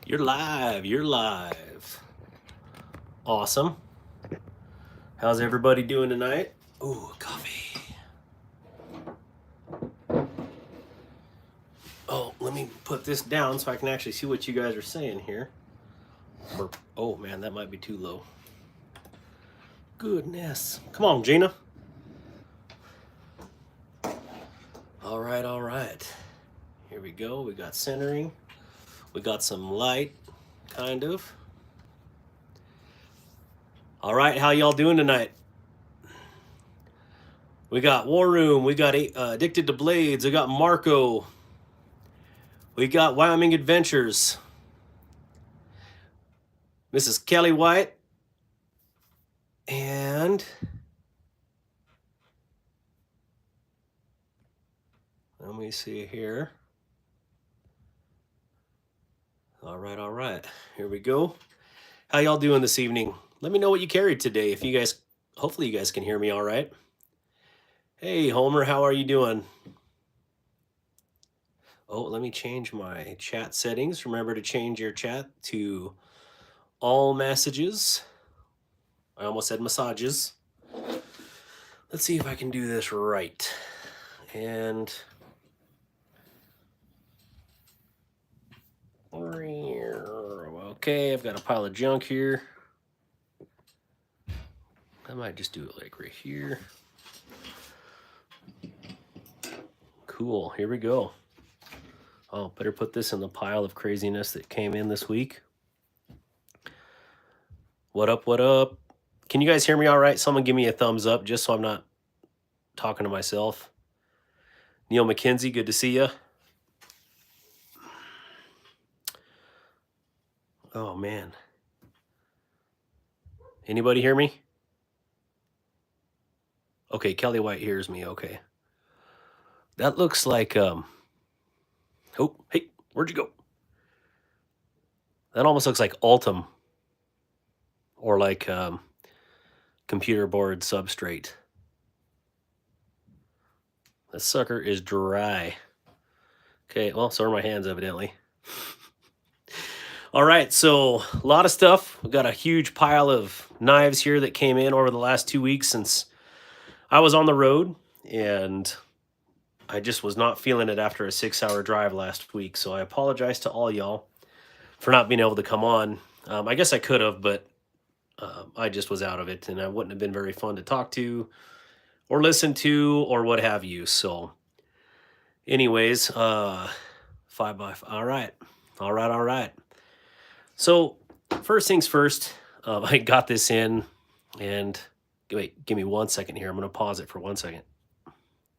You're live. You're live. Awesome. How's everybody doing tonight? Ooh, coffee. Oh, let me put this down so I can actually see what you guys are saying here. Oh, man, that might be too low. Goodness. Come on, Gina. All right, all right. Here we go. We got centering. We got some light, kind of. All right, how y'all doing tonight? We got War Room. We got Addicted to Blades. I got Marco. We got Wyoming Adventures. Mrs. Kelly White. And let me see here. All right. Here we go. How y'all doing this evening? Let me know what you carried today. If you guys, hopefully you guys can hear me all right. Hey, Homer, how are you doing? Oh, let me change my chat settings. Remember to change your chat to all messages. I almost said massages. Let's see if I can do this right. And okay, I've got a pile of junk here. I might just do it like right here. Cool, here we go. Oh, better put this in the pile of craziness that came in this week. What up, what up? Can you guys hear me all right? Someone give me a thumbs up just so I'm not talking to myself. Neil McKenzie, good to see you. Oh, man. Anybody hear me? Okay, Kelly White hears me, okay. That looks like, oh, hey, where'd you go? That almost looks like Altum or like computer board substrate. That sucker is dry. Okay, well, so are my hands evidently. All right, so a lot of stuff. We've got a huge pile of knives here that came in over the last 2 weeks since I was on the road, and I just was not feeling it after a 6-hour drive last week. So I apologize to all y'all for not being able to come on. I guess I could have, but I just was out of it, and I wouldn't have been very fun to talk to or listen to or what have you. So anyways, 5x5. All right. So first things first, I got this in, and wait, give me 1 second here. I'm going to pause it for 1 second.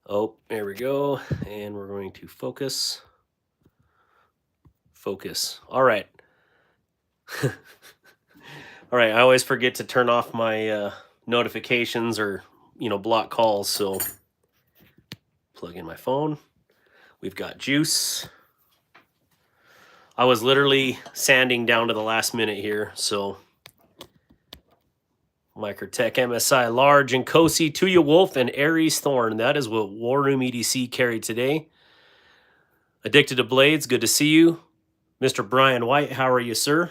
Oh, there we go. And we're going to focus. All right. All right. I always forget to turn off my notifications or, block calls. So plug in my phone. We've got juice. I was literally sanding down to the last minute here. So Microtech MSI Large and Cosi, Tuya Wolf, and Aries Thorn. That is what War Room EDC carried today. Addicted to Blades, good to see you. Mr. Brian White, how are you, sir?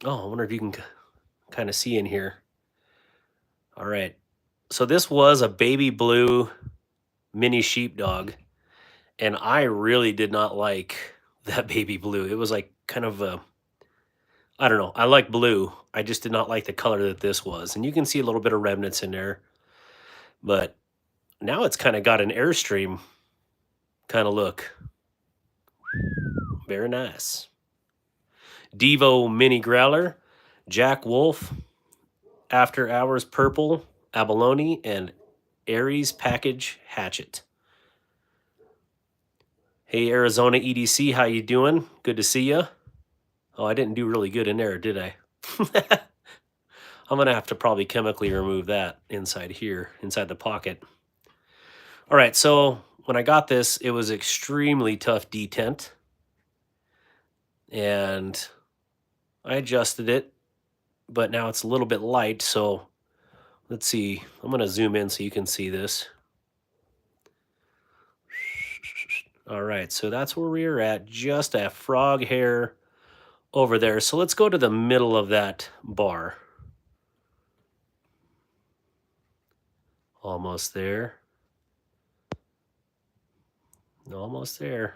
Oh, I wonder if you can kind of see in here. All right. So this was a baby blue mini sheepdog, and I really did not like that baby blue. It was like kind of a, I don't know. I like blue. I just did not like the color that this was. And you can see a little bit of remnants in there. But now it's kind of got an Airstream kind of look. Very nice. Devo Mini Growler, Jack Wolf, After Hours Purple, Abalone, and Aries Package Hatchet. Hey, Arizona EDC, how you doing? Good to see you. Oh, I didn't do really good in there, did I? I'm going to have to probably chemically remove that inside here, inside the pocket. All right, so when I got this, it was extremely tough detent. And I adjusted it, but now it's a little bit light, so let's see. I'm going to zoom in so you can see this. All right, so that's where we are at. Just a frog hair over there. So let's go to the middle of that bar. Almost there. Almost there.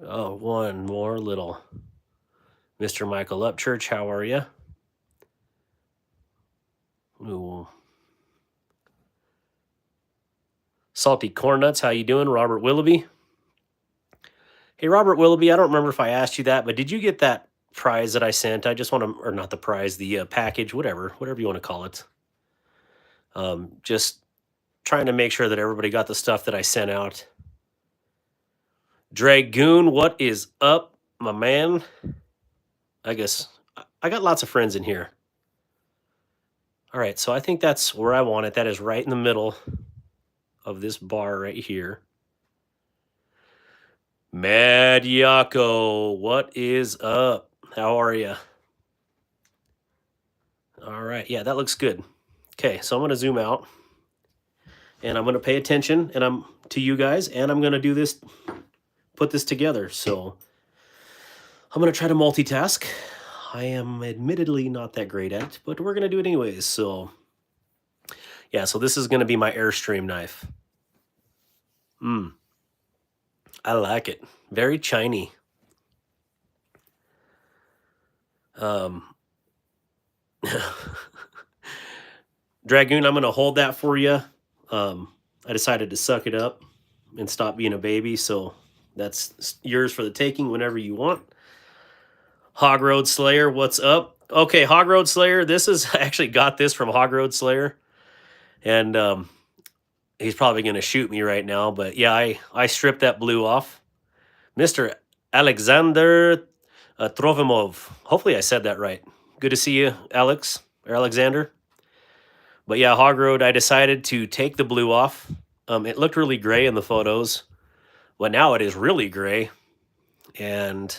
Oh, one more little. Mr. Michael Upchurch, how are you? Ooh. Salty Corn Nuts, how you doing? Robert Willoughby. Hey, Robert Willoughby, I don't remember if I asked you that, but did you get that prize that I sent? I just want to, or not the prize, the package, whatever you want to call it. Just trying to make sure that everybody got the stuff that I sent out. Dragoon, what is up, my man? I guess I got lots of friends in here. All right, so I think that's where I want it. That is right in the middle of this bar right here. Mad Yako, what is up? How are you? All right, yeah, that looks good. Okay, so I'm going to zoom out, and I'm going to pay attention, and I'm to you guys, and I'm going to do this, put this together. So I'm going to try to multitask. I am admittedly not that great at it, but we're going to do it anyways. So yeah, so this is going to be my Airstream knife. I like it. Very shiny. Dragoon, I'm going to hold that for you. I decided to suck it up and stop being a baby, so that's yours for the taking whenever you want. Hog Road Slayer, what's up? Okay, Hog Road Slayer, this is I actually got this from Hog Road Slayer, and he's probably going to shoot me right now, but yeah, I stripped that blue off. Mr. Alexander Trofimov. Hopefully I said that right. Good to see you, Alex or Alexander. But yeah, Hog Road, I decided to take the blue off. It looked really gray in the photos, but now it is really gray. And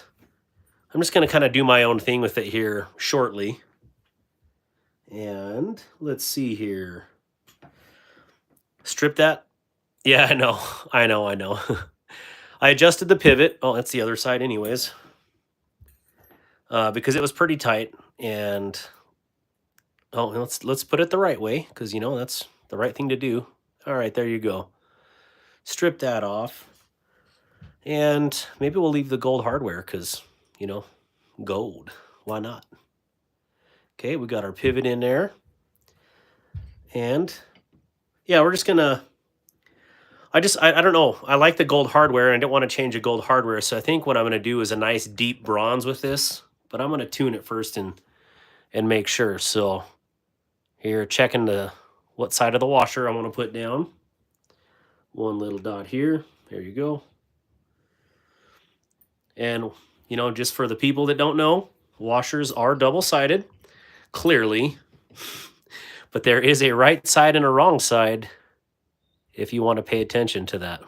I'm just going to kind of do my own thing with it here shortly. And let's see here. Strip that. Yeah, I know. I adjusted the pivot. Oh, that's the other side anyways. Because it was pretty tight. And oh, let's put it the right way, because that's the right thing to do. All right, there you go. Strip that off. And maybe we'll leave the gold hardware because, gold. Why not? Okay, we got our pivot in there. And yeah, we're just gonna I don't know. I like the gold hardware and I don't want to change the gold hardware. So I think what I'm gonna do is a nice deep bronze with this, but I'm gonna tune it first and make sure. So here, checking what side of the washer I want to put down. One little dot here. There you go. And just for the people that don't know, washers are double-sided, clearly. But there is a right side and a wrong side if you want to pay attention to that.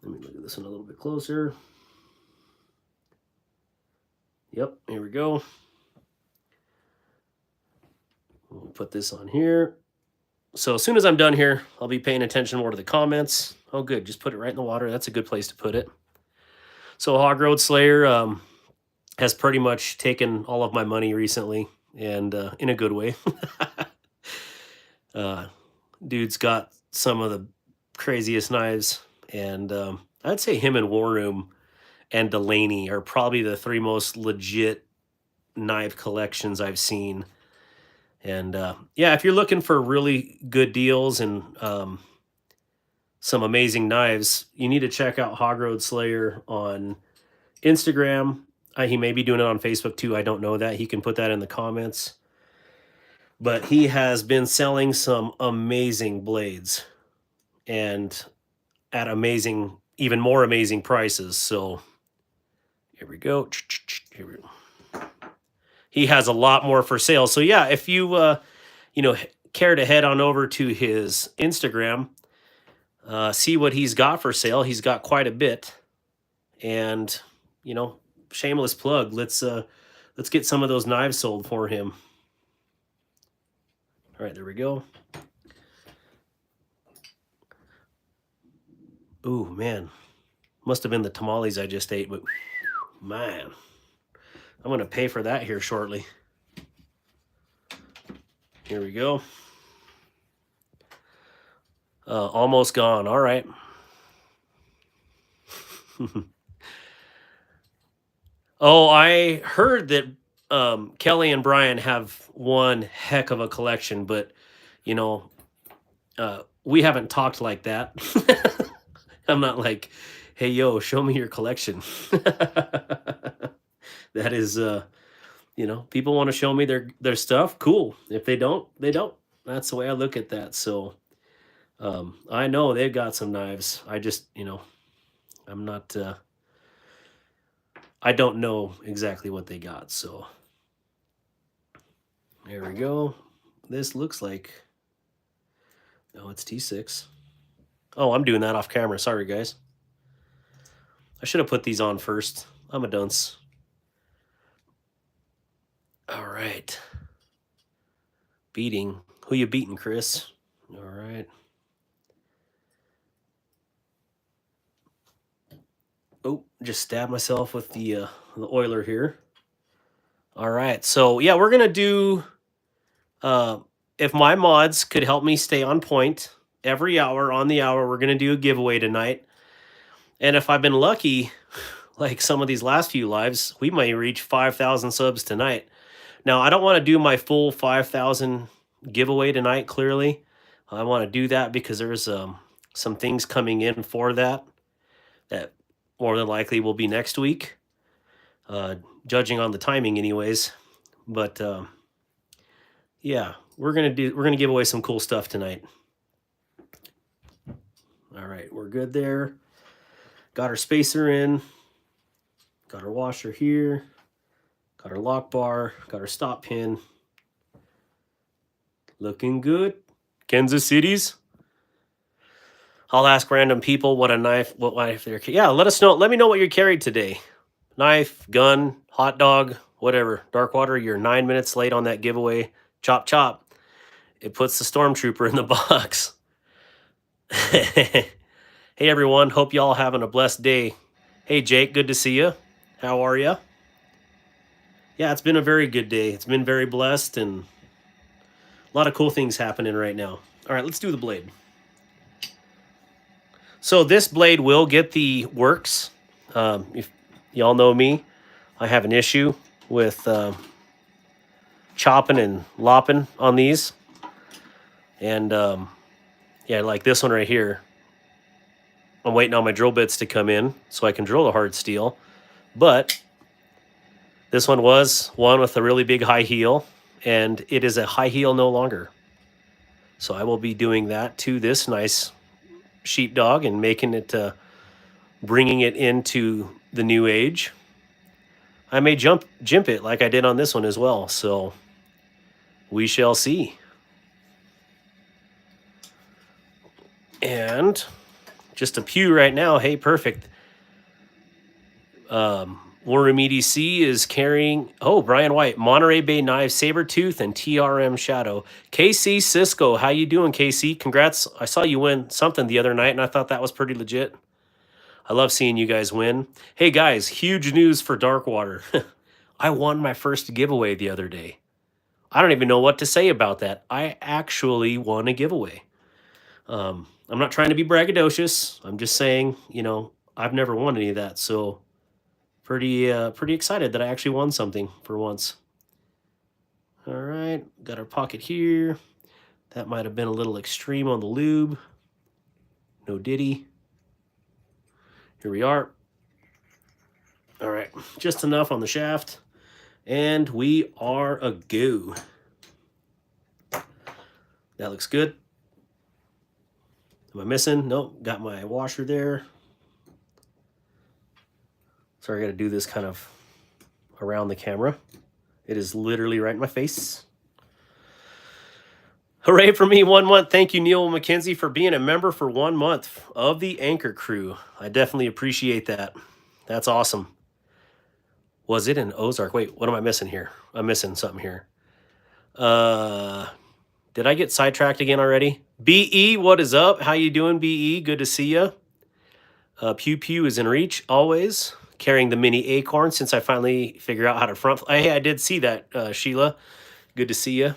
Let me look at this one a little bit closer. Yep, here we go. We'll put this on here. So as soon as I'm done here, I'll be paying attention more to the comments. Oh, good. Just put it right in the water. That's a good place to put it. So Hog Road Slayer has pretty much taken all of my money recently, and in a good way. Dude's got some of the craziest knives, and I'd say him and War Room and Delaney are probably the three most legit knife collections I've seen. And yeah, if you're looking for really good deals and some amazing knives, you need to check out Hog Road Slayer on Instagram. He may be doing it on Facebook too. I don't know that. He can put that in the comments. But he has been selling some amazing blades and at even more amazing prices. So here we go. Here we go. He has a lot more for sale. So yeah, if you care to head on over to his Instagram, see what he's got for sale. He's got quite a bit. And shameless plug. Let's get some of those knives sold for him. All right, there we go. Ooh, man. Must have been the tamales I just ate, but man, I'm going to pay for that here shortly. Here we go. Almost gone. All right. Oh, I heard that Kelly and Brian have one heck of a collection, but you know, we haven't talked like that. I'm not like, hey, yo, show me your collection. That is, you know, people want to show me their stuff. Cool. If they don't, they don't. That's the way I look at that. So I know they've got some knives. I just, you know, I'm not. I don't know exactly what they got. So there we go. This looks like. No, it's T6. Oh, I'm doing that off camera. Sorry, guys. I should have put these on first. I'm a dunce. All right. Beating. Who you beating, Chris? All right. Oh, just stabbed myself with the oiler here. All right. So, yeah, we're going to do if my mods could help me stay on point every hour on the hour, we're going to do a giveaway tonight. And if I've been lucky, like some of these last few lives, we might reach 5,000 subs tonight. Now, I don't want to do my full 5,000 giveaway tonight, clearly. I want to do that because there's some things coming in for that more than likely will be next week, judging on the timing anyways. But yeah, we're gonna give away some cool stuff tonight. All right, we're good there. Got our spacer in, got our washer here, got our lock bar, got our stop pin. Looking good. Kansas City's. I'll ask random people what knife they're. Yeah, let us know. Let me know what you carried today. Knife, gun, hot dog, whatever. Darkwater, you're 9 minutes late on that giveaway. Chop, chop. It puts the Stormtrooper in the box. Hey, everyone. Hope y'all having a blessed day. Hey, Jake. Good to see you. How are you? Yeah, it's been a very good day. It's been very blessed and a lot of cool things happening right now. All right, let's do the blade. So this blade will get the works. If y'all know me, I have an issue with chopping and lopping on these. And yeah, like this one right here. I'm waiting on my drill bits to come in so I can drill the hard steel. But this one was one with a really big high heel, and it is a high heel no longer. So I will be doing that to this nice sheepdog and making it, bringing it into the new age. I may jump it like I did on this one as well. So we shall see. And just a pew right now. Hey, perfect. Warren EDC is carrying, Brian White, Monterey Bay Knives, Sabertooth, and TRM Shadow. KC Cisco, how you doing, KC? Congrats. I saw you win something the other night, and I thought that was pretty legit. I love seeing you guys win. Hey, guys, huge news for Darkwater. I won my first giveaway the other day. I don't even know what to say about that. I actually won a giveaway. I'm not trying to be braggadocious. I'm just saying, you know, I've never won any of that, so pretty excited that I actually won something for once. All right, got our pocket here. That might have been a little extreme on the lube. No diddy. Here we are. All right, just enough on the shaft, and we are a go. That looks good. Am I missing? Nope, got my washer there. Sorry, I got to do this kind of around the camera. It is literally right in my face. Hooray for me, 1 month. Thank you, Neil McKenzie, for being a member for 1 month of the Anchor Crew. I definitely appreciate that. That's awesome. Was it in Ozark? Wait, what am I missing here? I'm missing something here. Did I get sidetracked again already? BE, what is up? How you doing, BE? Good to see you. Pew Pew is in reach, always. Carrying the mini acorn since I finally figure out how to front. Hey, I did see that, Sheila. Good to see you.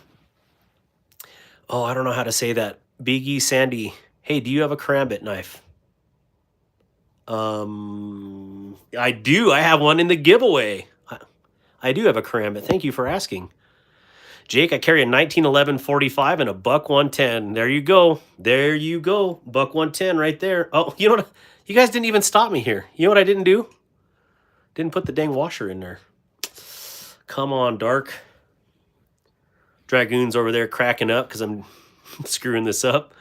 Oh, I don't know how to say that. Biggie Sandy. Hey, do you have a karambit knife? I do. I have one in the giveaway. I do have a karambit. Thank you for asking. Jake, I carry a 1911 45 and a buck 110. There you go. There you go. Buck 110 right there. Oh, you know what? You guys didn't even stop me here. You know what I didn't do? Didn't put the dang washer in there. Come on, Dark. Dragoon's over there cracking up because I'm screwing this up.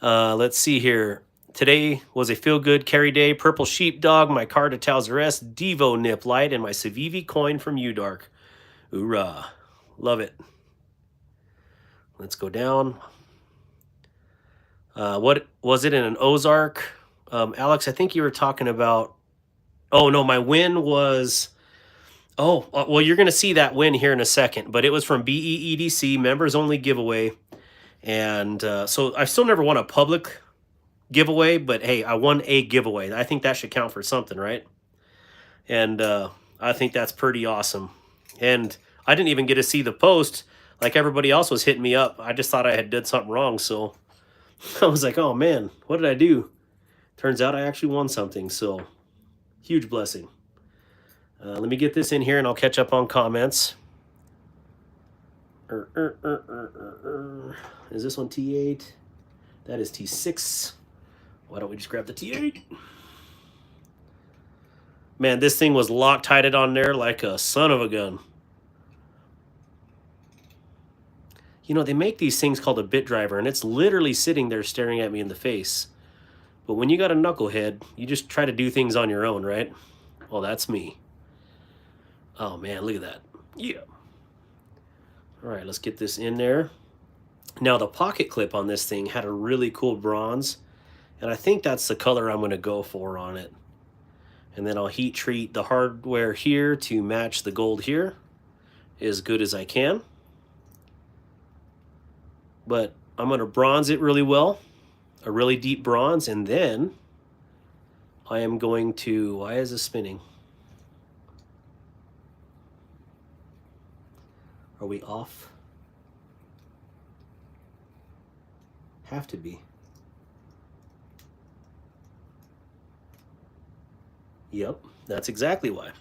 Let's see here. Today was a feel-good carry day. Purple Sheepdog, my card to Towser S, Devo Nip Light, and my Civivi coin from you, Dark. Hoorah. Love it. Let's go down. What was it in an Ozark? Alex, I think you were talking about... Oh, no, my win was... Oh, well, you're going to see that win here in a second, but it was from BEEDC, members only giveaway. And so I still never won a public giveaway, but hey, I won a giveaway. I think that should count for something, right? And I think that's pretty awesome. And I didn't even get to see the post like everybody else was hitting me up. I just thought I had did something wrong, so I was like, oh man, what did I do? Turns out I actually won something, so huge blessing. Let me get this in here and I'll catch up on comments. Is this one T8? That is T6. Why don't we just grab the T8? Man, this thing was Loctited on there like a son of a gun. You know, they make these things called a bit driver, and it's literally sitting there staring at me in the face. But when you got a knucklehead, you just try to do things on your own, right? Well, that's me. Oh, man, look at that. Yeah. All right, let's get this in there. Now, the pocket clip on this thing had a really cool bronze, and I think that's the color I'm going to go for on it. And then I'll heat treat the hardware here to match the gold here as good as I can. But I'm going to bronze it really well, a really deep bronze, and then I am going to... Why is this spinning? Are we off? Have to be. Yep, that's exactly why.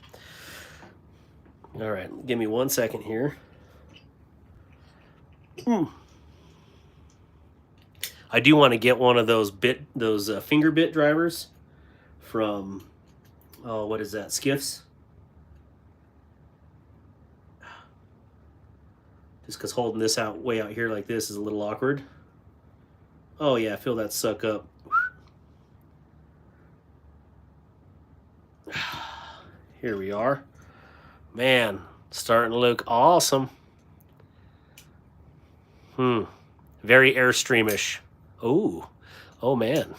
All right, give me 1 second here. I do want to get one of those finger bit drivers from, oh, what is that, Skiffs? Just because holding this out way out here like this is a little awkward. Oh yeah, I feel that suck up. Here we are. Man, starting to look awesome. Very Airstreamish. Oh, oh man.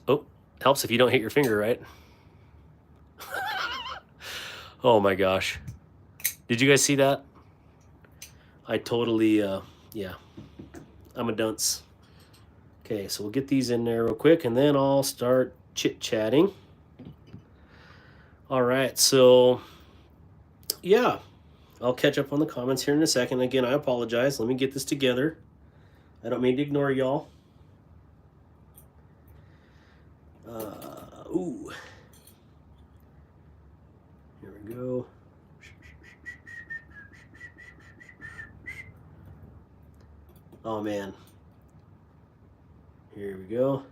Oh, helps if you don't hit your finger, right? Oh my gosh. Did you guys see that? I totally, yeah. I'm a dunce. Okay, so we'll get these in there real quick, and then I'll start chit-chatting. All right, so, yeah. I'll catch up on the comments here in a second. Again, I apologize. Let me get this together. I don't mean to ignore y'all. Ooh. Here we go. Oh, man. Here we go.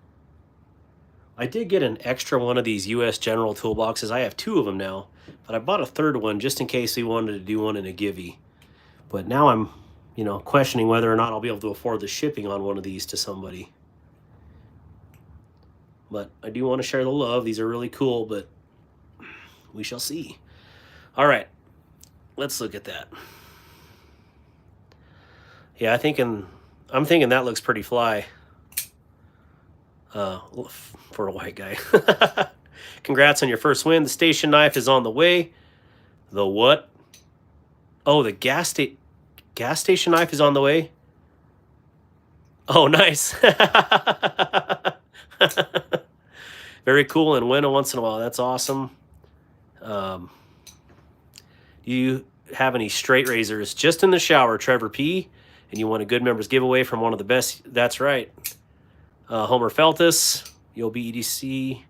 I did get an extra one of these US General toolboxes. I have 2 of them now, but I bought a 3rd one just in case we wanted to do one in a givey. But now I'm, you know, questioning whether or not I'll be able to afford the shipping on one of these to somebody. But I do want to share the love. These are really cool, but we shall see. All right, let's look at that. Yeah, I'm thinking that looks pretty fly. For a white guy. Congrats on your first win. The station knife is on the way. The what? Oh, the gas station knife is on the way. Oh, nice. Very cool and win once in a while. That's awesome. Do you have any straight razors just in the shower, Trevor P? And you want a good members giveaway from one of the best? That's right. Homer Feltus, you'll be EDC.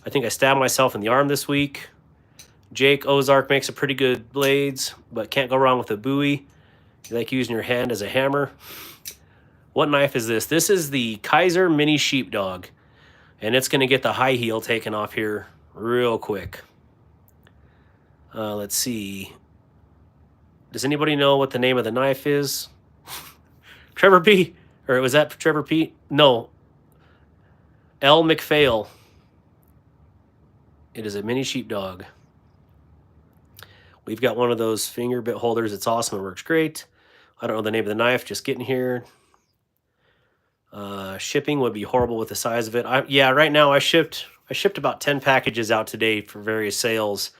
I think I stabbed myself in the arm this week. Jake Ozark makes a pretty good blades, but can't go wrong with a Bowie. You like using your hand as a hammer. What knife is this? This is the Kaiser Mini Sheepdog, and it's going to get the high heel taken off here real quick. Let's see. Does anybody know what the name of the knife is? Trevor P. Or was that Trevor P? No. L. McPhail. It is a mini sheepdog. We've got one of those finger bit holders. It's awesome. It works great. I don't know the name of the knife. Just getting here. Shipping would be horrible with the size of it. Yeah, right now I shipped about 10 packages out today for various sales.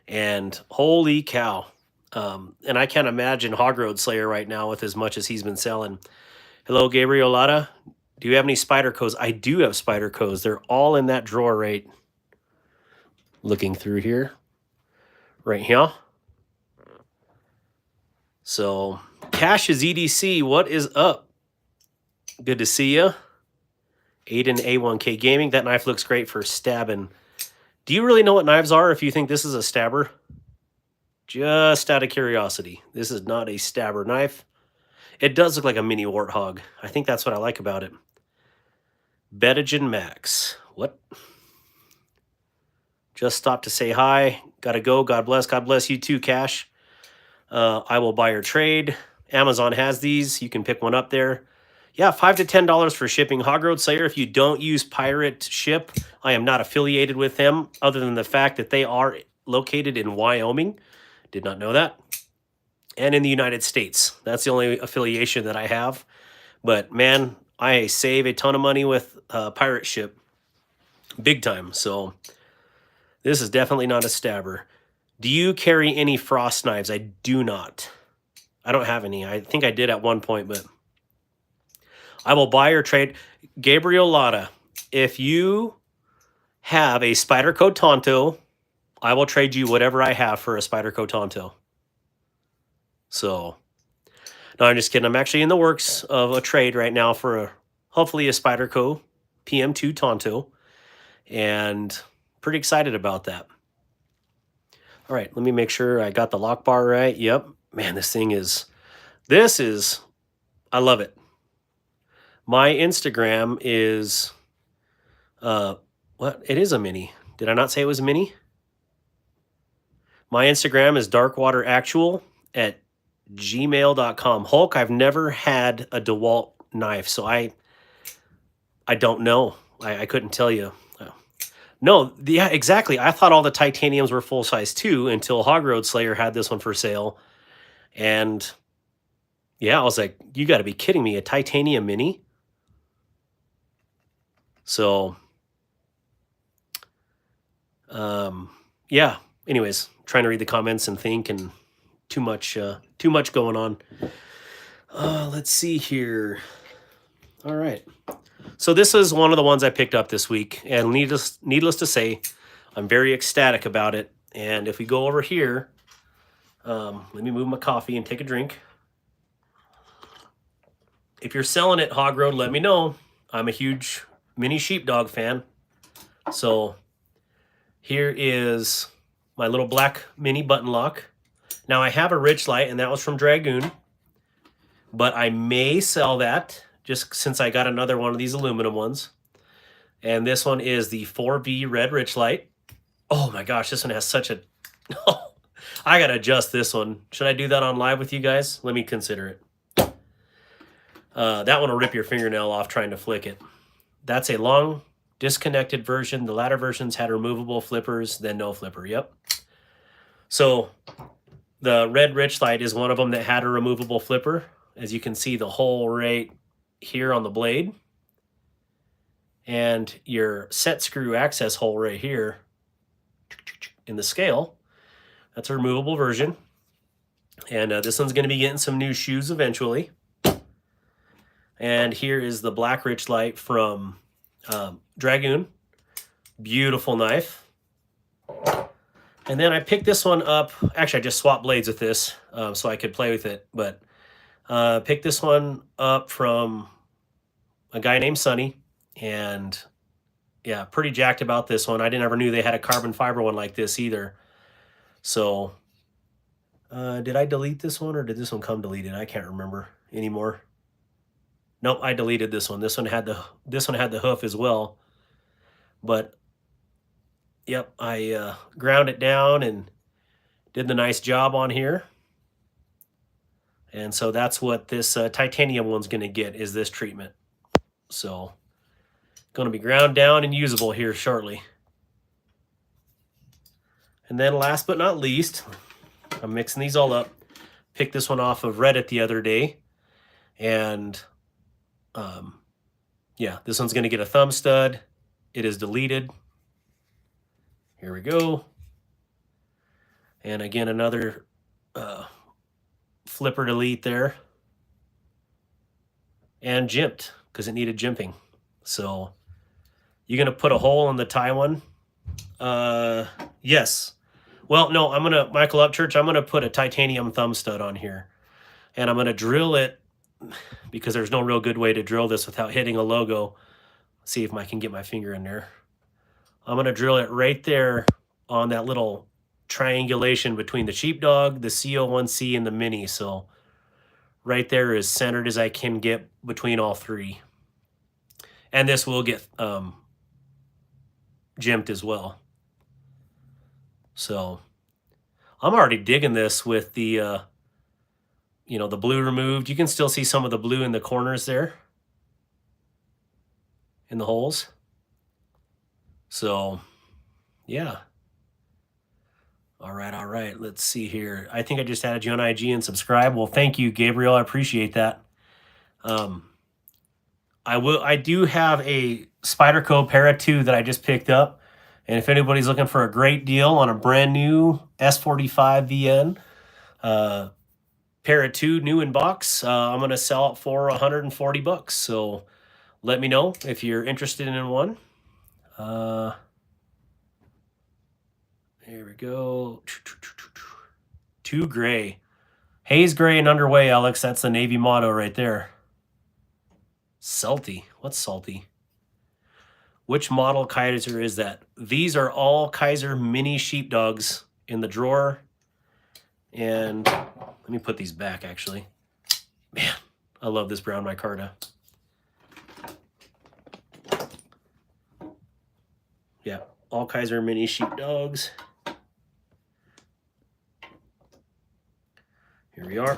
And holy cow. And I can't imagine Hog Road Slayer right now with as much as he's been selling. Hello, Gabriel Lada. Do you have any Spydercos? I do have Spydercos. They're all in that drawer right. Looking through here. Right here. So, Cash is EDC. What is up? Good to see you. Aiden A1K Gaming. That knife looks great for stabbing. Do you really know what knives are if you think this is a stabber? Just out of curiosity. This is not a stabber knife. It does look like a mini warthog. I think that's what I like about it. Betagen Max. What? Just stopped to say hi. Gotta go. God bless. God bless you too, Cash. I will buy your trade. Amazon has these. You can pick one up there. Yeah, $5 to $10 for shipping. Hog Road Slayer, if you don't use Pirate Ship, I am not affiliated with them, other than the fact that they are located in Wyoming. Did not know that. And in the United States. That's the only affiliation that I have. But, man, I save a ton of money with Pirate Ship. Big time. So, this is definitely not a stabber. Do you carry any frost knives? I do not. I don't have any. I think I did at one point, but I will buy or trade. Gabriel Lotta, if you have a Spyderco Tonto, I will trade you whatever I have for a Spyderco Tonto. So, no, I'm just kidding. I'm actually in the works of a trade right now for hopefully a Spyderco PM2 Tonto, and pretty excited about that. All right, let me make sure I got the lock bar right. Yep. Man, this is, I love it. My Instagram is, what? It is a mini. Did I not say it was a mini? My Instagram is darkwateractual@gmail.com. Hulk, I've never had a DeWalt knife, so I don't know. I couldn't tell you. No, yeah, exactly. I thought all the titaniums were full size too until Hog Road Slayer had this one for sale. And yeah, I was like, you got to be kidding me. A titanium mini? So, yeah. Anyways, trying to read the comments and think, and too much going on. Let's see here. All right. So this is one of the ones I picked up this week, and needless to say, I'm very ecstatic about it. And if we go over here, let me move my coffee and take a drink. If you're selling it, Hog Road, let me know. I'm a huge mini sheepdog fan. So here is my little black mini button lock. Now I have a Richlight, and that was from Dragoon, but I may sell that just since I got another one of these aluminum ones. And this one is the 4V Red Richlight. Oh my gosh, this one has such a... Oh, I gotta adjust this one. Should I do that on live with you guys? Let me consider it. That one will rip your fingernail off trying to flick it. That's a long disconnected version. The latter versions had removable flippers, then no flipper. Yep. So the Red Richlight is one of them that had a removable flipper. As you can see, the hole right here on the blade, and your set screw access hole right here in the scale. That's a removable version. And this one's going to be getting some new shoes eventually. And here is the black Richlight from Dragoon. Beautiful knife. And then I picked this one up. Actually, I just swapped blades with this so I could play with it. But picked this one up from a guy named Sonny. And yeah, pretty jacked about this one. I never knew they had a carbon fiber one like this either. So did I delete this one or did this one come deleted? I can't remember anymore. Nope, I deleted this one. This one had the hoof as well. But yep, I ground it down and did the nice job on here. And so that's what this titanium one's going to get, is this treatment. So going to be ground down and usable here shortly. And then last but not least, I'm mixing these all up. Picked this one off of Reddit the other day. And yeah, this one's going to get a thumb stud. It is deleted. Here we go. And again, another flipper delete there. And jimped, because it needed jimping. So you're going to put a hole in the tie one? Yes. Well, no, Michael Upchurch, I'm going to put a titanium thumb stud on here. And I'm going to drill it, because there's no real good way to drill this without hitting a logo. Let's see if I can get my finger in there. I'm going to drill it right there on that little triangulation between the Sheepdog, the CO1C, and the Mini. So right there, as centered as I can get between all three. And this will get jimped as well. So I'm already digging this with the the blue removed. You can still see some of the blue in the corners there, in the holes. So yeah. All right. Let's see here. I think I just added you on IG and subscribe. Well, thank you, Gabriel. I appreciate that. I do have a Spyderco Para 2 that I just picked up. And if anybody's looking for a great deal on a brand new S45 VN, Para 2 new in box, I'm going to sell it for $140. So let me know if you're interested in one. Here we go. 2 gray. Haze gray and underway, Alex. That's the Navy motto right there. Salty. What's salty? Which model Kaiser is that? These are all Kaiser mini sheepdogs in the drawer. And let me put these back, actually. Man, I love this brown micarta. Yeah, all Kaiser mini sheepdogs. Here we are.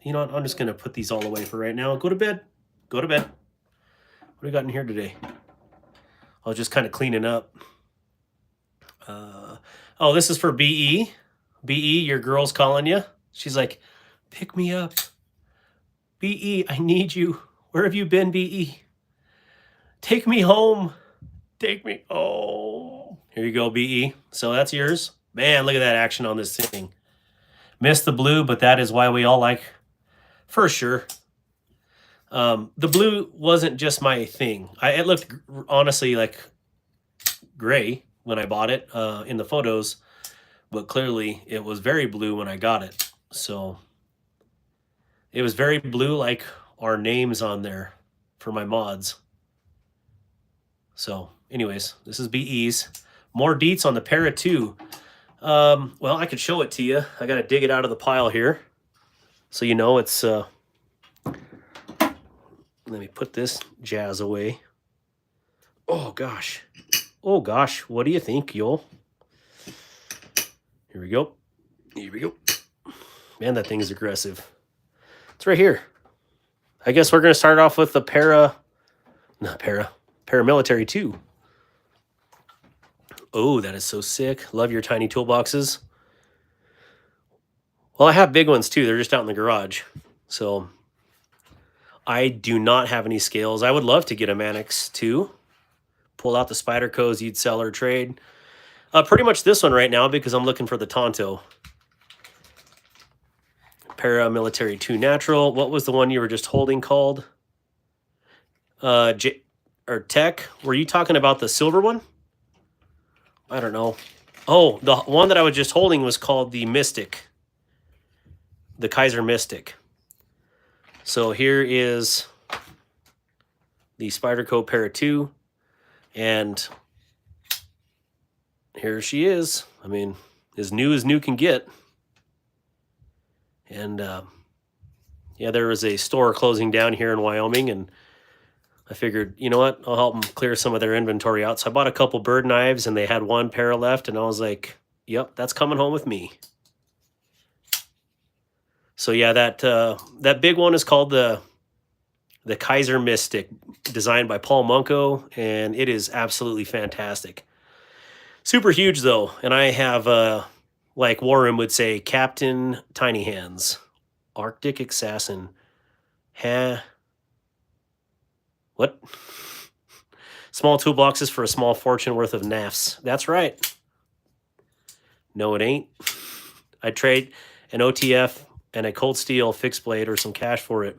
You know what? I'm just going to put these all away for right now. Go to bed. Go to bed. What do we got in here today? I was just kind of cleaning up. Oh, this is for BE. BE, your girl's calling you. She's like, pick me up. BE, I need you. Where have you been, BE? Take me home. Take me home. Here you go, BE. So that's yours. Man, look at that action on this thing. Missed the blue, but that is why we all like, for sure. The blue wasn't just my thing. It looked honestly like gray when I bought it in the photos, but clearly it was very blue when I got it. So it was very blue, like our names on there for my mods. So anyways, this is BE's. More deets on the Para 2. Well, I could show it to you. I got to dig it out of the pile here. So you know it's... let me put this jazz away. Oh, gosh. Oh, gosh. What do you think, Yoel? Here we go. Here we go. Man, that thing is aggressive. It's right here. I guess we're going to start off with the Paramilitary 2. Oh, that is so sick. Love your tiny toolboxes. Well, I have big ones too. They're just out in the garage. So I do not have any scales. I would love to get a Mannix too. Pull out the Spydercos you'd sell or trade. Pretty much this one right now because I'm looking for the Tonto. Paramilitary 2 Natural. What was the one you were just holding called? or Tech, were you talking about the silver one? I don't know. Oh, the one that I was just holding was called the Mystic, the Kaiser Mystic. So here is the Spyderco Para 2, and here she is. I mean, as new can get. And yeah, there was a store closing down here in Wyoming, and I figured, you know what, I'll help them clear some of their inventory out. So I bought a couple bird knives, and they had one pair left, and I was like, yep, that's coming home with me. So yeah, that big one is called the Kaiser Mystic, designed by Paul Munko, and it is absolutely fantastic. Super huge though, and I have like Warren would say, Captain Tiny Hands, Arctic Assassin. What? Small toolboxes for a small fortune worth of NAFs. That's right. No, it ain't. I'd trade an OTF and a cold steel fixed blade or some cash for it.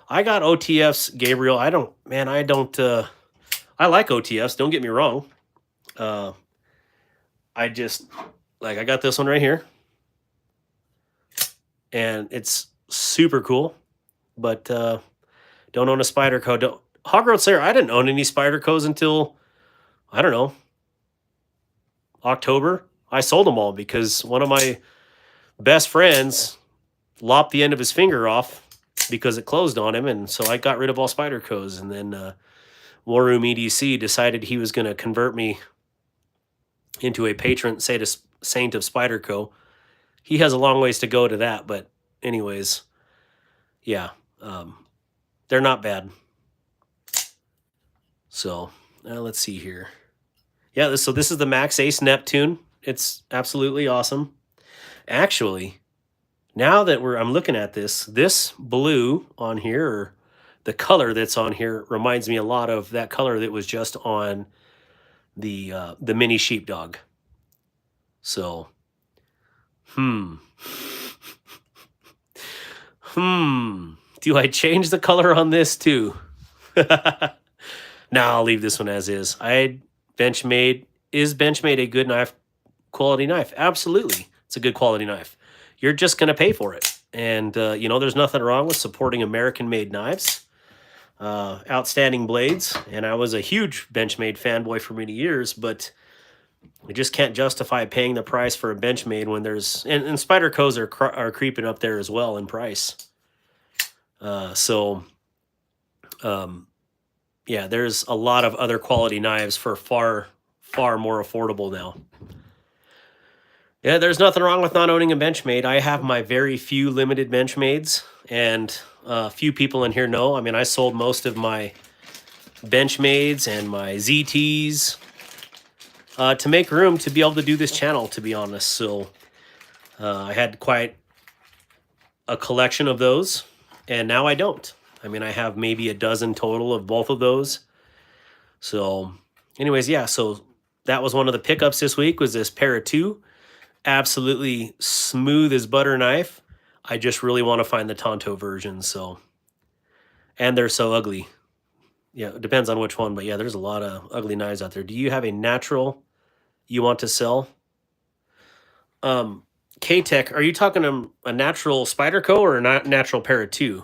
I got OTFs, Gabriel. I like OTFs, don't get me wrong. I got this one right here, and it's super cool, but don't own a Spyderco. Hog-Road Slayer, I didn't own any Spydercos until, I don't know, October. I sold them all because one of my best friends lopped the end of his finger off because it closed on him, and so I got rid of all Spydercos. And then War Room EDC decided he was going to convert me into a patron saint of Spyderco. He has a long ways to go to that, but anyways, yeah, they're not bad. So let's see here. Yeah, so this is the Max Ace Neptune. It's absolutely awesome. Actually, now that I'm looking at this blue on here, or the color that's on here, reminds me a lot of that color that was just on the mini sheepdog. So, do I change the color on this too? No, I'll leave this one as is. Is Benchmade a good knife, quality knife? Absolutely. It's a good quality knife. You're just going to pay for it. And, there's nothing wrong with supporting American-made knives. Outstanding blades. And I was a huge Benchmade fanboy for many years, but I just can't justify paying the price for a Benchmade when there's... And Spydercos are creeping up there as well in price. Yeah, there's a lot of other quality knives for far, far more affordable now. Yeah, there's nothing wrong with not owning a Benchmade. I have my very few limited Benchmades, and a few people in here know. I mean, I sold most of my Benchmades and my ZTs to make room to be able to do this channel, to be honest. So I had quite a collection of those, and now I don't. I mean, I have maybe a dozen total of both of those. So anyways, yeah, so that was one of the pickups this week, was this Para 2. Absolutely smooth as butter knife. I just really want to find the Tonto version. So, and they're so ugly. Yeah, it depends on which one, but yeah, there's a lot of ugly knives out there. Do you have a natural you want to sell? K-Tech, are you talking a natural Spyderco or a natural Para 2?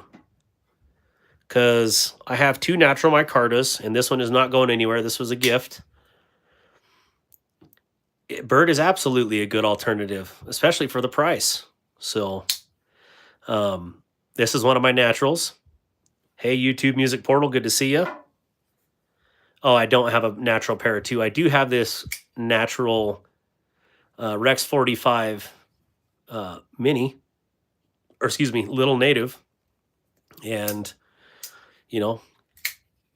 Because I have two natural micartas, and this one is not going anywhere. This was a gift. Bird is absolutely a good alternative, especially for the price. So this is one of my naturals. Hey, YouTube Music Portal, good to see you. Oh, I don't have a natural Para 2. I do have this natural Rex 45 mini, or excuse me, little native. And,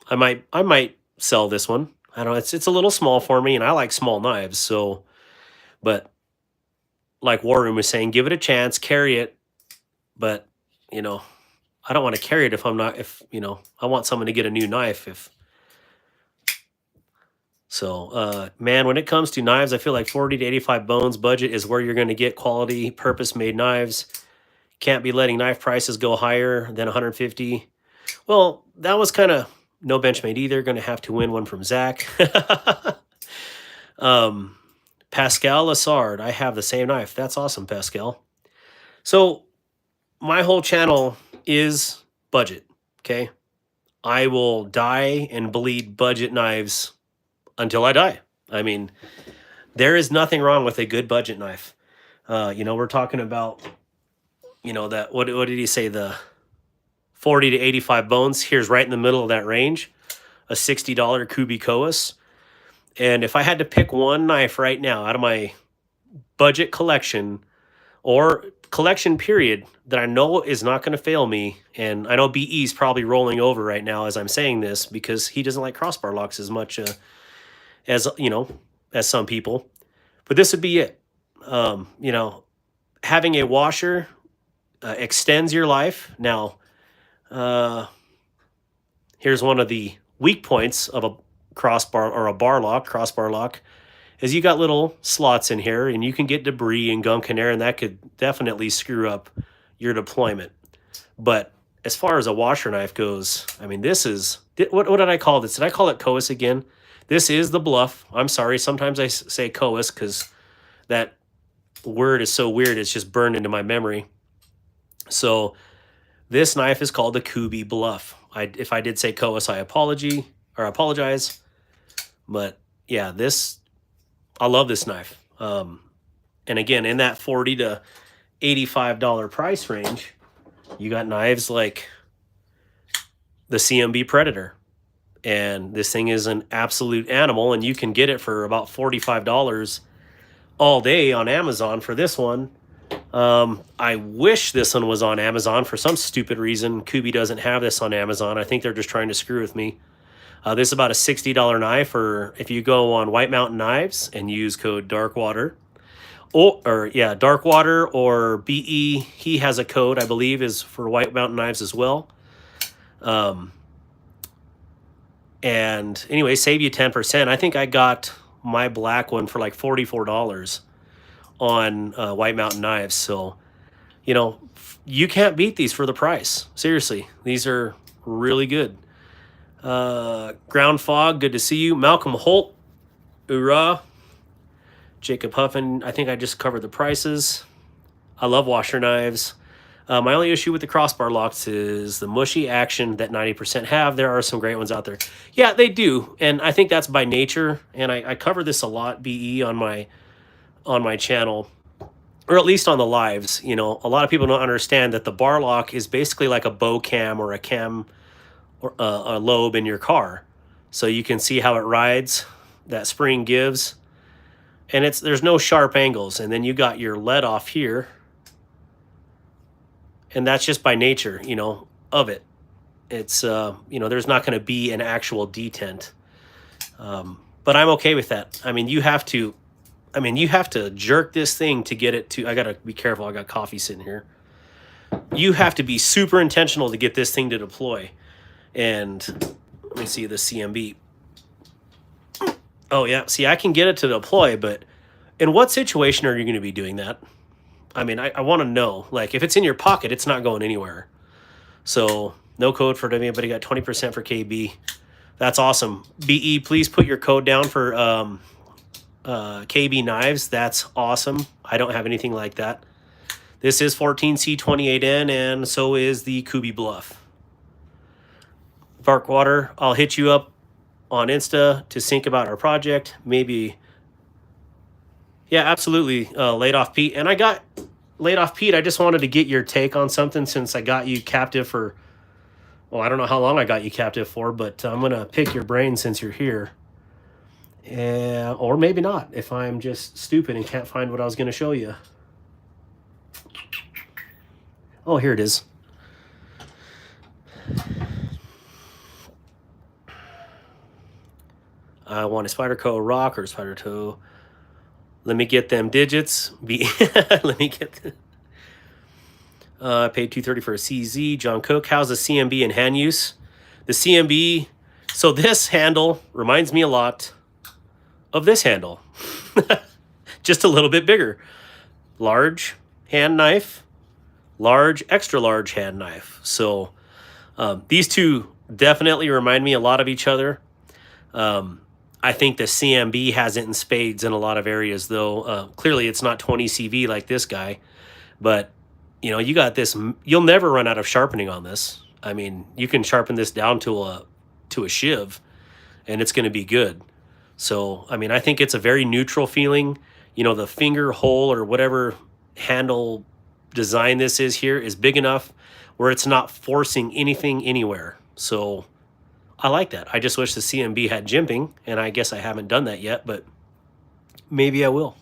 I might sell this one. I don't know, it's a little small for me, and I like small knives. So, but like War Room was saying, give it a chance, carry it. But, I don't want to carry it if I want someone to get a new knife. Man, when it comes to knives, I feel like 40 to 85 bones budget is where you're going to get quality, purpose-made knives. Can't be letting knife prices go higher than 150. Well, that was kind of No Benchmade either. Going to have to win one from Zach. Pascal Lassard. I have the same knife. That's awesome, Pascal. So my whole channel is budget. Okay. I will die and bleed budget knives until I die. I mean, there is nothing wrong with a good budget knife. We're talking about, that, what did he say? The 40 to 85 bones. Here's right in the middle of that range, a $60 Kubey Kowas. And if I had to pick one knife right now out of my budget collection or collection period that I know is not going to fail me, and I know BE's probably rolling over right now as I'm saying this because he doesn't like crossbar locks as much as some people, but this would be it. Having a washer extends your life. Now, here's one of the weak points of a crossbar or a crossbar lock, is you got little slots in here and you can get debris and gunk in there, and that could definitely screw up your deployment. But as far as a washer knife goes, I mean, this is, what did I call this? Did I call it Kowas again? This is the Bluff. I'm sorry. Sometimes I say Kowas because that word is so weird. It's just burned into my memory. So this knife is called the Kubey Bluff. If I did say Kowas, I apologize. But yeah, I love this knife. And again, in that $40 to $85 price range, you got knives like the CMB Predator. And this thing is an absolute animal, and you can get it for about $45 all day on Amazon for this one. I wish this one was on Amazon. For some stupid reason, Kubey doesn't have this on Amazon. I think they're just trying to screw with me. This is about a $60 knife, or if you go on White Mountain Knives and use code Darkwater, Darkwater or BE, he has a code, I believe, is for White Mountain Knives as well. And anyway, save you 10%. I think I got my black one for like $44 on White Mountain Knives. So, you can't beat these for the price. Seriously, these are really good. Ground Fog, good to see you. Malcolm Holt, hoorah. Jacob Huffin, I think I just covered the prices. I love washer knives. My only issue with the crossbar locks is the mushy action that 90% have. There are some great ones out there. Yeah, they do. And I think that's by nature. And I cover this a lot, BE, on my channel, or at least on the lives. A lot of people don't understand that the bar lock is basically like a bow cam or a cam or a lobe in your car. So you can see how it rides, that spring gives. And there's no sharp angles. And then you got your let off here. And that's just by nature, of it. It's, there's not going to be an actual detent. But I'm okay with that. I mean, you have to jerk this thing to get it to, I got to be careful. I got coffee sitting here. You have to be super intentional to get this thing to deploy. And let me see the CMB. Oh yeah. See, I can get it to deploy, but in what situation are you going to be doing that? I mean, I want to know, like, if it's in your pocket, it's not going anywhere. So no code for anybody, got 20% for KB. That's awesome. BE, please put your code down for KB knives. That's awesome. I don't have anything like that. This is 14C28N, and so is the Kubey Bluff. Darkwater, I'll hit you up on Insta to sync about our project. Maybe. Yeah, absolutely. Laid Off Pete. And I got Laid Off Pete. I just wanted to get your take on something since I got you captive for, well, I don't know how long I got you captive for, but I'm going to pick your brain since you're here. Or maybe not, if I'm just stupid and can't find what I was going to show you. Oh, here it is. I want a Spyderco rock or Spyderco. Let me get them digits. Let me get them. I paid $230 for a CZ. John Cook, how's the CMB in hand use? The CMB, so this handle reminds me a lot of this handle. Just a little bit bigger. Large hand knife, large, extra large hand knife. So these two definitely remind me a lot of each other. Um, I think the CMB has it in spades in a lot of areas, though. Clearly, it's not 20 CV like this guy, but you got this. You'll never run out of sharpening on this. I mean, you can sharpen this down to a shiv, and it's going to be good. So, I mean, I think it's a very neutral feeling. The finger hole or whatever handle design this is here is big enough where it's not forcing anything anywhere. So, I like that. I just wish the CMB had jimping, and I guess I haven't done that yet, but maybe I will.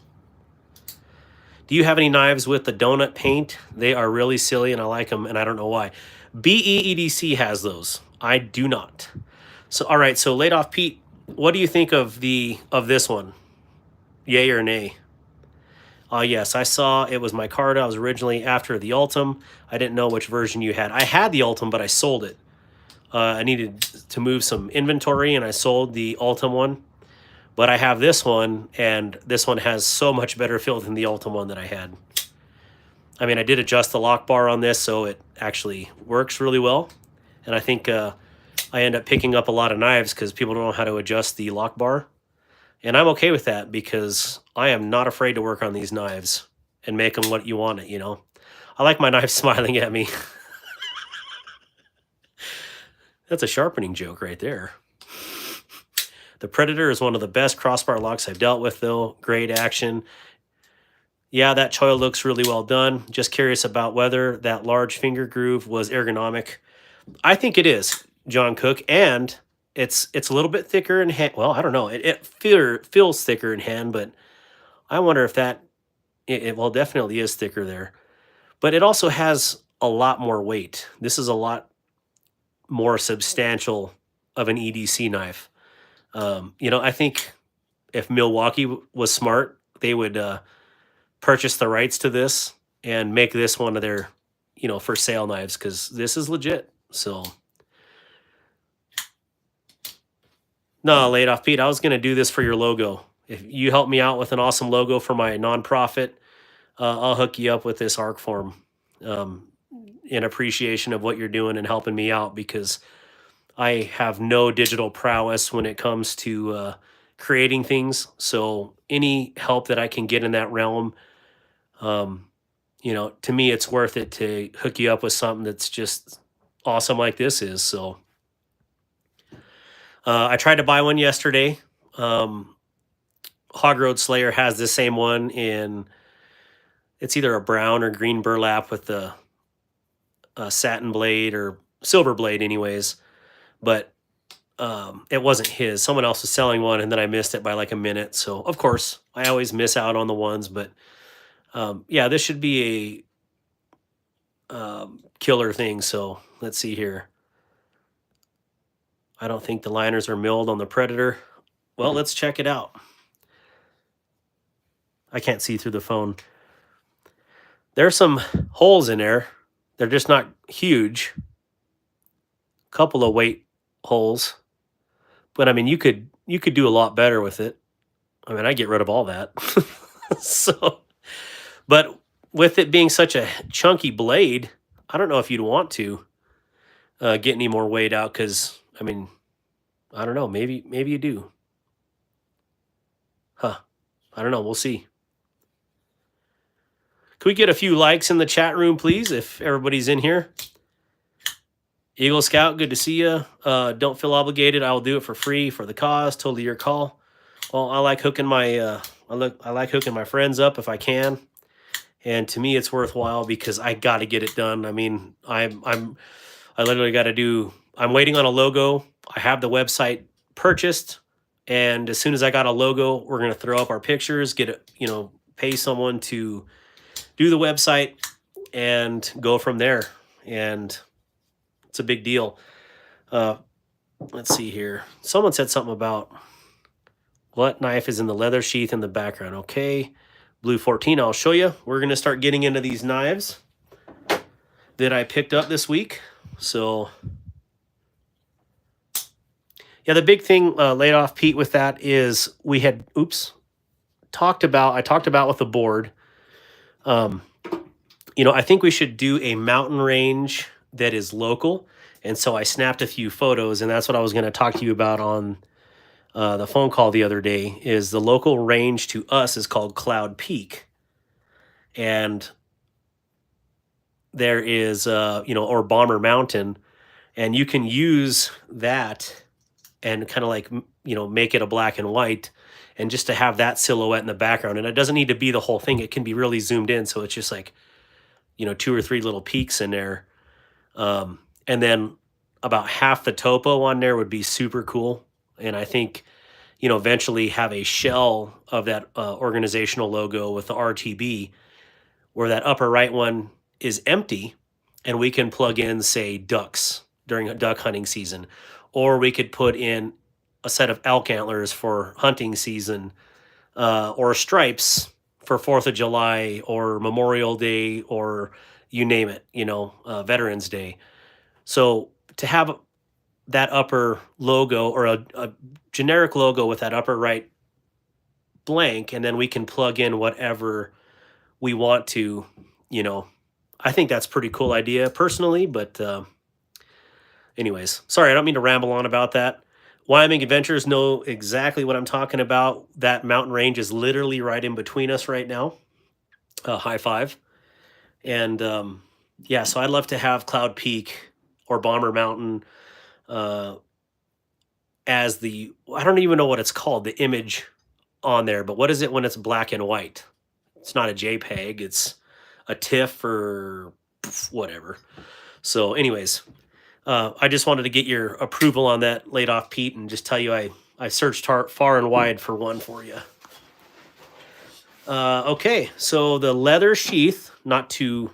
Do you have any knives with the donut paint? They are really silly, and I like them, and I don't know why. BEEDC has those. I do not. So, all right. So, Laid Off Pete, what do you think of this one? Yay or nay? Yes, I saw it was micarta. I was originally after the Ultim. I didn't know which version you had. I had the Ultim, but I sold it. I needed to move some inventory, and I sold the Ultim one. But I have this one, and this one has so much better feel than the Ultim one that I had. I mean, I did adjust the lock bar on this, so it actually works really well. And I think I end up picking up a lot of knives because people don't know how to adjust the lock bar. And I'm okay with that because I am not afraid to work on these knives and make them what you want it, I like my knife smiling at me. That's a sharpening joke right there. The Predator is one of the best crossbar locks I've dealt with, though. Great action. Yeah, that choil looks really well done. Just curious about whether that large finger groove was ergonomic. I think it is, John Cook, and it's a little bit thicker in hand. Well, I don't know. It feels thicker in hand, but I wonder if that it well definitely is thicker there. But it also has a lot more weight. This is a lot more substantial of an EDC knife. I think if Milwaukee was smart, they would purchase the rights to this and make this one of their, for sale knives because this is legit. So, no, Laid Off Pete, I was going to do this for your logo. If you help me out with an awesome logo for my nonprofit, I'll hook you up with this arc form in appreciation of what you're doing and helping me out because I have no digital prowess when it comes to creating things. So any help that I can get in that realm, to me, it's worth it to hook you up with something that's just awesome like this is. So I tried to buy one yesterday. Hog Road Slayer has the same one in, it's either a brown or green burlap with the satin blade or silver blade anyways. But it wasn't his. Someone else was selling one, and then I missed it by like a minute. So, of course, I always miss out on the ones. But, yeah, this should be a killer thing. So, let's see here. I don't think the liners are milled on the Predator. Well, let's check it out. I can't see through the phone. There's some holes in there. They're just not huge. Couple of weight holes. But I mean, you could do a lot better with it. I mean, I get rid of all that. So, but with it being such a chunky blade, I don't know if you'd want to get any more weight out because, I mean, I don't know. Maybe you do. Huh. I don't know. We'll see. Can we get a few likes in the chat room, please, if everybody's in here? Eagle Scout, good to see you. Don't feel obligated. I will do it for free for the cause. Totally your call. Well, I like hooking my I like hooking my friends up if I can, and to me, it's worthwhile because I got to get it done. I mean, I literally got to do. I'm waiting on a logo. I have the website purchased, and as soon as I got a logo, we're gonna throw up our pictures, get it, pay someone to do the website, and go from there. And it's a big deal. Let's see here. Someone said something about what knife is in the leather sheath in the background. Okay. Blue 14, I'll show you. We're going to start getting into these knives that I picked up this week. So, yeah, the big thing Laid Off Pete with that is we had, I talked about with the board. I think we should do a mountain range that is local And so I snapped a few photos, and that's what I was going to talk to you about on the phone call the other day. Is the local range to us is called Cloud Peak, and there is or Bomber Mountain, and you can use that and kind of like make it a black and white, and just to have that silhouette in the background. And it doesn't need to be the whole thing. It can be really zoomed in, so it's just like 2 or 3 little peaks in there. And then about half the topo on there would be super cool. And I think eventually have a shell of that organizational logo with the RTB, where that upper right one is empty, and we can plug in, say, ducks during a duck hunting season, or we could put in a set of elk antlers for hunting season, or stripes for 4th of July or Memorial Day, or you name it, Veterans Day. So to have that upper logo, or a generic logo with that upper right blank, and then we can plug in whatever we want to, I think that's a pretty cool idea personally. But anyways, sorry, I don't mean to ramble on about that. Wyoming Adventures know exactly what I'm talking about. That mountain range is literally right in between us right now. High five. And yeah, so I'd love to have Cloud Peak or Bomber Mountain as the, I don't even know what it's called, the image on there, but what is it when it's black and white? It's not a JPEG, it's a TIFF or whatever. So anyways, I just wanted to get your approval on that, laid off Pete, and just tell you I searched far and wide for one for you. Okay, so the leather sheath, not to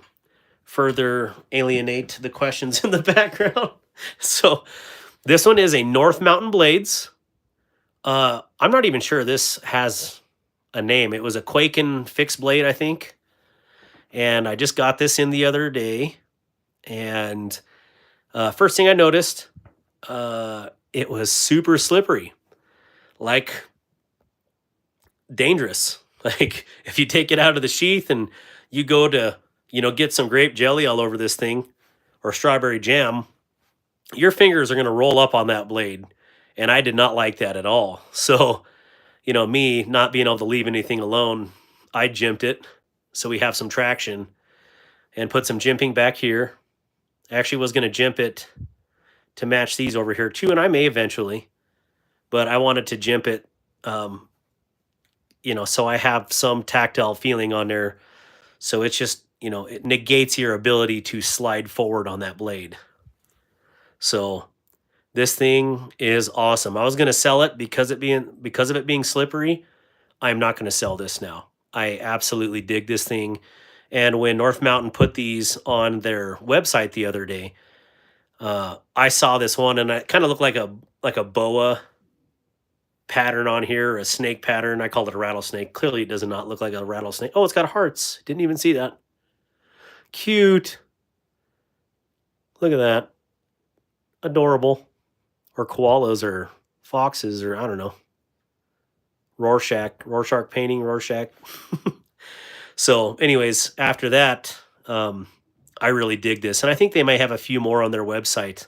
further alienate the questions in the background. So this one is a North Mountain Blades. I'm not even sure this has a name. It was a Quaken fixed blade, I think. And I just got this in the other day. And first thing I noticed, it was super slippery, like dangerous. Like if you take it out of the sheath and you go to, get some grape jelly all over this thing, or strawberry jam, your fingers are going to roll up on that blade. And I did not like that at all. So, me not being able to leave anything alone, I jimped it so we have some traction, and put some jimping back here. I actually was going to jimp it to match these over here too, and I may eventually, but I wanted to jimp it, so I have some tactile feeling on there. So it's just, it negates your ability to slide forward on that blade. So this thing is awesome. I was going to sell it because of it being slippery. I'm not going to sell this now. I absolutely dig this thing. And when North Mountain put these on their website the other day, I saw this one, and it kind of looked like a boa pattern on here, a snake pattern. I called it a rattlesnake. Clearly, it does not look like a rattlesnake. Oh, it's got hearts. Didn't even see that. Cute. Look at that. Adorable. Or koalas, or foxes, or I don't know. Rorschach painting, Rorschach. So anyways, after that, I really dig this. And I think they may have a few more on their website.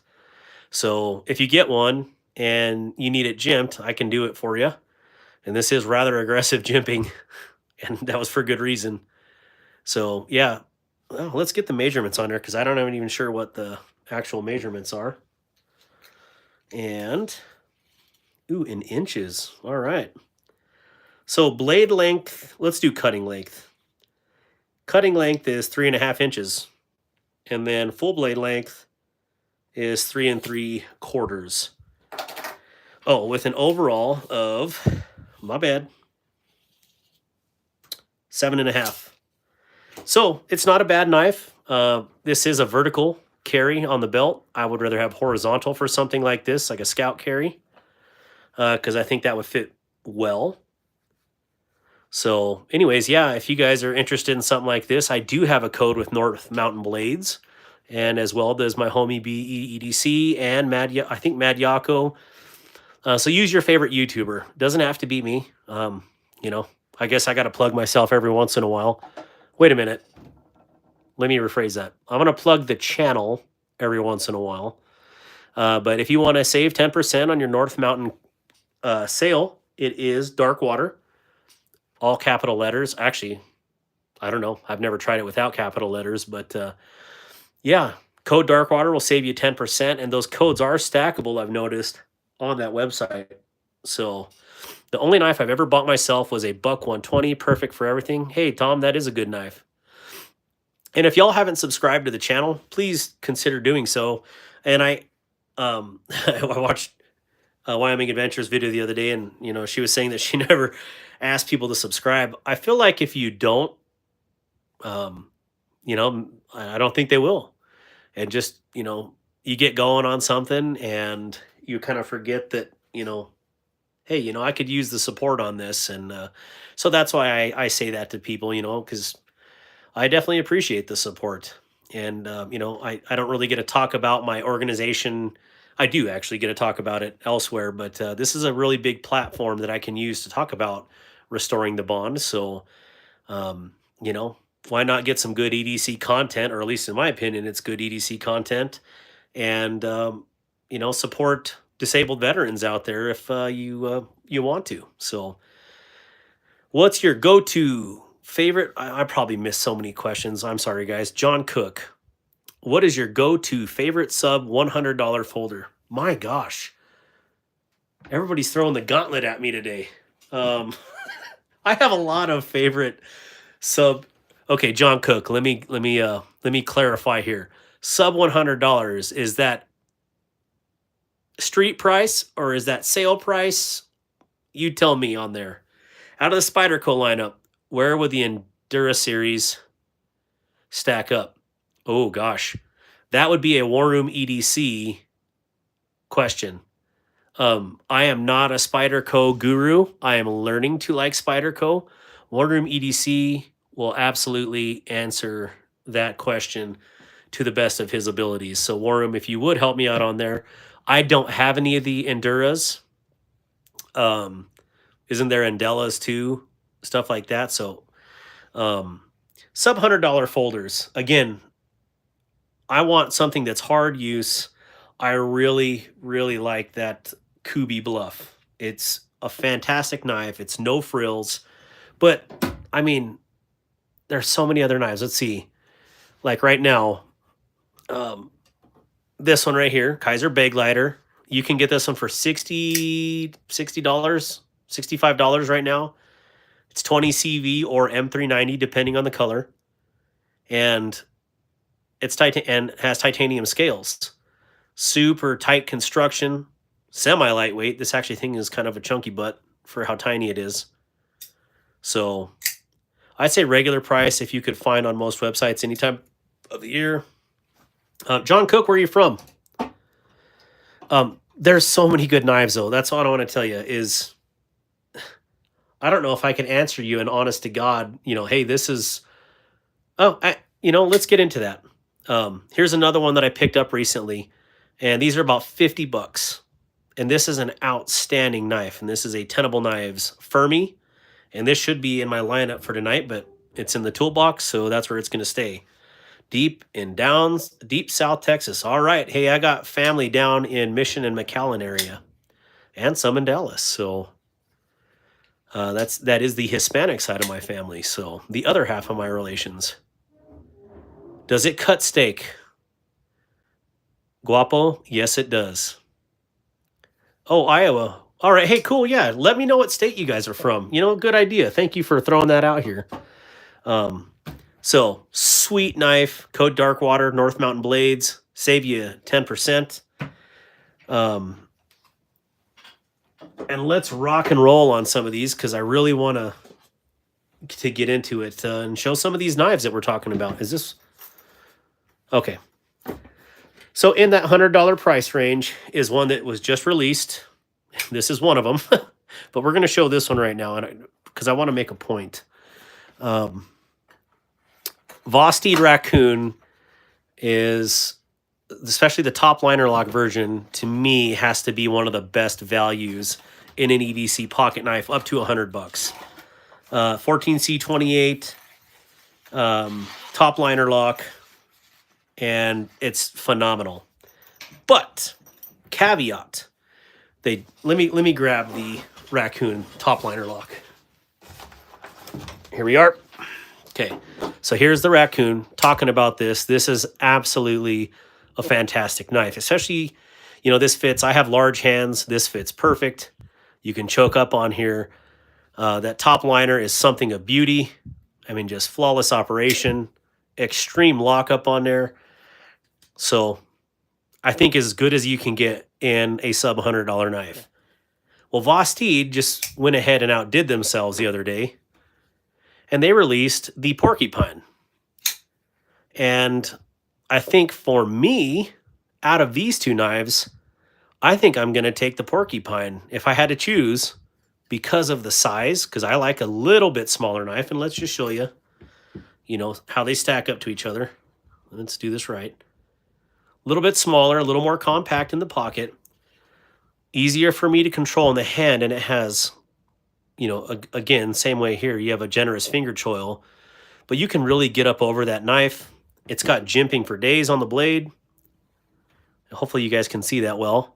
So if you get one and you need it jimped, I can do it for you. And this is rather aggressive jimping, and that was for good reason. So yeah, well, let's get the measurements on there, because I'm not even sure what the actual measurements are. And, in inches. All right. So blade length, let's do cutting length. Cutting length is 3.5 inches. And then full blade length is 3 3/4. Oh, with an overall of, my bad, 7.5. So it's not a bad knife. This is a vertical carry on the belt. I would rather have horizontal for something like this, like a scout carry, because I think that would fit well. So anyways, yeah, if you guys are interested in something like this, I do have a code with North Mountain Blades, and as well does my homie BEEDC and Mad Yako. So use your favorite YouTuber. Doesn't have to be me. I guess I got to plug myself every once in a while. Wait a minute. Let me rephrase that. I'm going to plug the channel every once in a while. But if you want to save 10% on your North Mountain sale, it is Darkwater, all capital letters. Actually, I don't know. I've never tried it without capital letters, but yeah, code Darkwater will save you 10%, and those codes are stackable, I've noticed, on that website. So the only knife I've ever bought myself was a Buck 120, perfect for everything. Hey, Tom, that is a good knife. And if y'all haven't subscribed to the channel, please consider doing so. And I I watched Wyoming Adventures video the other day, and she was saying that she never asked people to subscribe. I feel like if you don't, um, I don't think they will. And just you get going on something, and you kind of forget that hey, I could use the support on this, and so that's why I say that to people, because I definitely appreciate the support. And, I don't really get to talk about my organization. I do actually get to talk about it elsewhere, but this is a really big platform that I can use to talk about restoring the bond. So, why not get some good EDC content, or at least in my opinion, it's good EDC content, and, support disabled veterans out there if you want to. So, what's your go-to favorite? I probably missed so many questions. I'm sorry, guys. John Cook, what is your go-to favorite sub $100 folder? My gosh, everybody's throwing the gauntlet at me today. I have a lot of favorite sub. Okay, John Cook, let me clarify here. Sub $100, is that street price or is that sale price? You tell me on there. Out of the Spyderco lineup, where would the Endura series stack up? Oh gosh, that would be a War Room EDC question. I am not a Spyderco guru. I am learning to like Spyderco. War Room EDC will absolutely answer that question to the best of his abilities. So War Room, if you would help me out on there. I don't have any of the Enduras. Isn't there Endelas too? Stuff like that. So sub $100 folders. Again, I want something that's hard use. I really, really like that Kubi Bluff. It's a fantastic knife. It's no frills. But, I mean, there's so many other knives. Let's see. Like right now, this one right here, Kaiser Baglighter. You can get this one for $60, $65 right now. It's 20 CV or M390, depending on the color. And it's and has titanium scales. Super tight construction, semi-lightweight. This actually thing is kind of a chunky butt for how tiny it is. So I'd say regular price if you could find on most websites any time of the year. John Cook, where are you from? There's so many good knives, though. That's all I want to tell you is I don't know if I can answer you in honest to God, hey, this is, let's get into that. Here's another one that I picked up recently, and these are about $50. And this is an outstanding knife, and this is a Tenable Knives Fermi, and this should be in my lineup for tonight, but it's in the toolbox, so that's where it's going to stay. Deep South Texas. All right. Hey, I got family down in Mission and McAllen area, and some in Dallas. So that is the Hispanic side of my family. So the other half of my relations. Does it cut steak? Guapo? Yes, it does. Oh, Iowa. All right. Hey, cool. Yeah. Let me know what state you guys are from. Good idea. Thank you for throwing that out here. So sweet knife, code Darkwater, North Mountain Blades, save you 10%. And let's rock and roll on some of these because I really want to get into it and show some of these knives that we're talking about. Is this okay? So in that $100 price range is one that was just released. This is one of them, but we're going to show this one right now, and because I want to make a point. Vosteed Raccoon is, especially the top liner lock version, to me has to be one of the best values in an EDC pocket knife, up to $100. 14C28 top liner lock, and it's phenomenal. But caveat. Let me grab the Raccoon top liner lock. Here we are. Okay, so here's the Raccoon talking about this. This is absolutely a fantastic knife, especially, you know, this fits. I have large hands. This fits perfect. You can choke up on here. That top liner is something of beauty. I mean, just flawless operation, extreme lockup on there. So I think as good as you can get in a sub $100 knife. Well, Vosteed just went ahead and outdid themselves the other day, and they released the Porcupine. And I think for me, out of these two knives, I think I'm going to take the Porcupine if I had to choose, because of the size, because I like a little bit smaller knife. And let's just show you, you know, how they stack up to each other. Let's do this right. A little bit smaller, a little more compact in the pocket, easier for me to control in the hand, and it has, you know, again, same way here, you have a generous finger choil, but you can really get up over that knife. It's got jimping for days on the blade. Hopefully you guys can see that well.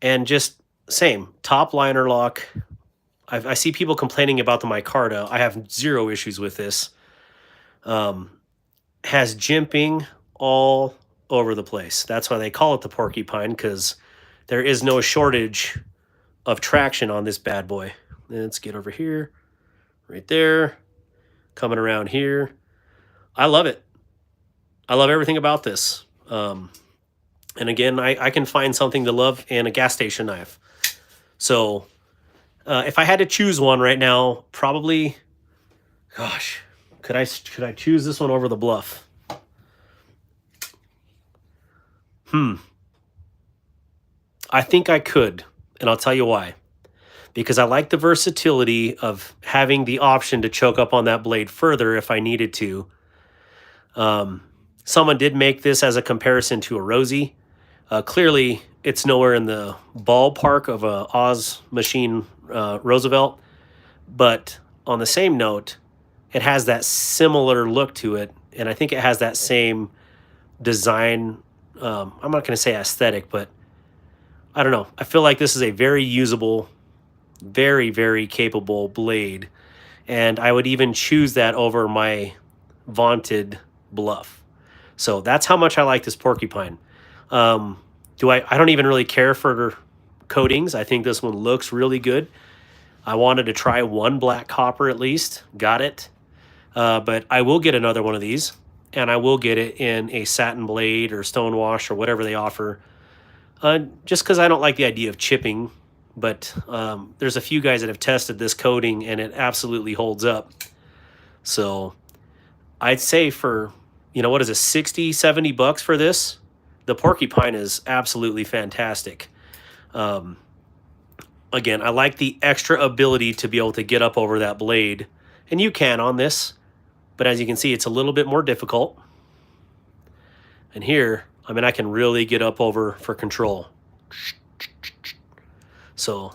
And just same, top liner lock. I see people complaining about the micarta. I have zero issues with this. Has jimping all over the place. That's why they call it the Porcupine, because there is no shortage of traction on this bad boy. Let's get over here, right there, coming around here. I love it. I love everything about this. And again, I can find something to love in a gas station knife. So if I had to choose one right now, probably, gosh, could I choose this one over the Bluff? I think I could, and I'll tell you why. Because I like the versatility of having the option to choke up on that blade further if I needed to. Someone did make this as a comparison to a Rosie. Clearly, it's nowhere in the ballpark of a Oz Machine Roosevelt, but on the same note, it has that similar look to it, and I think it has that same design. I'm not going to say aesthetic, but I don't know. I feel like this is a very usable, very, very capable blade, and I would even choose that over my vaunted Bluff. So that's how much I like this Porcupine. I don't even really care for coatings. I think this one looks really good. I wanted to try one black copper at least. Got it. But I will get another one of these, and I will get it in a satin blade or stonewash or whatever they offer. Just because I don't like the idea of chipping, but there's a few guys that have tested this coating and it absolutely holds up. So I'd say for, you know, what is it, 60, 70 bucks for this? The Porcupine is absolutely fantastic. Again, I like the extra ability to be able to get up over that blade, and you can on this, but as you can see, it's a little bit more difficult. And here, I mean, I can really get up over for control. So,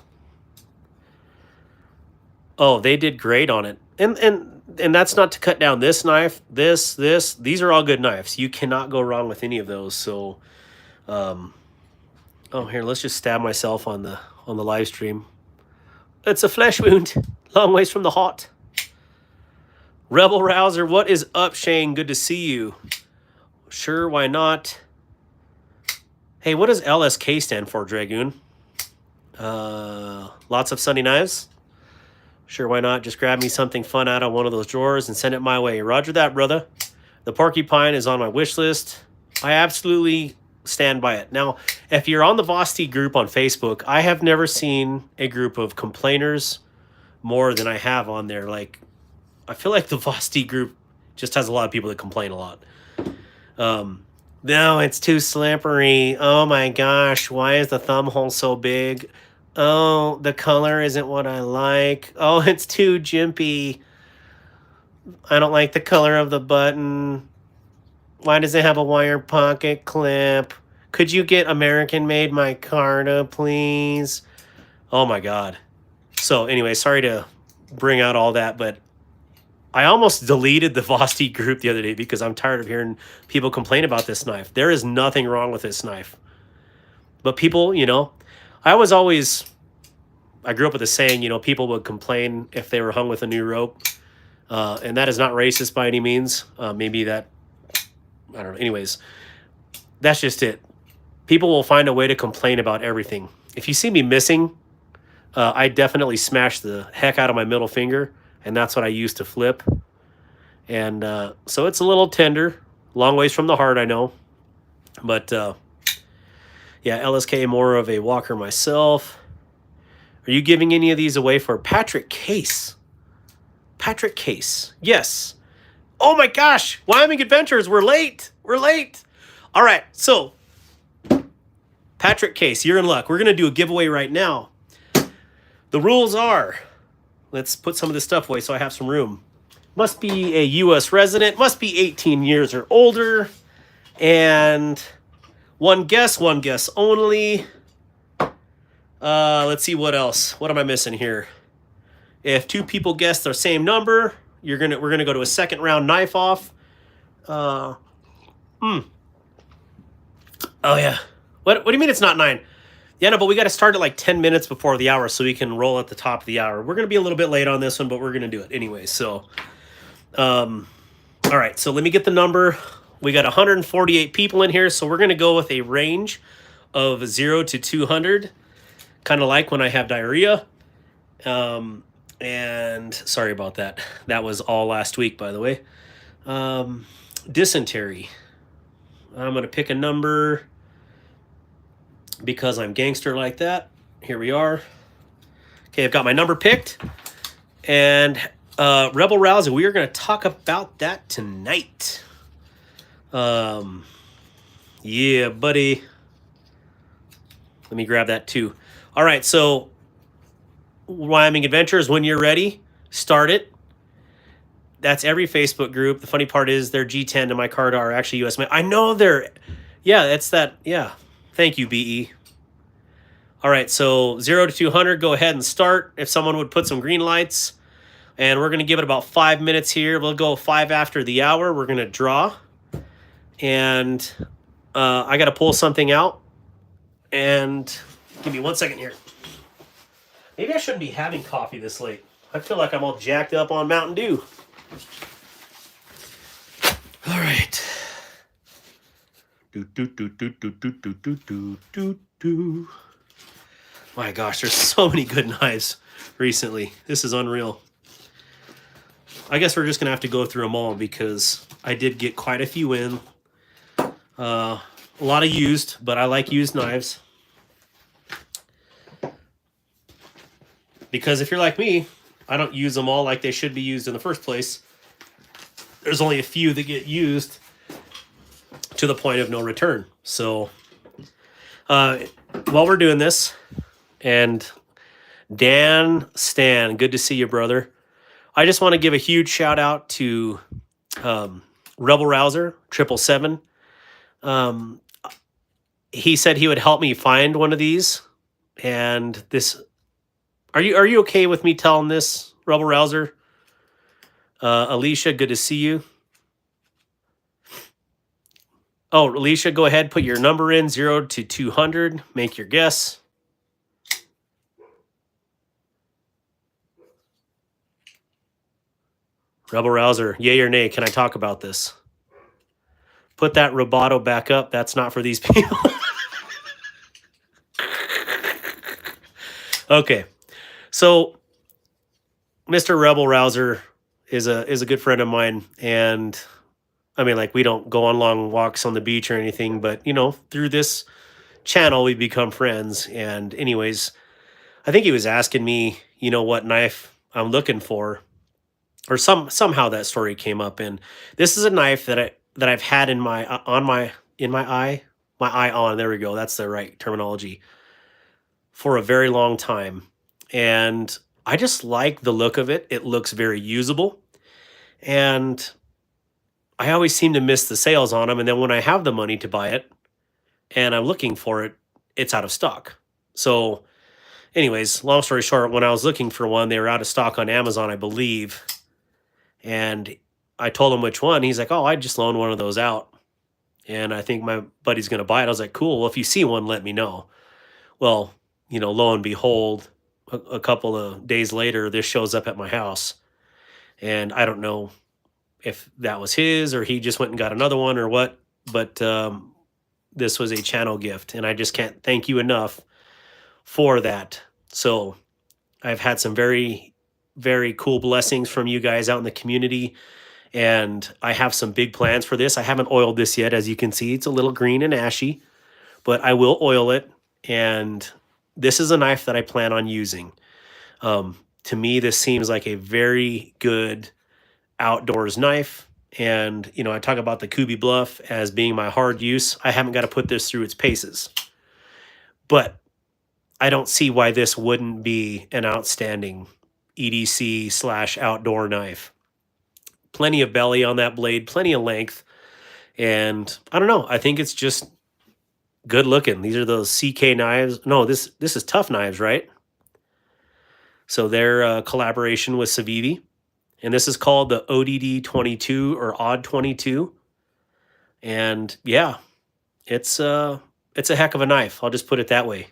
oh, they did great on it. And that's not to cut down this knife, these are all good knives. You cannot go wrong with any of those. So, oh, here, let's just stab myself on the live stream. It's a flesh wound, long ways from the heart. Rebel Rouser, what is up, Shane? Good to see you. Sure, why not? Hey, what does LSK stand for, Dragoon? Lots of Sunday knives? Sure, why not? Just grab me something fun out of one of those drawers and send it my way. Roger that, brother. The Porcupine is on my wish list. I absolutely stand by it. Now, if you're on the Vosteed group on Facebook, I have never seen a group of complainers more than I have on there. Like, I feel like the Vosteed group just has a lot of people that complain a lot. No, it's too slippery. Oh my gosh, why is the thumb hole so big? Oh, the color isn't what I like. Oh, it's too jimpy. I don't like the color of the button. Why does it have a wire pocket clip? Could you get American-made micarta, please? Oh my God. So anyway, sorry to bring out all that, but I almost deleted the Vosti group the other day because I'm tired of hearing people complain about this knife. There is nothing wrong with this knife. But people, I grew up with a saying, people would complain if they were hung with a new rope. And that is not racist by any means. Maybe that, I don't know. Anyways, that's just it. People will find a way to complain about everything. If you see me missing, I definitely smashed the heck out of my middle finger, and that's what I used to flip. And so it's a little tender, long ways from the heart, I know. But yeah, LSK, more of a walker myself. Are you giving any of these away for Patrick Case? Patrick Case, yes. Oh my gosh, Wyoming Adventures, we're late. We're late. All right, so Patrick Case, you're in luck. We're going to do a giveaway right now. The rules are, let's put some of this stuff away so I have some room. Must be a U.S. resident, must be 18 years or older, and one guess only. Let's see what else. What am I missing here? If two people guess the same number, we're gonna go to a second round knife off. Oh yeah. What do you mean it's not 9? Yeah, no, but we got to start at like 10 minutes before the hour so we can roll at the top of the hour. We're going to be a little bit late on this one, but we're going to do it anyway. So, all right, so let me get the number. We got 148 people in here, so we're going to go with a range of 0 to 200, kind of like when I have diarrhea. And sorry about that. That was all last week, by the way. Dysentery. I'm going to pick a number because I'm gangster like that. Here we are. Okay, I've got my number picked. And Rebel Rouser, we are going to talk about that tonight. Yeah, buddy. Let me grab that too. All right, so Wyoming Adventures, when you're ready, start it. That's every Facebook group. The funny part is their G10 and my card are actually US. I know they're... Yeah, that's that. Yeah. Thank you, BE. All right, so 0 to 200, go ahead and start. If someone would put some green lights. And we're going to give it about 5 minutes here. We'll go 5 after the hour. We're going to draw. And I got to pull something out. And give me 1 second here. Maybe I shouldn't be having coffee this late. I feel like I'm all jacked up on Mountain Dew. All right. My gosh, there's so many good knives recently. This is unreal. I guess we're just going to have to go through them all because I did get quite a few in. A lot of used, but I like used knives. Because if you're like me, I don't use them all like they should be used in the first place. There's only a few that get used to the point of no return. So while we're doing this, and Dan Stan, good to see you, brother. I just want to give a huge shout out to Rebel Rouser 777. He said he would help me find one of these, and this. Are you okay with me telling this, Rebel Rouser? Alicia, good to see you. Oh, Alicia, go ahead, put your number in 0 to 200. Make your guess. Rebel Rouser, yay or nay, can I talk about this? Put that Roboto back up. That's not for these people. Okay. So Mr. Rebel Rouser is a good friend of mine, and I mean, like, we don't go on long walks on the beach or anything, but through this channel we become friends. And anyways, I think he was asking me, what knife I'm looking for, or somehow that story came up. And this is a knife that I've had in my eye. There we go. That's the right terminology. For a very long time. And I just like the look of it. It looks very usable. And I always seem to miss the sales on them. And then when I have the money to buy it and I'm looking for it, it's out of stock. So anyways, long story short, when I was looking for one, they were out of stock on Amazon, I believe. And I told him which one. He's like, oh, I just loaned one of those out. And I think my buddy's going to buy it. I was like, cool. Well, if you see one, let me know. Well, lo and behold, a couple of days later, this shows up at my house. And I don't know if that was his or he just went and got another one or what. But this was a channel gift. And I just can't thank you enough for that. So I've had some very, very cool blessings from you guys out in the community. And I have some big plans for this. I haven't oiled this yet. As you can see, it's a little green and ashy, but I will oil it. And this is a knife that I plan on using. To me, this seems like a very good outdoors knife. And, I talk about the Kubi Bluff as being my hard use. I haven't got to put this through its paces. But I don't see why this wouldn't be an outstanding EDC / outdoor knife. Plenty of belly on that blade, plenty of length. And I don't know. I think it's just good looking. These are those CK knives. No, this is Tough Knives, right? So they're a collaboration with Civivi. And this is called the ODD 22 or Odd 22. And yeah, it's a heck of a knife. I'll just put it that way.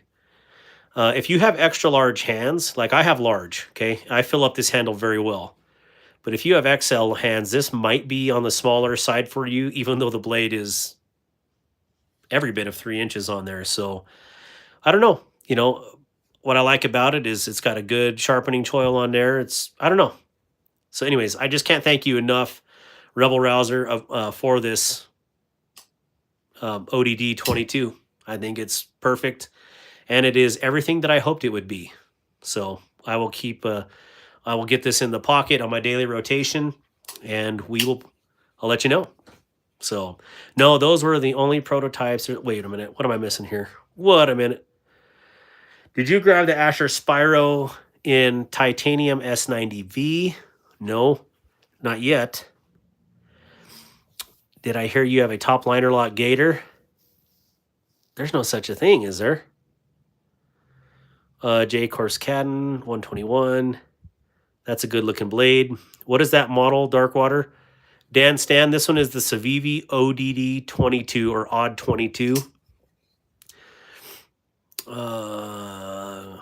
If you have extra large hands, like I have large, okay, I fill up this handle very well. But if you have XL hands, this might be on the smaller side for you, even though the blade is every bit of 3 inches on there. So I don't know. What I like about it is it's got a good sharpening choil on there. I don't know. So anyways, I just can't thank you enough, Rebel Rouser, for this ODD 22. I think it's perfect. And it is everything that I hoped it would be. So I will get this in the pocket on my daily rotation, and I'll let you know. So, no, those were the only prototypes. Wait a minute. What am I missing here? What a minute. Did you grab the Asher Spyro in titanium S90V? No, not yet. Did I hear you have a top liner lock gator? There's no such a thing, is there? J Corscaden 121. That's a good looking blade. What is that model, Darkwater? Dan Stan, this one is the Civivi ODD 22 or Odd 22. Bought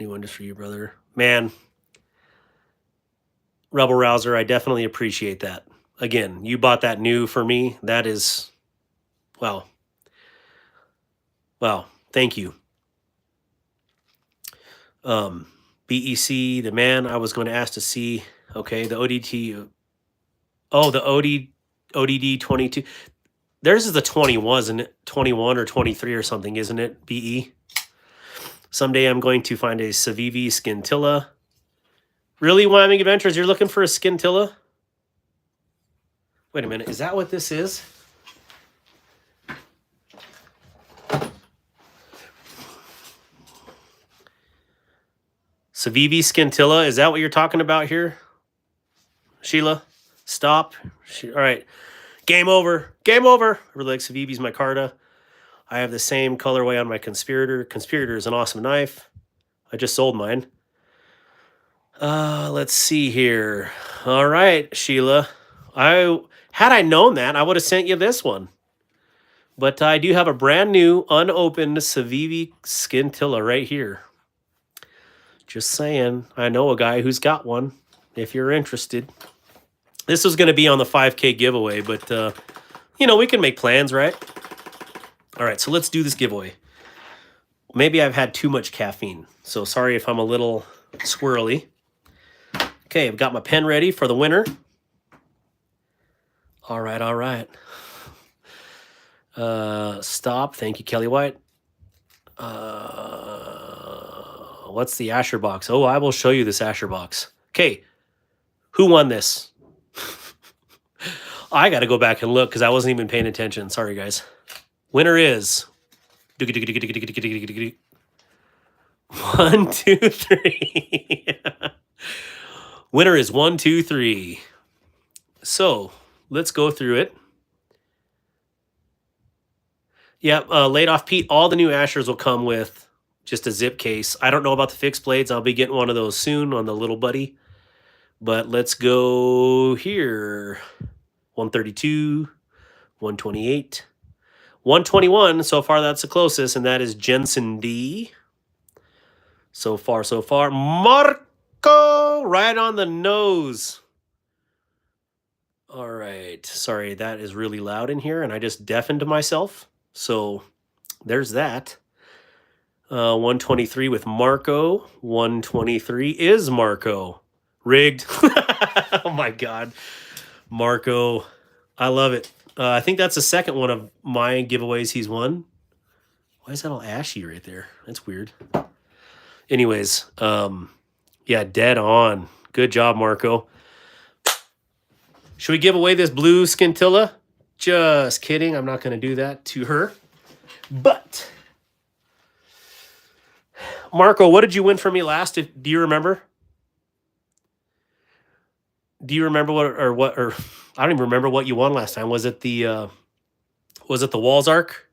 new one just for you, brother. Man, Rebel Rouser, I definitely appreciate that. Again, you bought that new for me. That is, wow. Wow, thank you. BEC, the man I was going to ask to see. Okay, the ODT. Oh, the ODD 22. Theirs is the 21, wasn't it? 21 or 23 or something, isn't it? BE. Someday I'm going to find a Civivi Scintilla. Really, Wyoming Adventures, you're looking for a Scintilla? Wait a minute, is that what this is? Civivi Scintilla, is that what you're talking about here? Sheila, stop. All right, game over. Game over. I really like Civivi's micarta. I have the same colorway on my Conspirator. Conspirator is an awesome knife. I just sold mine. Let's see here. All right, Sheila. Had I known that, I would have sent you this one. But I do have a brand new, unopened Civivi Scintilla right here. Just saying. I know a guy who's got one, if you're interested. This was going to be on the 5K giveaway, but, we can make plans, right? All right, so let's do this giveaway. Maybe I've had too much caffeine, so sorry if I'm a little squirrely. Okay, I've got my pen ready for the winner. All right, all right. Stop. Thank you, Kelly White. What's the Asher box? Oh, I will show you this Asher box. Okay, who won this? I got to go back and look because I wasn't even paying attention. Sorry, guys. Winner is 1, 2, 3. Winner is 1, 2, 3. So let's go through it. Yeah, laid off Pete. All the new Ashers will come with just a zip case. I don't know about the fixed blades. I'll be getting one of those soon on the little buddy. But let's go here. 132, 128, 121. So far, that's the closest, and that is Jensen D. So far, so far. Marco, right on the nose. All right. Sorry, that is really loud in here, and I just deafened myself. So there's that. 123 with Marco. 123 is Marco. Rigged. Oh my God. Marco. I love it. I think that's the second one of my giveaways he's won. Why is that all ashy right there? That's weird. Anyways, yeah, dead on. Good job, Marco. Should we give away this blue scintilla? Just kidding. I'm not going to do that to her. But Marco, what did you win for me last? Do you remember? Do you remember what I don't even remember what you won last time. Was it the Walls Arc?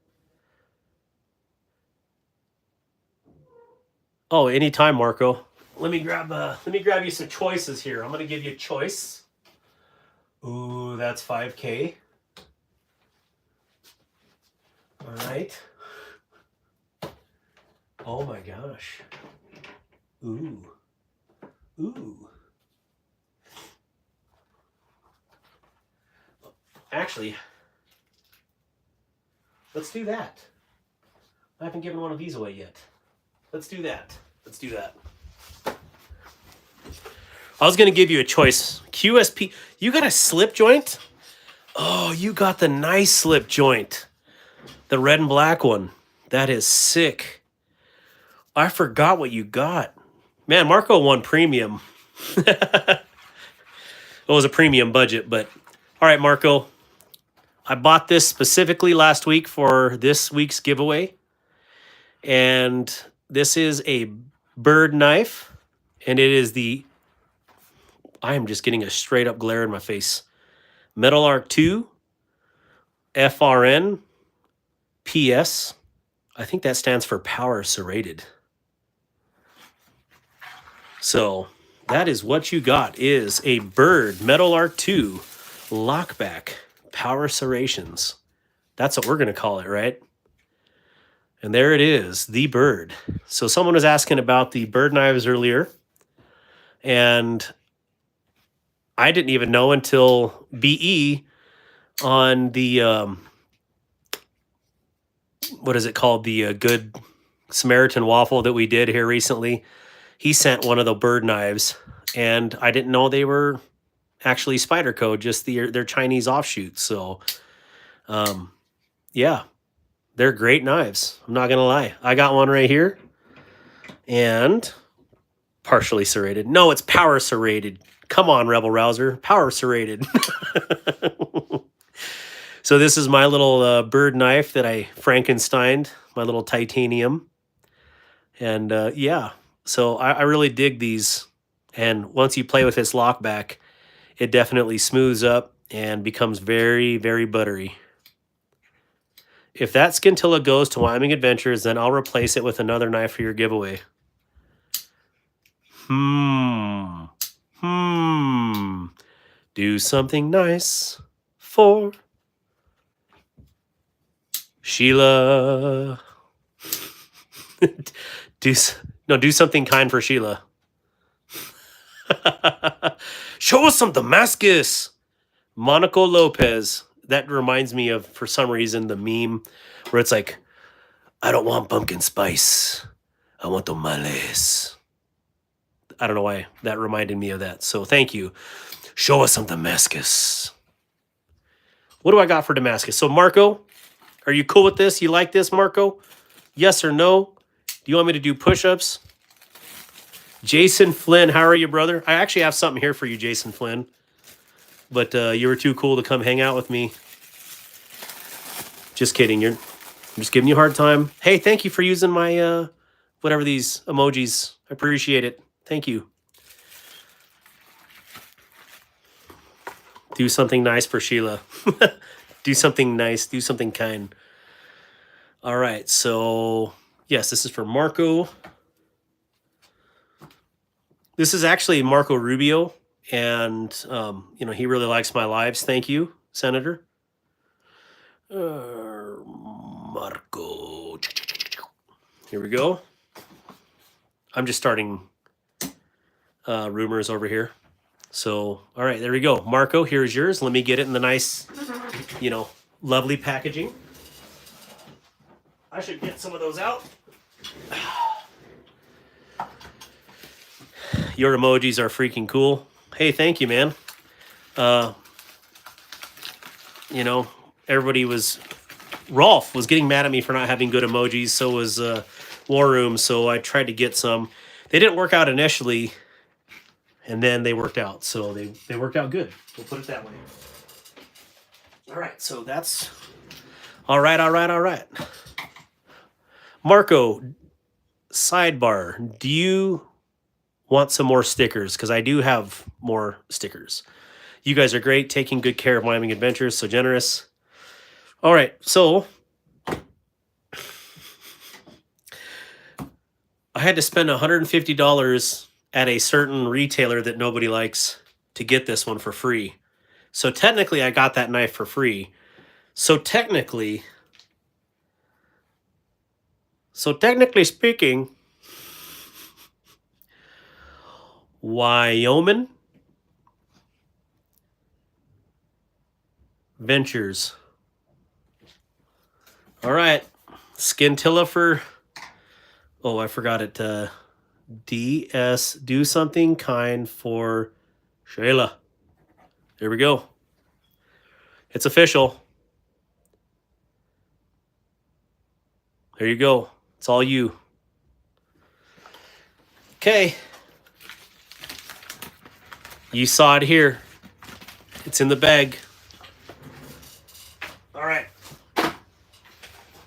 Oh, anytime, Marco. Let me grab you some choices here. I'm gonna give you a choice. Ooh, that's 5K. All right. Oh my gosh. Ooh. Ooh. Actually, let's do that. I haven't given one of these away yet. Let's do that. Let's do that. I was going to give you a choice. QSP. You got a slip joint? Oh, you got the nice slip joint. The red and black one. That is sick. I forgot what you got. Man, Marco won premium. It was a premium budget, but all right, Marco. I bought this specifically last week for this week's giveaway. And this is a bird knife. And it is I am just getting a straight up glare in my face. Metal Arc 2 FRN PS. I think that stands for power serrated. So that is what you got, is a bird Metal Arc 2 lockback power serrations. That's what we're going to call it, right? And there it is, the bird. So someone was asking about the bird knives earlier, and I didn't even know until BE on the what is it called? The Good Samaritan waffle that we did here recently. He sent one of the bird knives, and I didn't know they were actually Spyderco, just their Chinese offshoots. So, yeah, they're great knives. I'm not gonna lie. I got one right here, and partially serrated. No, it's power serrated. Come on, Rebel Rouser, power serrated. So this is my little bird knife that I Frankensteined, my little titanium. And yeah, so I really dig these. And once you play with this lockback, it definitely smooths up and becomes very, very buttery. If that scintilla goes to Wyoming Adventures, then I'll replace it with another knife for your giveaway. Do something nice for Sheila. do something kind for Sheila. Show us some Damascus. Monaco Lopez. That reminds me of, for some reason, the meme where it's like, I don't want pumpkin spice. I want tamales. I don't know why that reminded me of that. So thank you. Show us some Damascus. What do I got for Damascus? So Marco, are you cool with this? You like this, Marco? Yes or no? Do you want me to do push-ups? Jason Flynn, how are you, brother? I actually have something here for you, Jason Flynn. But you were too cool to come hang out with me. Just kidding. I'm just giving you a hard time. Hey, thank you for using my whatever these emojis. I appreciate it. Thank you. Do something nice for Sheila. Do something nice. Do something kind. All right. So, yes, this is for Marco. This is actually Marco Rubio. And, you know, he really likes my lives. Thank you, Senator. Marco. Here we go. I'm just starting rumors over here. So, all right, there we go. Marco, here's yours. Let me get it in the nice, you know, lovely packaging. I should get some of those out. Your emojis are freaking cool. Hey, thank you, man. You know, Rolf was getting mad at me for not having good emojis. So was War Room. So I tried to get some. They didn't work out initially, and then they worked out. So they worked out good. We'll put it that way. All right. So that's all right. Marco, sidebar. Do you want some more stickers? Because I do have more stickers. You guys are great, taking good care of Wyoming Adventures, so generous. All right, so I had to spend $150 at a certain retailer that nobody likes to get this one for free. So technically, I got that knife for free. So technically speaking, Wyoming Ventures. All right. Scintilla for, oh, I forgot it. DS, do something kind for Shayla. There we go. It's official. There you go. It's all you. Okay. You saw it here. It's in the bag. All right.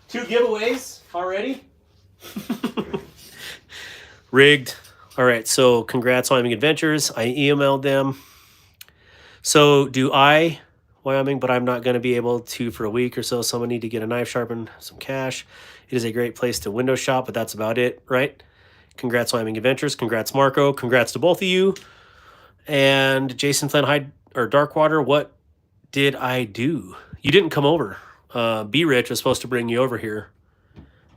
2 giveaways already. Rigged. All right. So congrats, Wyoming Adventures. I emailed them. So do I, Wyoming, but I'm not going to be able to for a week or so. Someone need to get a knife sharpened, some cash. It is a great place to window shop, but that's about it, right? Congrats, Wyoming Adventures. Congrats, Marco. Congrats to both of you. And Jason Flynn, Darkwater, what did I do? You didn't come over. B Rich was supposed to bring you over here.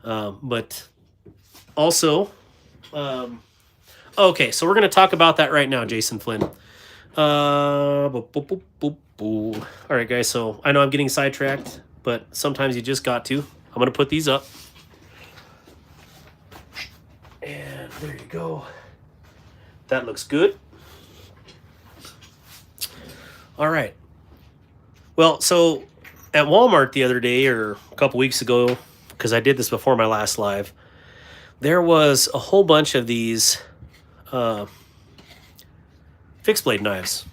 But also, okay, so we're going to talk about that right now, Jason Flynn. All right, guys, so I know I'm getting sidetracked, but sometimes you just got to. I'm going to put these up. And there you go. That looks good. All right. Well, so at Walmart the other day or a couple weeks ago, because I did this before my last live, there was a whole bunch of these fixed blade knives.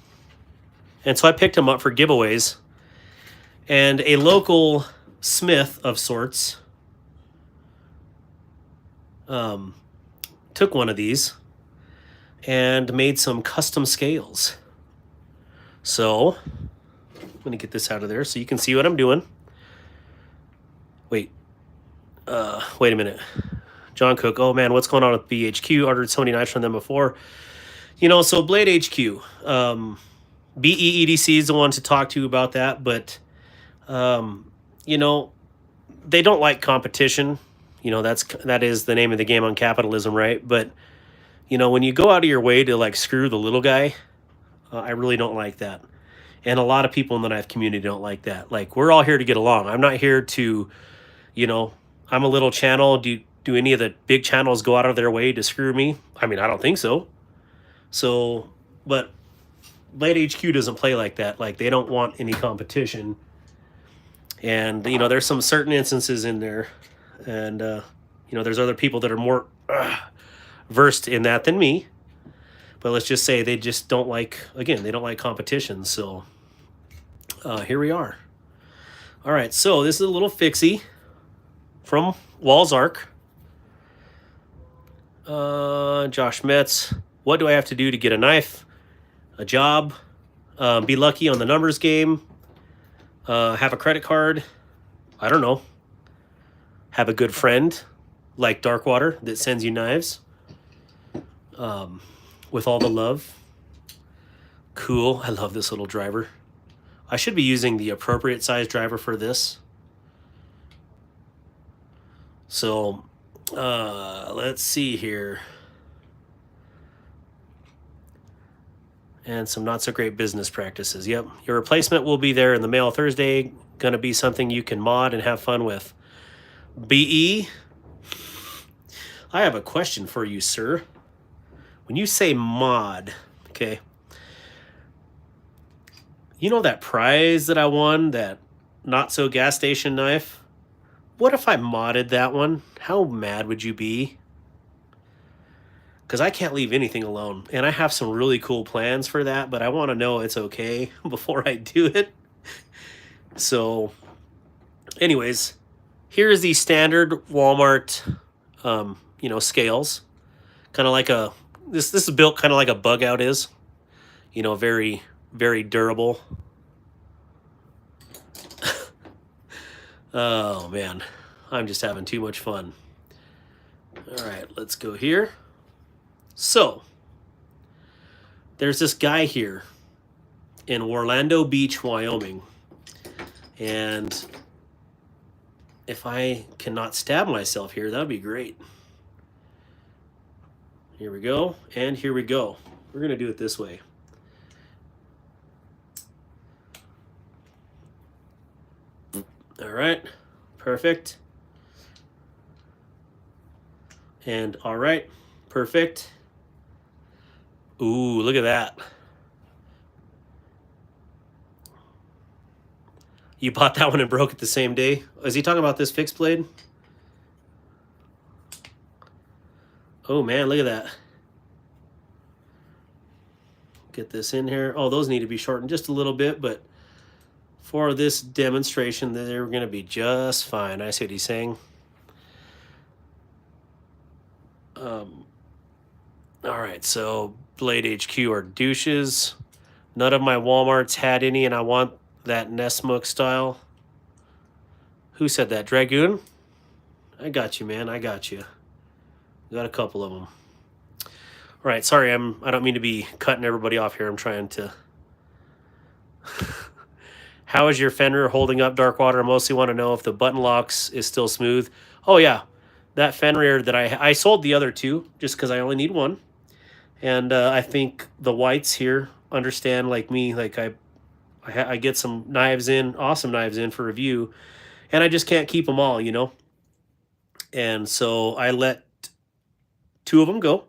And so I picked them up for giveaways. And a local smith of sorts took one of these and made some custom scales. So I'm going to get this out of there so you can see what I'm doing. Wait a minute. John Cook, oh man, what's going on with BHQ? Ordered so many knives from them before. You know, so Blade HQ, BEEDC is the one to talk to about that, but, you know, they don't like competition. You know, that is the name of the game on capitalism, right? But, you know, when you go out of your way to, like, screw the little guy, I really don't like that. And a lot of people in the knife community don't like that. Like, we're all here to get along. I'm not here to, you know, I'm a little channel. Do any of the big channels go out of their way to screw me? I mean, I don't think so. So, but Blade HQ doesn't play like that. Like, they don't want any competition. And, you know, there's some certain instances in there. And, you know, there's other people that are more versed in that than me. But let's just say they just don't like, again, they don't like competition. So here we are. All right, so this is a little fixie from Walls Arc. Josh Metz, what do I have to do to get a knife, a job, be lucky on the numbers game, have a credit card, I don't know, have a good friend like Darkwater that sends you knives with all the love. Cool. I love this little driver. I should be using the appropriate size driver for this. So, let's see here. And some not so great business practices. Yep. Your replacement will be there in the mail Thursday. Going to be something you can mod and have fun with. BE, I have a question for you, sir. When you say mod, okay, you know that prize that I won, that not so gas station knife? What if I modded that one? How mad would you be? Because I can't leave anything alone. And I have some really cool plans for that, but I want to know it's okay before I do it. So, anyways, here's the standard Walmart, scales. Kind of like this is built kind of like a bug out is. Very, very durable. Oh, man. I'm just having too much fun. All right, let's go here. So, there's this guy here in Orlando Beach, Wyoming. And if I cannot stab myself here, that would be great. Here we go, and here we go. We're going to do it this way. All right, perfect. And all right, perfect. Ooh, look at that. You bought that one and broke it the same day? Is he talking about this fixed blade? Oh man, look at that. Get this in here. Oh, those need to be shortened just a little bit, but for this demonstration, they're going to be just fine. I see what he's saying. All right, so Blade HQ are douches. None of my Walmarts had any, and I want that Nessmuk style. Who said that? Dragoon? I got you, man. I got you. Got a couple of them. All right, sorry, I don't mean to be cutting everybody off here. I'm trying to... How is your fender holding up, Darkwater? I mostly want to know if the button locks is still smooth. Oh, yeah. That fender that I sold the other two just because I only need one. And I think the whites here understand, like me, like I get some knives in, awesome knives in for review, and I just can't keep them all, And so I let two of them go,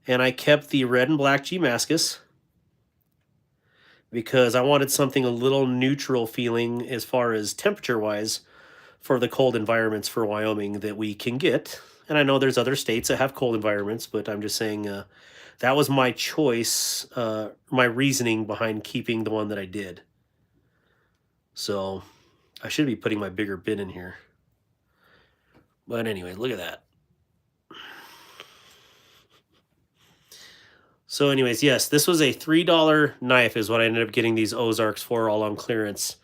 and I kept the red and black G-Mascus because I wanted something a little neutral feeling as far as temperature-wise for the cold environments for Wyoming that we can get. And I know there's other states that have cold environments, but I'm just saying that was my choice, my reasoning behind keeping the one that I did. So I should be putting my bigger bin in here. But anyway, look at that. So anyways, yes, this was a $3 knife is what I ended up getting these Ozarks for, all on clearance.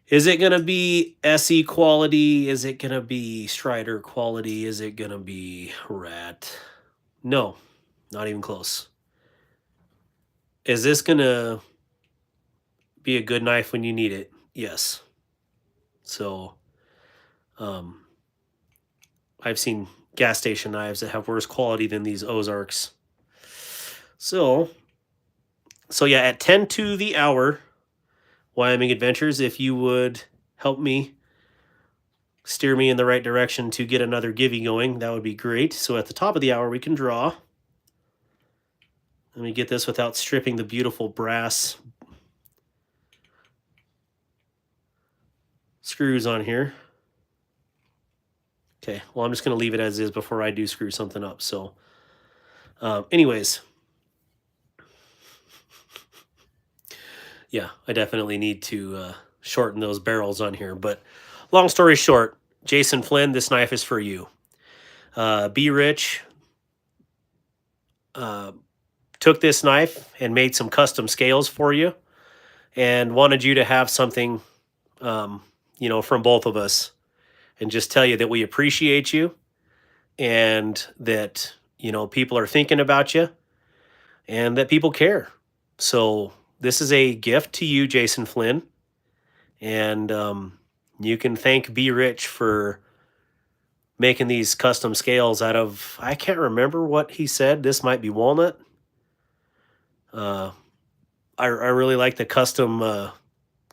Is it going to be SE quality? Is it going to be Strider quality? Is it going to be Rat? No, not even close. Is this going to be a good knife when you need it? Yes. So, I've seen gas station knives that have worse quality than these Ozarks. So yeah, at 10 to the hour, Wyoming Adventures, if you would help me steer me in the right direction to get another givey going, that would be great. So at the top of the hour, we can draw. Let me get this without stripping the beautiful brass screws on here. Okay, well, I'm just going to leave it as is before I do screw something up. So anyways, yeah, I definitely need to shorten those barrels on here. But long story short, Jason Flynn, this knife is for you. Be Rich took this knife and made some custom scales for you and wanted you to have something, from both of us, and just tell you that we appreciate you and that, people are thinking about you and that people care. So this is a gift to you, Jason Flynn. And you can thank Be Rich for making these custom scales out of, I can't remember what he said. This might be walnut. Uh, I really like the custom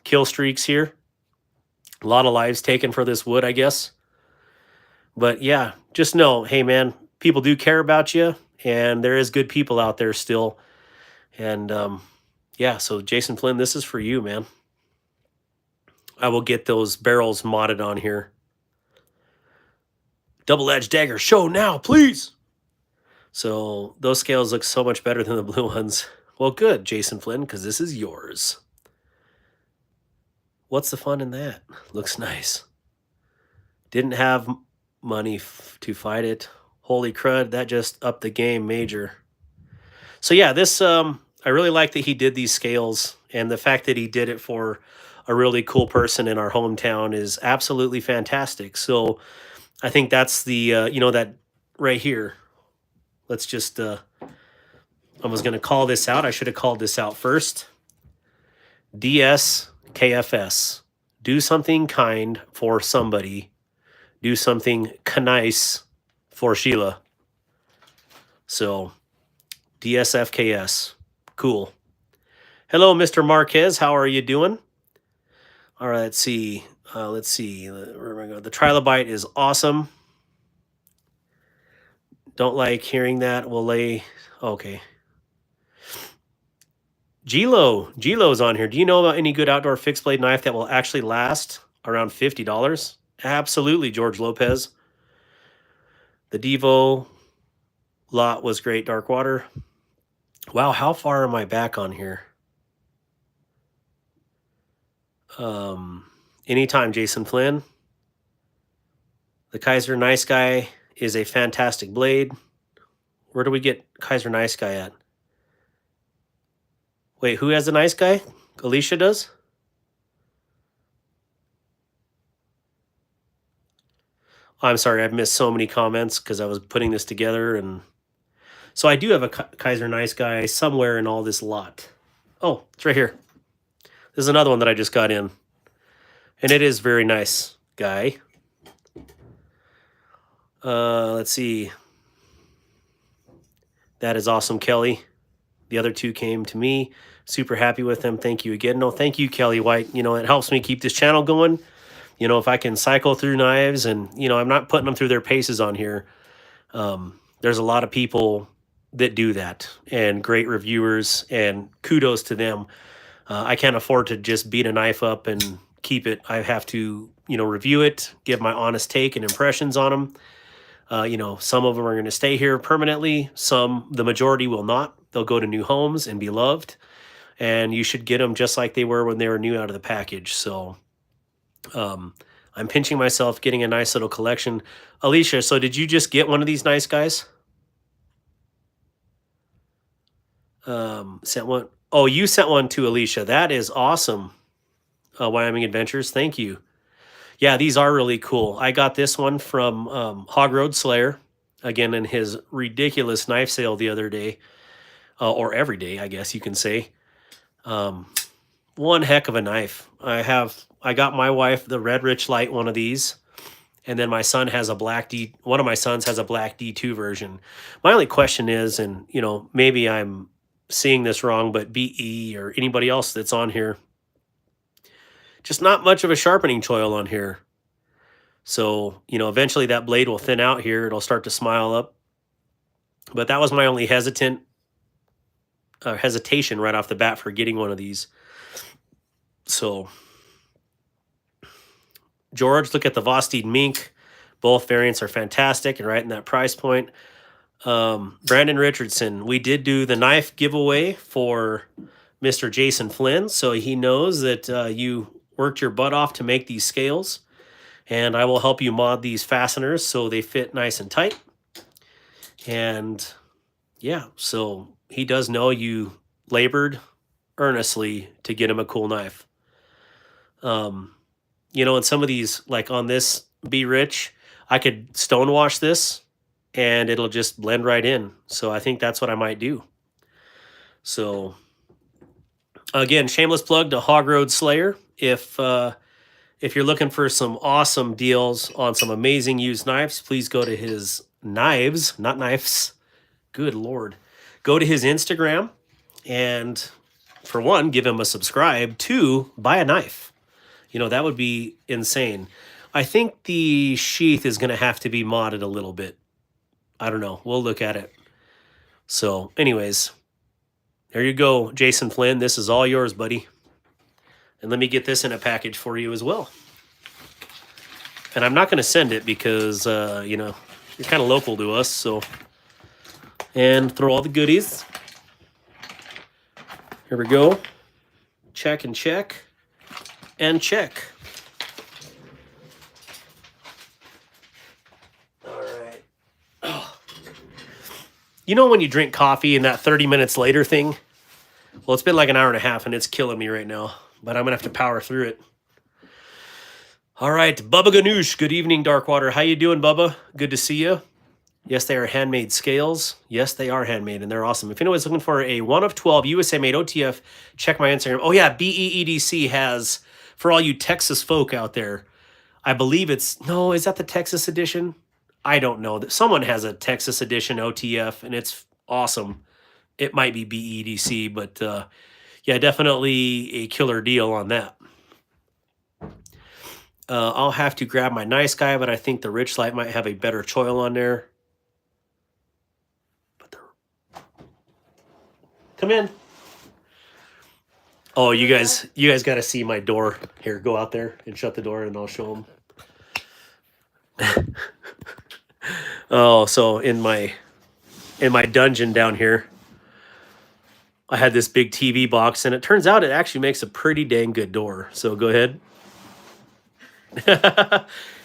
kill streaks here. A lot of lives taken for this wood, I guess. But yeah, just know, hey man, people do care about you, and there is good people out there still. And yeah, so Jason Flynn, this is for you, man. I will get those barrels modded on here. Double-edged dagger, show now, please. So those scales look so much better than the blue ones. Well, good, Jason Flynn, because this is yours. What's the fun in that? Looks nice. Didn't have money to fight it. Holy crud, that just upped the game major. So yeah, this I really like that he did these scales, and the fact that he did it for a really cool person in our hometown is absolutely fantastic. So I think that's the that right here. Let's just I was going to call this out. I should have called this out first. DSKFS. Do something kind for somebody. Do something nice for Sheila. So DSFKS. Cool. Hello, Mr. Marquez. How are you doing? All right, let's see. Let's see. Where am I going? The Trilobite is awesome. Don't like hearing that. We'll lay. Okay. Gilo's on here. Do you know about any good outdoor fixed blade knife that will actually last around $50? Absolutely, George Lopez. The Devo lot was great. Darkwater. Wow, how far am I back on here? Anytime, Jason Flynn. The Kaiser Nice Guy is a fantastic blade. Where do we get Kaiser Nice Guy at? Wait, who has the Nice Guy? Alicia does? I'm sorry, I've missed so many comments because I was putting this together. And so I do have a Kaiser Nice Guy somewhere in all this lot. Oh, it's right here. There's another one that I just got in. And it is very nice, guy. Let's see. That is awesome, Kelly. The other two came to me. Super happy with them. Thank you again. No, thank you, Kelly White. It helps me keep this channel going. If I can cycle through knives and, I'm not putting them through their paces on here. There's a lot of people that do that and great reviewers, and kudos to them. I can't afford to just beat a knife up and keep it. I have to, review it, give my honest take and impressions on them. Some of them are going to stay here permanently. The majority will not. They'll go to new homes and be loved. And you should get them just like they were when they were new out of the package. So I'm pinching myself getting a nice little collection. Alicia, so did you just get one of these Nice Guys? Sent one. Oh, you sent one to Alicia. That is awesome. Wyoming Adventures. Thank you. Yeah, these are really cool. I got this one from Hog Road Slayer, again, in his ridiculous knife sale the other day, or every day, I guess you can say. One heck of a knife. I got my wife the Red Rich Light one of these, and then my son has a one of my sons has a black D2 version. My only question is, and maybe I'm seeing this wrong, but BE or anybody else that's on here, just not much of a sharpening choil on here. So, eventually that blade will thin out here. It'll start to smile up. But that was my only hesitation right off the bat for getting one of these. So, George, look at the Vosteed Mink. Both variants are fantastic and right in that price point. Brandon Richardson, we did do the knife giveaway for Mr. Jason Flynn. So he knows that you worked your butt off to make these scales, and I will help you mod these fasteners so they fit nice and tight. And yeah, so he does know you labored earnestly to get him a cool knife. And some of these, like on this Be Rich, I could stonewash this and it'll just blend right in. So I think that's what I might do. So Again, shameless plug to Hog Road Slayer. If you're looking for some awesome deals on some amazing used knives, please go to his knives, not knives. Good Lord. Go to his Instagram and, for one, give him a subscribe. Two, buy a knife. You know, that would be insane. I think the sheath is going to have to be modded a little bit. I don't know. We'll look at it. So, anyways, there you go, Jason Flynn. This is all yours, buddy. And let me get this in a package for you as well. And I'm not going to send it because, you know, you're kind of local to us. So, and throw all the goodies. Here we go. Check and check. And check. All right. Oh. You know when you drink coffee and that 30 minutes later thing? Well, it's been like an hour and a half and it's killing me right now. But I'm going to have to power through it. All right, Bubba Ganoush. Good evening, Darkwater. How you doing, Bubba? Good to see you. Yes, they are handmade scales. Yes, they are handmade, and they're awesome. If anyone's looking for a 1 of 12 USA-made OTF, check my Instagram. Oh, yeah, BEEDC has, for all you Texas folk out there, I believe it's, no, is that the Texas edition? I don't know. Someone has a Texas edition OTF, and it's awesome. It might be BEDC, but yeah, definitely a killer deal on that. I'll have to grab my nice guy, but I think the Richlight might have a better choil on there. Come in. Oh, you guys got to see my door. Here, go out there and shut the door, and I'll show them. Oh, so in my dungeon down here, I had this big TV box, and it turns out it actually makes a pretty dang good door. So go ahead.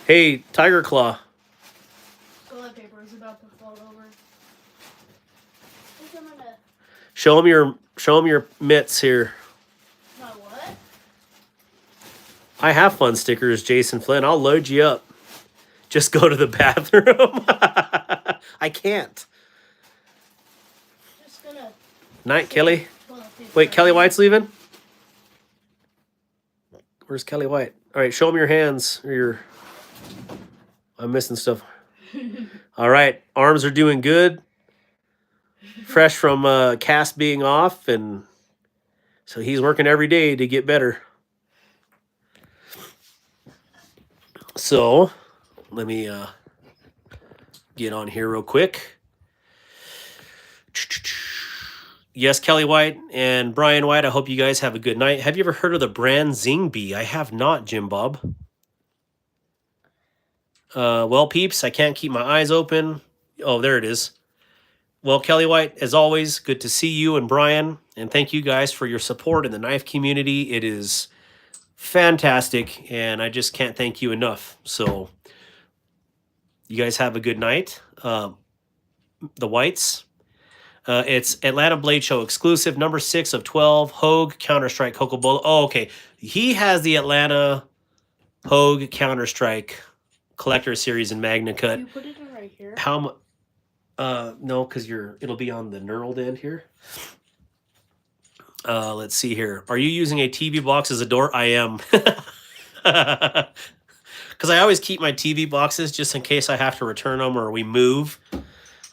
Hey, Tiger Claw. Toilet paper is about to fall over. I think I'm gonna... Show them your mitts here. My what? I have fun stickers, Jason Flynn. I'll load you up. Just go to the bathroom. I can't. Just gonna... Night, Kelly. Toilet paper. Wait, Kelly White's leaving? Where's Kelly White? All right, show them your hands or your... I'm missing stuff. All right, arms are doing good. Fresh from cast being off, and so he's working every day to get better. So let me get on here real quick. Yes, Kelly White and Brian White, I hope you guys have a good night. Have you ever heard of the brand Zingby? I have not, Jim Bob. Well, peeps, I can't keep my eyes open. Oh, there it is. Well, Kelly White, as always, good to see you and Brian. And thank you guys for your support in the knife community. It is fantastic, and I just can't thank you enough. So you guys have a good night. The Whites. It's Atlanta Blade Show exclusive, number 6 of 12, Hogue Counter-Strike Cocobolo. Oh, okay. He has the Atlanta Hogue Counter-Strike Collector Series in Magna Cut. You put it in right here? How much? No, because it'll be on the knurled end here. Let's see here. Are you using a TV box as a door? I am. Because I always keep my TV boxes just in case I have to return them or we move.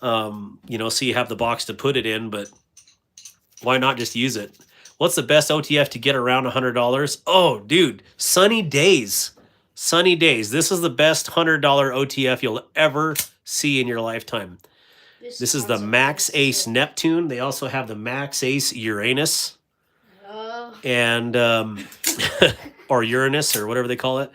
You know, so you have the box to put it in, but why not just use it? What's the best OTF to get around $100? Oh, dude, Sunny Days. Sunny Days. This is the best $100 OTF you'll ever see in your lifetime. This is the Max Ace Neptune. They also have the Max Ace Uranus. And, or Uranus, or whatever they call it.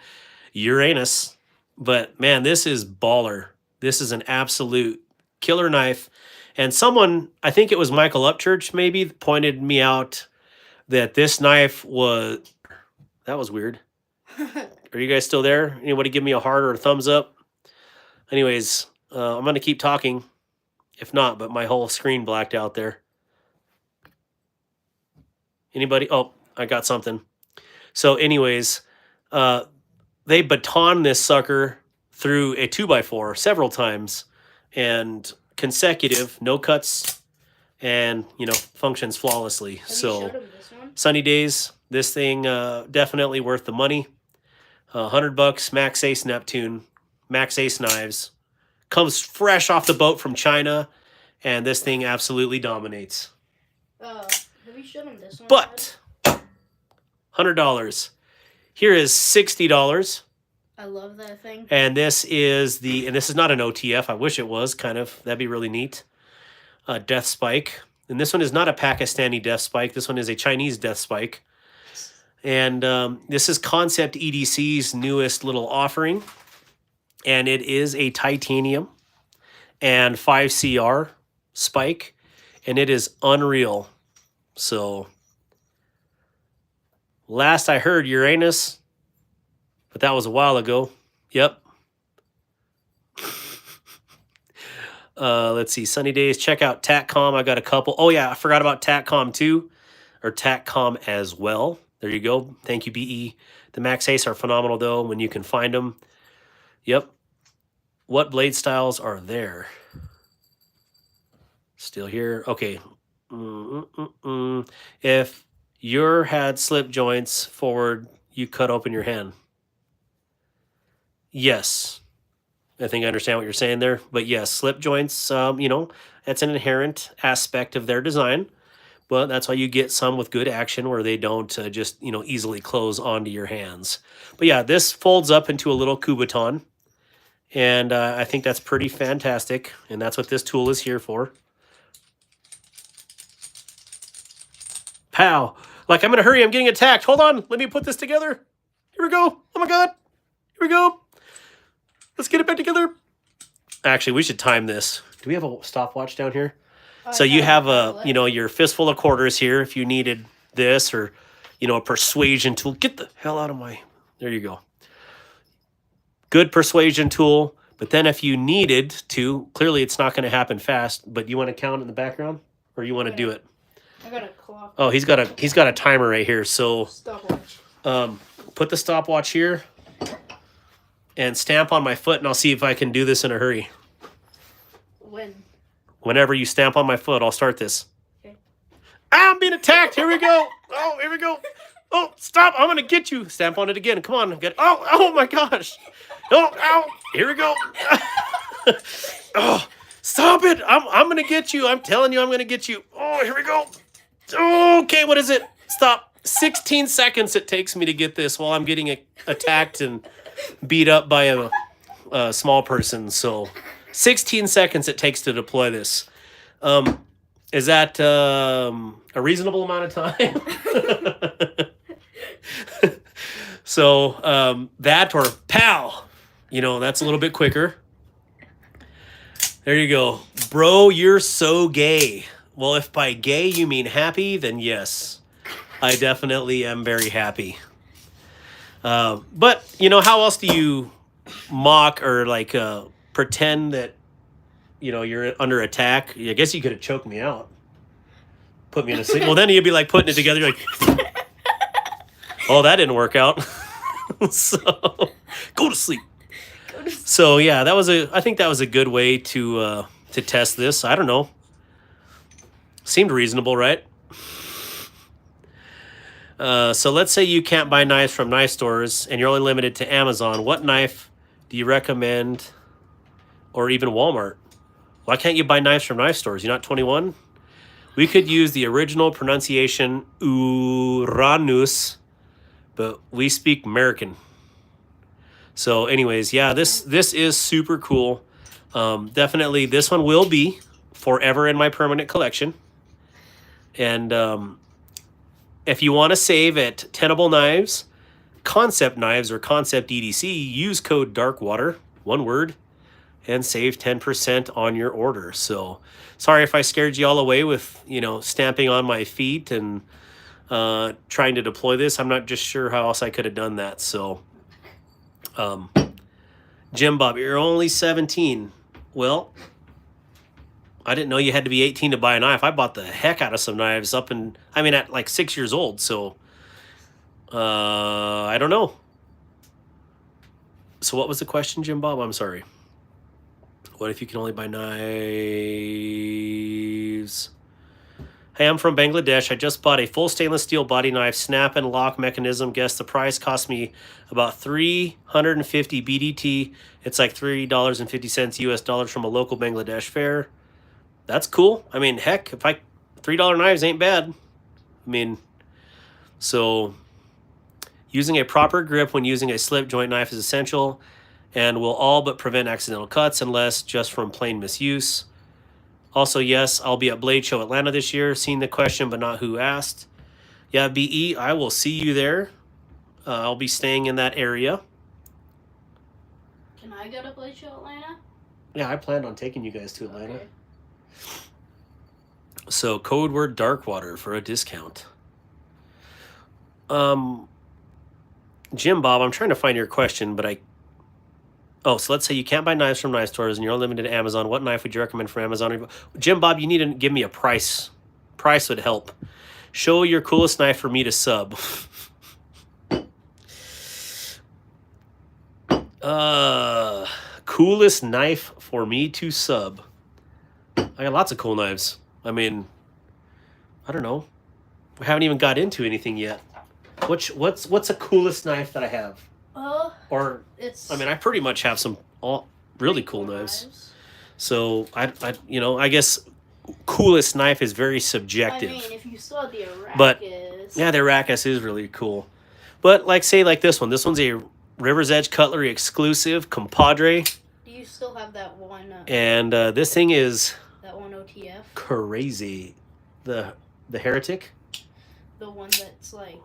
Uranus. But, man, this is baller. This is an absolute killer knife. And someone, I think it was Michael Upchurch maybe, pointed me out that this knife was... That was weird. Are you guys still there? Anybody give me a heart or a thumbs up? Anyways, I'm going to keep talking. If not, but my whole screen blacked out there. Anybody? Oh, I got something. So anyways, they baton this sucker through a 2x4 several times. And consecutive, no cuts, and functions flawlessly. Have you So showed him this one? sunny days, this thing definitely worth the money. $100, Max Ace Neptune, Max Ace knives. Comes fresh off the boat from China, and this thing absolutely dominates. Have you showed him this one? But $100. Here is $60. I love that thing. And this is not an OTF. I wish it was, kind of. That'd be really neat. Death Spike. And this one is not a Pakistani Death Spike. This one is a Chinese Death Spike. And this is Concept EDC's newest little offering. And it is a titanium and 5CR spike. And it is unreal. So, last I heard, Uranus, but that was a while ago. Yep. Let's see. Sunny days. Check out TACCOM. I got a couple. Oh, yeah. I forgot about TACCOM too. Or TACCOM as well. There you go. Thank you, BE. The Max Ace are phenomenal, though, when you can find them. Yep. What blade styles are there? Still here. Okay. If your had slip joints forward, you cut open your hand. Yes. I think I understand what you're saying there. But yes, slip joints, that's an inherent aspect of their design. But that's why you get some with good action where they don't just, easily close onto your hands. But yeah, this folds up into a little Kubotan. And I think that's pretty fantastic. And that's what this tool is here for. Pow. Like, I'm in a hurry. I'm getting attacked. Hold on. Let me put this together. Here we go. Oh, my God. Here we go. Let's get it back together. Actually, we should time this. Do we have a stopwatch down here? So you have your fistful of quarters here if you needed this or, a persuasion tool. Get the hell out of my... There you go. Good persuasion tool. But then if you needed to, clearly it's not going to happen fast, but you want to count in the background or you want to do it? I got a clock. Oh, he's got a timer right here. So Stopwatch. Put the stopwatch here and stamp on my foot, and I'll see if I can do this in a hurry. When? Whenever you stamp on my foot, I'll start this. Okay. Ah, I'm being attacked. Here we go. Oh, here we go. Oh, stop. I'm going to get you. Stamp on it again. Come on. Oh my gosh. Oh, ow. Here we go. Oh, stop it. I'm going to get you. I'm telling you I'm going to get you. Oh, here we go. Okay, what is it? Stop. 16 seconds it takes me to get this while I'm getting attacked and beat up by a small person. So 16 seconds it takes to deploy this. Is that a reasonable amount of time? So that or pow, that's a little bit quicker. There you go. Bro, you're so gay. Well, if by gay you mean happy, then yes, I definitely am very happy. But, how else do you mock or pretend that, you're under attack? I guess you could have choked me out. Put me in a sleep. Well, then you'd be like putting it together. You're like, oh, that didn't work out. So go to sleep. So yeah, I think that was a good way to test this. I don't know. Seemed reasonable, right? So let's say you can't buy knives from knife stores and you're only limited to Amazon. What knife do you recommend, or even Walmart? Why can't you buy knives from knife stores? You're not 21? We could use the original pronunciation Uranus, but we speak American. So anyways, yeah, this is super cool. Definitely this one will be forever in my permanent collection. And if you want to save at Tenable Knives, Concept Knives, or Concept EDC, use code DARKWATER, one word, and save 10% on your order. So sorry if I scared you all away with, stamping on my feet and trying to deploy this. I'm not just sure how else I could have done that. So Jim Bob, you're only 17. Well, I didn't know you had to be 18 to buy a knife. I bought the heck out of some knives at like 6 years old. So I don't know. So what was the question, Jim Bob? I'm sorry. What if you can only buy knives Hey, I'm from Bangladesh. I just bought a full stainless steel body knife, snap and lock mechanism. Guess the price cost me about 350 BDT. It's like $3.50 US dollars from a local Bangladesh fair. That's cool. I mean, heck, if I $3 knives ain't bad. I mean, so using a proper grip when using a slip joint knife is essential and will all but prevent accidental cuts unless just from plain misuse. Also, yes, I'll be at Blade Show Atlanta this year. Seen the question, but not who asked. Yeah, BE, I will see you there. I'll be staying in that area. Can I go to Blade Show Atlanta? Yeah, I planned on taking you guys to Atlanta. Okay. So code word Darkwater for a discount. Jim Bob, I'm trying to find your question, but so let's say you can't buy knives from knife stores and you're limited to Amazon. What knife would you recommend from Amazon? Jim Bob, you need to give me a price. Price would help. Show your coolest knife for me to sub. Coolest knife for me to sub. I got lots of cool knives. I mean, I don't know. We haven't even got into anything yet. What's the coolest knife that I have? Or It's. I mean, I pretty much have some really cool knives. So I guess coolest knife is very subjective. I mean, if you saw the Arrakis. But yeah, the Arrakis is really cool. But like this one. This one's a River's Edge Cutlery exclusive compadre. Do you still have that one? And this thing is that one OTF. Crazy. The Heretic. The one that's like.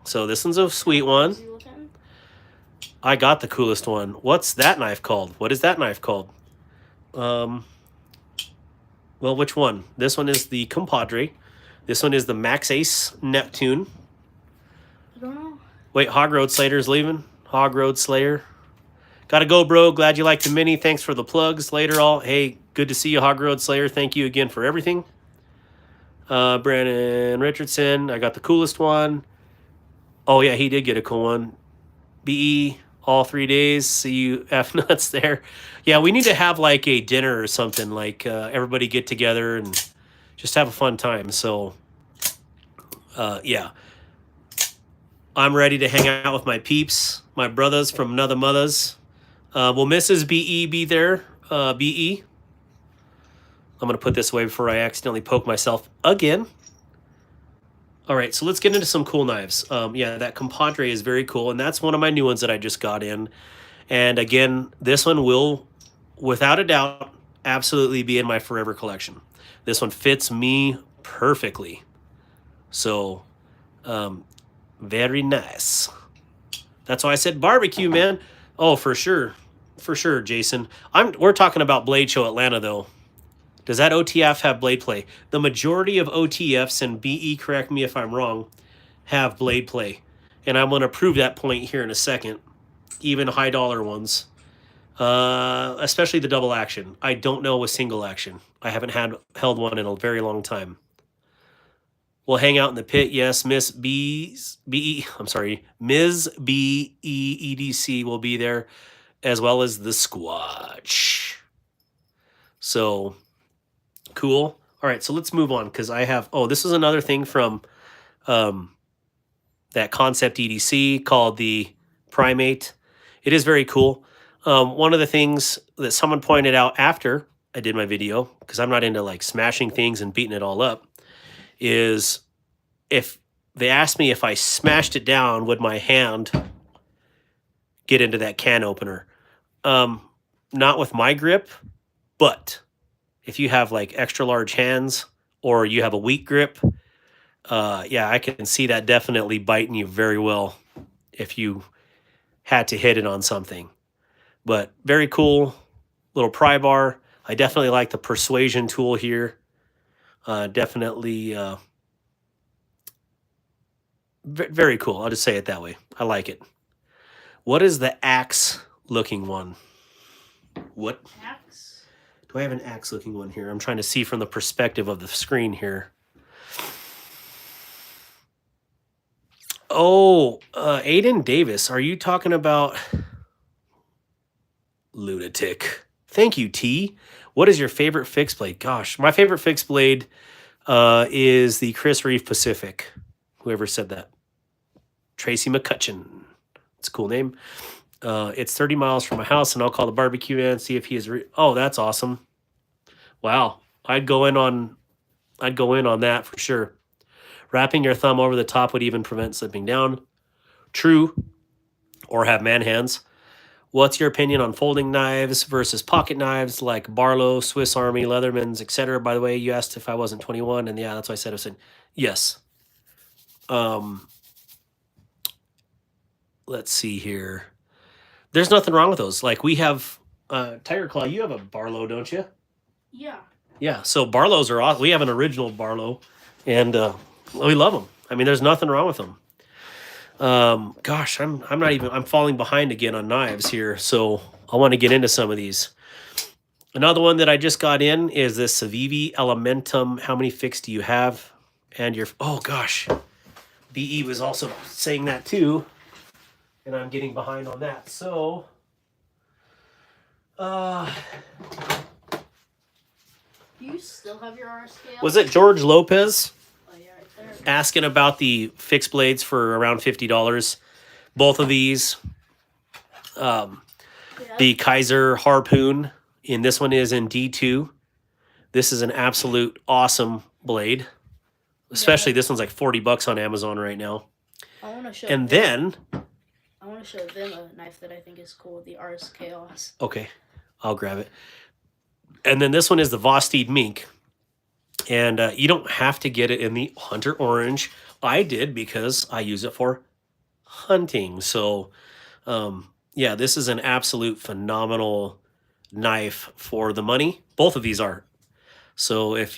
So this one's a sweet one. I got the coolest one. What's that knife called? What is that knife called? Well, which one? This one is the compadre. This one is the Max Ace Neptune. I don't know. Wait, Hog Road Slater's leaving. Hog Road Slayer. Gotta go, bro. Glad you liked the mini. Thanks for the plugs. Later, all. Hey, good to see you, Hog Road Slayer. Thank you again for everything. Brandon Richardson. I got the coolest one. Oh, yeah, he did get a cool one. BE, all 3 days. See you F nuts there. Yeah, we need to have like a dinner or something. Like everybody get together and just have a fun time. So, yeah. I'm ready to hang out with my peeps, my brothers from another mothers. Will Mrs. BE be there? BE? I'm going to put this away before I accidentally poke myself again. All right, so let's get into some cool knives. Yeah, that compadre is very cool, and that's one of my new ones that I just got in. And again, this one will, without a doubt, absolutely be in my forever collection. This one fits me perfectly. So, very nice. That's why I said barbecue, man. Oh, for sure. For sure, Jason. We're talking about Blade Show Atlanta, though. Does that OTF have blade play? The majority of OTFs, and BE, correct me if I'm wrong, have blade play. And I'm going to prove that point here in a second. Even high dollar ones. Especially the double action. I don't know a single action. I haven't held one in a very long time. We'll hang out in the pit. Yes, Ms. BEEDC will be there, as well as the Squatch. So, cool. All right, so let's move on because I have. Oh, this is another thing from that Concept EDC called the Primate. It is very cool. One of the things that someone pointed out after I did my video, because I'm not into like smashing things and beating it all up, is if they asked me if I smashed it down, would my hand get into that can opener? Not with my grip, but if you have like extra large hands or you have a weak grip, yeah, I can see that definitely biting you very well if you had to hit it on something. But very cool little pry bar. I definitely like the persuasion tool here. Definitely very cool. I'll just say it that way. I like it. What is the axe looking one? What? Axe? Do I have an axe looking one here? I'm trying to see from the perspective of the screen here. Oh, Aiden Davis. Are you talking about lunatic? Thank you, T. What is your favorite fixed blade? Gosh, my favorite fixed blade is the Chris Reeve Pacific. Whoever said that. Tracy McCutcheon. It's a cool name. It's 30 miles from my house, and I'll call the barbecue man, see if he is. Oh, that's awesome! Wow, I'd go in on that for sure. Wrapping your thumb over the top would even prevent slipping down. True. Or have man hands. What's your opinion on folding knives versus pocket knives like Barlow, Swiss Army, Leathermans, etc.? By the way, you asked if I wasn't 21, and yeah, that's what I said. I said yes. Let's see here. There's nothing wrong with those. Like we have Tiger Claw. You have a Barlow, don't you? Yeah. Yeah. So Barlows are awesome. We have an original Barlow, and we love them. I mean, there's nothing wrong with them. Gosh, I'm falling behind again on knives here, so I want to get into some of these. Another one that I just got in is this Civivi Elementum. How many fixed do you have? And oh gosh, BE was also saying that too, and I'm getting behind on that. So, Do you still have your R scale? was it George Lopez? Oh, yeah, right there. Asking about the fixed blades for around $50. Both of these. Yeah. The Kaiser Harpoon, and this one is in D2. This is an absolute awesome blade. Especially this one's like $40 on Amazon right now. I want to show. And them, then, I want to show them a knife that I think is cool. The Ars Chaos. okay, I'll grab it. And then this one is the Vosteed Mink. And you don't have to get it in the Hunter Orange. I did because I use it for hunting. So, yeah, this is an absolute phenomenal knife for the money. Both of these are. So if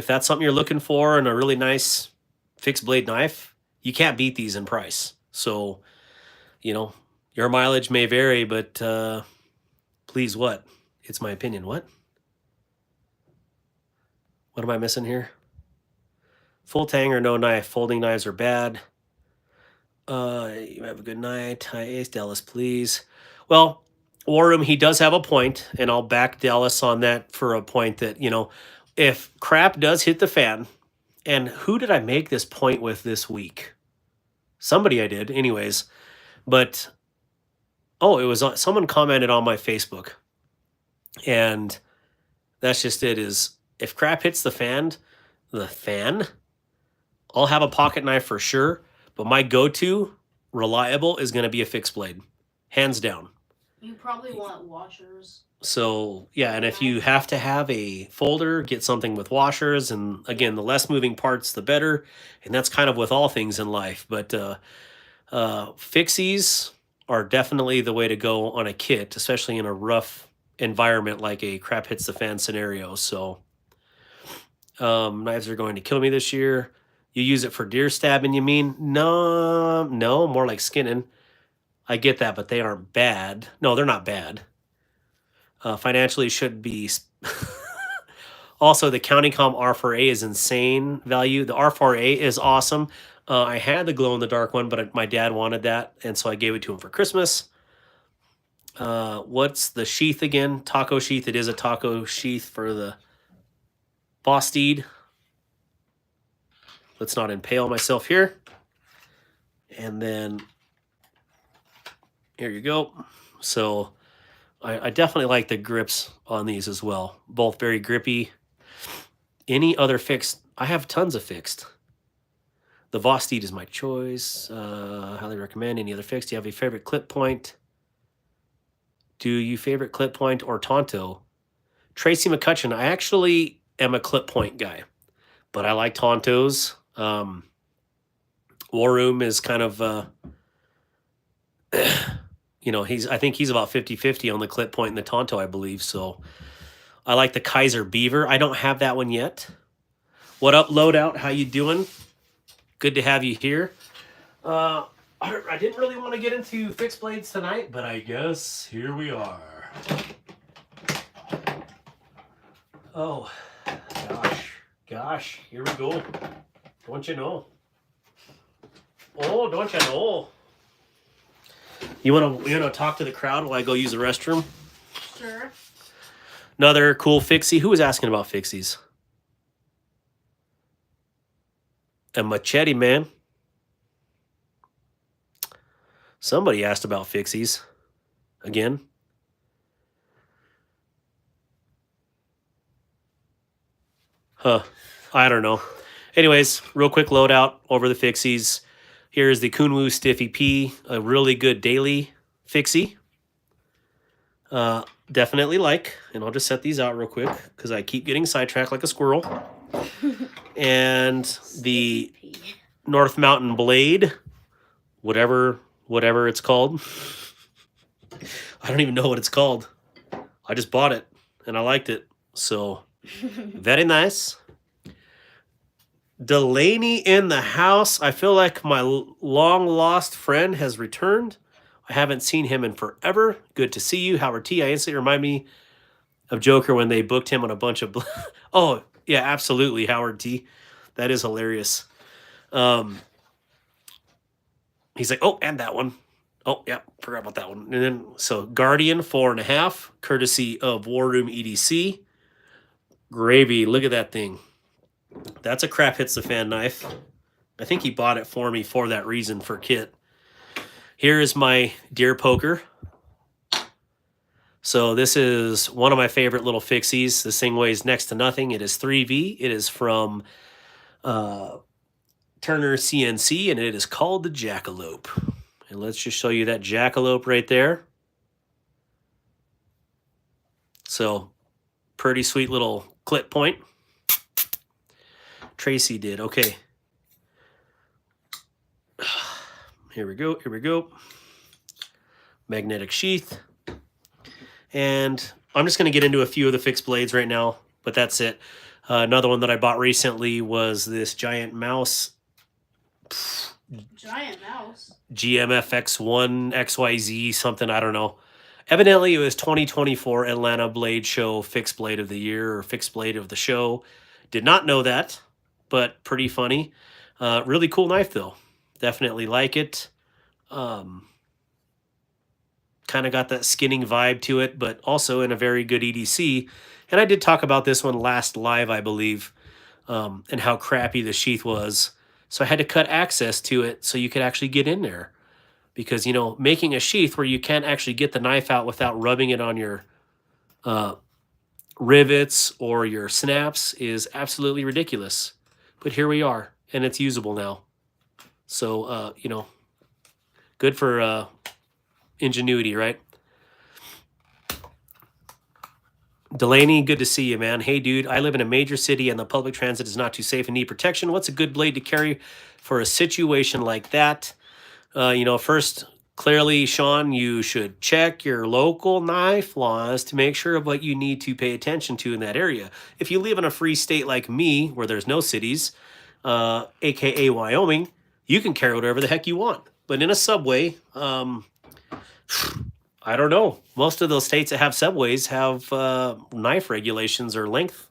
that's something you're looking for and a really nice fixed blade knife, you can't beat these in price. So, your mileage may vary, but please, what? It's my opinion. What am I missing here? Full tang or no knife. Folding knives are bad. You have a good night. Hi, Ace Dallas, please. Well, War Room, he does have a point, and I'll back Dallas on that for a point that, if crap does hit the fan, and who did I make this point with this week? Somebody I did, anyways. But, it was someone commented on my Facebook. And that's just it, is if crap hits the fan, I'll have a pocket knife for sure. But my go-to, reliable, is going to be a fixed blade. Hands down. You probably want washers. So, yeah, and if you have to have a folder, get something with washers. And again, the less moving parts, the better. And that's kind of with all things in life. But fixies are definitely the way to go on a kit, especially in a rough environment like a crap hits the fan scenario. So, knives are going to kill me this year. You use it for deer stabbing, you mean? No, more like skinning. I get that, but they aren't bad. No, they're not bad. Financially should be. Also, the CountingCom R4A is insane value. The R4A is awesome. I had the glow-in-the-dark one, but my dad wanted that, and so I gave it to him for Christmas. What's the sheath again? Taco sheath. It is a taco sheath for the Vosteed. Let's not impale myself here. And then here you go. So I definitely like the grips on these as well. Both very grippy. Any other fixed? I have tons of fixed. The Vosteed is my choice. Highly recommend. Any other fixed? Do you have a favorite clip point? Do you favorite clip point or Tonto? Tracy McCutcheon. I actually am a clip point guy, but I like Tontos. War Room is kind of, I think he's about 50-50 on the clip point and the Tonto, I believe. So I like the Kaiser Beaver. I don't have that one yet. What up, Loadout? How you doing? Good to have you here. I didn't really want to get into fixed blades tonight, but I guess here we are. Oh, gosh, here we go. Don't you know? Oh, don't you know? You wanna talk to the crowd while I go use the restroom? Sure. Another cool fixie. Who was asking about fixies? a machete, man. Somebody asked about fixies. Again. Huh. I don't know. Anyways, real quick loadout over the fixies. Here's the Kunwu Stiffy P, a really good daily fixie. Definitely like, and I'll just set these out real quick because I keep getting sidetracked like a squirrel. And the North Mountain Blade, whatever it's called. I don't even know what it's called. I just bought it and I liked it. So very nice. Delaney in the house. I feel like my long lost friend has returned. I haven't seen him in forever. Good to see you, Howard T. I instantly remind me of Joker when they booked him on a bunch of. Oh yeah, absolutely, Howard T. That is hilarious. He's like, oh, and that one. Oh yeah, forgot about that one. And then so Guardian 4.5, courtesy of War Room EDC. Gravy. Look at that thing. That's a crap hits the fan knife. I think he bought it for me for that reason for kit. Here is my deer poker. So this is one of my favorite little fixies. This thing weighs next to nothing. It is 3V. It is from Turner CNC, and it is called the Jackalope. And let's just show you that Jackalope right there. So pretty sweet little clip point. Tracy did. Okay. Here we go. Here we go. Magnetic sheath. And I'm just going to get into a few of the fixed blades right now, but that's it. Another one that I bought recently was this Giant Mouse. Giant Mouse? GMFX1 XYZ something, I don't know. Evidently, it was 2024 Atlanta Blade Show Fixed Blade of the Year or Fixed Blade of the Show. Did not know that, but pretty funny. Really cool knife, though. Definitely like it. Kind of got that skinning vibe to it, but also in a very good EDC. And I did talk about this one last live, I believe, and how crappy the sheath was. So I had to cut access to it so you could actually get in there. Because, you know, making a sheath where you can't actually get the knife out without rubbing it on your rivets or your snaps is absolutely ridiculous. But here we are, and it's usable now. So, you know, good for ingenuity, right? Delaney, good to see you, man. Hey, dude, I live in a major city and the public transit is not too safe and need protection. What's a good blade to carry for a situation like that? You know, first, clearly, Sean, you should check your local knife laws to make sure of what you need to pay attention to in that area. If you live in a free state like me, where there's no cities, aka Wyoming, you can carry whatever the heck you want. But in a subway, I don't know. Most of those states that have subways have knife regulations or length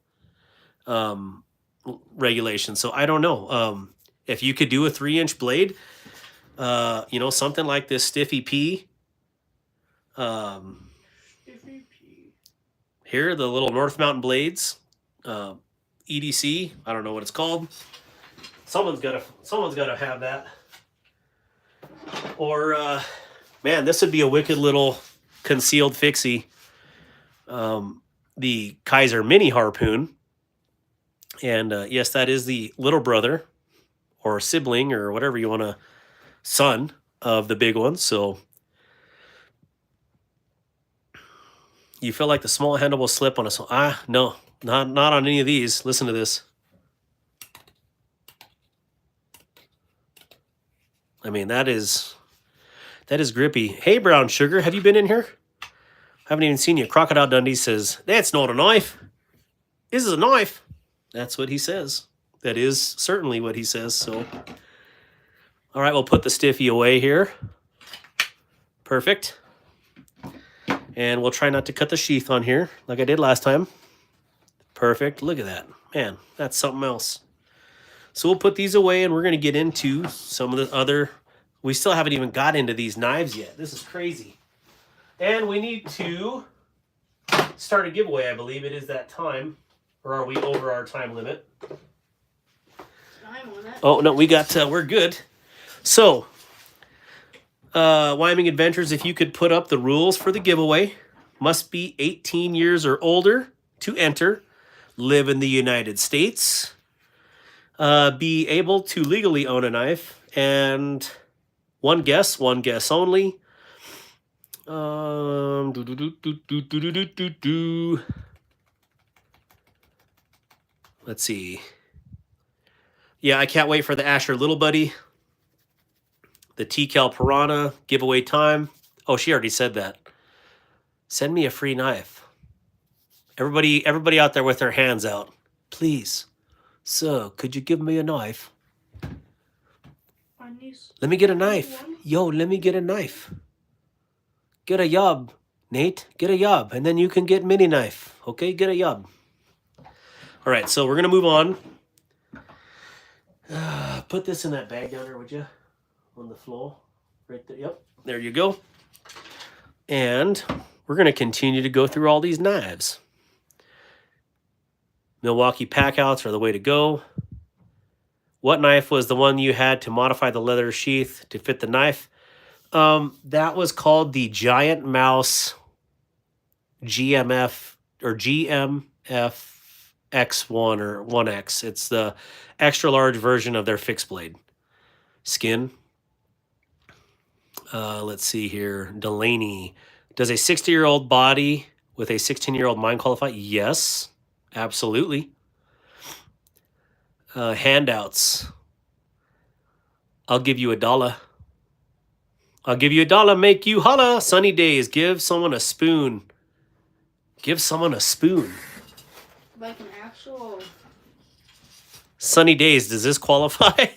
regulations. So I don't know. If you could do a 3-inch blade, you know, something like this Stiffy P. Here, the little North Mountain blades, EDC. I don't know what it's called. Someone's gotta have that. Or man, this would be a wicked little concealed fixie. The Kaiser Mini Harpoon. And yes, that is the little brother or sibling or whatever you want to, son of the big one. So you feel like the small handle will slip on a... no, not on any of these. Listen to this. I mean, that is grippy. Hey, Brown Sugar, have you been in here? I haven't even seen you. Crocodile Dundee says, that's not a knife. This is a knife. That's what he says. That is certainly what he says. So, all right, we'll put the Stiffy away here. Perfect. And we'll try not to cut the sheath on here like I did last time. Perfect. Look at that. Man, that's something else. So we'll put these away and we're going to get into some of the other... We still haven't even got into these knives yet. This is crazy. And we need to start a giveaway, I believe. It is that time. Or are we over our time limit? time on that. Oh, no, we got, we're good. So, Wyoming Adventures, if you could put up the rules for the giveaway. Must be 18 years or older to enter. Live in the United States. Be able to legally own a knife. And one guess only. Let's see. Yeah, I can't wait for the Asher Little Buddy. The TCal Piranha giveaway time. Oh, she already said that. Send me a free knife. Everybody out there with their hands out. Please. Sir, could you give me a knife? My niece. Let me get a knife. Yo, let me get a knife. Get a yob, Nate. Get a yob. And then you can get mini knife. Okay, get a yob. All right, so we're going to move on. Put this in that bag down there, would you? On the floor. Right there. Yep. There you go. And we're going to continue to go through all these knives. Milwaukee Packouts are the way to go. What knife was the one you had to modify the leather sheath to fit the knife? That was called the Giant Mouse GMF or GMF X1 or 1X. It's the extra large version of their fixed blade skin. Let's see here. Delaney. Does a 60-year-old body with a 16-year-old mind qualify? Yes, absolutely. Handouts. I'll give you $1. I'll give you $1. Make you holla. Sunny days. Give someone a spoon. Give someone a spoon. Like an actual. Sunny days. Does this qualify?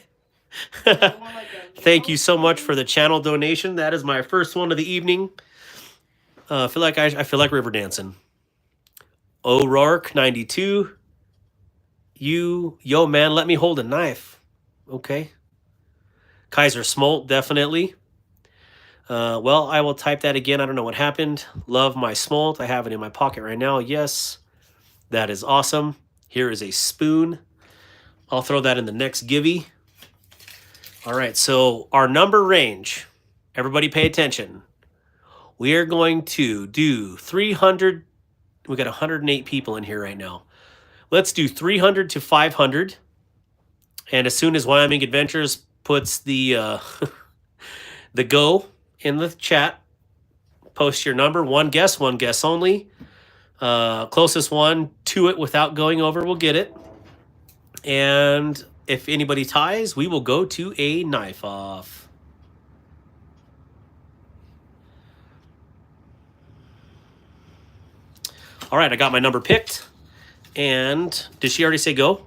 Thank you so much for the channel donation. That is my first one of the evening. I feel like river dancing. O'Rourke 92. Yo man, let me hold a knife. Okay. Kaiser Smolt, definitely. Well, I will type that again. I don't know what happened. Love my Smolt. I have it in my pocket right now. Yes. That is awesome. Here is a spoon. I'll throw that in the next givey. All right, so our number range. Everybody pay attention. We are going to do 300. We got 108 people in here right now. Let's do 300 to 500. And as soon as Wyoming Adventures puts the the go in the chat, post your number. One guess only. Closest one to it without going over will get it. And if anybody ties, we will go to a knife off. All right, I got my number picked. And did she already say go?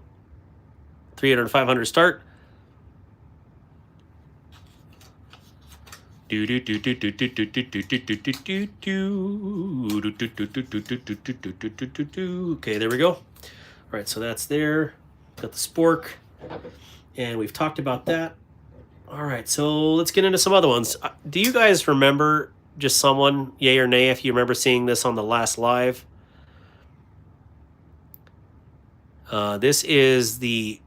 300 to 500 start. Okay, there we go. All right, so that's there. Got the spork. And we've talked about that. All right, so let's get into some other ones. Do you guys remember just someone, yay or nay, if you remember seeing this on the last live? This is the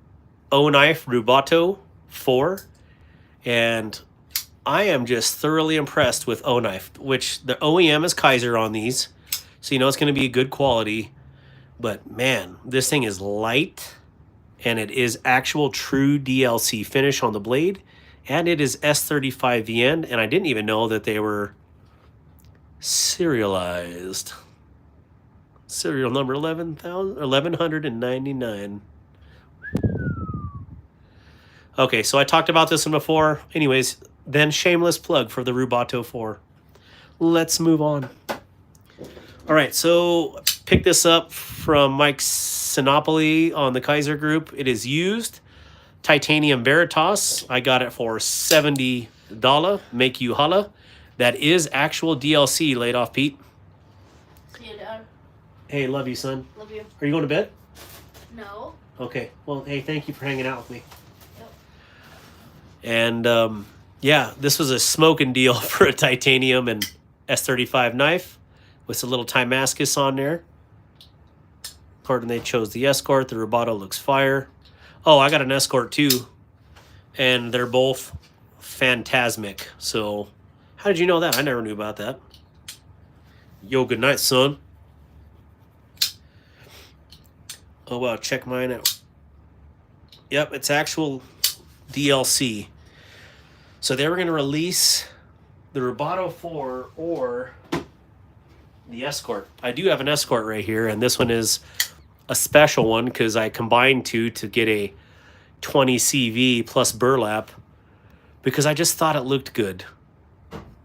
O-Knife Rubato 4. And I am just thoroughly impressed with O-Knife, which the OEM is Kaiser on these. So you know it's going to be good quality. But man, this thing is light. And it is actual true DLC finish on the blade. And it is S35VN. And I didn't even know that they were serialized. Serial number 1199. Okay, so I talked about this one before. Anyways, then shameless plug for the Rubato 4. Let's move on. All right, so pick this up from Mike Sinopoli on the Kaiser group. It is used. Titanium Veritas. I got it for $70. Make you holla. That is actual DLC. Laid off, Pete. See you, Dad. Hey, love you, son. Love you. Are you going to bed? No. Okay. Well, hey, thank you for hanging out with me. Yep. And yeah, this was a smoking deal for a titanium and S35 knife with a little Timascus on there. According, they chose the Escort. The Rubato looks fire. Oh, I got an Escort too, and they're both phantasmic. So, how did you know that? I never knew about that. Yo, good night, son. Oh, wow, check mine out. Yep, it's actual DLC. So they were going to release the Rubato 4 or the Escort. I do have an Escort right here, and this one is a special one because I combined two to get a 20 CV plus burlap because I just thought it looked good.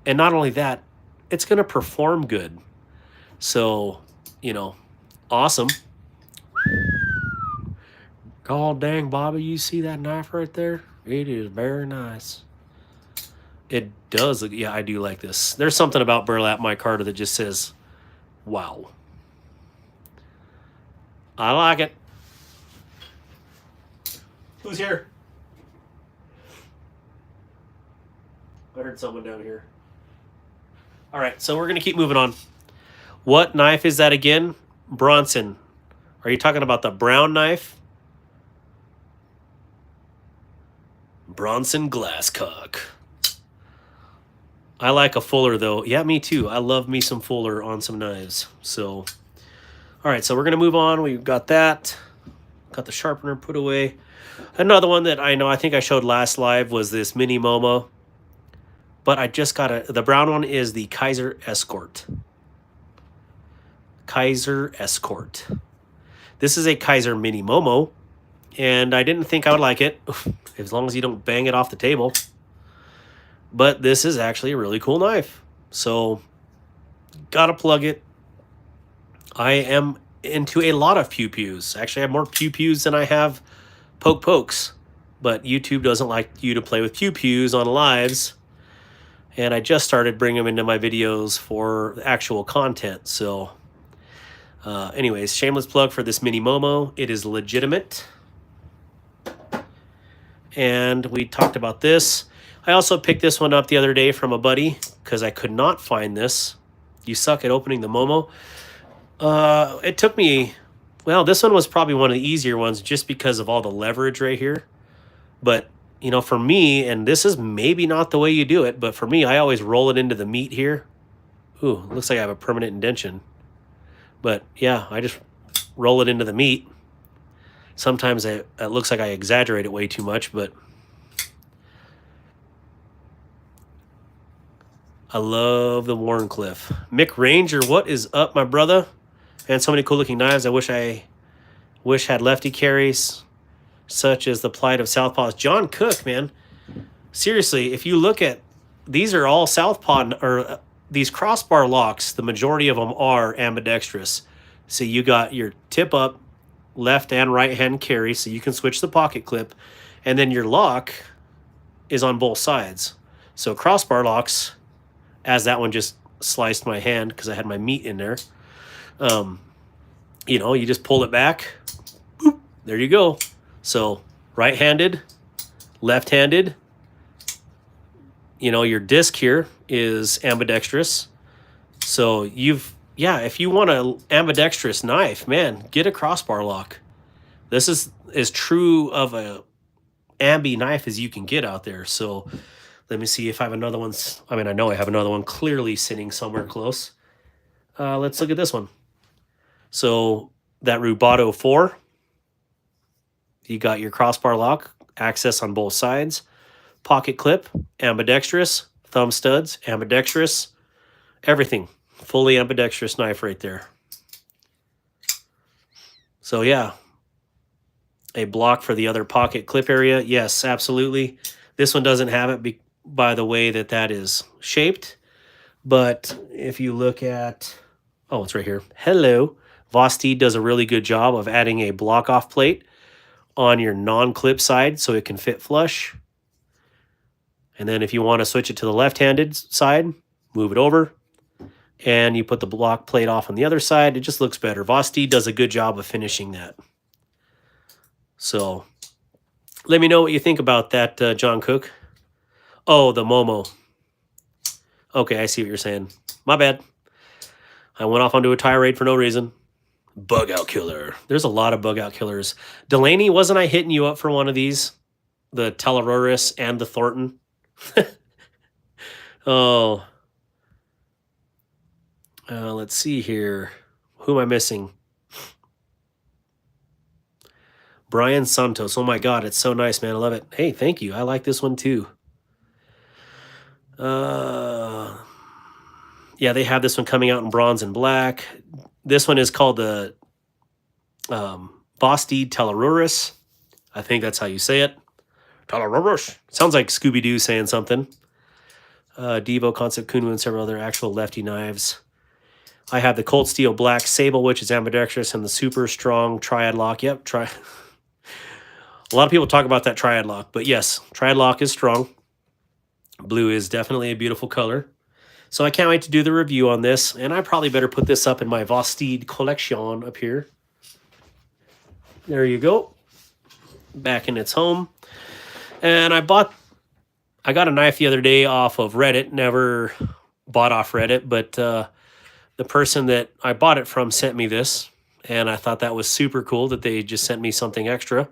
And not only that, it's going to perform good. So, you know, awesome. God dang, Bobby, you see that knife right there? It is very nice. It does look, yeah, I do like this. There's something about burlap micarta that just says, wow. I like it. Who's here? I heard someone down here. All right, so we're going to keep moving on. What knife is that again? Bronson. Are you talking about the brown knife? Bronson Glasscock. I like a Fuller, though. Yeah, me too. I love me some Fuller on some knives. So, all right, so we're going to move on. We've got that. Got the sharpener put away. Another one that I know, I think I showed last live was this Mini Momo. But I just got the brown one is the Kaiser Escort. Kaiser Escort. This is a Kaiser Mini Momo. And I didn't think I would like it, as long as you don't bang it off the table. But this is actually a really cool knife. So, gotta plug it. I am into a lot of pew-pews. Actually, I have more pew-pews than I have poke-pokes. But YouTube doesn't like you to play with pew-pews on lives. And I just started bringing them into my videos for actual content. So, anyways, shameless plug for this Mini Momo. It is legitimate. And we talked about this. I also picked this one up the other day from a buddy because I could not find this. You suck at opening the Momo. It took me, well, this one was probably one of the easier ones just because of all the leverage right here. But, you know, for me, and this is maybe not the way you do it, but for me, I always roll it into the meat here. Ooh, looks like I have a permanent indention. But yeah, I just roll it into the meat. Sometimes it looks like I exaggerate it way too much, but I love the Wharncliffe. Mick Ranger, what is up, my brother? And so many cool looking knives. I wish had lefty carries, such as the plight of Southpaws. John Cook, man. Seriously, if you look at, these are all Southpaw, or these crossbar locks, the majority of them are ambidextrous. So you got your tip up, left and right hand carry, so you can switch the pocket clip, and then your lock is on both sides. So crossbar locks, as that one just sliced my hand because I had my meat in there. You know, you just pull it back, boop, there you go. So right-handed, left-handed. You know, your disc here is ambidextrous. So if you want an ambidextrous knife, man, get a crossbar lock. This is as true of a ambi knife as you can get out there. So let me see if I have another one. I mean, I know I have another one clearly sitting somewhere close. Let's look at this one. So that Rubato 4, you got your crossbar lock, access on both sides, pocket clip, ambidextrous, thumb studs, ambidextrous, everything. Fully ambidextrous knife right there. So yeah, a block for the other pocket clip area. Yes, absolutely. This one doesn't have it by the way that is shaped. But if you look at, oh, it's right here. Hello. Vosteed does a really good job of adding a block off plate on your non-clip side so it can fit flush. And then if you want to switch it to the left-handed side, move it over. And you put the block plate off on the other side. It just looks better. Vosteed does a good job of finishing that. So let me know what you think about that, John Cook. Oh, the Momo. Okay, I see what you're saying. My bad. I went off onto a tirade for no reason. Bug out killer. There's a lot of bug out killers. Delaney, wasn't I hitting you up for one of these? The Teleroris and the Thornton. Oh. Let's see here. Who am I missing? Brian Santos. Oh my God, it's so nice, man. I love it. Hey, thank you. I like this one too. Yeah, they have this one coming out in bronze and black. This one is called the Vosteed Teleroris. I think that's how you say it. Teleroris. Sounds like Scooby-Doo saying something. Devo, Concept Kunu, and several other actual lefty knives. I have the Cold Steel Black Sable, which is ambidextrous, and the super strong Triad Lock. Yep, a lot of people talk about that Triad Lock, but yes, Triad Lock is strong. Blue is definitely a beautiful color. So I can't wait to do the review on this, and I probably better put this up in my Vosteed collection up here. There you go. Back in its home. And I got a knife the other day off of Reddit. Never bought off Reddit, but the person that I bought it from sent me this, and I thought that was super cool that they just sent me something extra.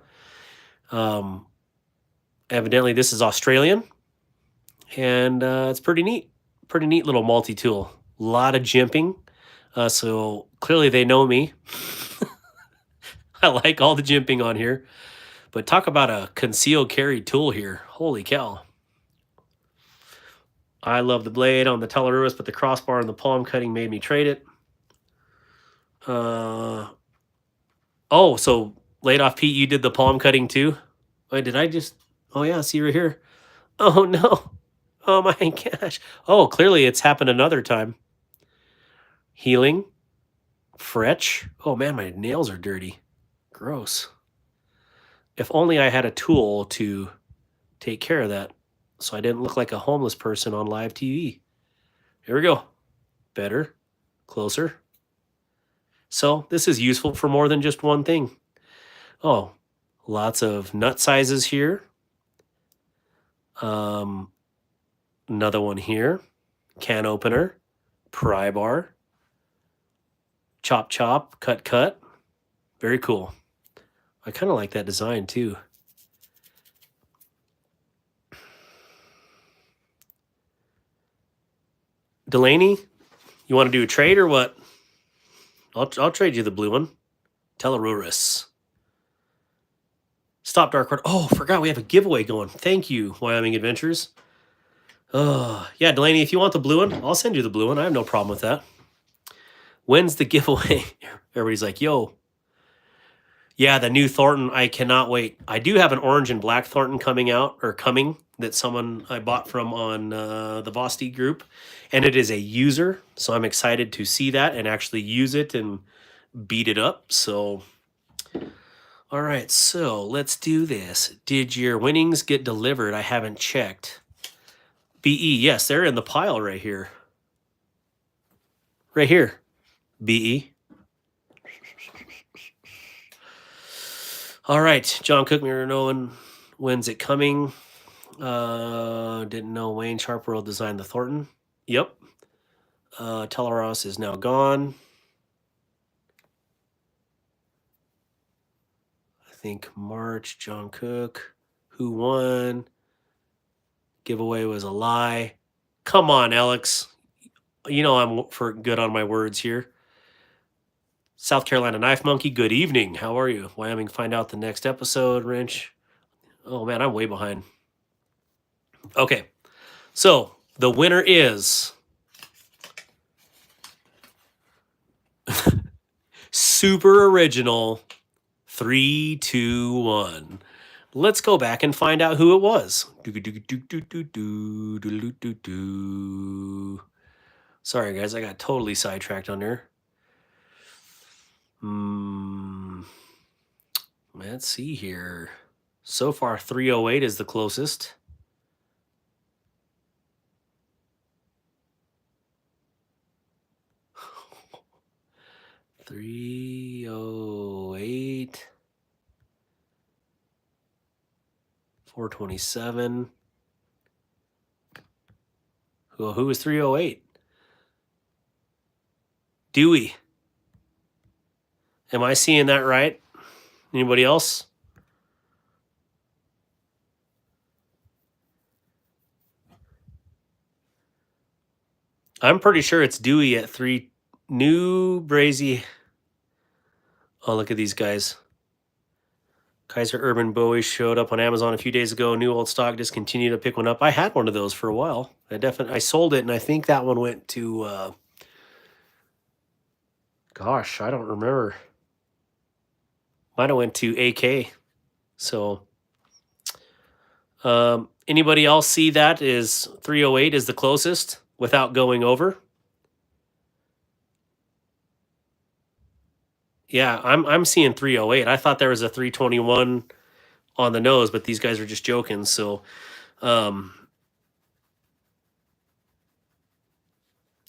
Evidently, this is Australian, and it's pretty neat. Pretty neat little multi-tool. A lot of jimping, so clearly they know me. I like all the jimping on here. But talk about a concealed carry tool here. Holy cow. I love the blade on the Teleroris, but the crossbar and the palm cutting made me trade it. Oh, so laid off Pete, you did the palm cutting too? Wait, did I just... Oh yeah, see right here. Oh no. Oh my gosh. Oh, clearly it's happened another time. Healing. Fretch. Oh man, my nails are dirty. Gross. If only I had a tool to take care of that so I didn't look like a homeless person on live TV. Here we go. Better. Closer. So this is useful for more than just one thing. Oh, lots of nut sizes here. Another one here. Can opener. Pry bar. Chop chop. Cut cut. Very cool. I kind of like that design too. Delaney, you want to do a trade or what? I'll trade you the blue one. Teleroris. Stop Dark Horse. Oh, forgot we have a giveaway going. Thank you, Wyoming Adventures. Oh, yeah, Delaney, if you want the blue one, I'll send you the blue one. I have no problem with that. When's the giveaway? Everybody's like, yo. Yeah, the new Thornton. I cannot wait. I do have an orange and black Thornton coming, that someone I bought from on the Vosteed group. And it is a user, so I'm excited to see that and actually use it and beat it up. So, all right, so let's do this. Did your winnings get delivered? I haven't checked. BE, yes, they're in the pile right here. Right here, BE. All right, John Cook, Mirror Nolan, when's it coming? Didn't know Wayne Sharpworld designed the Thornton. Yep. Teleroris is now gone. I think March, John Cook. Who won? Giveaway was a lie. Come on, Alex. You know I'm for good on my words here. South Carolina Knife Monkey, good evening. How are you? Wyoming, find out the next episode, Wrench. Oh man, I'm way behind. Okay, so the winner is Super Original 321. Let's go back and find out who it was. Sorry, guys, I got totally sidetracked on there. Let's see here. So far, 308 is the closest. $308. 427. Who was 308? Dewey. Am I seeing that right? Anybody else? I'm pretty sure it's Dewey at 3. New Brazy. Oh, look at these guys. Kaiser Urban Bowie showed up on Amazon a few days ago. New old stock, discontinued to pick one up. I had one of those for a while. I sold it, and I think that one went to gosh, I don't remember. Might have went to AK. So anybody else see that is 308 is the closest without going over? Yeah, I'm seeing 308. I thought there was a 321 on the nose, but these guys are just joking. So all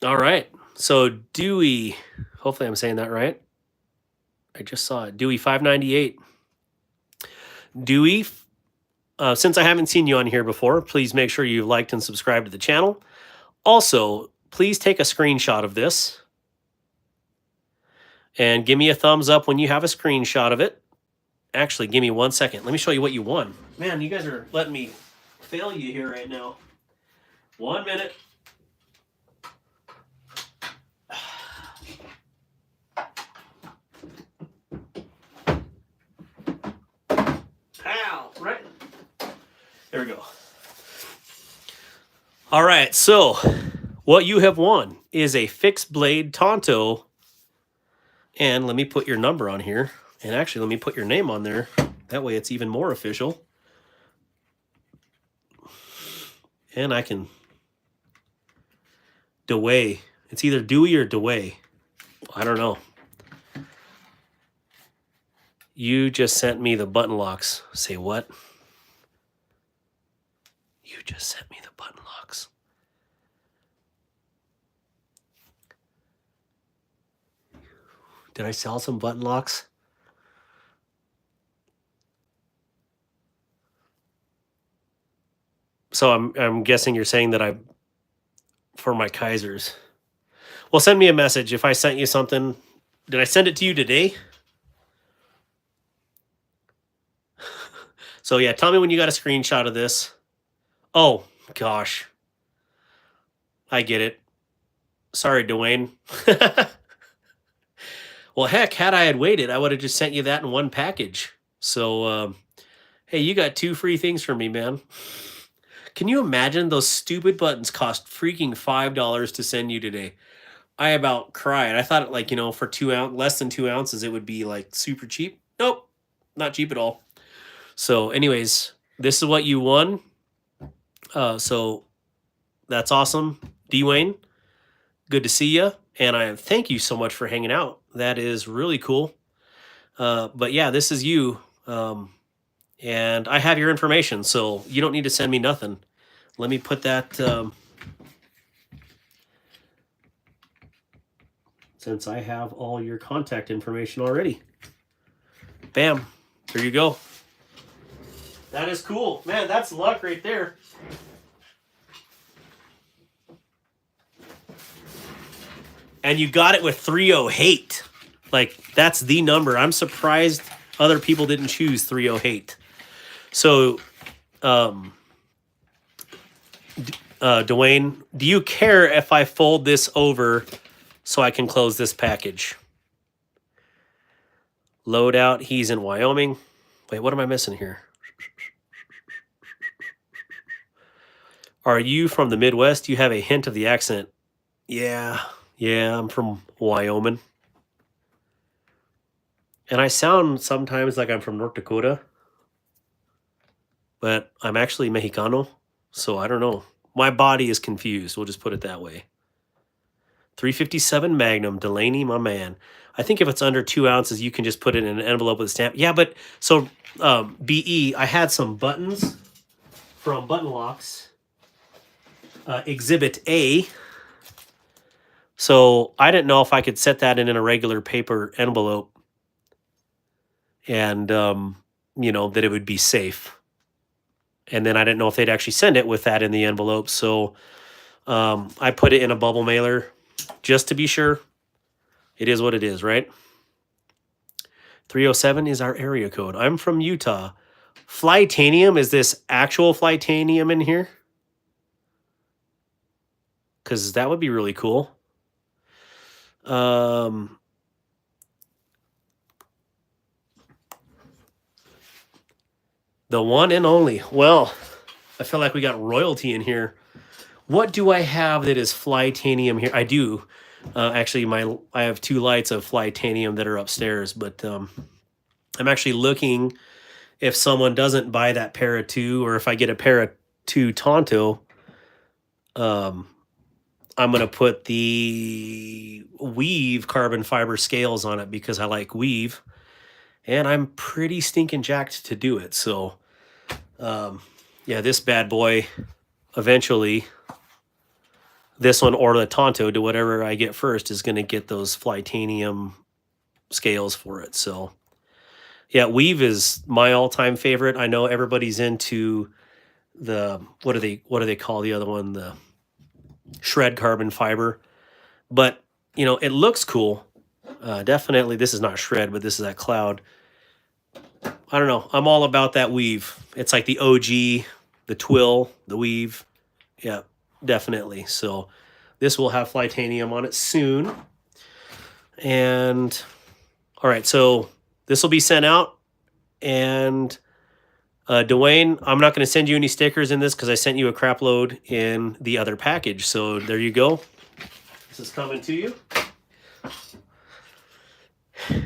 right. So Dewey, hopefully I'm saying that right. I just saw it. Dewey 598. Dewey, since I haven't seen you on here before, please make sure you've liked and subscribed to the channel. Also, please take a screenshot of this and give me a thumbs up when you have a screenshot of it. Actually, give me 1 second. Let me show you what you won. Man, you guys are letting me fail you here right now. 1 minute. Ow, right? There we go. All right, so what you have won is a fixed blade Tonto. And let me put your number on here. And actually, let me put your name on there. That way it's even more official. And I can... DeWay. It's either Dewey or DeWay. I don't know. You just sent me the button locks. Say what? You just sent me the button locks. Did I sell some button locks? So I'm guessing you're saying that for my Kaisers. Well, send me a message if I sent you something. Did I send it to you today? So yeah, tell me when you got a screenshot of this. Oh, gosh. I get it. Sorry, Dwayne. Well, heck, had I had waited, I would have just sent you that in one package. So, hey, you got 2 free things from me, man. Can you imagine those stupid buttons cost freaking $5 to send you today? I about cried. I thought, like, for 2 ounce, less than 2 ounces, it would be like super cheap. Nope, not cheap at all. So, anyways, this is what you won. So that's awesome, Dwayne. Good to see you, and I thank you so much for hanging out. That is really cool. But yeah, this is you, and I have your information, so you don't need to send me nothing. Let me put that. Since I have all your contact information already. Bam. There you go. That is cool. Man, that's luck right there. And you got it with 308. Like, that's the number. I'm surprised other people didn't choose 308. So, Dwayne, do you care if I fold this over so I can close this package? Loadout, he's in Wyoming. Wait, what am I missing here? Are you from the Midwest? You have a hint of the accent. Yeah, I'm from Wyoming. And I sound sometimes like I'm from North Dakota. But I'm actually Mexicano, so I don't know. My body is confused. We'll just put it that way. 357 Magnum, Delaney, my man. I think if it's under 2 ounces, you can just put it in an envelope with a stamp. Yeah, but so BE, I had some buttons from Button Locks, Exhibit A. So I didn't know if I could set that in a regular paper envelope and, that it would be safe. And then I didn't know if they'd actually send it with that in the envelope. So I put it in a bubble mailer just to be sure. It is what it is, right? 307 is our area code. I'm from Utah. Flytanium, is this actual Flytanium in here? Because that would be really cool. The one and only. Well, I feel like we got royalty in here. What do I have that is Flytanium here? I do. Actually, I have 2 lights of Flytanium that are upstairs, but I'm actually looking if someone doesn't buy that pair of 2, or if I get a pair of 2 Tonto, I'm going to put the Weave carbon fiber scales on it because I like Weave, and I'm pretty stinking jacked to do it. So, yeah, this bad boy, eventually, this one or the Tonto, to whatever I get first, is going to get those Flytanium scales for it. So, yeah, Weave is my all-time favorite. I know everybody's into the what do they call the other one? The shred carbon fiber. But, you know, it looks cool. Definitely, this is not shred, but this is that cloud. I don't know. I'm all about that Weave. It's like the OG, the Twill, the Weave. Yeah, definitely. So this will have Flytanium on it soon. And all right, so this will be sent out. And Dwayne, I'm not going to send you any stickers in this because I sent you a crap load in the other package. So there you go. This is coming to you.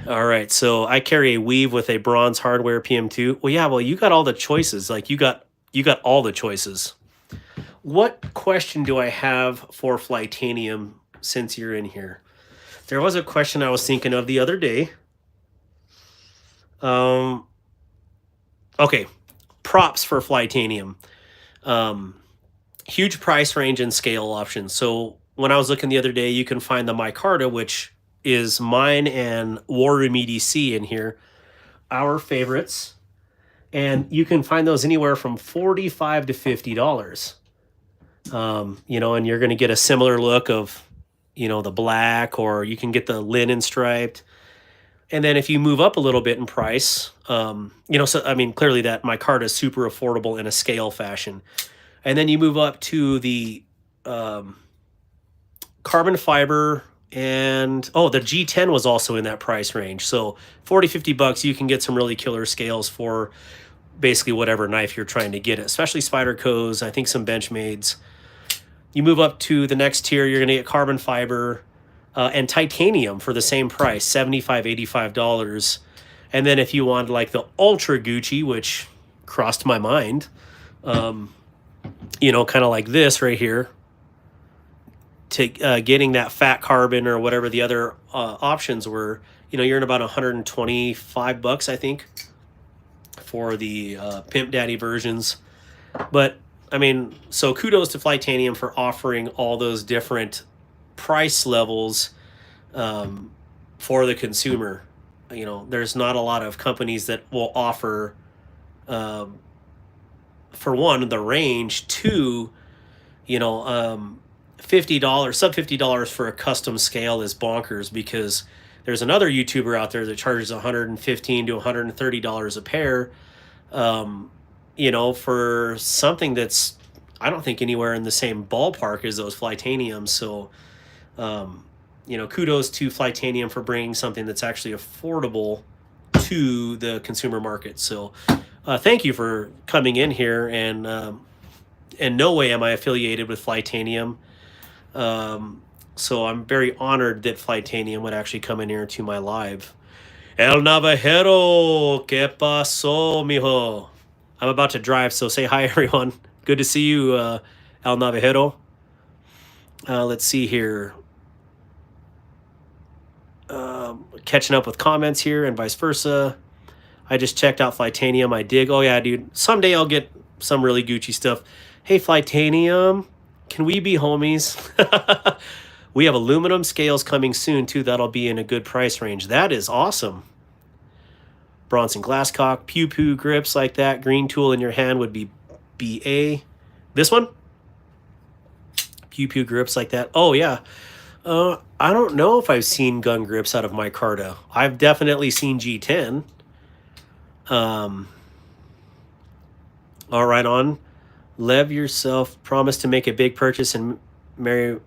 All right, so I carry a Weave with a bronze hardware PM2. Well, yeah, well, you got all the choices. Like you got all the choices. What question do I have for Flytanium since you're in here? There was a question I was thinking of the other day. Okay, props for Flytanium. Huge price range and scale options. So when I was looking the other day, you can find the Micarta, which is mine and War Room EDC in here, our favorites. And you can find those anywhere from $45 to $50. You know, and you're going to get a similar look of, you know, the black, or you can get the linen striped. And then if you move up a little bit in price, you know, so I mean, clearly that Micarta is super affordable in a scale fashion. And then you move up to the carbon fiber, and the G10 was also in that price range. So $40-$50, you can get some really killer scales for basically whatever knife you're trying to get, especially Spyderco's, I think some Benchmades. You move up to the next tier, you're going to get carbon fiber and titanium for the same price, $75-$85. And then if you want like the Ultra Gucci, which crossed my mind, you know, kind of like this right here, to getting that fat carbon or whatever the other options were, you know, you're in about $125, I think, for the Pimp Daddy versions. But I mean, so kudos to Flytanium for offering all those different price levels for the consumer. You know, there's not a lot of companies that will offer, for one, the range, two, you know, $50, sub $50 for a custom scale is bonkers, because there's another YouTuber out there that charges $115 to $130 a pair, you know, for something that's, I don't think, anywhere in the same ballpark as those Flytaniums. So, you know, kudos to Flytanium for bringing something that's actually affordable to the consumer market. So, thank you for coming in here, and in no way am I affiliated with Flytanium. So I'm very honored that Flytanium would actually come in here to my live. El Navajero, ¿qué pasó, mijo? I'm about to drive, so say hi, everyone. Good to see you, El Navajero. Let's see here. Catching up with comments here and vice versa. I just checked out Flytanium. I dig. Oh, yeah, dude. Someday I'll get some really Gucci stuff. Hey, Flytanium, can we be homies? We have aluminum scales coming soon, too. That'll be in a good price range. That is awesome. Bronson Glasscock, Pew Pew grips like that. Green tool in your hand would be BA. This one? Pew Pew grips like that. Oh, yeah. I don't know if I've seen gun grips out of micarta. I've definitely seen G10. Um, all right, on. Lev yourself promise to make a big purchase and marry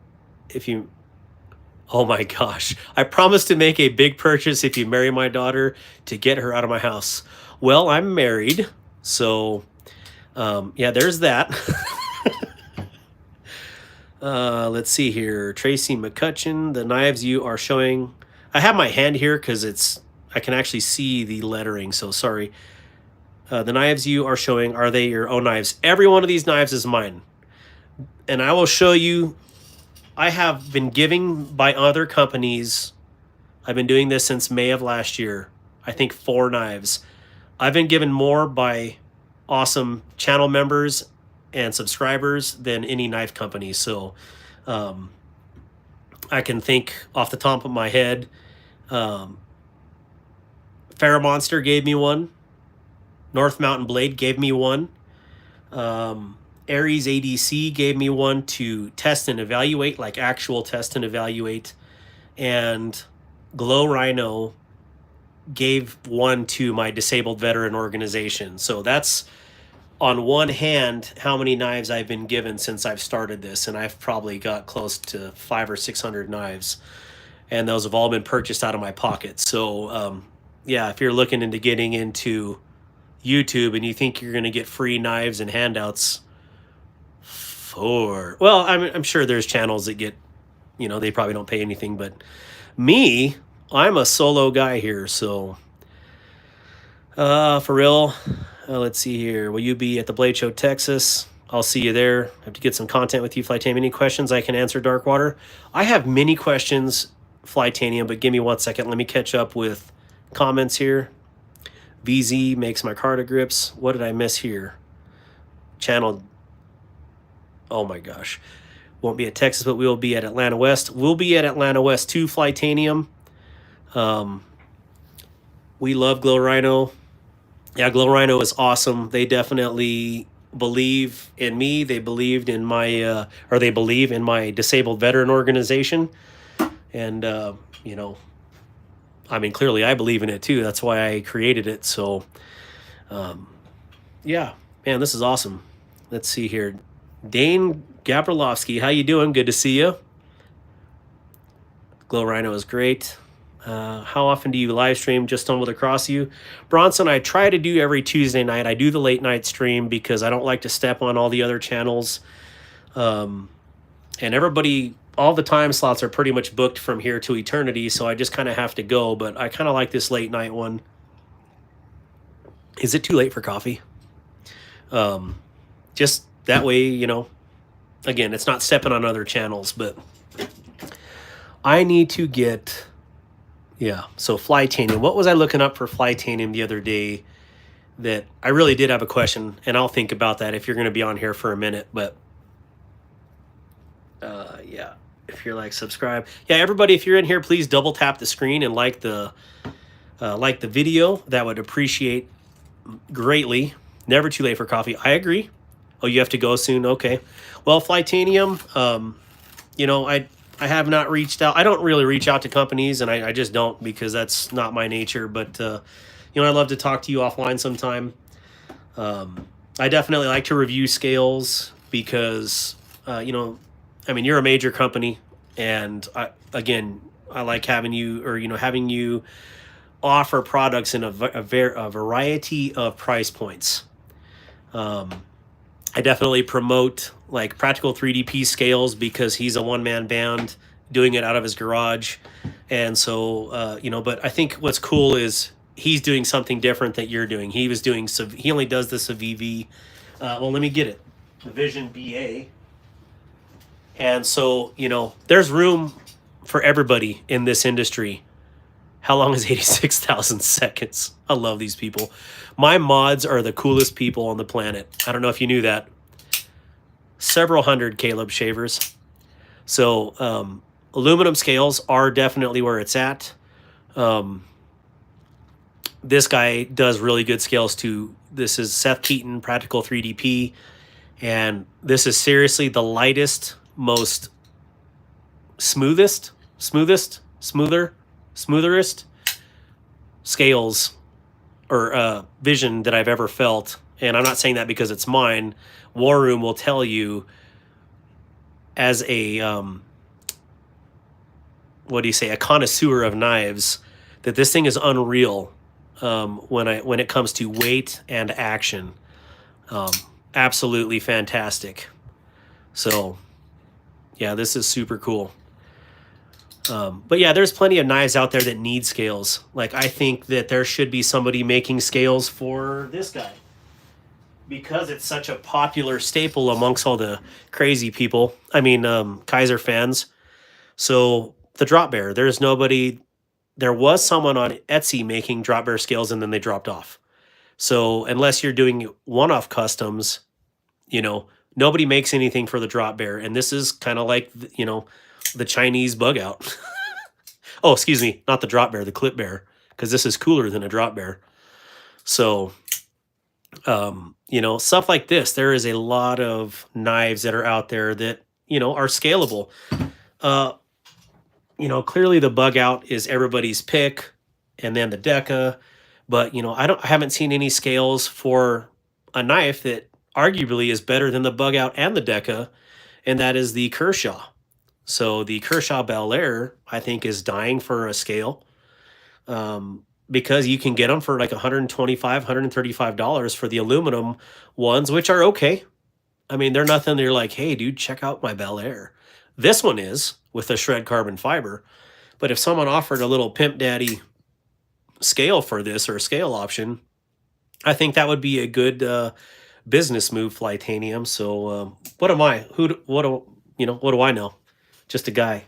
if you. Oh my gosh. I promise to make a big purchase if you marry my daughter to get her out of my house. Well, I'm married. So, yeah, there's that. Let's see here. Tracy McCutcheon, the knives you are showing. I have my hand here because I can actually see the lettering. So sorry. The knives you are showing, are they your own knives? Every one of these knives is mine. And I will show you, I have been giving by other companies. I've been doing this since May of last year. I think 4 knives. I've been given more by awesome channel members and subscribers than any knife company. So I can think off the top of my head. Monster gave me one. North Mountain Blade gave me one. Aries ADC gave me one to test and evaluate, like actual test and evaluate. And Glow Rhino gave one to my disabled veteran organization. So that's on one hand how many knives I've been given since I've started this, and I've probably got close to 500 or 600 knives, and those have all been purchased out of my pocket. So yeah, if you're looking into getting into YouTube and you think you're going to get free knives and handouts well, I'm sure there's channels that get, they probably don't pay anything, but me, I'm a solo guy here. So for real, let's see here. Will you be at the Blade Show, Texas? I'll see you there. I have to get some content with you, Flytanium. Any questions I can answer, Darkwater? I have many questions, Flytanium, but give me 1 second. Let me catch up with comments here. VZ makes micarta grips. What did I miss here? Channel. Oh my gosh. Won't be at Texas, but we will be at Atlanta West. We'll be at Atlanta West too, Flytanium. We love Glow Rhino. Yeah, Glow Rhino is awesome. They definitely believe in me. They believed in they believe in my disabled veteran organization. And, clearly I believe in it too. That's why I created it. So, yeah, man, this is awesome. Let's see here. Dane Gabrilovsky, how you doing? Good to see you. Glow Rhino is great. How often do you live stream? Just stumbled across you. Bronson, I try to do every Tuesday night. I do the late night stream because I don't like to step on all the other channels. And everybody, all the time slots are pretty much booked from here to eternity, so I just kind of have to go. But I kind of like this late night one. Is it too late for coffee? Just that way, again, it's not stepping on other channels, but I need to get, so Flytanium. What was I looking up for Flytanium the other day that I really did have a question, and I'll think about that if you're going to be on here for a minute, but yeah, if you're like, subscribe. Yeah, everybody, if you're in here, please double tap the screen and like the video. That would appreciate greatly. Never too late for coffee. I agree. Oh, you have to go soon? Okay. Well, Flytanium, I have not reached out. I don't really reach out to companies, and I just don't because that's not my nature. But, I'd love to talk to you offline sometime. I definitely like to review scales because, you're a major company, and I like having you offer products in a variety of price points. I definitely promote like Practical 3DP scales because he's a one-man band doing it out of his garage. And so, but I think what's cool is he's doing something different that you're doing. He only does this a VV. Let me get it. The Vision BA. And so, there's room for everybody in this industry. How long is 86,000 seconds? I love these people. My mods are the coolest people on the planet. I don't know if you knew that. Several hundred Caleb shavers. So aluminum scales are definitely where it's at. This guy does really good scales too. This is Seth Keaton, Practical 3DP. And this is seriously the lightest, most smootherest scales or vision that I've ever felt. And I'm not saying that because it's mine. War Room will tell you, as a what do you say, a connoisseur of knives, that this thing is unreal when it comes to weight and action. Absolutely fantastic. So yeah, this is super cool. But yeah, there's plenty of knives out there that need scales. Like, I think that there should be somebody making scales for this guy, because it's such a popular staple amongst all the crazy people. I mean, Kaiser fans. So the drop bear, there was someone on Etsy making drop bear scales, and then they dropped off. So unless you're doing one-off customs, nobody makes anything for the drop bear. And this is kind of like, the Chinese bug out. Oh, excuse me, not the drop bear, the clip bear, because this is cooler than a drop bear. So, stuff like this. There is a lot of knives that are out there that, are scalable. Clearly the bug out is everybody's pick, and then the Deca. But, I haven't seen any scales for a knife that arguably is better than the bug out and the Deca, and that is the Kershaw. So the Kershaw Bel Air, I think, is dying for a scale, because you can get them for like $125, $135 for the aluminum ones, which are okay. I mean, they're nothing. They're like, hey, dude, check out my Bel Air. This one is with a shred carbon fiber. But if someone offered a little Pimp Daddy scale for this, or a scale option, I think that would be a good business move, Flytanium. So what am I? What do I know? Just a guy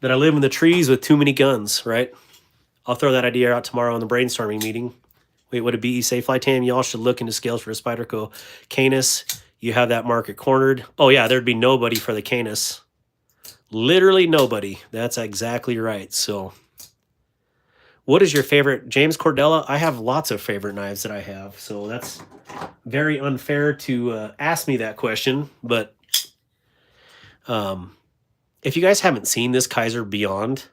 that I live in the trees with too many guns, right? I'll throw that idea out tomorrow in the brainstorming meeting. Wait, what did BE say? Flytanium, y'all should look into scales for a Spyderco Canis. You have that market cornered. Oh yeah, there'd be nobody for the Canis. Literally nobody. That's exactly right. So what is your favorite? James Cordella? I have lots of favorite knives that I have. So that's very unfair to ask me that question. But if you guys haven't seen this Kaiser Beyond,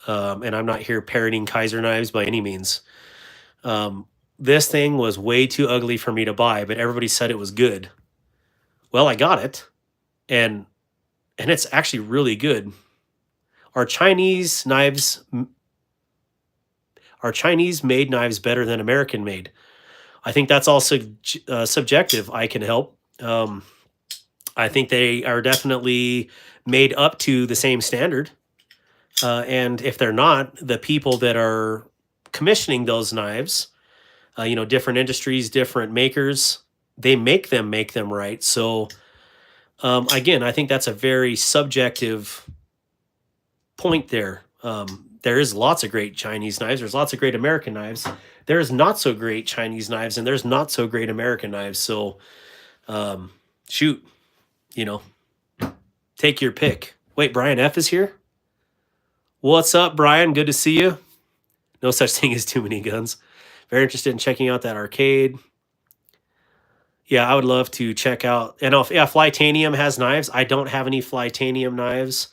and I'm not here parroting Kaiser knives by any means, this thing was way too ugly for me to buy, but everybody said it was good. Well, I got it, and it's actually really good. Are Chinese made knives better than American made? I think that's also subjective. I can help. I think they are definitely made up to the same standard. And if they're not, the people that are commissioning those knives, different industries, different makers, they make them right. So again, I think that's a very subjective point there. There is lots of great Chinese knives. There's lots of great American knives. There's not so great Chinese knives, and there's not so great American knives. So shoot, take your pick. Wait, Brian F is here? What's up, Brian? Good to see you. No such thing as too many guns. Very interested in checking out that arcade. Yeah, I would love to check out. And Flytanium has knives. I don't have any Flytanium knives.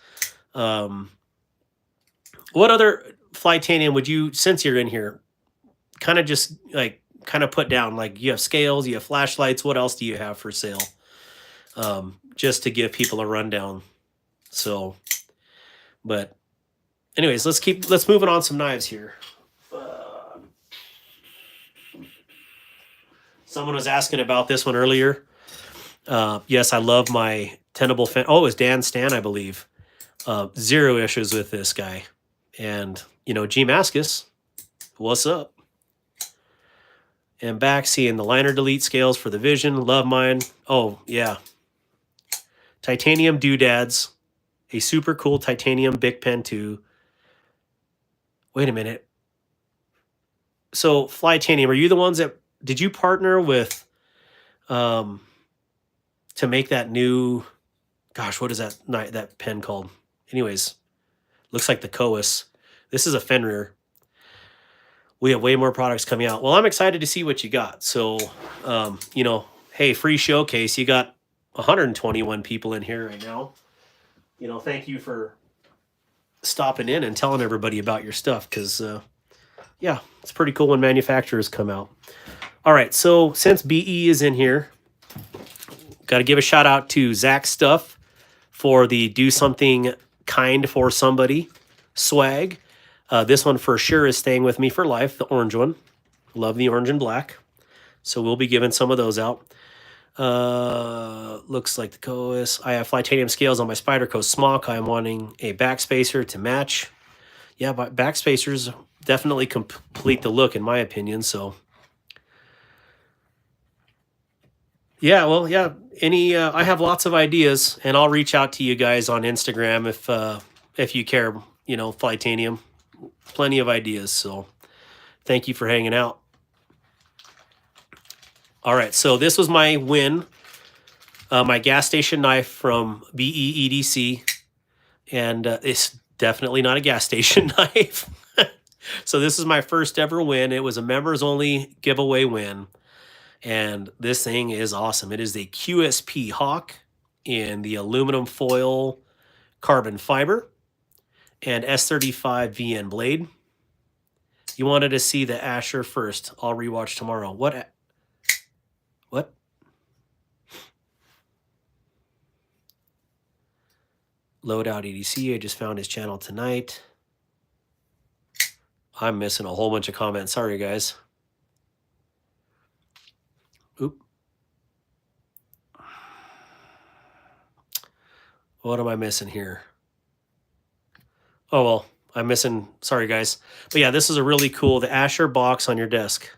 What other Flytanium would you, since you're in here, kind of put down? Like, you have scales, you have flashlights. What else do you have for sale? Just to give people a rundown. So, but anyways, let's move on some knives here. Someone was asking about this one earlier. Yes, I love my Tenable Fenn. Oh, it was Dan Stan, I believe. Zero issues with this guy. And, G Mascus, what's up? And back seeing the liner delete scales for the Vision. Love mine. Oh, yeah. Titanium doodads. A super cool titanium Bic pen too. Wait a minute. So, Flytanium, are you the ones that... Did you partner with... to make that new... Gosh, what is that pen called? Anyways, looks like the Coas. This is a Fenrir. We have way more products coming out. Well, I'm excited to see what you got. So, hey, free showcase. You got 121 people in here right now. thank you for stopping in and telling everybody about your stuff, because yeah, it's pretty cool when manufacturers come out. All right, so since BE is in here, got to give a shout out to Zach Stuff for the Do Something Kind for Somebody swag. This one for sure is staying with me for life, the orange one. Love the orange and black. So we'll be giving some of those out. Looks like the Coas. I have Flytanium scales on my Spyderco Smock. I'm wanting a backspacer to match. Yeah, but backspacers definitely complete the look in my opinion. So yeah, well, yeah. I have lots of ideas, and I'll reach out to you guys on Instagram if you care. Flytanium, plenty of ideas. So thank you for hanging out. All right, so this was my win. My gas station knife from BEEDC, and it's definitely not a gas station knife. So this is my first ever win. It was a members only giveaway win, and this thing is awesome. It is a QSP Hawk in the aluminum foil carbon fiber and S35 VN blade. You wanted to see the Asher first. I'll rewatch tomorrow. What? Loadout EDC, I just found his channel tonight. I'm missing a whole bunch of comments. Sorry, guys. Oop. What am I missing here? Oh, well, I'm missing. Sorry, guys. But yeah, this is a really cool, the Asher box on your desk.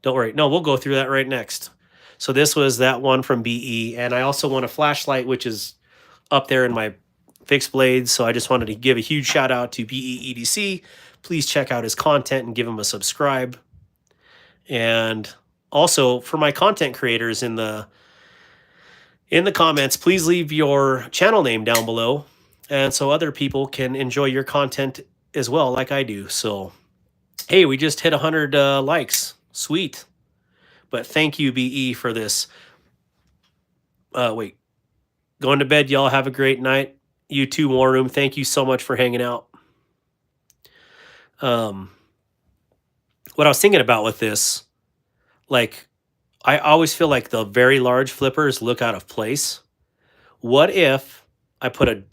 Don't worry. No, we'll go through that right next. So this was that one from BE. And I also want a flashlight, which is up there in my fixed blades. So I just wanted to give a huge shout out to BEEDC. Please check out his content and give him a subscribe. And also for my content creators in the comments, please leave your channel name down below, and so other people can enjoy your content as well, like I do. So, hey, we just hit 100 likes. Sweet. But thank you, BE, for this. Wait. Going to bed, y'all. Have a great night. You too, War Room. Thank you so much for hanging out. What I was thinking about with this, like, I always feel like the very large flippers look out of place. What if I put an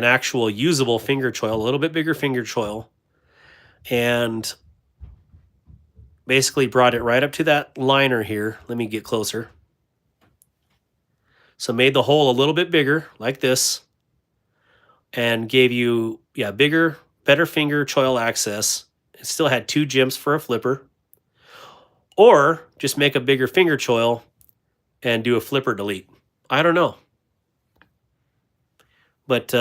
actual usable finger choil, a little bit bigger finger choil, and basically brought it right up to that liner here. Let me get closer. So made the hole a little bit bigger, like this, and gave you, yeah, bigger, better finger choil access. It still had 2 jimps for a flipper. Or just make a bigger finger choil and do a flipper delete. I don't know. But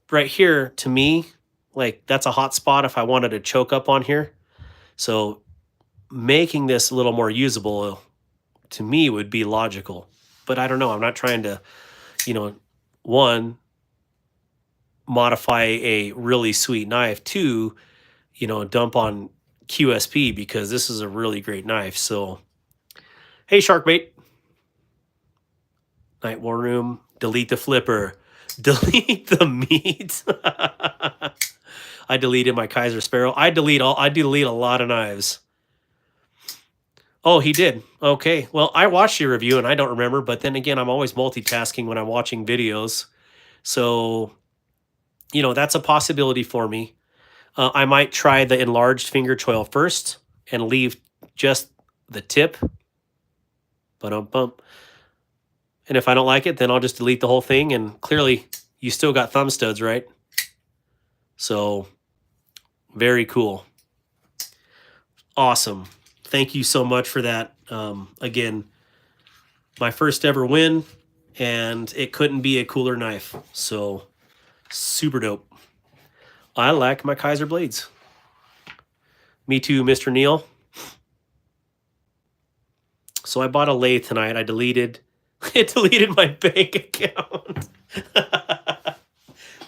right here, to me, like, that's a hot spot if I wanted to choke up on here. So making this a little more usable, to me, would be logical. But I don't know. I'm not trying to, one, modify a really sweet knife. 2, dump on QSP, because this is a really great knife. So, hey, Sharkbait. Night War Room. Delete the flipper. Delete the meat. I deleted my Kaiser Sparrow. I delete a lot of knives. Oh, he did. Okay. Well, I watched your review and I don't remember, but then again, I'm always multitasking when I'm watching videos. So, that's a possibility for me. I might try the enlarged finger choil first and leave just the tip. Ba-dum-bump. And if I don't like it, then I'll just delete the whole thing. And clearly, you still got thumb studs, right? So, very cool. Awesome. Thank you so much for that. Again, my first ever win, and it couldn't be a cooler knife. So, super dope. I like my Kaiser blades. Me too, Mr. Neil. So I bought a lathe tonight. I deleted my bank account.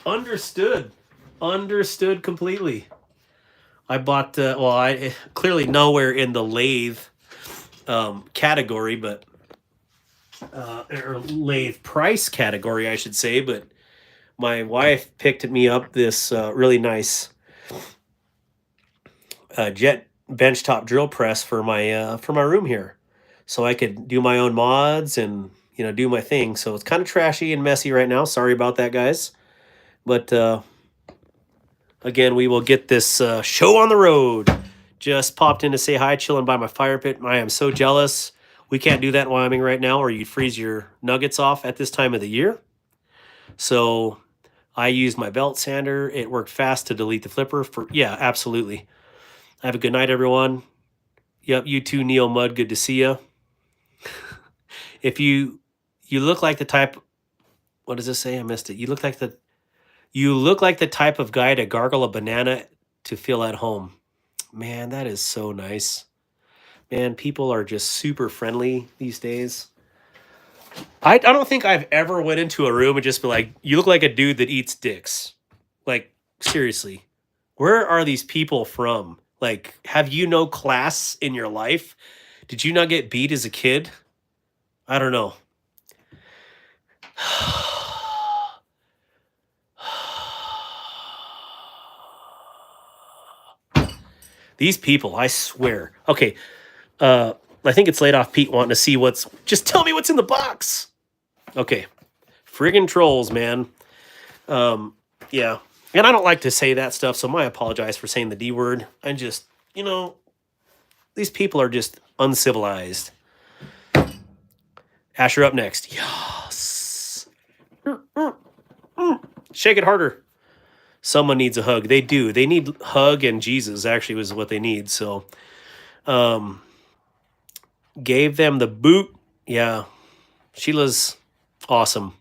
Understood completely. I bought, I clearly nowhere in the lathe category, or lathe price category, I should say, but my wife picked me up this really nice jet benchtop drill press for my room here, so I could do my own mods and do my thing. So it's kind of trashy and messy right now. Sorry about that, guys. But again, we will get this show on the road. Just popped in to say hi, chilling by my fire pit. I am so jealous. We can't do that in Wyoming right now, or you'd freeze your nuggets off at this time of the year. So I used my belt sander. It worked fast to delete the flipper. Yeah, absolutely. Have a good night, everyone. Yep, you too, Neil Mudd. Good to see you. If you look like the type, what does this say? I missed it. You look like the type of guy to gargle a banana to feel at home. Man, that is so nice. Man, people are just super friendly these days. I don't think I've ever went into a room and just be like, you look like a dude that eats dicks. Like, seriously. Where are these people from? Like, have you no class in your life? Did you not get beat as a kid? I don't know. These people, I swear. Okay, I think it's laid off Pete wanting to see what's... Just tell me what's in the box! Okay. Friggin' trolls, man. Yeah. And I don't like to say that stuff, so I apologize for saying the D word. I just, these people are just uncivilized. Asher up next. Yes. Shake it harder. Someone needs a hug. They do. They need hug and Jesus, actually, was what they need. So, gave them the boot. Yeah. Sheila's awesome.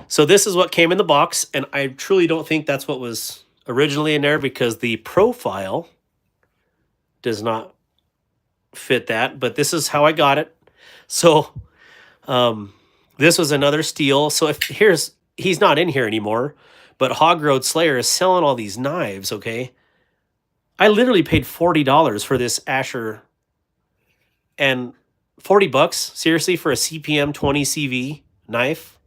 So this is what came in the box, and I truly don't think that's what was originally in there because the profile does not fit that, but this is how I got it. So this was another steal. So he's not in here anymore, but Hog Road Slayer is selling all these knives, okay? I literally paid $40 for this Asher, and $40, seriously, for a CPM 20 CV knife?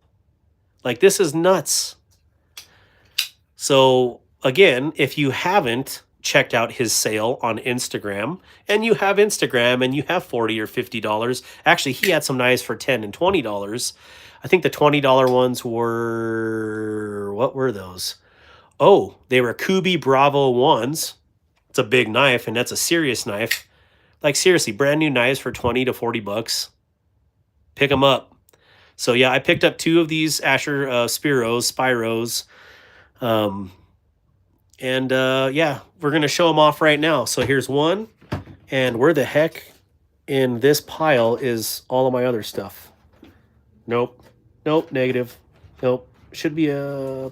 Like, this is nuts. So, again, if you haven't checked out his sale on Instagram, and you have Instagram and you have $40 or $50, actually, he had some knives for $10 and $20. I think the $20 ones were, what were those? Oh, they were Kubi Bravo 1s. It's a big knife, and that's a serious knife. Like, seriously, brand new knives for 20 to 40 bucks. Pick them up. So, yeah, I picked up 2 of these Asher Spyros. Yeah, we're going to show them off right now. So here's one. And where the heck in this pile is all of my other stuff? Nope. Nope, negative. Nope. Should be a...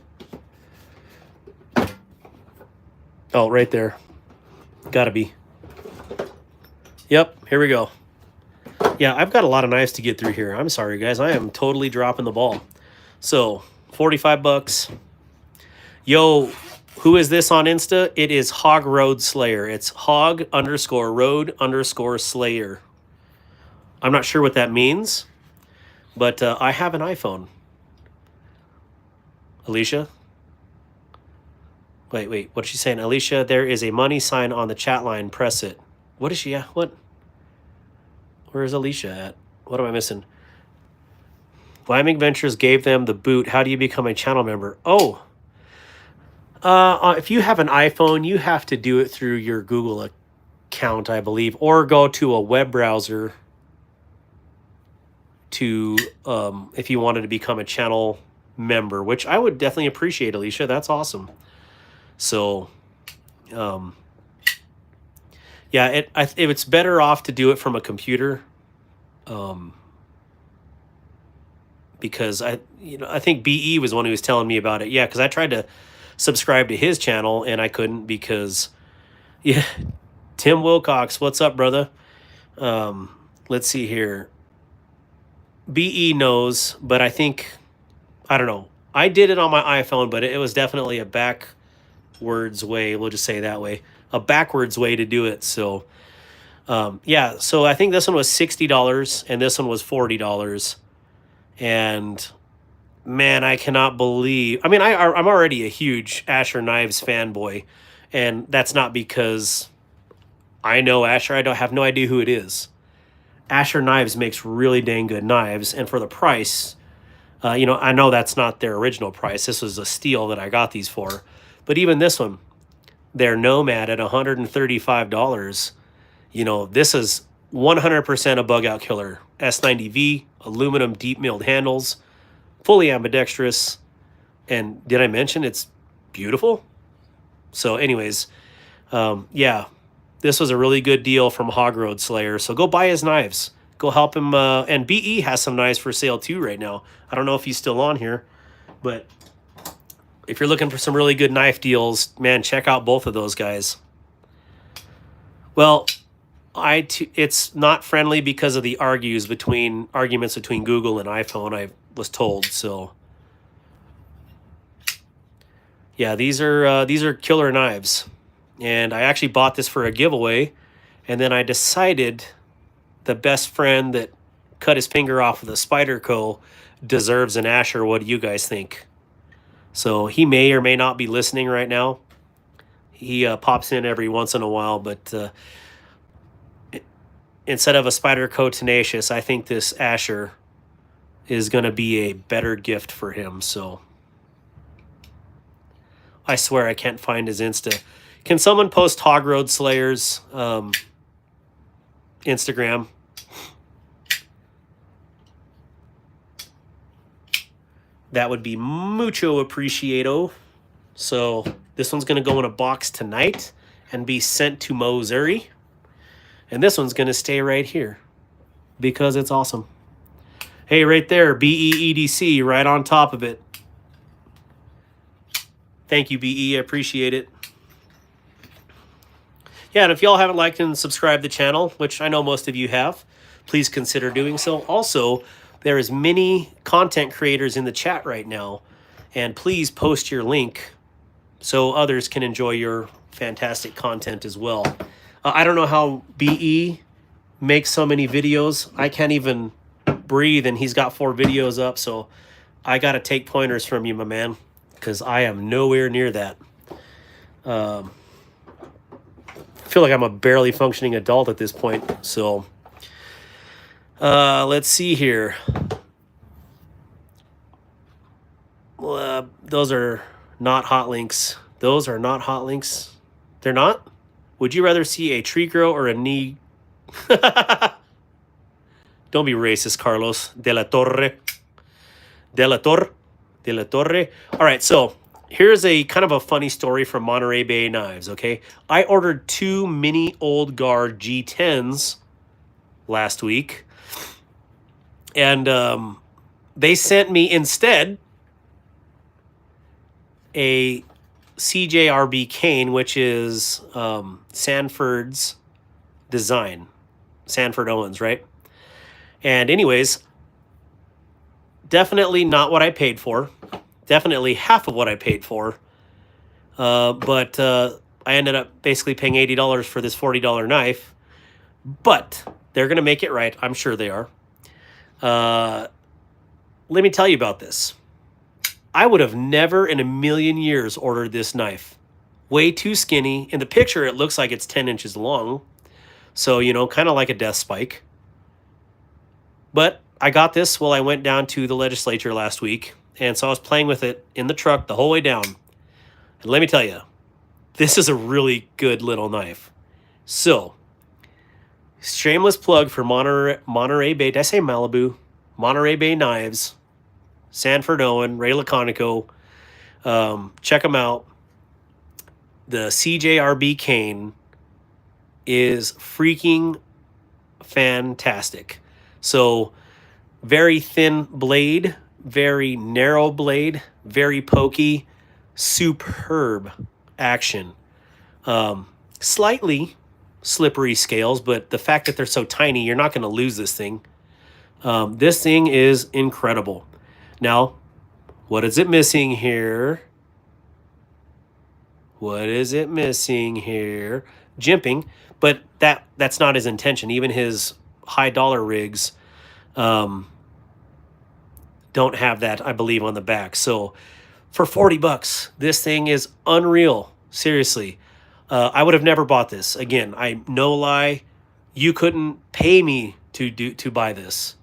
Oh, right there. Gotta be. Yep, here we go. Yeah, I've got a lot of knives to get through here. I'm sorry, guys. I am totally dropping the ball. So, 45 bucks. Yo, who is this on Insta? It is Hog Road Slayer. It's Hog_Road_Slayer. I'm not sure what that means, but I have an iPhone. Alicia? Wait. What's she saying? Alicia, there is a money sign on the chat line. Press it. What is she at? What? Where is Alicia at? What am I missing? Wyoming Ventures gave them the boot. How do you become a channel member? Oh. If you have an iPhone, you have to do it through your Google account, I believe, or go to a web browser to, if you wanted to become a channel member, which I would definitely appreciate, Alicia. That's awesome. So, yeah, it's better off to do it from a computer, because I think BE was the one who was telling me about it. Yeah, because I tried to subscribe to his channel and I couldn't because, yeah, Tim Wilcox, what's up, brother? Let's see here. BE knows, but I don't know. I did it on my iPhone, but it was definitely a backwards way. We'll just say that way. A backwards way to do it. So, yeah. So I think this one was $60 and this one was $40. And man, I cannot believe. I mean, I'm already a huge Asher Knives fanboy, and that's not because I know Asher. I don't have no idea who it is. Asher Knives makes really dang good knives, and for the price, I know that's not their original price. This was a steal that I got these for, but even this one, their Nomad at $135. This is 100% a bug out killer. S90V, aluminum deep milled handles, fully ambidextrous, and did I mention it's beautiful? So, anyways, yeah, this was a really good deal from Hog Road Slayer. So go buy his knives. Go help him. And BE has some knives for sale too right now. I don't know if he's still on here, but if you're looking for some really good knife deals, man, check out both of those guys. Well, it's not friendly because of the arguments between Google and iPhone, I was told. So yeah, these are killer knives. And I actually bought this for a giveaway, and then I decided the best friend that cut his finger off with a Spyderco deserves an Asher. What do you guys think? So he may or may not be listening right now. He pops in every once in a while, but instead of a Spyderco Tenacious, I think this Asher is going to be a better gift for him. So I swear I can't find his Insta. Can someone post Hog Road Slayer's Instagram? That would be mucho appreciado. So this one's going to go in a box tonight and be sent to Missouri. And this one's going to stay right here because it's awesome. Hey, right there, BEEDC, right on top of it. Thank you, BE. I appreciate it. Yeah, and if y'all haven't liked and subscribed the channel, which I know most of you have, please consider doing so. Also, there is many content creators in the chat right now, and please post your link so others can enjoy your fantastic content as well. I don't know how BE makes so many videos. I can't even breathe, and he's got 4 videos up, so I got to take pointers from you, my man, because I am nowhere near that. I feel like I'm a barely functioning adult at this point. So let's see here. Those are not hot links. Those are not hot links. They're not? Would you rather see a tree grow or a knee? Don't be racist, Carlos. De la Torre. All right, so here's a kind of a funny story from Monterey Bay Knives, okay? I ordered 2 mini Old Guard G10s last week, and they sent me instead a CJRB cane, which is Sanford's design. Sanford Owens, right? And anyways, definitely not what I paid for. Definitely half of what I paid for. But I ended up basically paying $80 for this $40 knife. But they're going to make it right. I'm sure they are. Let me tell you about this. I would have never in a million years ordered this knife. Way too skinny. In the picture, it looks like it's 10 inches long. So, kind of like a death spike. But I got this while I went down to the legislature last week. And so I was playing with it in the truck the whole way down. And let me tell you, this is a really good little knife. So, shameless plug for Monterey Bay. Did I say Malibu? Monterey Bay Knives. Sanford Owen, Ray Laconico. Check them out. The CJRB cane is freaking fantastic. So, very thin blade, very narrow blade, very pokey, superb action. Slightly slippery scales, but the fact that they're so tiny, you're not going to lose this thing. This thing is incredible. Now, what is it missing here? What is it missing here? Jimping, but that's not his intention. Even his high dollar rigs don't have that, I believe, on the back. So for 40 bucks, this thing is unreal. Seriously. I would have never bought this. Again, I no lie, you couldn't pay me to buy this.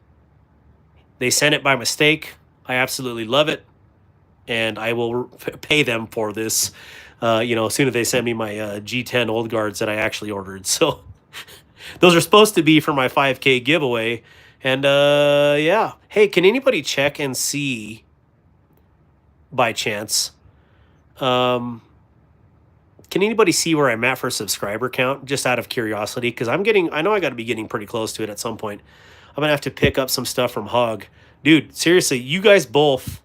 They sent it by mistake. I absolutely love it, and I will pay them for this. As soon as they send me my G10 old guards that I actually ordered. So those are supposed to be for my 5K giveaway. And yeah, hey, can anybody check and see by chance? Can anybody see where I'm at for subscriber count? Just out of curiosity, because I know I got to be getting pretty close to it at some point. I'm going to have to pick up some stuff from Hog. Dude, seriously, you guys both.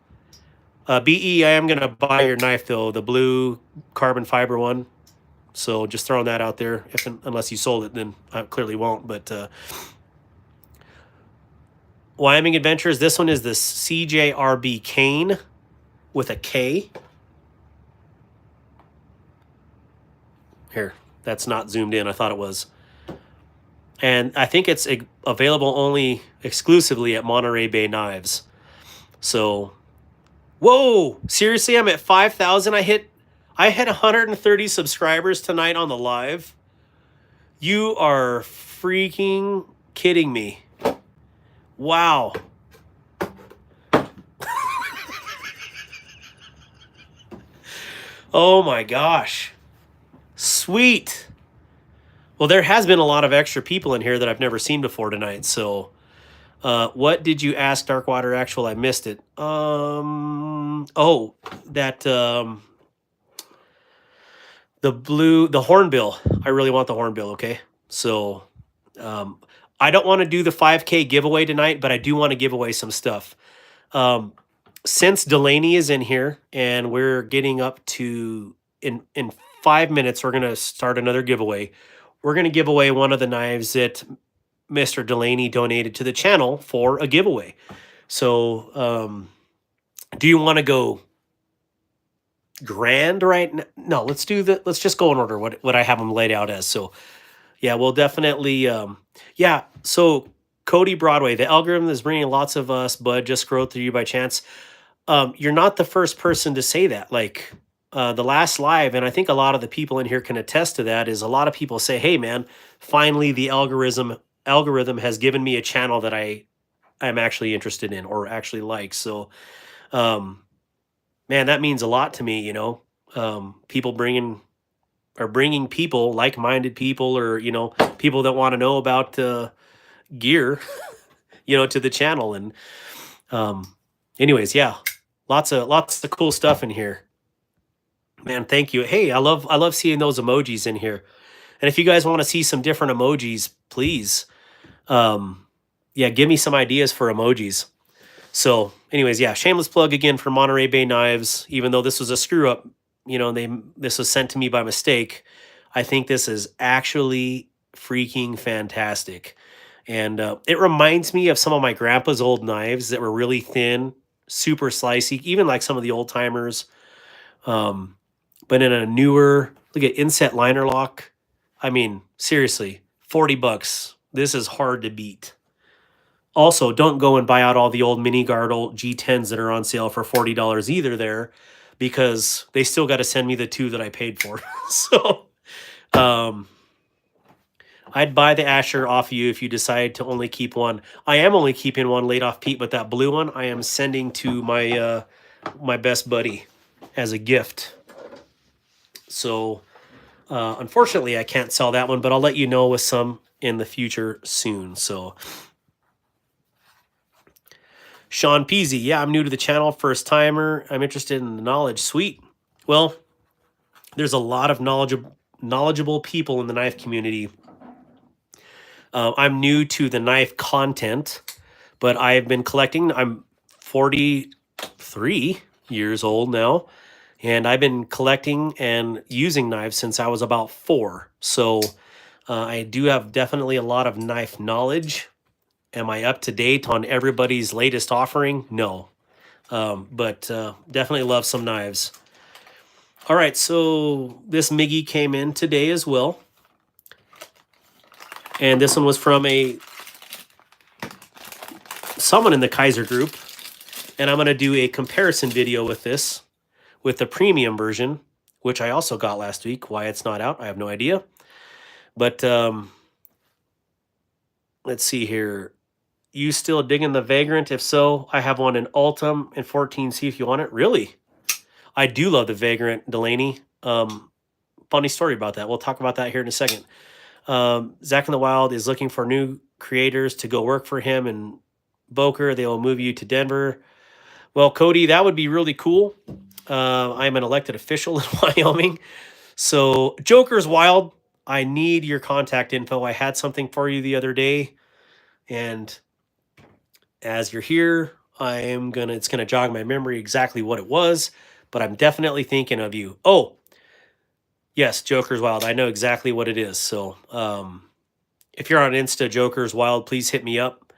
BE, I am going to buy your knife, though, the blue carbon fiber one. So just throwing that out there. Unless you sold it, then I clearly won't. But Wyoming Adventures, this one is the CJRB Cane with a K. Here, that's not zoomed in. I thought it was. And I think it's available only exclusively at Monterey Bay Knives. So, whoa, seriously, I'm at 5,000. I hit 130 subscribers tonight on the live. You are freaking kidding me. Wow. Oh my gosh. Sweet. Well, there has been a lot of extra people in here that I've never seen before tonight. So, what did you ask, Darkwater Actual? I missed it. The hornbill. I really want the hornbill. Okay. So, I don't want to do the 5K giveaway tonight, but I do want to give away some stuff. Since Delaney is in here and we're getting up to in 5 minutes, we're going to start another giveaway. We're going to give away one of the knives that Mr. Delaney donated to the channel for a giveaway. So, do you want to go grand right now? No, let's just go in order what I have them laid out as. So, yeah, we'll definitely, so Cody Broadway, the algorithm is bringing lots of us, bud, just scrolled through you by chance. You're not the first person to say that. Like, the last live, and I think a lot of the people in here can attest to that, is a lot of people say, hey man, finally the algorithm has given me a channel that I'm actually interested in or actually like. So man, that means a lot to me. People bringing people, like-minded people, or people that want to know about gear to the channel. And anyways, yeah, lots of cool stuff in here. Man, thank you. Hey, I love seeing those emojis in here. And if you guys want to see some different emojis, please, give me some ideas for emojis. So anyways, yeah, shameless plug again for Monterey Bay Knives. Even though this was a screw up, this was sent to me by mistake. I think this is actually freaking fantastic. And it reminds me of some of my grandpa's old knives that were really thin, super slicey, even like some of the old timers. But in a newer, look at inset liner lock. I mean, seriously, 40 bucks. This is hard to beat. Also, don't go and buy out all the old mini Gardel G10s that are on sale for $40 either there, because they still got to send me the two that I paid for. So, I'd buy the Asher off you if you decide to only keep one. I am only keeping one laid off Pete, but that blue one I am sending to my my best buddy as a gift. So, unfortunately, I can't sell that one, but I'll let you know with some in the future soon. So, Sean Peasy, yeah, I'm new to the channel, first timer. I'm interested in the knowledge. Sweet. Well, there's a lot of knowledgeable people in the knife community. I'm new to the knife content, but I've been collecting. I'm 43 years old now. And I've been collecting and using knives since I was about 4. So I do have definitely a lot of knife knowledge. Am I up to date on everybody's latest offering? No. But definitely love some knives. All right, so this Miggy came in today as well. And this one was from someone in the Kaiser group. And I'm going to do a comparison video with this, with the premium version, which I also got last week. Why it's not out, I have no idea. But let's see here. You still digging the Vagrant? If so, I have one in Ultim in 14. See if you want it. Really? I do love the Vagrant, Delaney. Funny story about that. We'll talk about that here in a second. Zach in the Wild is looking for new creators to go work for him in Boker. They will move you to Denver. Well, Cody, that would be really cool. I'm an elected official in Wyoming. So Joker's Wild, I need your contact info. I had something for you the other day. And as you're here, it's gonna jog my memory exactly what it was, but I'm definitely thinking of you. Oh, yes, Joker's Wild. I know exactly what it is. So if you're on Insta, Joker's Wild, please hit me up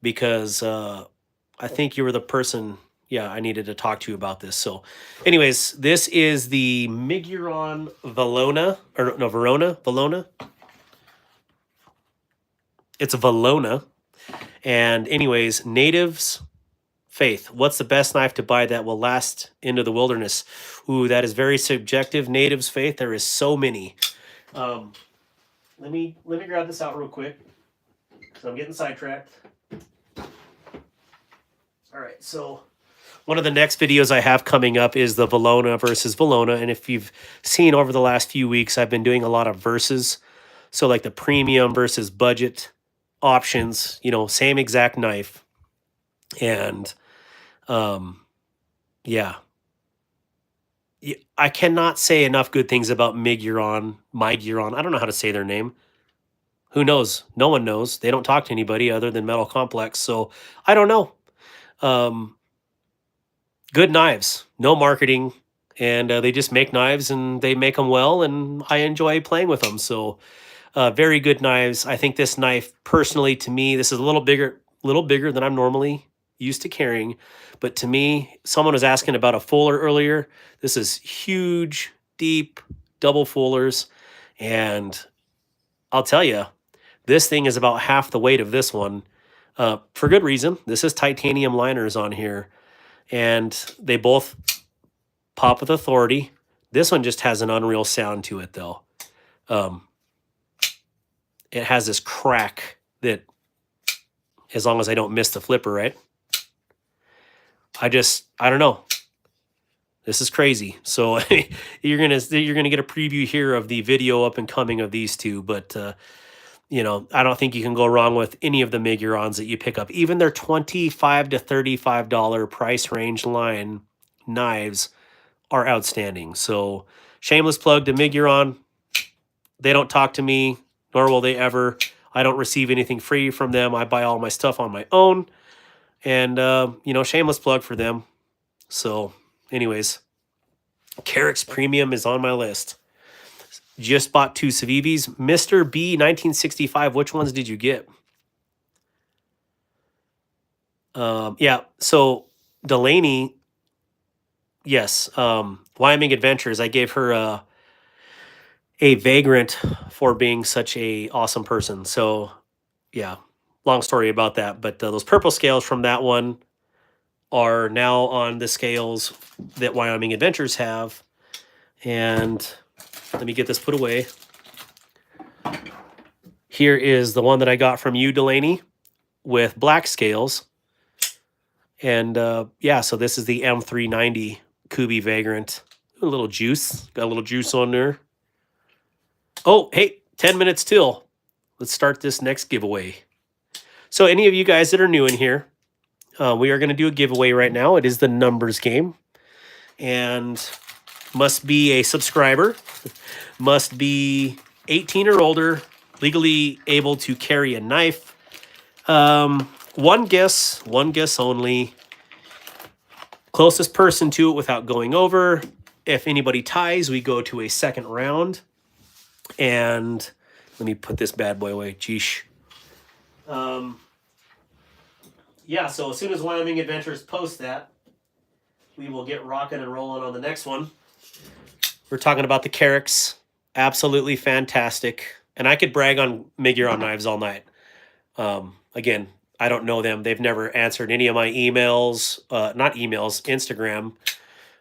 because I think you were the person, I needed to talk to you about this. So anyways, this is the Miguron Valona, or no, Valona. It's a Valona. And anyways, Natives Faith. What's the best knife to buy that will last into the wilderness? Ooh, that is very subjective. Natives Faith. There is so many. Let me grab this out real quick because I'm getting sidetracked. All right, so one of the next videos I have coming up is the Valona versus Valona, and if you've seen over the last few weeks, I've been doing a lot of versus. So like the premium versus budget options, same exact knife. And yeah. I cannot say enough good things about Miguron. I don't know how to say their name. Who knows? No one knows. They don't talk to anybody other than Metal Complex. So I don't know. Good knives, no marketing. And they just make knives and they make them well. And I enjoy playing with them. So very good knives. I think this knife, personally, to me, this is a little bigger than I'm normally used to carrying. But to me, someone was asking about a fuller earlier. This is huge, deep, double fullers. And I'll tell you, this thing is about half the weight of this one. For good reason. This is titanium liners on here. And they both pop with authority. This one just has an unreal sound to it, though. It has this crack that, as long as I don't miss the flipper, right? I don't know. This is crazy. So you're gonna get a preview here of the video up and coming of these two, but I don't think you can go wrong with any of the Migurons that you pick up. Even their $25 to $35 price range line knives are outstanding. So shameless plug to Miguron. They don't talk to me, nor will they ever. I don't receive anything free from them. I buy all my stuff on my own. And, shameless plug for them. So, anyways, Carrick's Premium is on my list. Just bought 2 Civivis. Mr. B 1965, which ones did you get? Yeah, so Delaney, yes. Wyoming Adventures, I gave her a Vagrant for being such a awesome person. So, yeah. Long story about that, but those purple scales from that one are now on the scales that Wyoming Adventures have. And let me get this put away. Here is the one that I got from you, Delaney, with black scales. And so this is the M390 Kubi Vagrant. A little juice. Got a little juice on there. Oh, hey, 10 minutes till. Let's start this next giveaway. So any of you guys that are new in here, we are going to do a giveaway right now. It is the numbers game. And must be a subscriber. Must be 18 or older. Legally able to carry a knife. One guess only. Closest person to it without going over. If anybody ties, we go to a second round. And let me put this bad boy away. Geesh. So as soon as Wyoming Adventures post that, we will get rocking and rolling on the next one. We're talking about the Carrick's. Absolutely fantastic. And I could brag on Miguron knives all night. Again, I don't know them. They've never answered any of my emails, not emails, Instagram.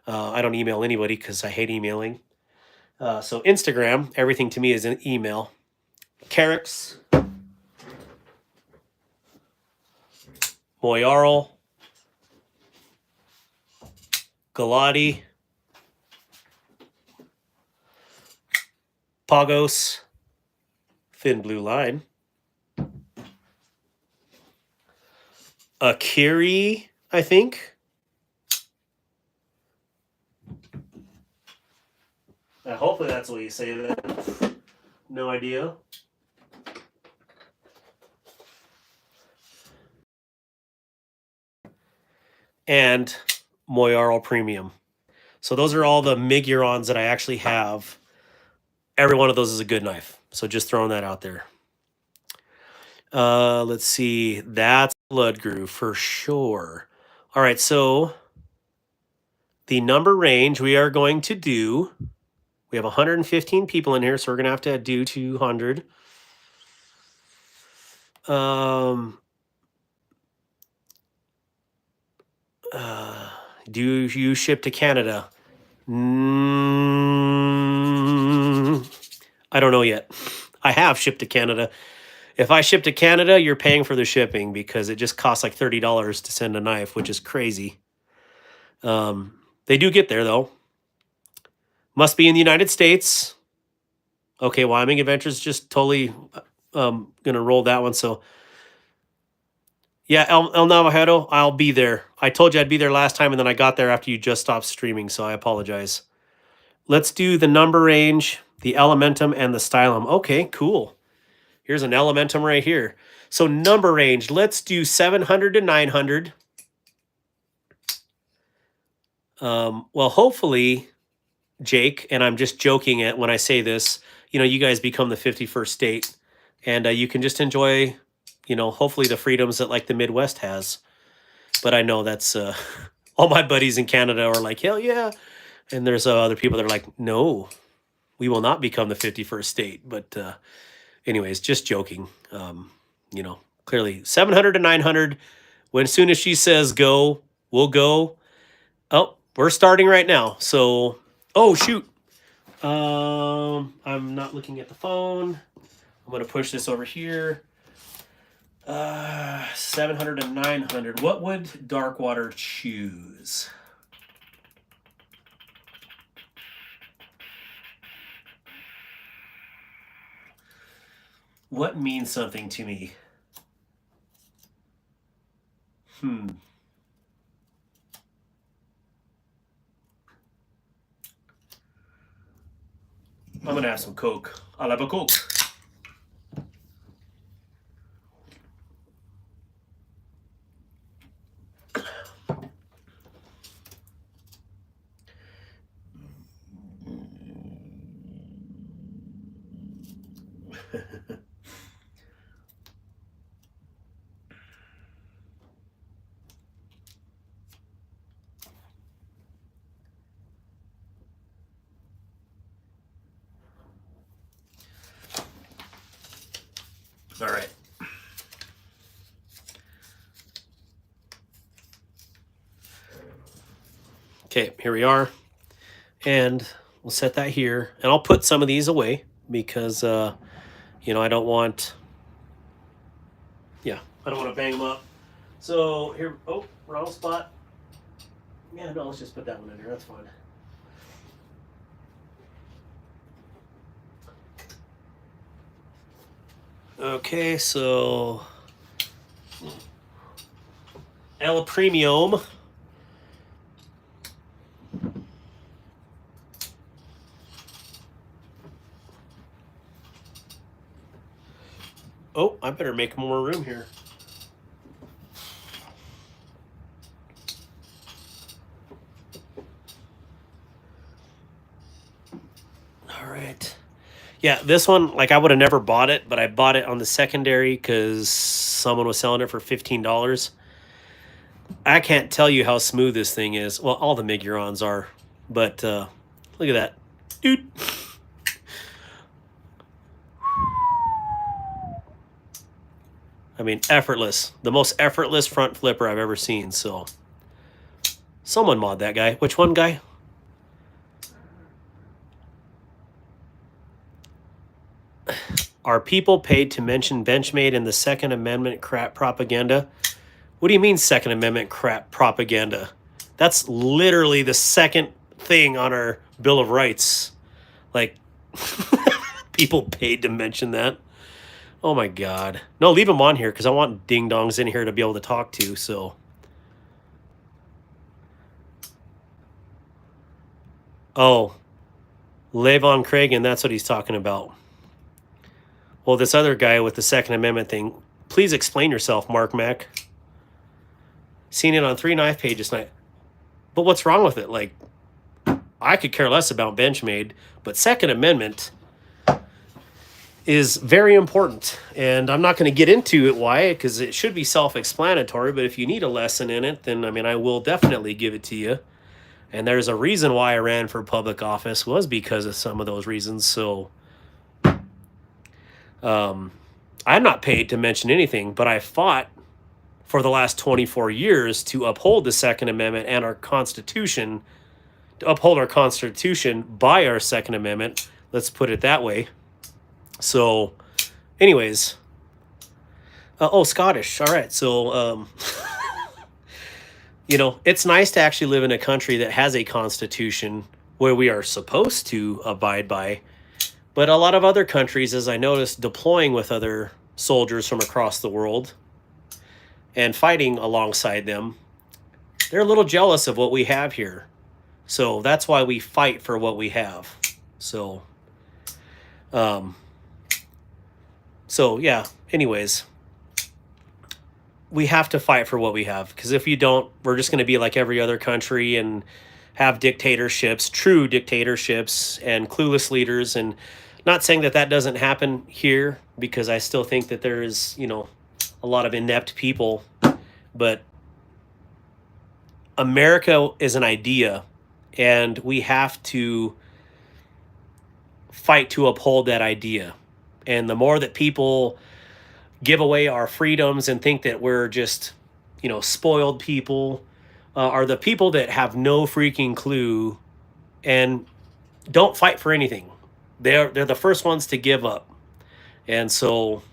I don't email anybody because I hate emailing. So Instagram, everything to me is an email. Carrix, Moyarl, Galati, Pagos, Thin Blue Line, Akiri, I think. Hopefully that's what you say that. No idea. And Moyarl Premium. So those are all the Migurons that I actually have. Every one of those is a good knife. So just throwing that out there. Let's see. That's Blood Groove for sure. All right, so the number range we are going to do. We have 115 people in here, so we're gonna have to do 200. Do you ship to Canada? I don't know yet. I have shipped to Canada. If I ship to Canada, you're paying for the shipping because it just costs like $30 to send a knife, which is crazy. They do get there though. Must be in the United States. Okay, Wyoming Adventures just totally gonna roll that one. So yeah, El Navajo, I'll be there. I told you I'd be there last time, and then I got there after you just stopped streaming, so I apologize. Let's do the number range, the Elementum, and the Stylum. Okay, cool. Here's an Elementum right here. So number range, let's do 700 to 900. Well, hopefully, Jake, and I'm just joking it when I say this, you guys become the 51st state, and you can just enjoy, hopefully the freedoms that like the Midwest has. But I know that's all my buddies in Canada are like, hell yeah. And there's other people that are like, no, we will not become the 51st state. But anyways, just joking. Clearly 700 to 900. When as soon as she says go, we'll go. Oh, we're starting right now. So, oh, shoot. I'm not looking at the phone. I'm going to push this over here. 700 and 900. What would Darkwater choose? What means something to me? I'm going to have some Coke. I'll have a Coke. All right. Okay, here we are. And we'll set that here. And I'll put some of these away because, I don't want, I don't want to bang them up. So here, oh, wrong spot. Yeah, no, let's just put that one in there. That's fine. Okay, so El Premium. Oh, I better make more room here. All right. Yeah, this one, like I would have never bought it, but I bought it on the secondary because someone was selling it for $15. I can't tell you how smooth this thing is. Well, all the Migurons are, but look at that. Dude. I mean, effortless. The most effortless front flipper I've ever seen. So, someone mod that guy. Which one, guy? Are people paid to mention Benchmade in the Second Amendment crap propaganda? What do you mean Second Amendment crap propaganda? That's literally the second thing on our Bill of Rights. Like, people paid to mention that. Oh my God. No, leave them on here because I want ding dongs in here to be able to talk to. So, oh, Levon Cragen, that's what he's talking about. Well, this other guy with the Second Amendment thing, please explain yourself, Mark Mack. Seen it on 3 knife pages tonight. But what's wrong with it? Like, I could care less about Benchmade, but Second Amendment is very important. And I'm not going to get into it why, because it should be self-explanatory. But if you need a lesson in it, then, I mean, I will definitely give it to you. And there's a reason why I ran for public office was because of some of those reasons. So, I'm not paid to mention anything, but I fought for the last 24 years to uphold the Second Amendment and our Constitution, to uphold our Constitution by our Second Amendment. Let's put it that way. So, anyways, oh, Scottish. All right. So, you know, it's nice to actually live in a country that has a constitution where we are supposed to abide by. But a lot of other countries, as I noticed, deploying with other soldiers from across the world and fighting alongside them, they're a little jealous of what we have here. So that's why we fight for what we have. So, yeah, anyways, we have to fight for what we have, because if you don't, we're just going to be like every other country and have dictatorships, true dictatorships, and clueless leaders. And not saying that that doesn't happen here, because I still think that there is, you know, a lot of inept people. But America is an idea, and we have to fight to uphold that idea. And the more that people give away our freedoms and think that we're just, you know, spoiled people, are the people that have no freaking clue and don't fight for anything. They're the first ones to give up. And so,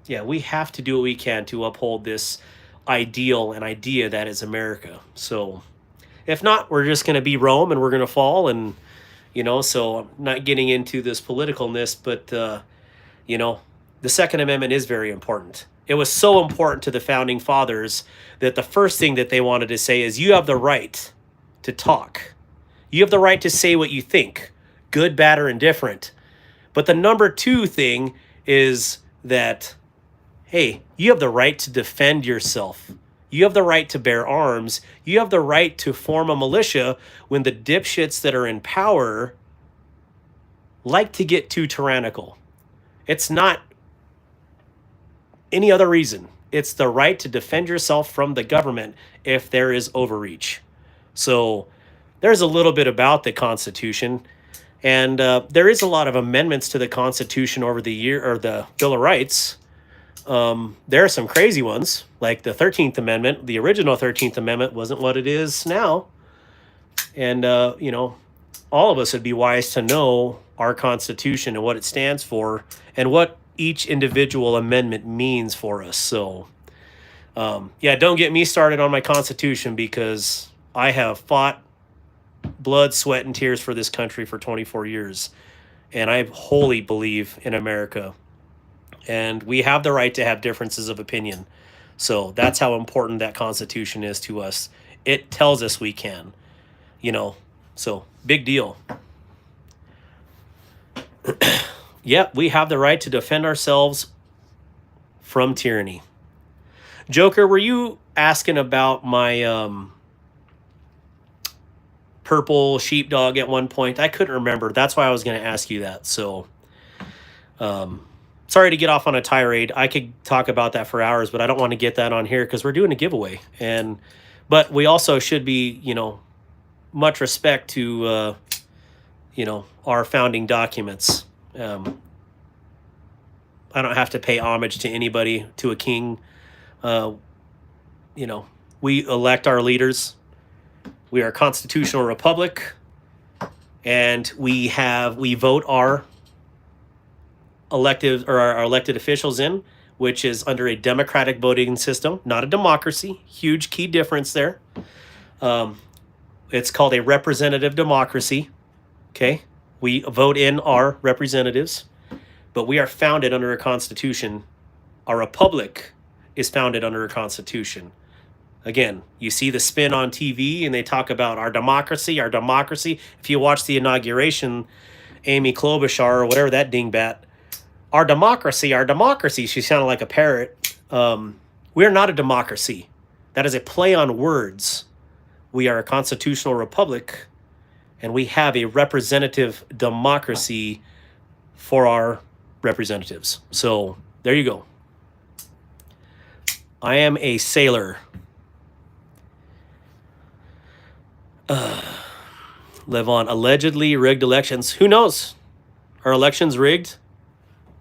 yeah, we have to do what we can to uphold this ideal and idea that is America. So if not, we're just going to be Rome and we're going to fall. And, you know, so I'm not getting into this politicalness, but, you know, the Second Amendment is very important. It was so important to the founding fathers that the first thing that they wanted to say is, you have the right to talk. You have the right to say what you think, good, bad, or indifferent. But the number two thing is that, hey, you have the right to defend yourself. You have the right to bear arms. You have the right to form a militia when the dipshits that are in power like to get too tyrannical. It's not any other reason. It's the right to defend yourself from the government if there is overreach. So there's a little bit about the Constitution, and there is a lot of amendments to the Constitution over the year, or the Bill of Rights. There are some crazy ones, like the 13th Amendment. The original 13th Amendment wasn't what it is now. And, you know, all of us would be wise to know our Constitution and what it stands for and what each individual amendment means for us. So, yeah, don't get me started on my Constitution, because I have fought blood, sweat, and tears for this country for 24 years. And I wholly believe in America. And we have the right to have differences of opinion. So that's how important that Constitution is to us. It tells us we can, you know, so big deal. Yeah, we have the right to defend ourselves from tyranny. Joker, were you asking about my purple sheepdog at one point? I couldn't remember. That's why I was going to ask you that. So, sorry to get off on a tirade. I could talk about that for hours, but I don't want to get that on here because we're doing a giveaway. But we also should be, you know, much respect to, you know, our founding documents. I don't have to pay homage to anybody, to a king, You know, we elect our leaders. We are a constitutional republic, and we vote our our elected officials in, which is under a democratic voting system, not a democracy. Huge key difference there. It's called a representative democracy. Okay, we vote in our representatives, but we are founded under a constitution. Our republic is founded under a constitution. Again, you see the spin on TV and they talk about our democracy, our democracy. If you watch the inauguration, Amy Klobuchar or whatever that dingbat, our democracy, she sounded like a parrot. We are not a democracy. That is a play on words. We are a constitutional republic, and we have a representative democracy for our representatives. So there you go. I am a sailor. Live on allegedly rigged elections. Who knows? Are elections rigged?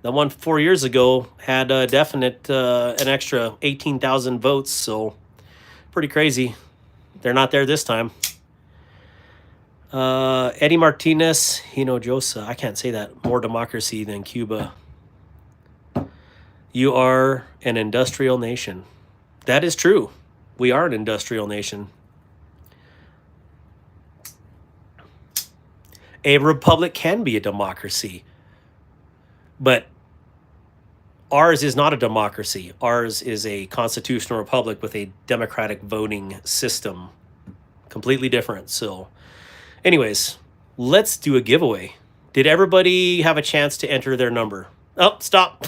The one 4 years ago had a definite an extra 18,000 votes, so pretty crazy. They're not there this time. Eddie Martinez, Hinojosa. I can't say that. More democracy than Cuba. You are an industrial nation. That is true. We are an industrial nation. A republic can be a democracy, but ours is not a democracy. Ours is a constitutional republic with a democratic voting system. Completely different. So, anyways, let's do a giveaway. Did everybody have a chance to enter their number? Oh, stop.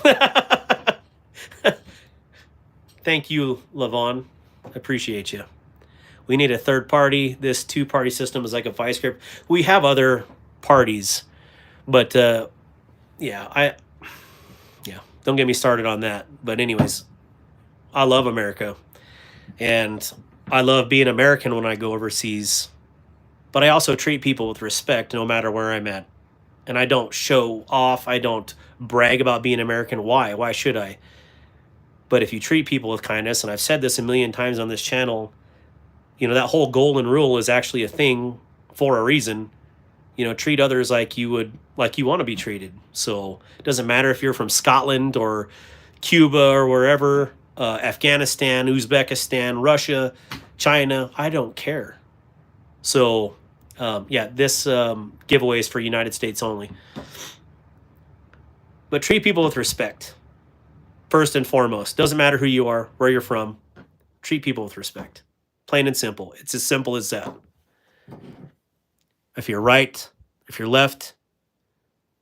Thank you, Lavon. I appreciate you. We need a third party. This two-party system is like a vice grip. We have other parties, but don't get me started on that. But anyways, I love America, and I love being American when I go overseas, but I also treat people with respect no matter where I'm at. And I don't show off. I don't brag about being American. Why should I? But if you treat people with kindness, and I've said this a million times on this channel, that whole golden rule is actually a thing for a reason. Treat others like you want to be treated. So it doesn't matter if you're from Scotland or Cuba or wherever, Afghanistan, Uzbekistan, Russia, China, I don't care. So, this giveaway is for United States only. But treat people with respect, first and foremost. Doesn't matter who you are, where you're from. Treat people with respect. Plain and simple. It's as simple as that. If you're right, if you're left,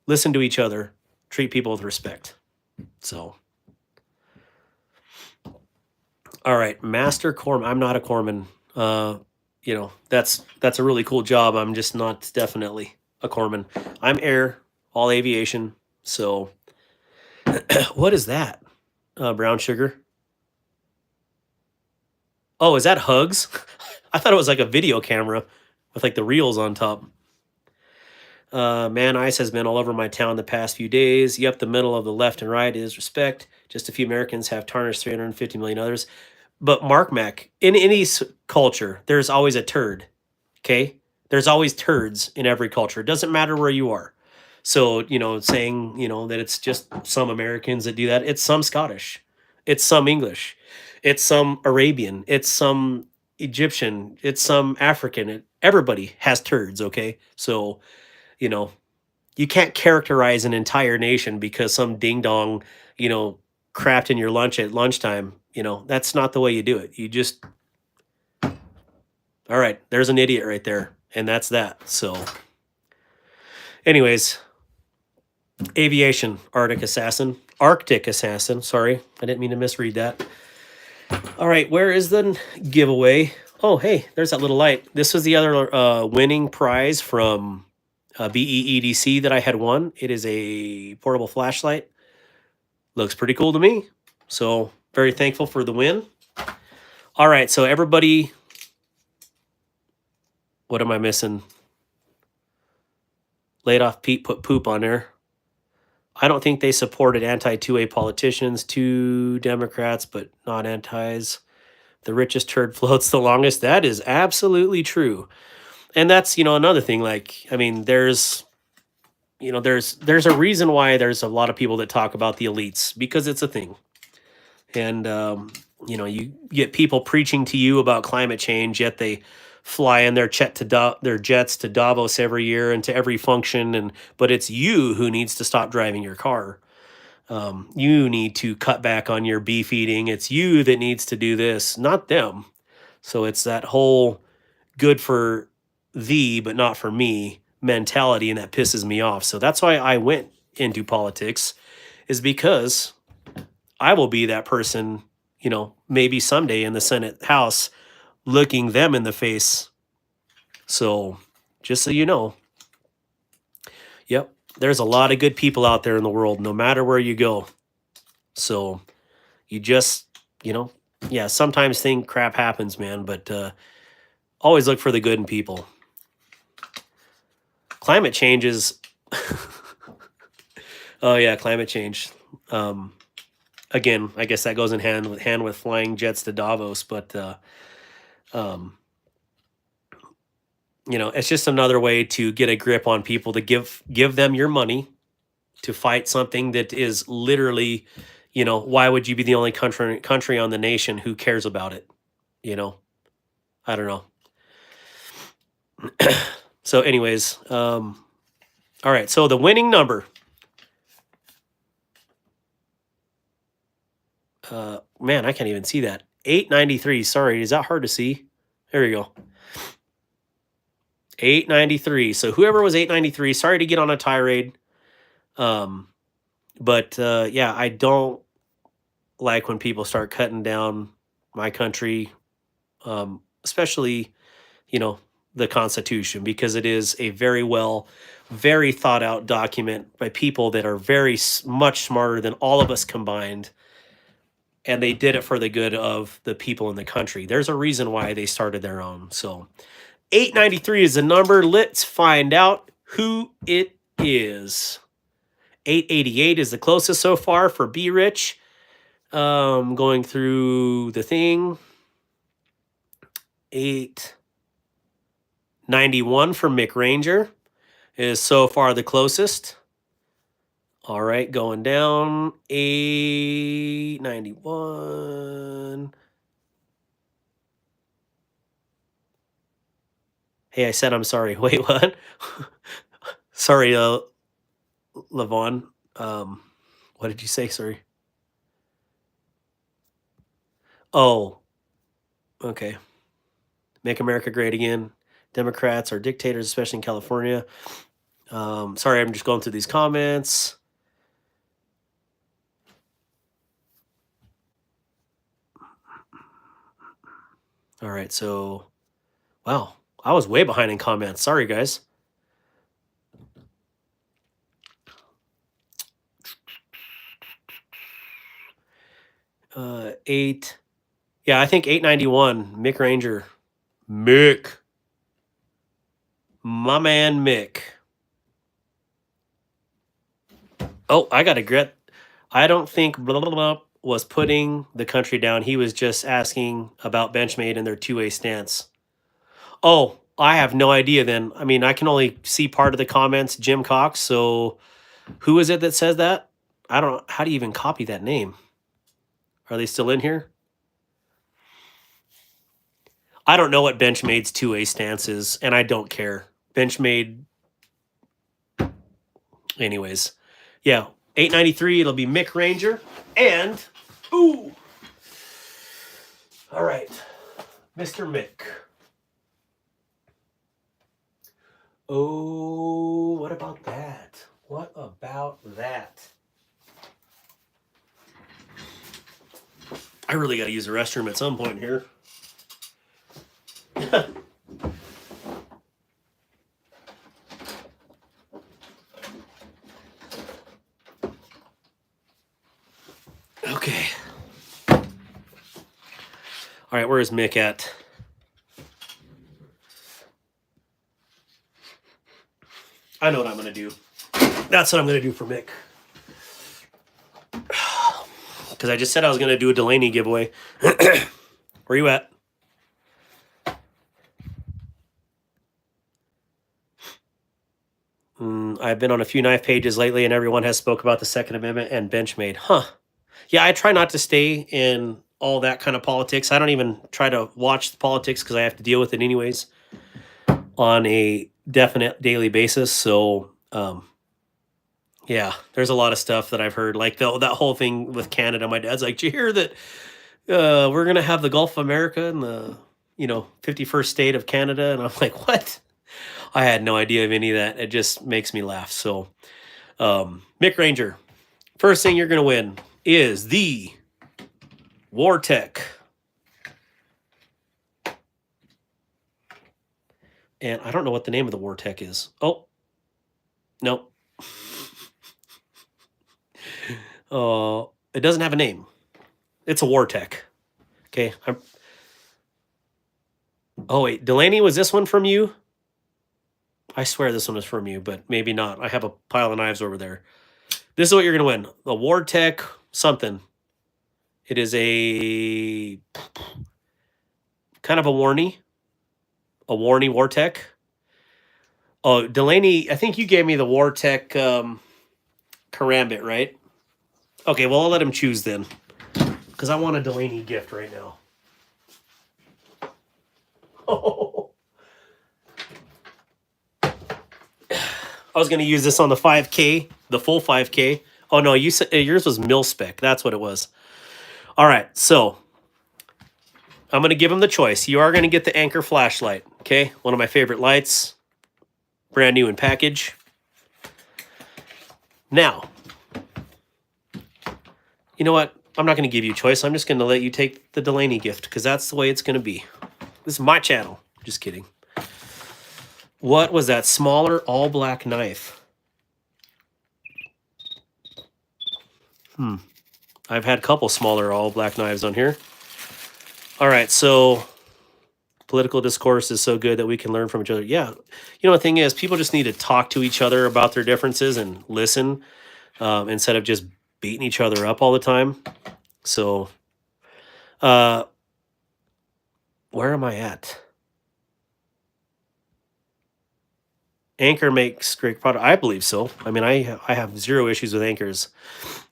listen to each other. Treat people with respect. So, all right, Master Corpsman. I'm not a corpsman. That's a really cool job. I'm just not definitely a corpsman. I'm air, all aviation. So, what is that? Brown sugar. Oh, is that Hugs? I thought it was like a video camera with like the reels on top. Man, ice has been all over my town the past few days. Yep, the middle of the left and right is respect. Just a few Americans have tarnished 350 million others. But Mark Mac, in any culture, there's always a turd. Okay? There's always turds in every culture. It doesn't matter where you are. So, saying, that it's just some Americans that do that, it's some Scottish. It's some English. It's some Arabian. It's some Egyptian. It's some African. Everybody has turds, okay? So, you can't characterize an entire nation because some ding-dong, crapped in your lunch at lunchtime. That's not the way you do it. You just, all right, there's an idiot right there. And that's that. So, anyways, aviation, Arctic assassin, sorry. I didn't mean to misread that. All right, where is the giveaway? Oh, hey, there's that little light. This was the other winning prize from BEEDC that I had won. It is a portable flashlight. Looks pretty cool to me. So, very thankful for the win. All right, so everybody, what am I missing? Laid off Pete put poop on there. I don't think they supported anti-2A politicians, two Democrats, but not antis. The richest turd floats the longest. That is absolutely true. And that's, another thing. Like, I mean, there's a reason why there's a lot of people that talk about the elites, because it's a thing. And you get people preaching to you about climate change, yet they fly in their jets to Davos every year and to every function. But it's you who needs to stop driving your car. You need to cut back on your beef eating. It's you that needs to do this, not them. So it's that whole good for thee, but not for me mentality, and that pisses me off. So that's why I went into politics, is because I will be that person, maybe someday in the Senate House, looking them in the face. So just so you know, yep, there's a lot of good people out there in the world, no matter where you go. So you just, yeah, sometimes think crap happens, man, but always look for the good in people. Climate change is, oh yeah, climate change. Again, I guess that goes in hand with flying jets to Davos, but it's just another way to get a grip on people, to give them your money to fight something that is literally, why would you be the only country on the nation who cares about it? I don't know. So anyways, all right. So the winning number, man, I can't even see that. 893. Sorry. Is that hard to see? There you go. 893. So whoever was 893, sorry to get on a tirade. But yeah, I don't like when people start cutting down my country, especially, the Constitution, because it is a very thought out document by people that are very much smarter than all of us combined. And they did it for the good of the people in the country. There's a reason why they started their own. So 893 is the number. Let's find out who it is. 888 is the closest so far for Be Rich. Going through the thing. 891 for Mick Ranger is so far the closest. All right, going down. 891. Hey, I said I'm sorry. Wait, what? Sorry, Levon. What did you say? Sorry. Oh, okay. Make America Great Again. Democrats are dictators, especially in California. Sorry, I'm just going through these comments. All right, so, wow, I was way behind in comments. Sorry, guys. Eight. Yeah, I think 891. Mick Ranger. Mick. My man Mick. Oh, I got a grit. I don't think blah, blah, blah was putting the country down. He was just asking about Benchmade and their 2A stance. Oh, I have no idea then. I mean, I can only see part of the comments, Jim Cox. So who is it that says that? I don't know. How do you even copy that name? Are they still in here? I don't know what Benchmade's 2A stance is, and I don't care. Benchmade. Anyways, yeah, 893. It'll be Mick Ranger. And, ooh. All right, Mr. Mick. Oh, what about that? What about that? I really got to use the restroom at some point here. Okay. All right, where is Mick at? I know what I'm going to do. That's what I'm going to do for Mick. because I just said I was going to do a Delaney giveaway. Where you at? I've been on a few knife pages lately, and everyone has spoke about the Second Amendment and Benchmade. Huh. Yeah, I try not to stay in all that kind of politics. I don't even try to watch the politics because I have to deal with it anyways on a definite daily basis. So, yeah, there's a lot of stuff that I've heard, like that whole thing with Canada. My dad's like, "Did you hear that we're gonna have the Gulf of America in the 51st state of Canada?" And I'm like, "What?" I had no idea of any of that. It just makes me laugh. So, Mick Ranger, first thing you're gonna win is the Wartech. And I don't know what the name of the Wartech is. Oh, no. It doesn't have a name. It's a Wartech. Okay. Oh, wait. Delaney, was this one from you? I swear this one was from you, but maybe not. I have a pile of knives over there. This is what you're going to win. The Wartech something. It is a kind of a Warney. A Warney Wartech. Oh, Delaney, I think you gave me the Wartech Karambit, right? Okay, well, I'll let him choose then. Because I want a Delaney gift right now. Oh. I was going to use this on the 5K, the full 5K. Oh, no, you said yours was mil-spec. That's what it was. All right, so I'm going to give him the choice. You are going to get the Anchor flashlight, okay? One of my favorite lights. Brand new in package. Now, you know what? I'm not going to give you a choice. I'm just going to let you take the Delaney gift because that's the way it's going to be. This is my channel. Just kidding. What was that smaller all-black knife? I've had a couple smaller all-black knives on here. All right, so political discourse is so good that we can learn from each other. Yeah, the thing is, people just need to talk to each other about their differences and listen instead of just beating each other up all the time. So, where am I at? Anchor makes great product. I believe so. I mean, I have zero issues with Anchors.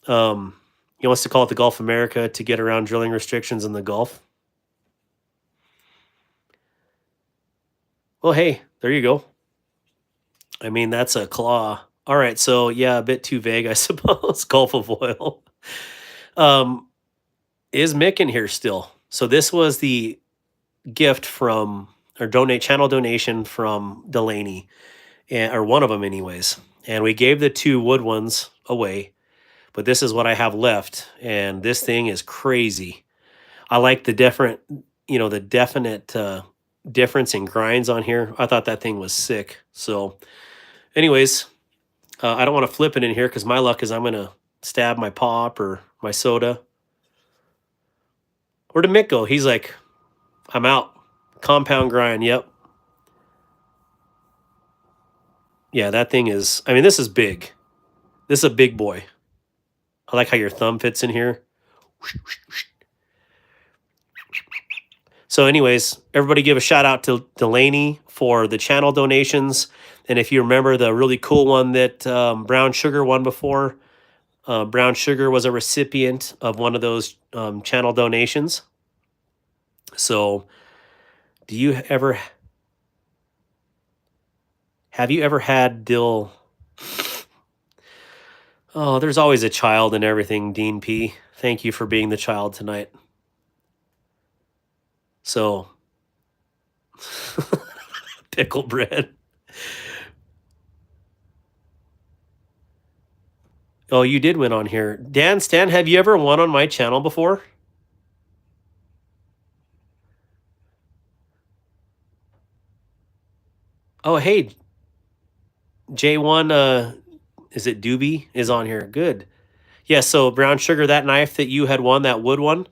He wants to call it the Gulf of America to get around drilling restrictions in the Gulf. Well, hey, there you go. I mean, that's a claw. All right, so yeah, a bit too vague, I suppose. Gulf of Oil. Is Mick in here still? So this was the gift from, or channel donation from Delaney, or one of them anyways. And we gave the 2 wood ones away, but this is what I have left. And this thing is crazy. I like the definite difference in grinds on here. I thought that thing was sick. So anyways, I don't want to flip it in here because my luck is I'm going to stab my pop or my soda. Where did Mick go? He's like, I'm out. Compound grind. Yep. Yeah, that thing is, I mean, this is big. This is a big boy. I like how your thumb fits in here. So anyways, everybody give a shout out to Delaney for the channel donations. And if you remember the really cool one that Brown Sugar won before, Brown Sugar was a recipient of one of those channel donations. So have you ever had dill? Oh, there's always a child in everything, Dean P. Thank you for being the child tonight. So, pickle bread. Oh, you did win on here. Dan Stan, have you ever won on my channel before? Oh, hey. J1, is it Doobie is on here. Good. Yeah, so Brown Sugar, that knife that you had won, that wood one,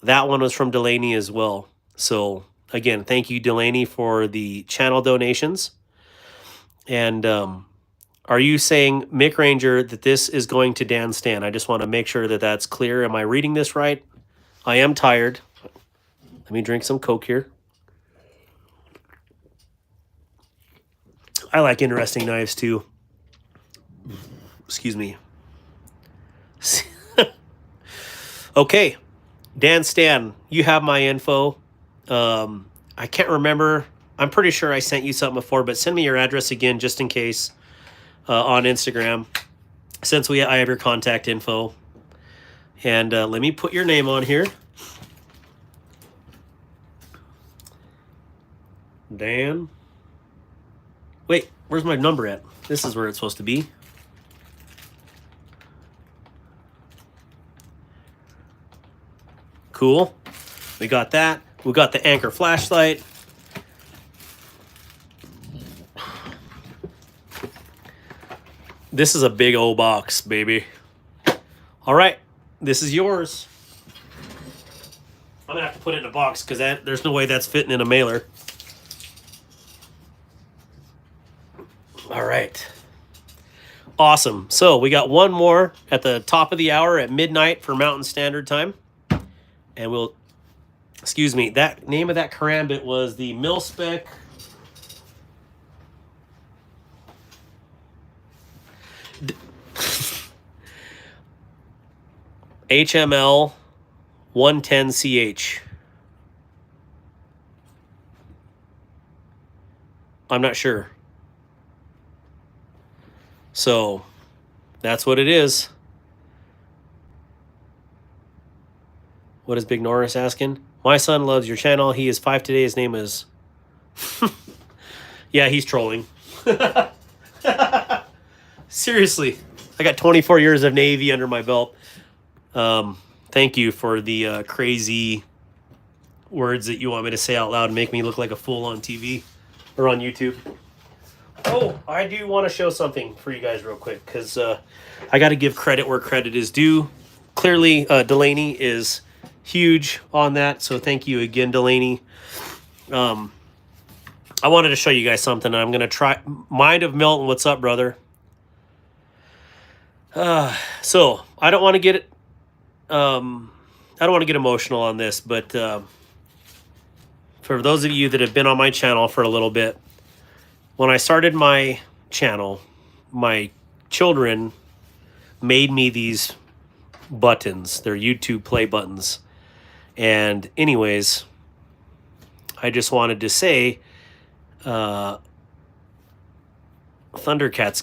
that one was from Delaney as well. So again, thank you, Delaney, for the channel donations. And Are you saying, Mick Ranger, that this is going to Dan Stan? I just want to make sure that that's clear. Am I reading this right? I am tired. Let me drink some Coke here. I like interesting knives too. Excuse me. Okay, Dan Stan, you have my info. I can't remember. I'm pretty sure I sent you something before, but send me your address again just in case on Instagram, since I have your contact info. And let me put your name on here. Dan. Wait, where's my number at? This is where it's supposed to be. Cool. We got that. We got the Anker flashlight. This is a big old box, baby. All right, this is yours. I'm gonna have to put it in a box because there's no way that's fitting in a mailer. All right. Awesome. So we got one more at the top of the hour at midnight for Mountain Standard Time. And we'll, excuse me, that name of that karambit was the Mil-Spec HML 110CH. I'm not sure. So that's what it is. What is Big Norris asking? My son loves your channel. He is 5 today. His name is... Yeah, he's trolling. Seriously. I got 24 years of Navy under my belt. Thank you for the crazy words that you want me to say out loud and make me look like a fool on TV or on YouTube. Oh, I do want to show something for you guys real quick because I got to give credit where credit is due. Clearly, Delaney is huge on that, so thank you again, Delaney. I wanted to show you guys something. I'm going to try... Mind of Milton, what's up, brother? So, I don't want to get... I don't want to get emotional on this, but for those of you that have been on my channel for a little bit, when I started my channel, my children made me these buttons. They're YouTube play buttons. And anyways, I just wanted to say, Thundercats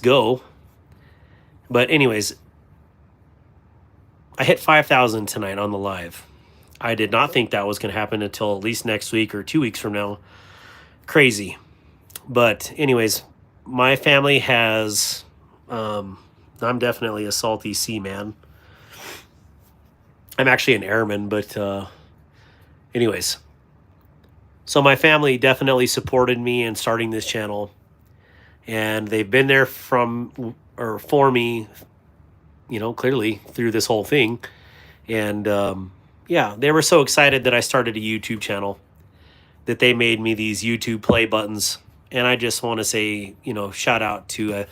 go. But anyways, I hit 5,000 tonight on the live. I did not think that was going to happen until at least next week or 2 weeks from now. Crazy. But anyways, my family has, I'm definitely a salty sea man. I'm actually an airman, but anyways. So my family definitely supported me in starting this channel. And they've been there for me, you know, clearly through this whole thing. And yeah, they were so excited that I started a YouTube channel that they made me these YouTube play buttons. And I just want to say, you know, shout out to,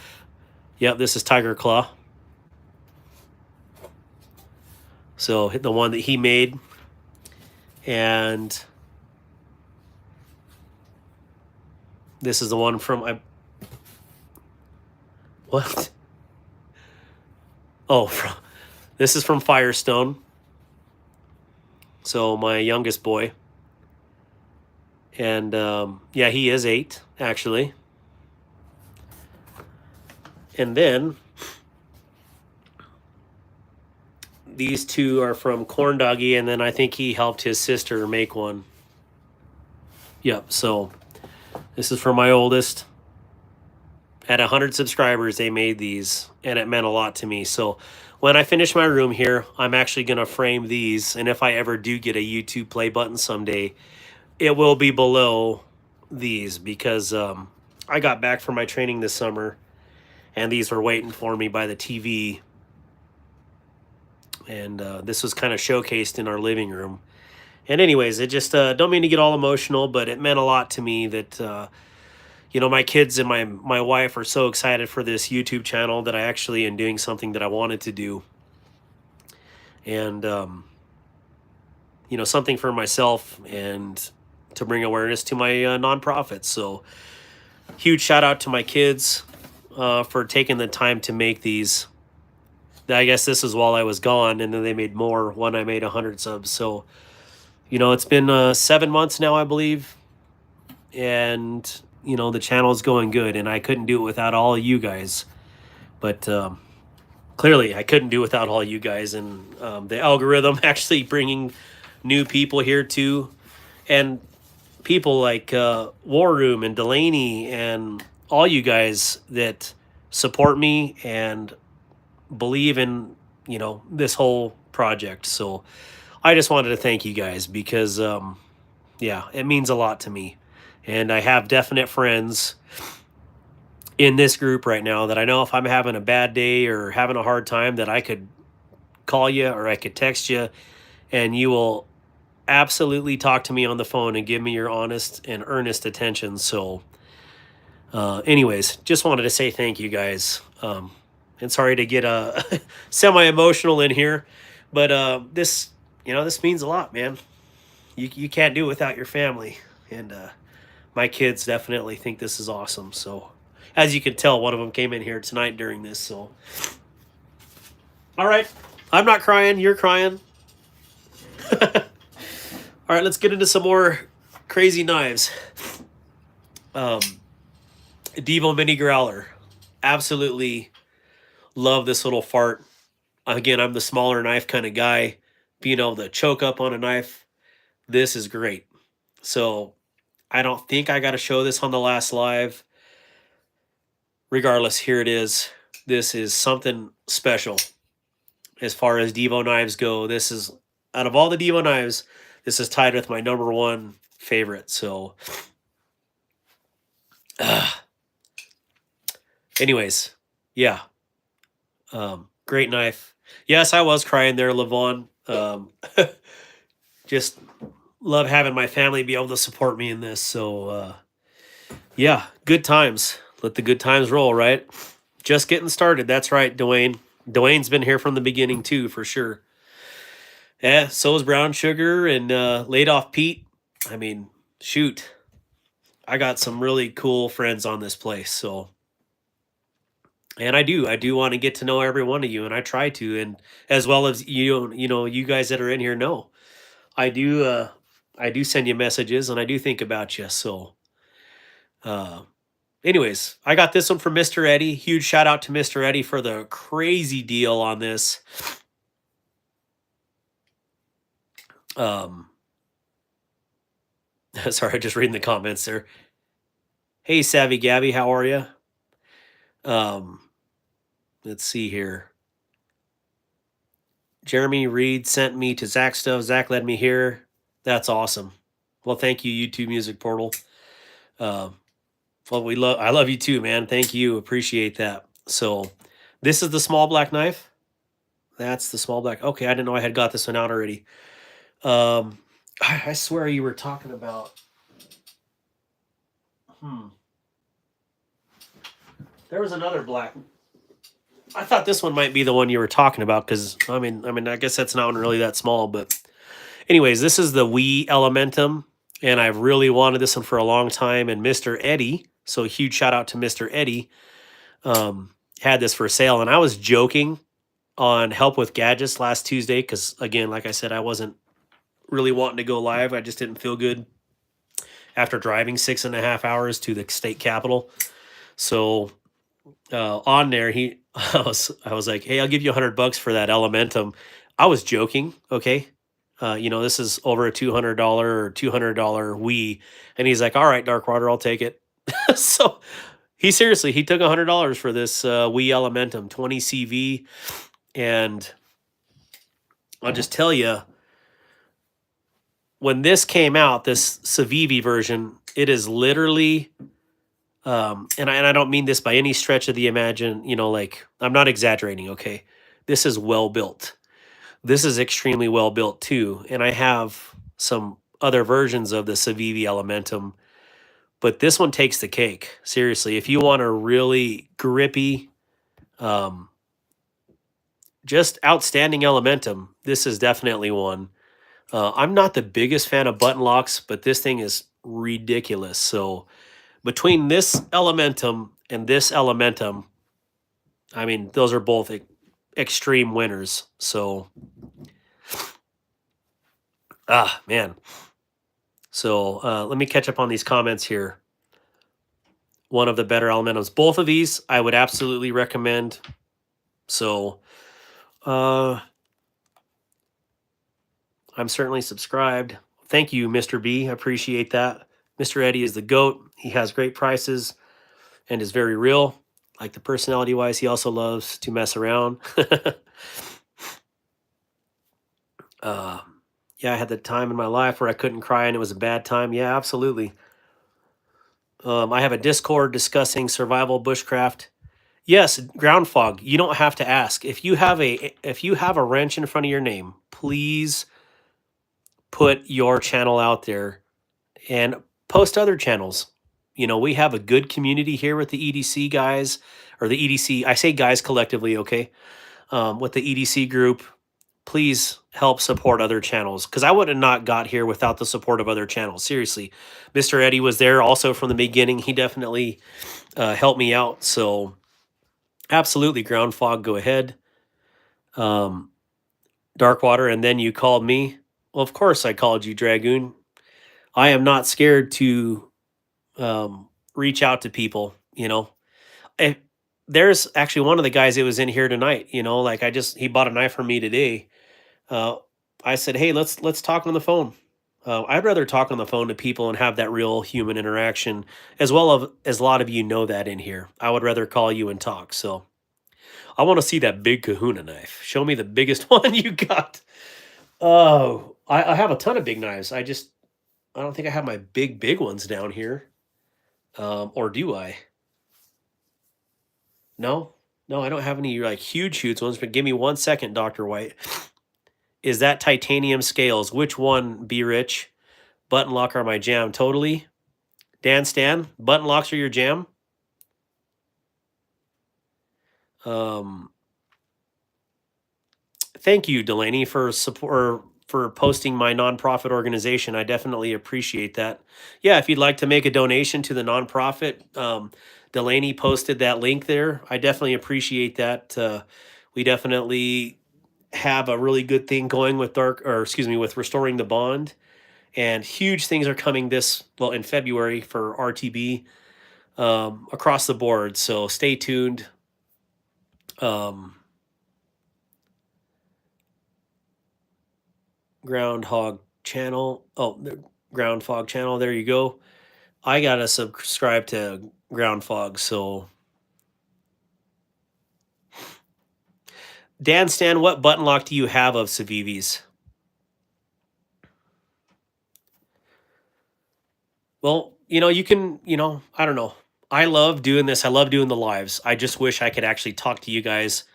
yeah, this is Tiger Claw. So the one that he made. And this is the one from, what? Oh, this is from Firestone. So my youngest boy. And yeah, he is 8, actually. And then these two are from Corn Doggy, and then I think he helped his sister make one. Yep, so this is for my oldest. At 100 subscribers, they made these, and it meant a lot to me. So when I finish my room here, I'm actually going to frame these, and if I ever do get a YouTube play button someday, it will be below these because I got back from my training this summer, and these were waiting for me by the TV. And this was kind of showcased in our living room. And anyways, it just, don't mean to get all emotional, but it meant a lot to me that, my kids and my wife are so excited for this YouTube channel that I actually am doing something that I wanted to do, and something for myself and to bring awareness to my nonprofit. So huge shout out to my kids for taking the time to make these. I guess this is while I was gone, and then they made more when I made 100 subs. So it's been 7 months now, I believe, and the channel is going good, and I couldn't do it without all of you guys. But clearly, I couldn't do without all you guys, and the algorithm actually bringing new people here too, and people like War Room and Delaney and all you guys that support me and believe in this whole project. So I just wanted to thank you guys because it means a lot to me, and I have definite friends in this group right now that I know if I'm having a bad day or having a hard time that I could call you or I could text you, and you will absolutely talk to me on the phone and give me your honest and earnest attention. So anyways, just wanted to say thank you guys, and sorry to get semi-emotional in here, but this means a lot, man. You can't do it without your family, and my kids definitely think this is awesome. So as you can tell, one of them came in here tonight during this. So all right, I'm not crying, you're crying. All right, let's get into some more crazy knives. Devo Mini Growler. Absolutely love this little fart. Again, I'm the smaller knife kind of guy. Being able to choke up on a knife, this is great. So I don't think I got to show this on the last live. Regardless, here it is. This is something special. As far as Devo knives go, this is, out of all the Devo knives, this is tied with my number one favorite. So anyways, yeah. Great knife. Yes, I was crying there, Levon. Just love having my family be able to support me in this. So yeah, good times. Let the good times roll, right? Just getting started. That's right, Dwayne. Dwayne's been here from the beginning too, for sure. Yeah, so is Brown Sugar and Laid Off Pete. I mean, shoot. I got some really cool friends on this place, so. And I do want to get to know every one of you, and I try to, and as well as you guys that are in here know. I do send you messages, and I do think about you. So anyways, I got this one from Mr. Eddie. Huge shout out to Mr. Eddie for the crazy deal on this. Sorry, just reading the comments there. Hey, Savvy Gabby, how are you? Let's see here. Jeremy Reed sent me to Zach stuff. Zach led me here. That's awesome. Well, thank you, YouTube Music Portal. Well, I love you too, man. Thank you. Appreciate that. So this is the small black knife. That's the small black. Okay, I didn't know I had got this one out already. I swear you were talking about. There was another black. I thought this one might be the one you were talking about because I mean, I guess that's not really that small, but anyways, this is the WE Elementum, and I've really wanted this one for a long time. And Mr. Eddie, so huge shout out to Mr. Eddie, had this for sale, and I was joking on Help with Gadgets last Tuesday because, again, like I said, I wasn't really wanting to go live. I just didn't feel good after driving 6.5 hours to the state capitol. So on there, I was like, hey, I'll give you $100 for that Elementum. I was joking, okay? This is over a $200 or $200 WE, and he's like, all right, Darkwater, I'll take it. So he took $100 for this WE Elementum 20 CV, and I'll just tell you, when this came out, this Civivi version, it is literally, and I don't mean this by any stretch of the I'm not exaggerating, okay? This is well built. This is extremely well built too, and I have some other versions of the Civivi Elementum, but this one takes the cake. Seriously, if you want a really grippy, um, just outstanding Elementum, this is definitely one. I'm not the biggest fan of button locks, but this thing is ridiculous. So between this Elementum and this Elementum, I mean, those are both extreme winners. So, man. So let me catch up on these comments here. One of the better Elementums. Both of these I would absolutely recommend. So I'm certainly subscribed. Thank you, Mr. B. I appreciate that. Mr. Eddie is the GOAT. He has great prices and is very real. Like the personality wise, he also loves to mess around. Yeah, I had the time in my life where I couldn't cry and it was a bad time. Yeah, absolutely. I have a Discord discussing survival bushcraft. Yes, ground fog. You don't have to ask. If you have a wrench in front of your name, please put your channel out there and post other channels. You know, we have a good community here with the EDC guys, or the EDC. I say guys collectively, okay? With the EDC group, please help support other channels, because I would have not got here without the support of other channels. Seriously, Mr. Eddie was there also from the beginning. He definitely helped me out. So absolutely, ground fog, go ahead. Darkwater, and then you called me. Well, of course I called you, Dragoon. I am not scared to reach out to people. You know, there's actually one of the guys that was in here tonight. You know, like he bought a knife for me today. I said, hey, let's talk on the phone. I'd rather talk on the phone to people and have that real human interaction, as well as a lot of you know that in here. I would rather call you and talk. So I want to see that big kahuna knife. Show me the biggest one you got. Oh, I have a ton of big knives. I don't think I have my big ones down here. Or do I? No, I don't have any like huge ones, but give me 1 second, Dr. White. Is that titanium scales? Which one, Be Rich? Button lock are my jam. Totally. Dan Stan, button locks are your jam? Thank you, Delaney, for support, for posting my nonprofit organization. I definitely appreciate that. Yeah, if you'd like to make a donation to the nonprofit, Delaney posted that link there. I definitely appreciate that. We definitely have a really good thing going with with Restoring the Bond, and huge things are coming in February for RTB across the board. So stay tuned. Groundhog channel. Oh, the Ground Fog channel. There you go. I gotta subscribe to Ground Fog. So, Dan Stan, what button lock do you have of Civivi's? Well, you can, I don't know. I love doing this. I love doing the lives. I just wish I could actually talk to you guys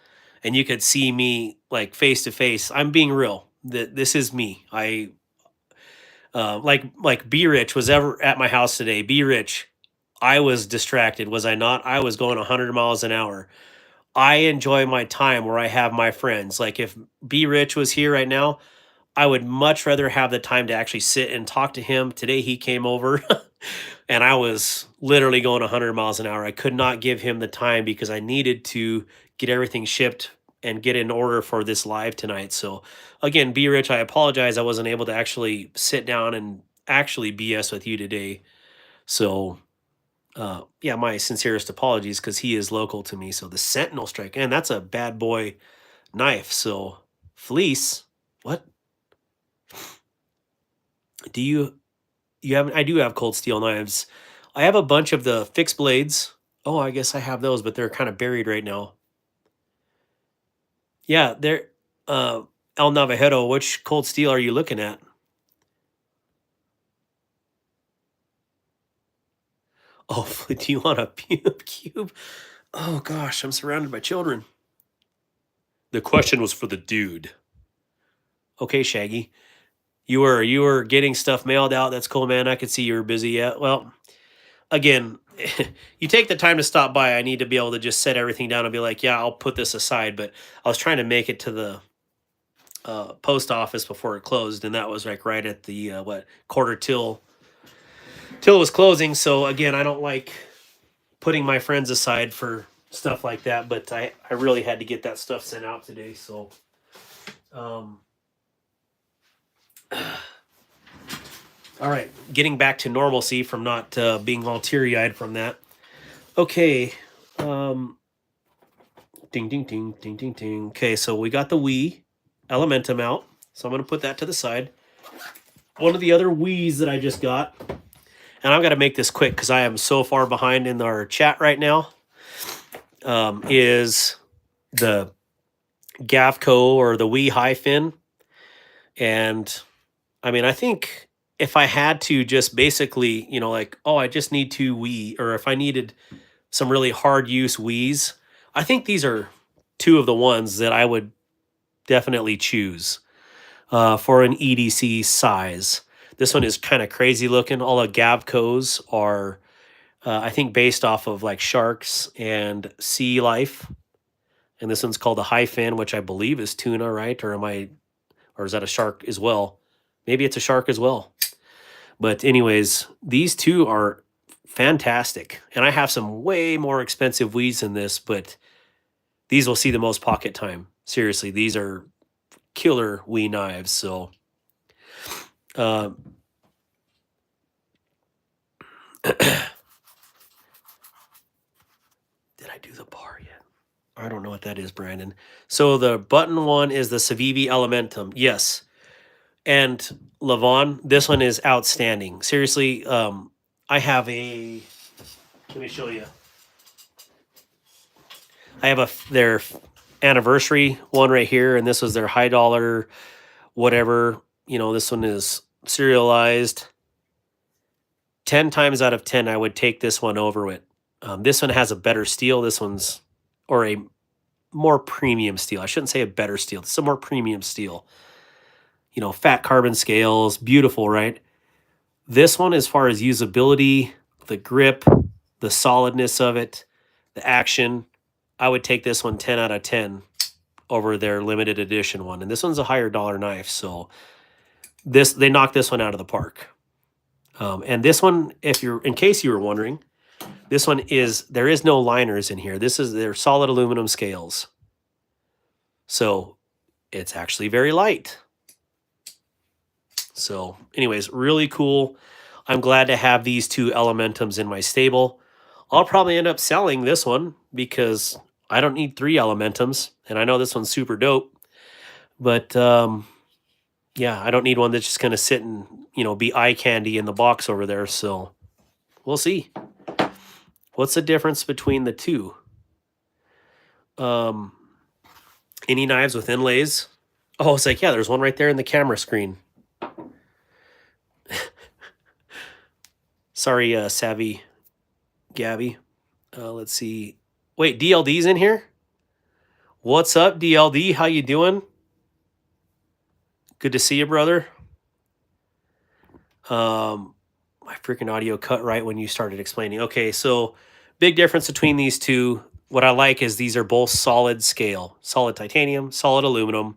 and you could see me like face to face. I'm being real. This is me. Like Be Rich was ever at my house today. Be Rich, I was distracted, was I not? I was going 100 miles an hour. I enjoy my time where I have my friends. Like if Be Rich was here right now, I would much rather have the time to actually sit and talk to him. Today he came over and I was literally going 100 miles an hour. I could not give him the time because I needed to get everything shipped and get in order for this live tonight. So again, Be Rich, I apologize I wasn't able to actually sit down and actually BS with you today. So yeah, my sincerest apologies, because he is local to me. So the Sentinel Strike, and that's a bad boy knife. So Fleece, what do you have? I do have cold steel knives. I have a bunch of the fixed blades. Oh, I guess I have those, but they're kind of buried right now. Yeah, they're El Navajo. Which cold steel are you looking at? Oh, do you want a cube? Oh gosh, I'm surrounded by children. The question was for the dude. Okay, Shaggy. You were getting stuff mailed out. That's cool, man. I could see you were busy. Yeah. Well, again, you take the time to stop by. I need to be able to just set everything down and be like, yeah, I'll put this aside. But I was trying to make it to the post office before it closed, and that was like right at the quarter till it was closing. So again, I don't like putting my friends aside for stuff like that, but I really had to get that stuff sent out today. So um, all right, getting back to normalcy from not being all teary-eyed from that. Okay. Ding, ding, ding, ding, ding, ding. Okay, so we got the Wii Elementum out. So I'm going to put that to the side. One of the other Wiis that I just got, and I've got to make this quick because I am so far behind in our chat right now, is the Gavco or the Wii Hi-Fin. And I mean, I think if I had to just basically, like, oh, I just need two Wii, or if I needed some really hard use Wiis, I think these are two of the ones that I would definitely choose for an EDC size. This one is kind of crazy looking. All the Gavcos are, I think, based off of like sharks and sea life. And this one's called the Hi-Fin, which I believe is tuna, right? Or is that a shark as well? Maybe it's a shark as well. But anyways, these two are fantastic. And I have some way more expensive Wiis than this, but these will see the most pocket time. Seriously, these are killer Wii knives. So did I do the bar yet? I don't know what that is, Brandon. So the button one is the Civivi Elementum. Yes. And Levon, this one is outstanding. Seriously, I have a, let me show you. I have their anniversary one right here, and this was their high dollar, whatever. This one is serialized. 10 times out of 10, I would take this one over it. This one has a better steel. This one's, or a more premium steel. I shouldn't say a better steel. It's a more premium steel. Fat carbon scales, beautiful, right? This one, as far as usability, the grip, the solidness of it, the action, I would take this one 10 out of 10 over their limited edition one. And this one's a higher dollar knife, so they knocked this one out of the park. And this one, in case you were wondering, this one there is no liners in here. This is their solid aluminum scales. So it's actually very light. So anyways, really cool. I'm glad to have these two Elementums in my stable. I'll probably end up selling this one because I don't need 3 Elementums. And I know this one's super dope. But yeah, I don't need one that's just going to sit and, be eye candy in the box over there. So we'll see. What's the difference between the two? Any knives with inlays? Oh, it's like, yeah, there's one right there in the camera screen. Sorry, Savvy Gabby. Let's see. Wait, DLD's in here? What's up, DLD? How you doing? Good to see you, brother. My freaking audio cut right when you started explaining. Okay, so big difference between these two. What I like is these are both solid scale. Solid titanium, solid aluminum.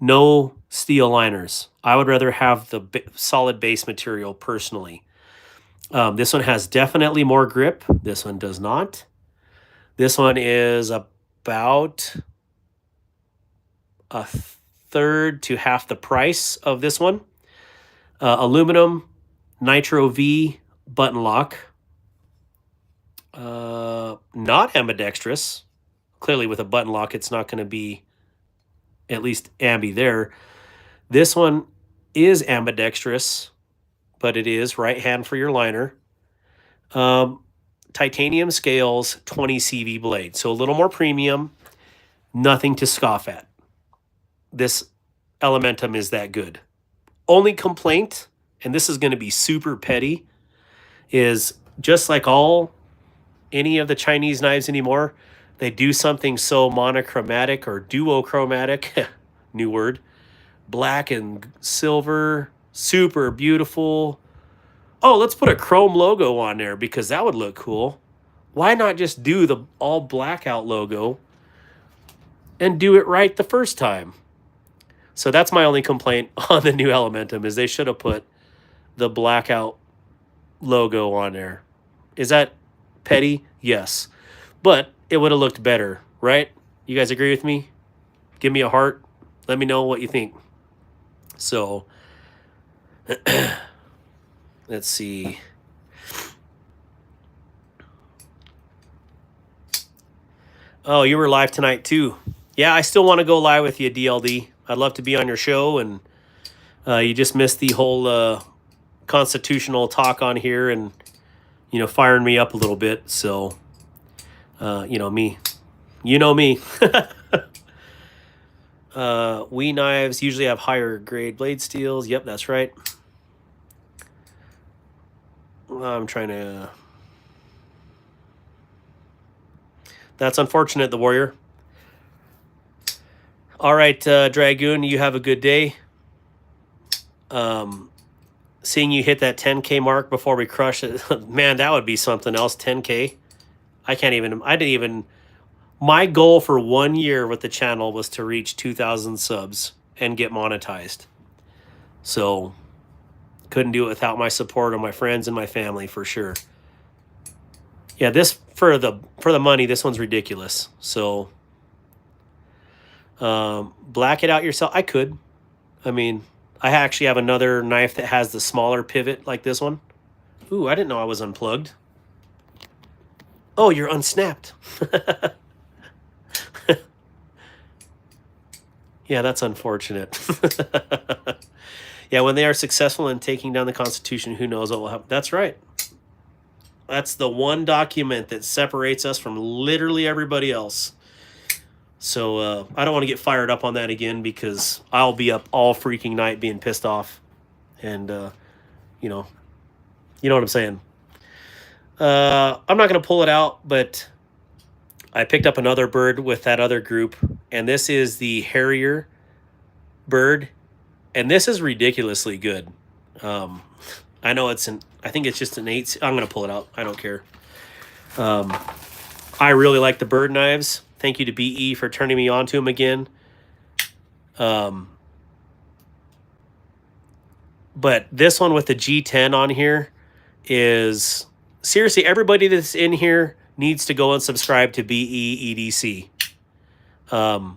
No steel liners. I would rather have the solid base material personally. This one has definitely more grip. This one does not. This one is about a third to half the price of this one. Aluminum, Nitro V button lock. Not ambidextrous. Clearly with a button lock, it's not going to be at least ambi there. This one is ambidextrous, but it is right hand for your liner. Titanium scales, 20 CV blade. So a little more premium, nothing to scoff at. This Elementum is that good. Only complaint, and this is going to be super petty, is just like any of the Chinese knives anymore, they do something so monochromatic or duochromatic, new word, black and silver, super beautiful, Oh, let's put a chrome logo on there because that would look cool. Why not just do the all blackout logo and do it right the first time? So that's my only complaint on the new Elementum is they should have put the blackout logo on there. Is that petty? Yes. But it would have looked better, right? You guys agree with me? Give me a heart. Let me know what you think. So, let's see. Oh, you were live tonight too. Yeah, I still want to go live with you, DLD. I'd love to be on your show, and you just missed the whole constitutional talk on here, and firing me up a little bit. So, me. You know me. We knives usually have higher grade blade steels. Yep, that's right. I'm trying to... That's unfortunate, the Warrior. All right, Dragoon, you have a good day. Seeing you hit that 10K mark before we crush it, man, that would be something else, 10K. I didn't even... My goal for 1 year with the channel was to reach 2,000 subs and get monetized. So, couldn't do it without my support of my friends and my family for sure. Yeah, this for the money, this one's ridiculous. So, black it out yourself. I could. I mean, I actually have another knife that has the smaller pivot like this one. Ooh, I didn't know I was unplugged. Oh, you're unsnapped. Yeah, that's unfortunate. Yeah, when they are successful in taking down the Constitution, who knows what will happen. That's right. That's the one document that separates us from literally everybody else. So I don't want to get fired up on that again because I'll be up all freaking night being pissed off. And, you know what I'm saying. I'm not going to pull it out, but I picked up another bird with that other group. And this is the Harrier bird. And this is ridiculously good. I know I think it's just an 8. I'm going to pull it out. I don't care. I really like the bird knives. Thank you to BE for turning me on to them again. But this one with the G10 on here is... Seriously, everybody that's in here needs to go and subscribe to BE EDC.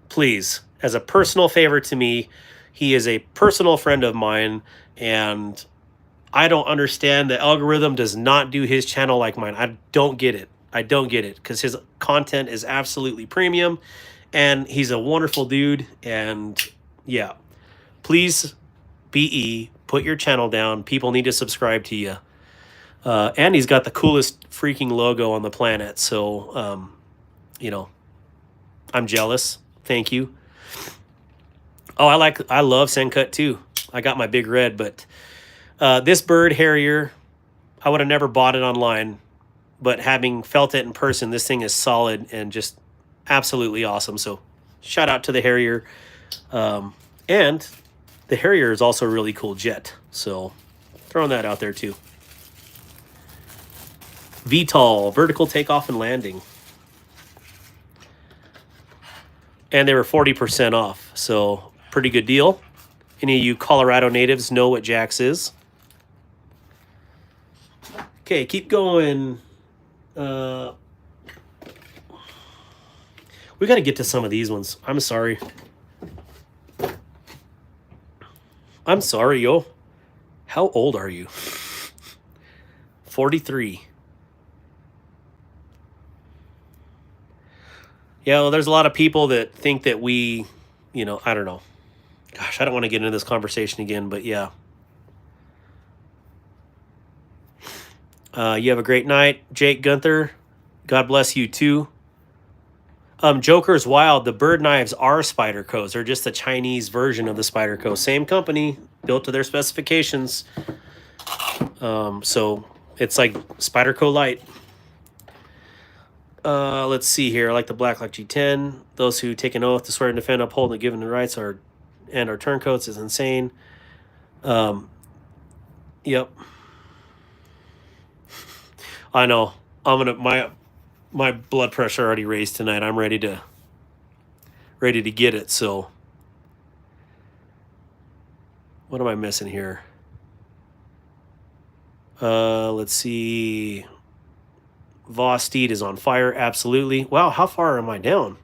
Please, as a personal favor to me, he is a personal friend of mine, and I don't understand the algorithm does not do his channel like mine. I don't get it. Because his content is absolutely premium, and he's a wonderful dude, and yeah. Please, BE, put your channel down. People need to subscribe to you. And he's got the coolest freaking logo on the planet, so, I'm jealous. Thank you. Oh, I love Sencut too. I got my big red, but this bird Harrier, I would have never bought it online, but having felt it in person, this thing is solid and just absolutely awesome. So shout out to the Harrier. And the Harrier is also a really cool jet. So throwing that out there too. VTOL, vertical takeoff and landing. And they were 40% off, so pretty good deal. Any of you Colorado natives know what Jax is. Okay, keep going. We got to get to some of these ones. I'm sorry. Yo. How old are you? 43. Yeah, well, there's a lot of people that think that we, I don't know. Gosh, I don't want to get into this conversation again, but yeah. You have a great night, Jake Gunther. God bless you too. Joker's Wild. The bird knives are Spyderco's. They're just the Chinese version of the Spyderco. Same company, built to their specifications. So it's like Spyderco Light. Let's see here. I like the Blacklock G10. Those who take an oath to swear and defend, uphold, and give the rights and our turncoats is insane. Yep. I know. I'm gonna my blood pressure already raised tonight. I'm ready to get it. So what am I missing here? Let's see. Vosteed is on fire. Absolutely. Wow, how far am I down?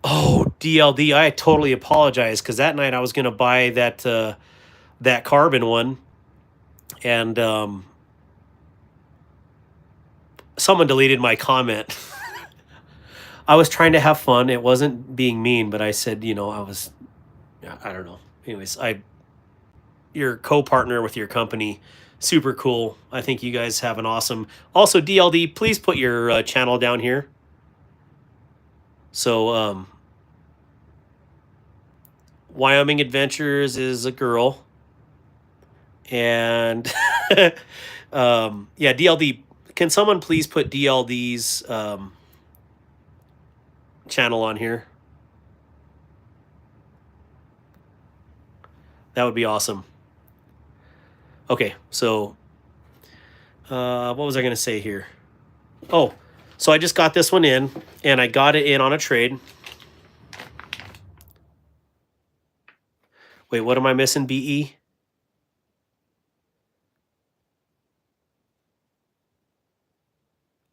Oh, DLD. I totally apologize because that night I was gonna buy that carbon one, and someone deleted my comment. I was trying to have fun. It wasn't being mean, but I said, I don't know. Anyways, your co-partner with your company, super cool. I think you guys have an awesome. Also, DLD, please put your channel down here. So, Wyoming Adventures is a girl, and yeah, DLD. Can someone please put DLD's channel on here? That would be awesome. Okay, so what was I going to say here? Oh, so I just got this one in, and I got it in on a trade. Wait, what am I missing, BE?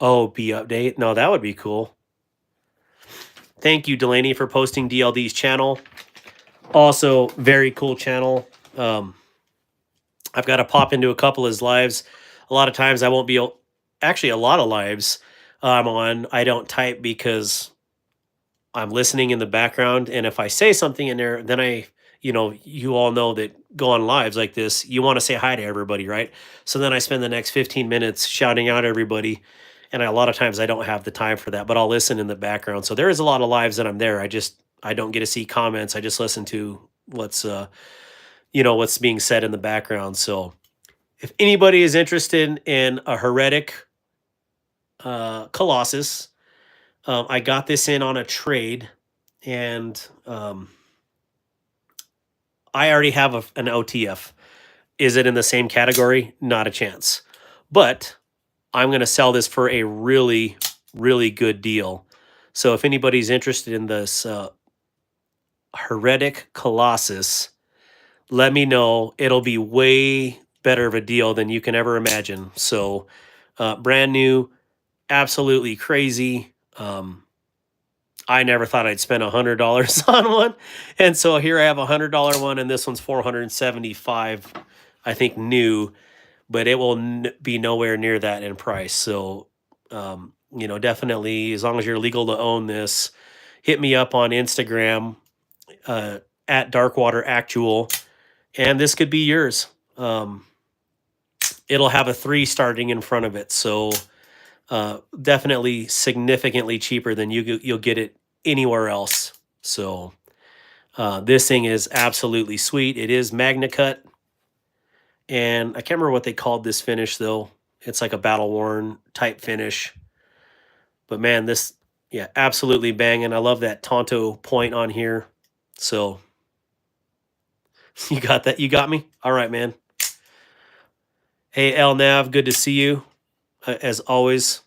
Oh, B update? No, that would be cool. Thank you, Delaney, for posting DLD's channel. Also, very cool channel. I've got to pop into a couple of his lives. A lot of times I won't be, actually a lot of lives I'm on, I don't type because I'm listening in the background. And if I say something in there, then you all know that go on lives like this, you want to say hi to everybody, right? So then I spend the next 15 minutes shouting out everybody. And a lot of times I don't have the time for that, but I'll listen in the background. So there is a lot of lives that I'm there. I don't get to see comments. I just listen to what's being said in the background. So if anybody is interested in a heretic Colossus, I got this in on a trade, and I already have an OTF. Is it in the same category? Not a chance. But I'm going to sell this for a really, really good deal. So if anybody's interested in this heretic Colossus, let me know. It'll be way better of a deal than you can ever imagine. So brand new, absolutely crazy. I never thought I'd spend $100 on one, and so here I have $100 one, and this one's $475, I think, new, but it will be nowhere near that in price. So, definitely, as long as you're legal to own this, hit me up on Instagram at Darkwater Actual, and this could be yours. It'll have a 3 starting in front of it, so definitely significantly cheaper than you'll get it anywhere else. So this thing is absolutely sweet. It is Magna Cut, and I can't remember what they called this finish though. It's like a battle worn type finish. But man, this, yeah, absolutely banging. I love that Tonto point on here. So you got that? You got me? All right, man. Hey, El Nav, good to see you as always.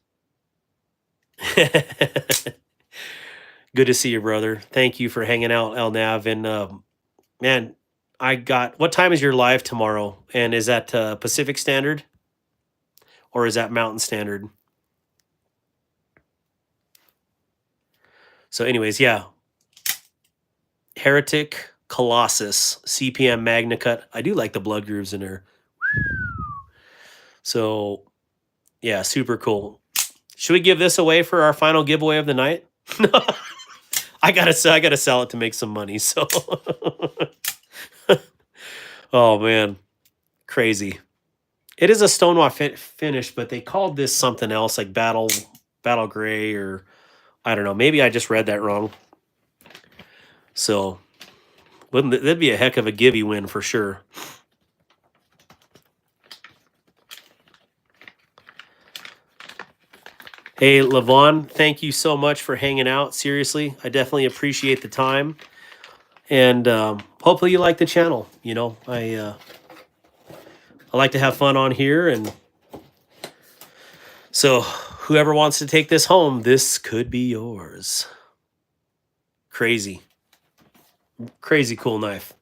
Good to see you, brother. Thank you for hanging out, El Nav. And man, what time is your live tomorrow? And is that Pacific Standard or is that Mountain Standard? So, anyways, yeah. Heretic Colossus CPM Magna Cut. I do like the blood grooves in there. So, yeah, super cool. Should we give this away for our final giveaway of the night? I gotta sell it to make some money. So, oh man, crazy. It is a stonewall finish, but they called this something else, like battle gray, or I don't know. Maybe I just read that wrong. So, that'd be a heck of a givey win for sure. Hey, Levon, thank you so much for hanging out. Seriously, I definitely appreciate the time. And hopefully you like the channel. You know, I like to have fun on here, and so whoever wants to take this home, this could be yours. Crazy cool knife.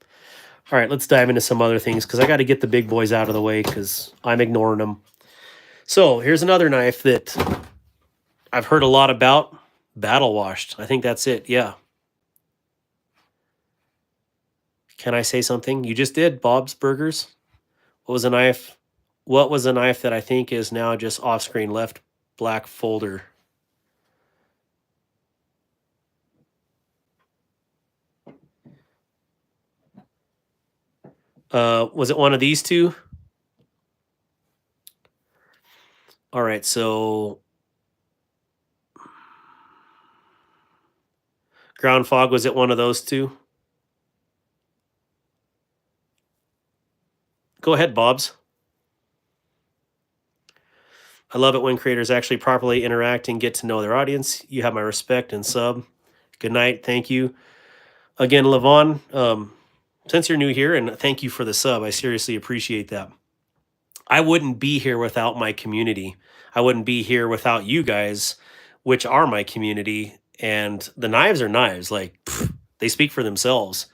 All right, let's dive into some other things because I got to get the big boys out of the way because I'm ignoring them. So here's another knife that I've heard a lot about. Battle washed. I think that's it. Yeah. Can I say something? You just did, Bob's Burgers. What was a knife? What was a knife that I think is now just off screen left black folder? Was it one of these two? All right, so Ground Fog, was it one of those two? Go ahead, Bob's. I love it when creators actually properly interact and get to know their audience. You have my respect and sub. Good night. Thank you. Again, Levon, since you're new here, and thank you for the sub. I seriously appreciate that. I wouldn't be here without my community. I wouldn't be here without you guys, which are my community. And the knives are knives. Like, they speak for themselves.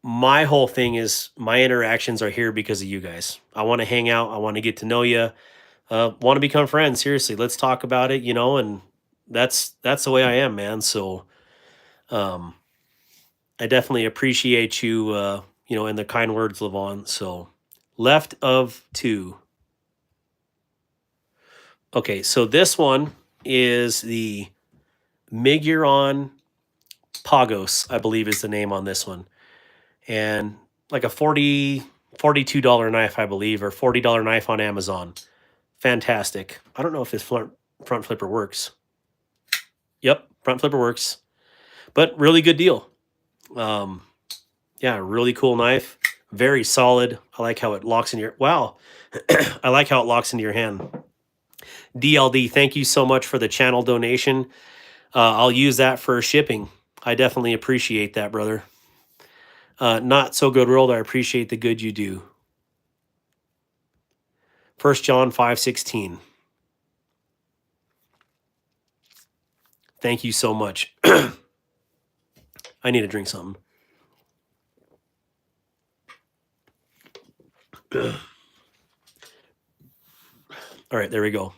My whole thing is my interactions are here because of you guys. I want to hang out. I want to get to know you. Want to become friends. Seriously, let's talk about it, you know, and that's the way I am, man. So I definitely appreciate you, you know, and the kind words, Levon. So left of two. Okay, so this one is the Miguron Pagos, I believe is the name on this one. And like a $42 knife, I believe, or $40 knife on Amazon. Fantastic. I don't know if this front flipper works. Yep, front flipper works. But really good deal. Yeah, really cool knife. Very solid. I like how it locks in your... Wow. I like how it locks into your hand. DLD, thank you so much for the channel donation. I'll use that for shipping. I definitely appreciate that, brother. Not so good world. I appreciate the good you do. 1 John 5:16. Thank you so much. I need to drink something. All right, there we go.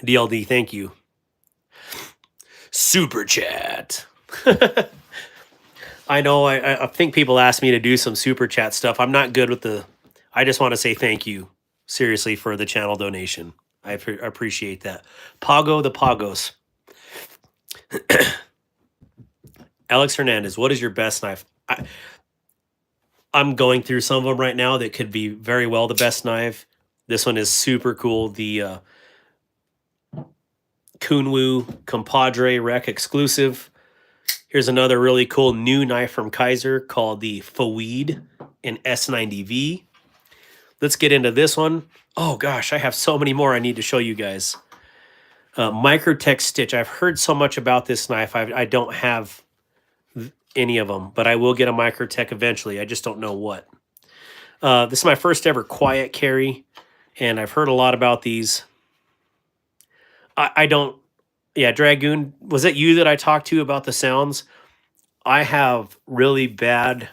DLD, thank you. Super chat. I know, I think people ask me to do some super chat stuff. I'm not good with the... I just want to say thank you, seriously, for the channel donation. I appreciate that. Pago the Pagos. Alex Hernandez, what is your best knife? I'm going through some of them right now that could be very well the best knife. This one is super cool. The Kunwu Compadre Rec exclusive. Here's another really cool new knife from Kaiser called the Fouid in S90V. Let's get into this one. Oh gosh, I have so many more I need to show you guys. Microtech Stitch. I've heard so much about this knife. I don't have any of them, but I will get a Microtech eventually. I just don't know what. This is my first ever quiet carry, and I've heard a lot about these. I don't... Yeah, Dragoon, was it you that I talked to about the sounds? I have really bad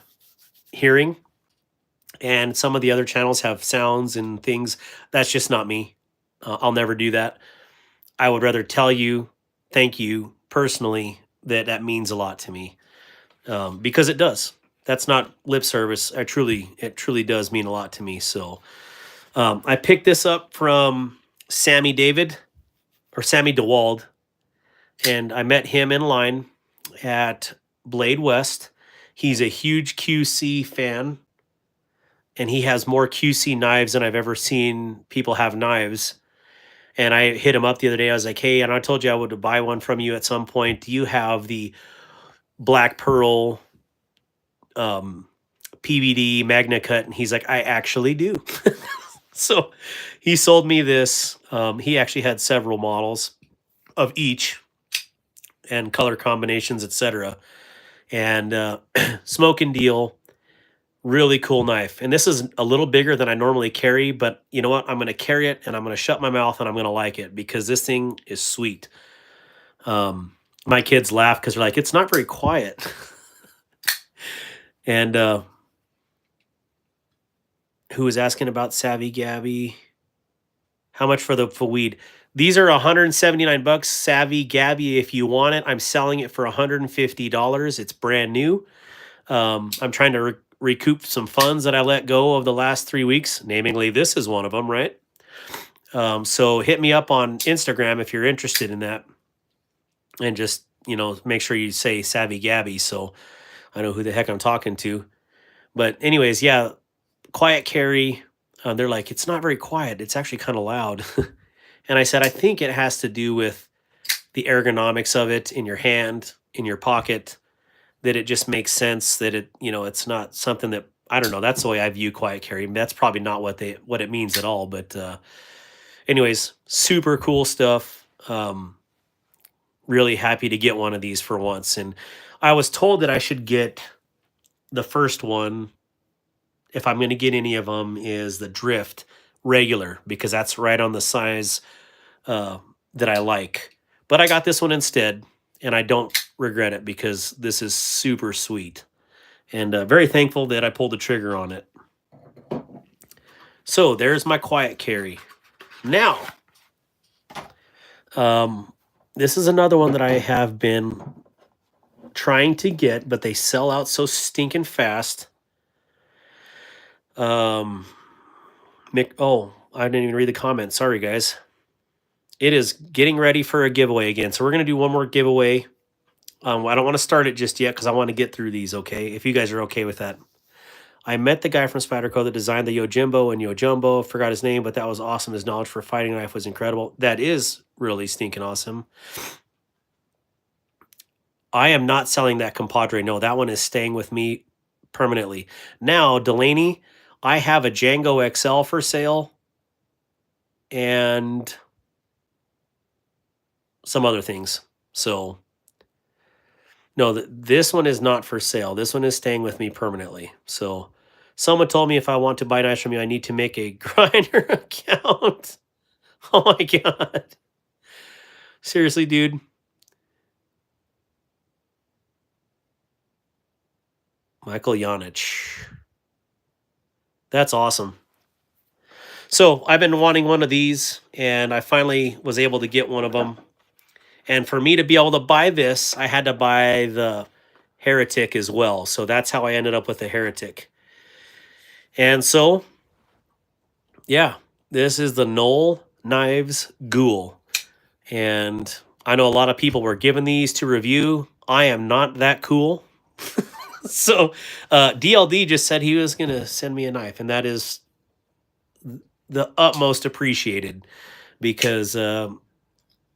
hearing, and some of the other channels have sounds and things. That's just not me. I'll never do that. I would rather tell you, thank you personally, that means a lot to me, because it does. That's not lip service. It truly does mean a lot to me. So I picked this up from Sammy David, or Sammy DeWald, and I met him in line at Blade West. He's a huge QC fan, and he has more QC knives than I've ever seen people have knives. And I hit him up the other day. I was like, hey, and I told you I would buy one from you at some point. Do you have the Black Pearl PVD Magna Cut? And he's like, I actually do. So he sold me this. He actually had several models of each and color combinations, etc. And Smoke and Deal, really cool knife. And this is a little bigger than I normally carry, but you know what? I'm going to carry it and I'm going to shut my mouth and I'm going to like it because this thing is sweet. My kids laugh because they're like, it's not very quiet. And who was asking about Savvy Gabby? How much for the weed? These are $179. Savvy Gabby, if you want it, I'm selling it for $150. It's brand new. I'm trying to recoup some funds that I let go of the last 3 weeks. Namely, this is one of them, right? So hit me up on Instagram if you're interested in that, and just make sure you say Savvy Gabby so I know who the heck I'm talking to. But anyways, yeah, quiet carry. They're like, it's not very quiet. It's actually kind of loud. And I said, I think it has to do with the ergonomics of it in your hand, in your pocket, that it just makes sense that it's not something that, I don't know. That's the way I view quiet carry. That's probably not what it means at all. But anyways, super cool stuff. Really happy to get one of these for once. And I was told that I should get the first one, if I'm going to get any of them, is the Drift regular, because that's right on the size that I like. But I got this one instead, and I don't regret it because this is super sweet. And very thankful that I pulled the trigger on it. So there's my quiet carry. Now, this is another one that I have been trying to get, but they sell out so stinking fast. I didn't even read the comments. Sorry, guys. It is getting ready for a giveaway again. So we're going to do one more giveaway. I don't want to start it just yet because I want to get through these, okay? If you guys are okay with that. I met the guy from Spyderco that designed the Yojimbo and Yojumbo. Forgot his name, but that was awesome. His knowledge for a fighting knife was incredible. That is really stinking awesome. I am not selling that Compadre. No, that one is staying with me permanently. Now, Delaney, I have a Django XL for sale and some other things. So, no, this one is not for sale. This one is staying with me permanently. So, someone told me if I want to buy knives from you, I need to make a grinder account. Oh my God. Seriously, dude. Michael Janich. That's awesome. So I've been wanting one of these, and I finally was able to get one of them. And for me to be able to buy this, I had to buy the Heretic as well. So that's how I ended up with the Heretic. And so, yeah, this is the Knoll Knives Ghoul. And I know a lot of people were given these to review. I am not that cool. So DLD just said he was going to send me a knife, and that is the utmost appreciated because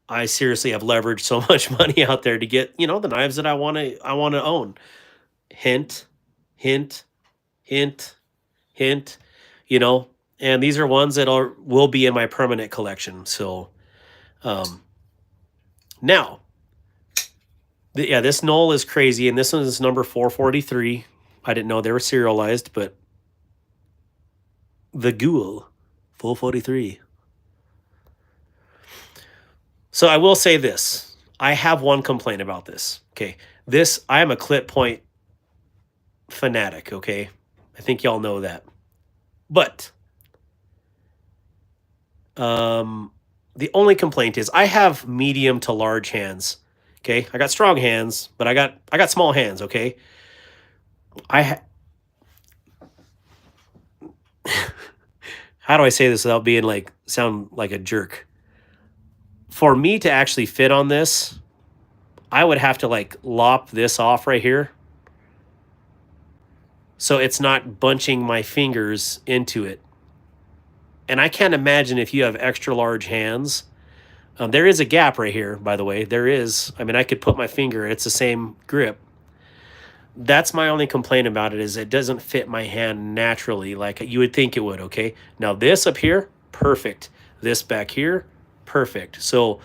I seriously have leveraged so much money out there to get, the knives that I want to own. Hint, hint, hint, hint, and these are ones that will be in my permanent collection. So now, this Knoll is crazy, and this one is number 443. I didn't know they were serialized, but the Ghoul 443. So I will say this. I have one complaint about this. Okay. I am a clip point fanatic, okay? I think y'all know that. But the only complaint is I have medium to large hands. Okay? I got strong hands, but I got small hands, okay? How do I say this without being sound like a jerk? For me to actually fit on this, I would have to lop this off right here. So it's not bunching my fingers into it. And I can't imagine if you have extra large hands. There is a gap right here, by the way. There is. I mean, I could put my finger. It's the same grip. That's my only complaint about it, is it doesn't fit my hand naturally like you would think it would, okay? Now this up here, perfect. This back here, perfect. So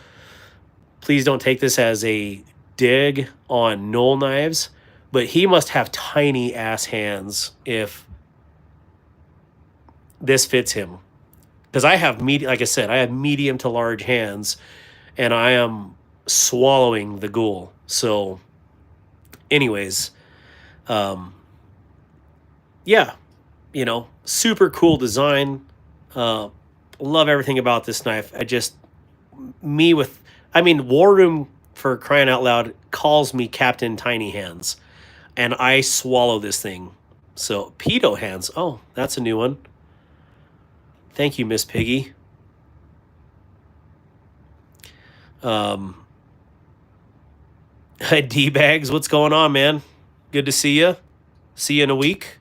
please don't take this as a dig on Knoll knives, but he must have tiny ass hands if this fits him. Because I have like I said, I have medium to large hands, and I am swallowing the ghoul. So, anyways, yeah, super cool design. Love everything about this knife. War Room, for crying out loud, calls me Captain Tiny Hands, and I swallow this thing. So, Pedo Hands. Oh, that's a new one. Thank you, Miss Piggy. D-Bags, what's going on, man? Good to see you. See you in a week.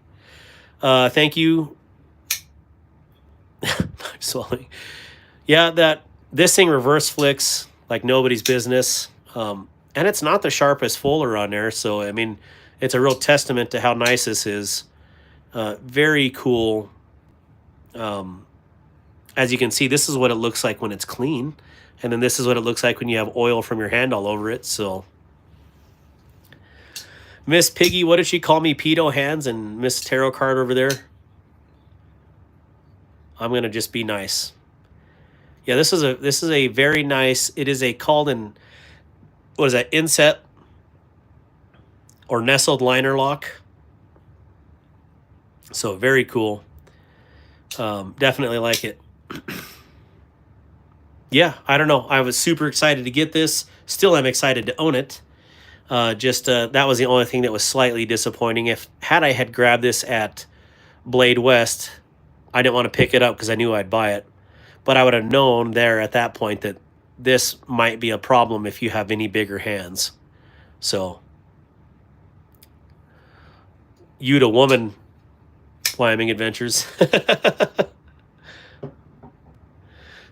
Thank you. Swallowing. Yeah, this thing reverse flicks like nobody's business. And it's not the sharpest fuller on there, so I mean, it's a real testament to how nice this is. Very cool. As you can see, this is what it looks like when it's clean, and then this is what it looks like when you have oil from your hand all over it. So, Miss Piggy, what did she call me? Pedo Hands, and Miss Tarot Card over there. I'm gonna just be nice. Yeah, this is a very nice. It is what is that, inset or nestled liner lock. So very cool. Definitely like it. Yeah, I don't know. I was super excited to get this. Still am excited to own it. That was the only thing that was slightly disappointing. Had I grabbed this at Blade West, I didn't want to pick it up because I knew I'd buy it. But I would have known there at that point that this might be a problem if you have any bigger hands. So, you to woman, Wyoming Adventures.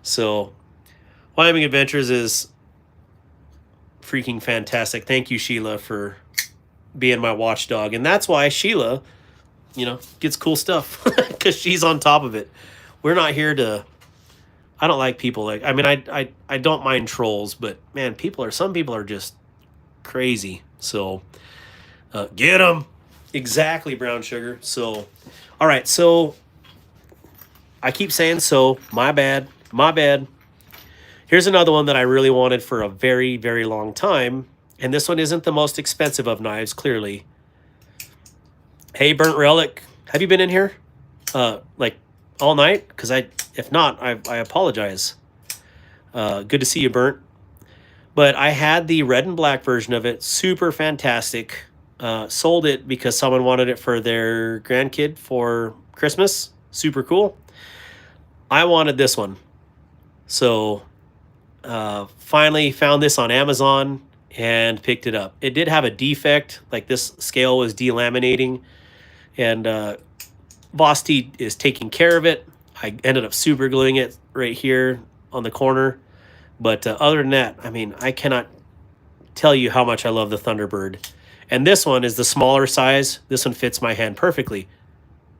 So, Wyoming Adventures is freaking fantastic. Thank you, Sheila, for being my watchdog. And that's why Sheila, gets cool stuff, because she's on top of it. We're not here to... I don't like people I don't mind trolls, but man, some people are just crazy. So, get them. Exactly, Brown Sugar. So, all right. So, I keep saying so. My bad. Here's another one that I really wanted for a very, very long time. And this one isn't the most expensive of knives, clearly. Hey, Burnt Relic. Have you been in here? All night? Because if not, I apologize. Good to see you, Burnt. But I had the red and black version of it. Super fantastic. Sold it because someone wanted it for their grandkid for Christmas. Super cool. I wanted this one. So, finally found this on Amazon and picked it up. It did have a defect. Like, this scale was delaminating. And Vosti is taking care of it. I ended up super gluing it right here on the corner. But other than that, I mean, I cannot tell you how much I love the Thunderbird. And this one is the smaller size. This one fits my hand perfectly.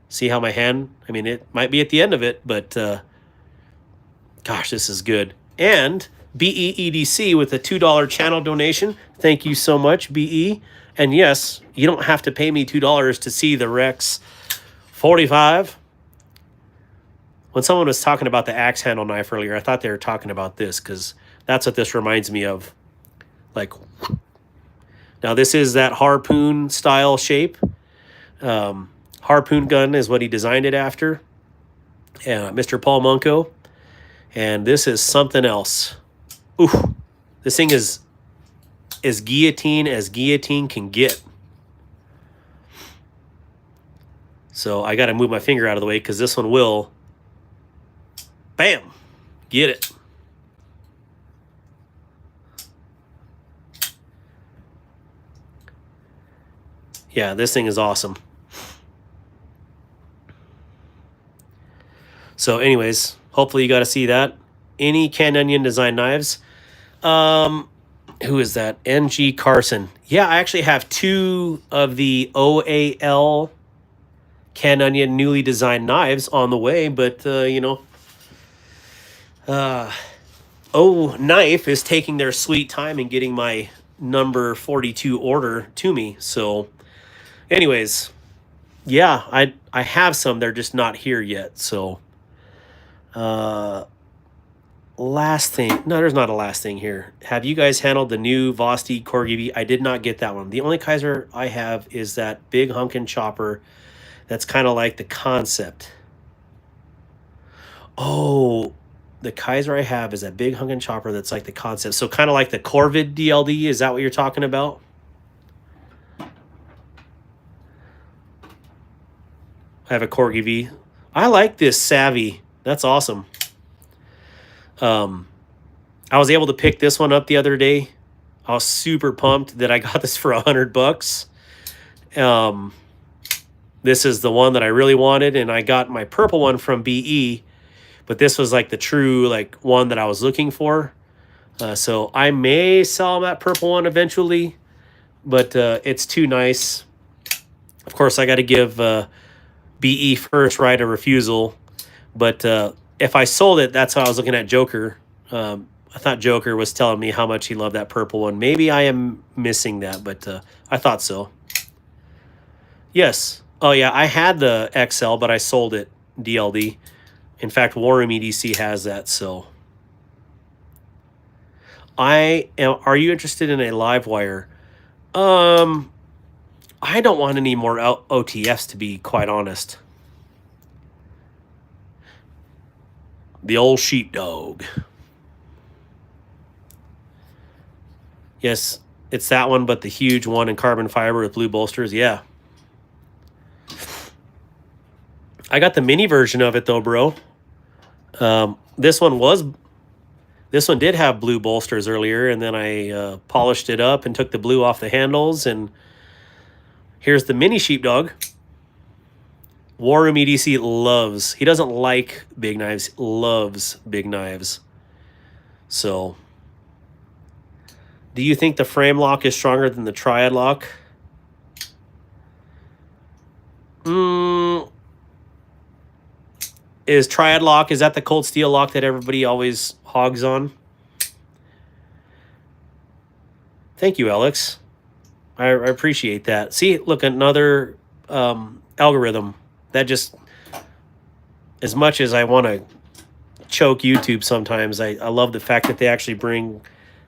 See how my hand, I mean, it might be at the end of it, but gosh, this is good. And BEEDC with a $2 channel donation. Thank you so much, BE. And yes, you don't have to pay me $2 to see the Rex 45. When someone was talking about the axe handle knife earlier, I thought they were talking about this, because that's what this reminds me of. Like, now this is that harpoon style shape. Harpoon gun is what he designed it after. Mr. Paul Munko. And this is something else. Ooh, this thing is as guillotine can get. So I got to move my finger out of the way, because this one will, bam, get it. Yeah, this thing is awesome. So anyways, hopefully you got to see that. Any Canned Onion design knives. Who is that? NG Carson. Yeah, I actually have 2 of the OAL Canned Onion newly designed knives on the way, but Knife is taking their sweet time in getting my number 42 order to me. So Anyways, yeah, I have some. They're just not here yet. So, last thing. No, there's not a last thing here. Have you guys handled the new Vosti Corgi V? I did not get that one. The only Kaiser I have is that big hunkin' chopper. That's kind of like the concept. Oh, the Kaiser I have is that big hunkin' chopper that's like the concept. So kind of like the Corvid DLD. Is that what you're talking about? I have a Corgi V. I like this Savvy. That's awesome. I was able to pick this one up the other day. I was super pumped that I got this for $100. This is the one that I really wanted, and I got my purple one from BE, but this was like the true like one that I was looking for. So I may sell that purple one eventually, but it's too nice. Of course, I got to give BE first right of refusal, but if I sold it, that's how I was looking at Joker. I thought Joker was telling me how much he loved that purple one. Maybe I am missing that, but I thought so. Yes. Oh, yeah, I had the XL, but I sold it DLD. In fact, Warroom EDC has that, so. Are you interested in a live wire? I don't want any more OTFs, to be quite honest. The old sheepdog. Yes, it's that one, but the huge one in carbon fiber with blue bolsters. Yeah. I got the mini version of it though, bro. This one did have blue bolsters earlier, and then I polished it up and took the blue off the handles, and here's the mini sheepdog. Warroom EDC loves, he doesn't like big knives, loves big knives. So, do you think the frame lock is stronger than the triad lock? Is triad lock, is that the cold steel lock that everybody always hogs on? Thank you, Alex. I appreciate that. See, look, another algorithm. That just, as much as I want to choke YouTube sometimes, I love the fact that they actually bring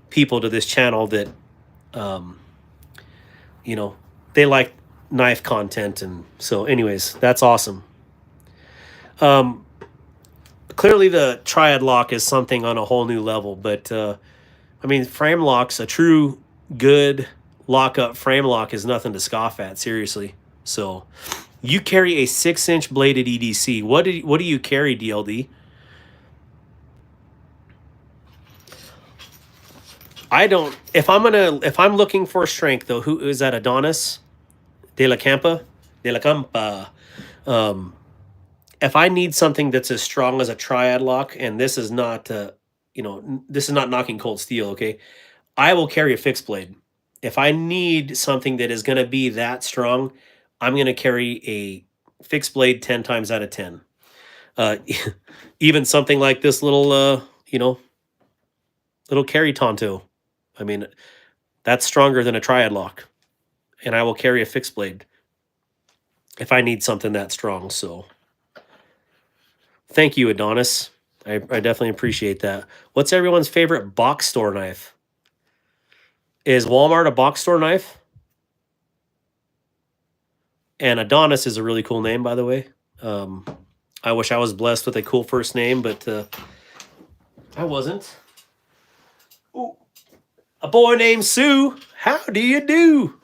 people to this channel that, you know, they like knife content. And so anyways, that's awesome. Clearly the triad lock is something on a whole new level, but I mean, frame locks, a true good lockup frame lock is nothing to scoff at, seriously. So you carry a 6-inch bladed EDC. What do you carry, DLD? I don't. If I'm looking for strength though, who is that? Adonis De La Campa. If I need something that's as strong as a triad lock, and this is not, this is not knocking cold steel, okay? I will carry a fixed blade. If I need something that is going to be that strong, I'm going to carry a fixed blade 10 times out of 10. Even something like this little, little carry Tonto. I mean, that's stronger than a triad lock. And I will carry a fixed blade if I need something that strong, so. Thank you, Adonis. I definitely appreciate that. What's everyone's favorite box store knife? Is Walmart a box store knife? And Adonis is a really cool name, by the way. I wish I was blessed with a cool first name, but I wasn't. Ooh. A boy named Sue. How do you do?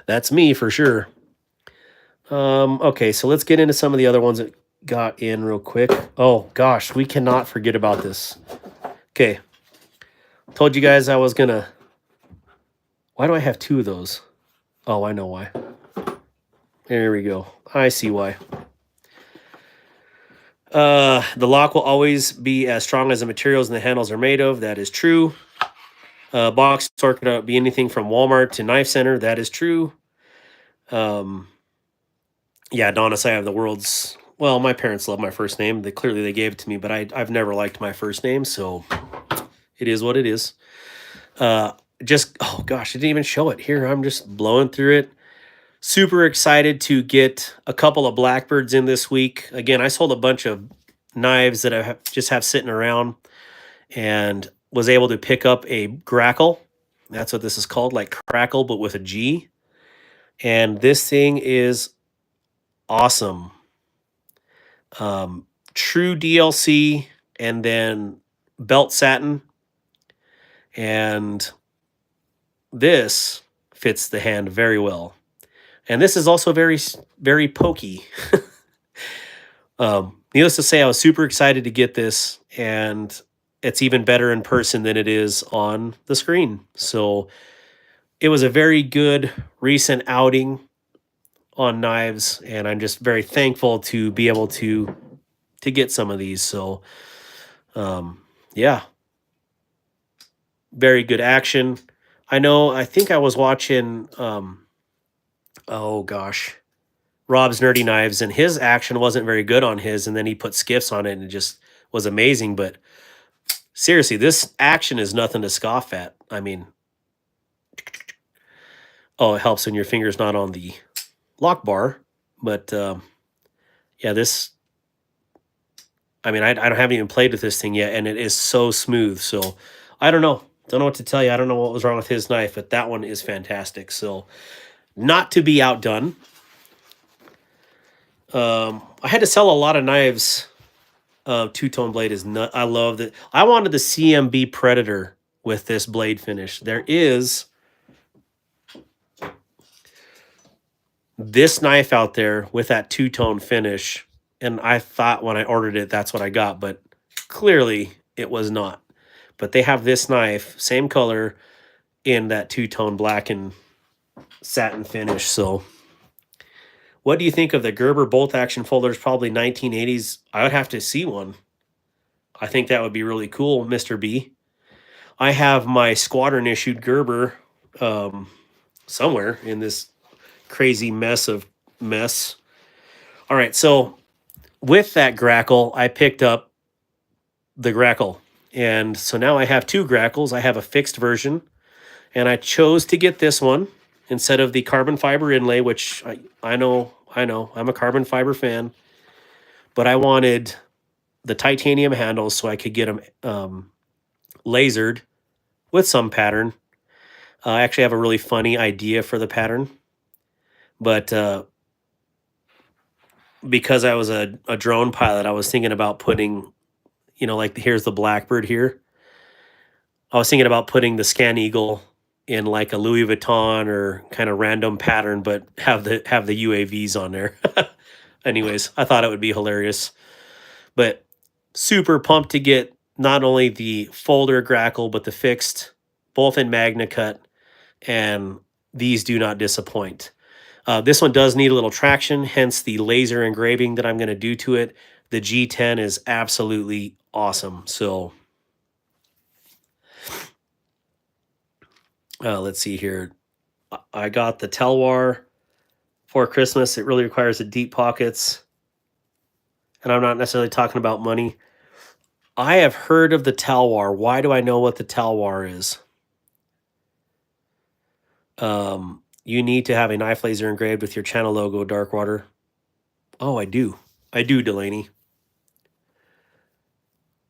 That's me for sure. Okay, so let's get into some of the other ones that got in real quick. Oh, gosh, we cannot forget about this. Okay. Told you guys I was going to... Why do I have two of those? Oh, I know why. There we go. I see why. The lock will always be as strong as the materials and the handles are made of. That is true. Box store could be anything from Walmart to Knife Center. That is true. Yeah, Adonis, I have the world's... Well, my parents love my first name. Clearly they gave it to me, but I've never liked my first name, so it is what it is. just, oh gosh, I didn't even show it here. I'm just blowing through it. Super excited to get a couple of blackbirds in this week. Again, I sold a bunch of knives that just have sitting around, and was able to pick up a grackle. That's what this is called, like crackle, but with a G. And this thing is awesome. True DLC, and then belt satin. And this fits the hand very well. And this is also very pokey. Needless to say, I was super excited to get this, and it's even better in person than it is on the screen. So it was a very good recent outing on knives, and I'm just very thankful to be able to get some of these. So yeah, very good action. I think I was watching oh gosh, Rob's Nerdy Knives, and his action wasn't very good on his, and then he put skiffs on it and it just was amazing. But seriously, this action is nothing to scoff at. I mean, oh, it helps when your finger's not on the lock bar, but yeah, this, I mean, I haven't even played with this thing yet, and it is so smooth. So I don't know. Don't know what to tell you. I don't know what was wrong with his knife, but that one is fantastic. So not to be outdone. I had to sell a lot of knives. Two-tone blade is nut. I love that. I wanted the CMB Predator with this blade finish. There is this knife out there with that two-tone finish, and I thought when I ordered it that's what I got, but clearly it was not. But they have this knife, same color, in that two-tone black and satin finish. So what do you think of the Gerber bolt action folders? Probably 1980s. I would have to see one. I think that would be really cool, Mr. B. I have my squadron issued Gerber somewhere in this crazy mess of mess. All right, so with that grackle, I picked up the grackle. And so now I have two grackles. I have a fixed version, and I chose to get this one instead of the carbon fiber inlay, which I know, I'm a carbon fiber fan, but I wanted the titanium handles so I could get them lasered with some pattern. I actually have a really funny idea for the pattern, but because I was a drone pilot, I was thinking about putting, like here's the Blackbird here. I was thinking about putting the Scan Eagle in like a Louis Vuitton or kind of random pattern, but have the UAVs on there. Anyways, I thought it would be hilarious. But super pumped to get not only the folder grackle, but the fixed, both in Magna Cut, and these do not disappoint. This one does need a little traction, hence the laser engraving that I'm going to do to it. The G10 is absolutely awesome. So let's see here. I got the Telwar for Christmas. It really requires the deep pockets. And I'm not necessarily talking about money. I have heard of the Telwar. Why do I know what the Telwar is? You need to have a knife laser engraved with your channel logo, Darkwater. Oh, I do. I do, Delaney.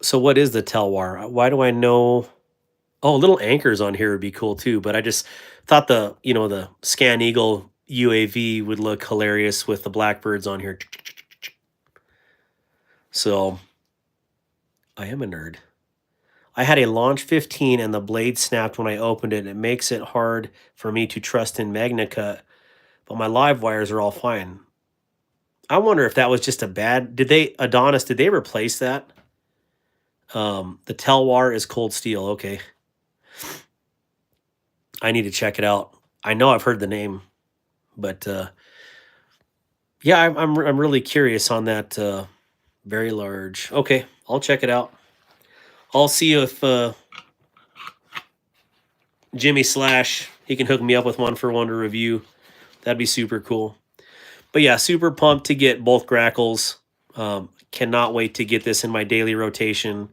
So what is the Telwar? Why do I know? Oh, little anchors on here would be cool too, but I just thought the Scan Eagle UAV would look hilarious with the blackbirds on here. So I am a nerd. I had a Launch 15 and the blade snapped when I opened it. It makes it hard for me to trust in Magna Cut, but my live wires are all fine. I wonder if that was just a bad... Adonis, did they replace that? The Telwar is cold steel. Okay. I need to check it out. I know I've heard the name, but yeah, I'm really curious on that very large. Okay, I'll check it out. I'll see if Jimmy Slash, he can hook me up with one for one to review. That'd be super cool. But yeah, super pumped to get both grackles. Cannot wait to get this in my daily rotation.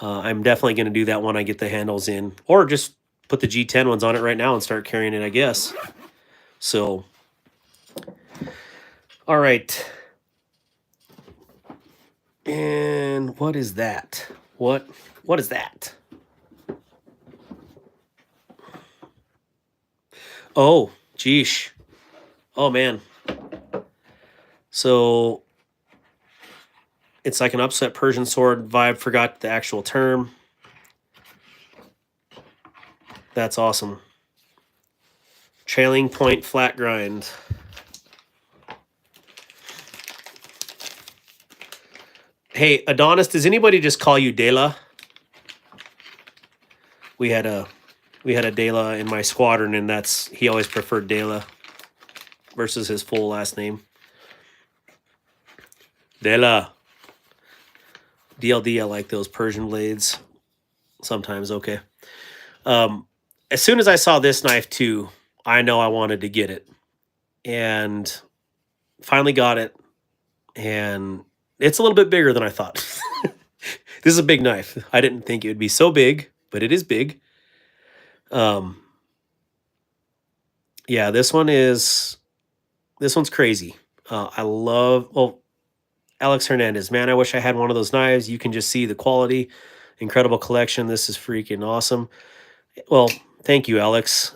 I'm definitely going to do that when I get the handles in, or just put the G10 ones on it right now and start carrying it, I guess. So, all right. And what is that? What is that? Oh, geesh. Oh, man. So it's like an upset Persian sword vibe. Forgot the actual term. That's awesome. Trailing point flat grind. Hey, Adonis, does anybody just call you Dela? We had a Dela in my squadron, and he always preferred Dela versus his full last name. Dela. DLD, I like those Persian blades. Sometimes, okay. As soon as I saw this knife too, I know I wanted to get it. And finally got it. And it's a little bit bigger than I thought. This is a big knife. I didn't think it would be so big, but it is big. Yeah, this one's crazy. I love, well, Alex Hernandez, man, I wish I had one of those knives. You can just see the quality. Incredible collection. This is freaking awesome. Well, thank you, Alex.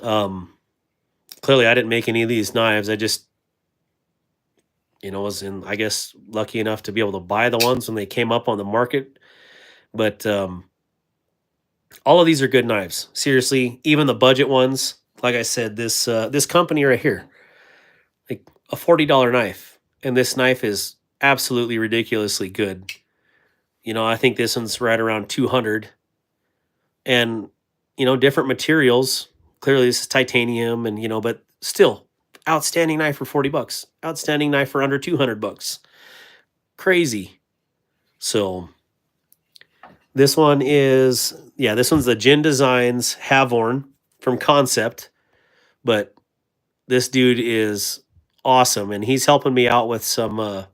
Clearly, I didn't make any of these knives. I just, was I guess, lucky enough to be able to buy the ones when they came up on the market. But all of these are good knives. Seriously, even the budget ones. Like I said, this company right here, like a $40 knife, and this knife is absolutely ridiculously good. I think this one's right around 200, and different materials. Clearly, this is titanium, and but still, outstanding knife for $40. Outstanding knife for under $200. Crazy. So this one is, this one's the Jin Designs Havorn from Concept, but this dude is awesome, and he's helping me out with some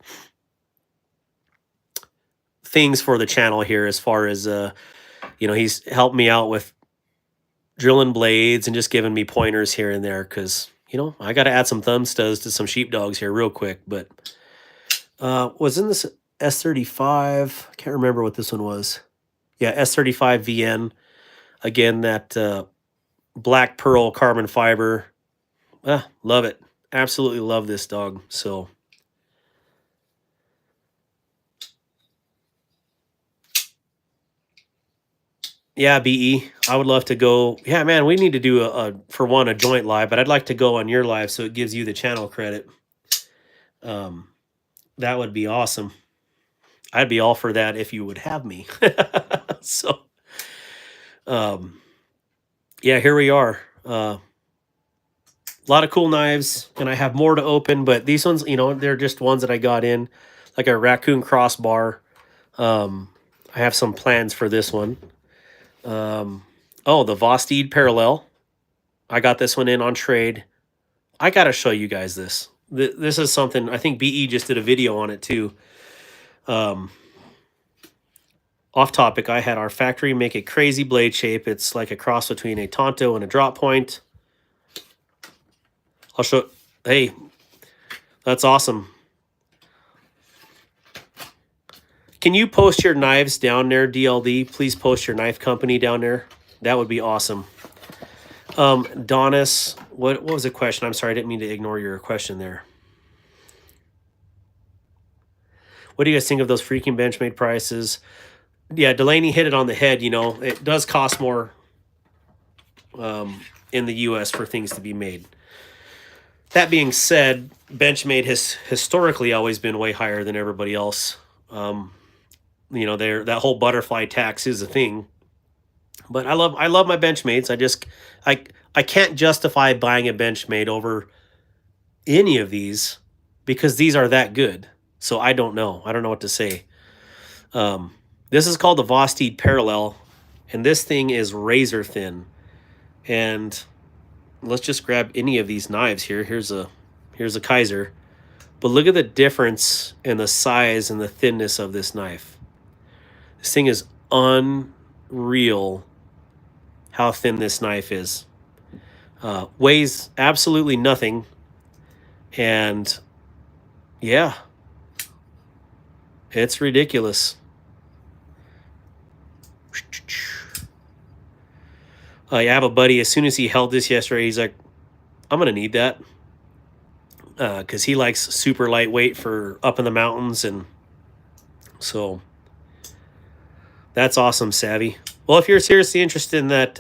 things for the channel here, as far as he's helped me out with drilling blades and just giving me pointers here and there, because I got to add some thumb studs to some sheepdogs here real quick. But was in this S35, I can't remember what this one was. Yeah, S35 VN. Again, that black pearl carbon fiber. Love it. Absolutely love this dog. So yeah, BE, I would love to go. Yeah, man, we need to do a joint live, but I'd like to go on your live so it gives you the channel credit. That would be awesome. I'd be all for that if you would have me. So, yeah, here we are. A lot of cool knives, and I have more to open, but these ones, they're just ones that I got in, like a raccoon crossbar. I have some plans for this one. Oh, the Vosteed Parallel. I got this one in on trade. I got to show you guys this. This is something, I think BE just did a video on it too. Off topic, I had our factory make a crazy blade shape. It's like a cross between a Tonto and a drop point. I'll show. Hey, that's awesome. Can you post your knives down there, DLD? Please post your knife company down there. That would be awesome. Donis, what was the question? I'm sorry, I didn't mean to ignore your question there. What do you guys think of those freaking Benchmade prices? Yeah, Delaney hit it on the head. It does cost more in the U.S. for things to be made. That being said, Benchmade has historically always been way higher than everybody else. That whole butterfly tax is a thing. But I love my Benchmades. I can't justify buying a Benchmade over any of these because these are that good. So I don't know. I don't know what to say. This is called the Vosteed Parallel, and this thing is razor thin. And let's just grab any of these knives here. Here's a Kaiser. But look at the difference in the size and the thinness of this knife. This thing is unreal how thin this knife is. Weighs absolutely nothing. And yeah, it's ridiculous. I have a buddy, as soon as he held this yesterday, he's like, I'm going to need that. Because he likes super lightweight for up in the mountains. And so that's awesome, Savvy. Well, if you're seriously interested in that,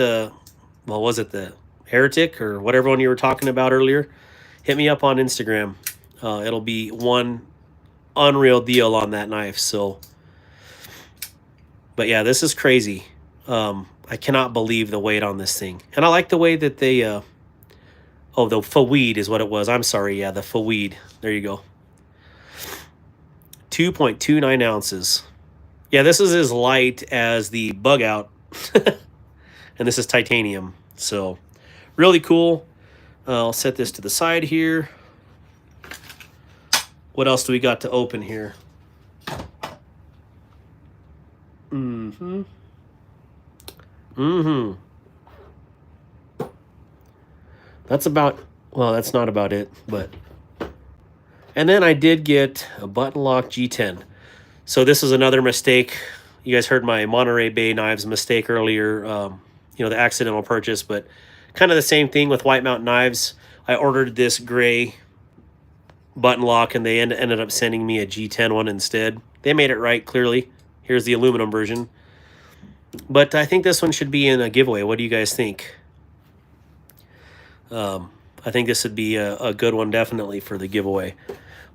well, was it the Heretic or whatever one you were talking about earlier, hit me up on Instagram. It'll be one unreal deal on that knife. So, but yeah, this is crazy. I cannot believe the weight on this thing. And I like the way that they, the Fawid is what it was. I'm sorry. Yeah, the Fawid. There you go. 2.29 ounces. Yeah, this is as light as the Bug Out. And this is titanium. So, really cool. I'll set this to the side here. What else do we got to open here? That's about, well, that's not about it, but. And then I did get a button lock G10. So this is another mistake. You guys heard my Monterey Bay Knives mistake earlier, the accidental purchase, but kind of the same thing with White Mountain Knives. I ordered this gray button lock, and they ended up sending me a G10 one instead. They made it right, clearly. Here's the aluminum version. But I think this one should be in a giveaway. What do you guys think? I think this would be a good one, definitely, for the giveaway.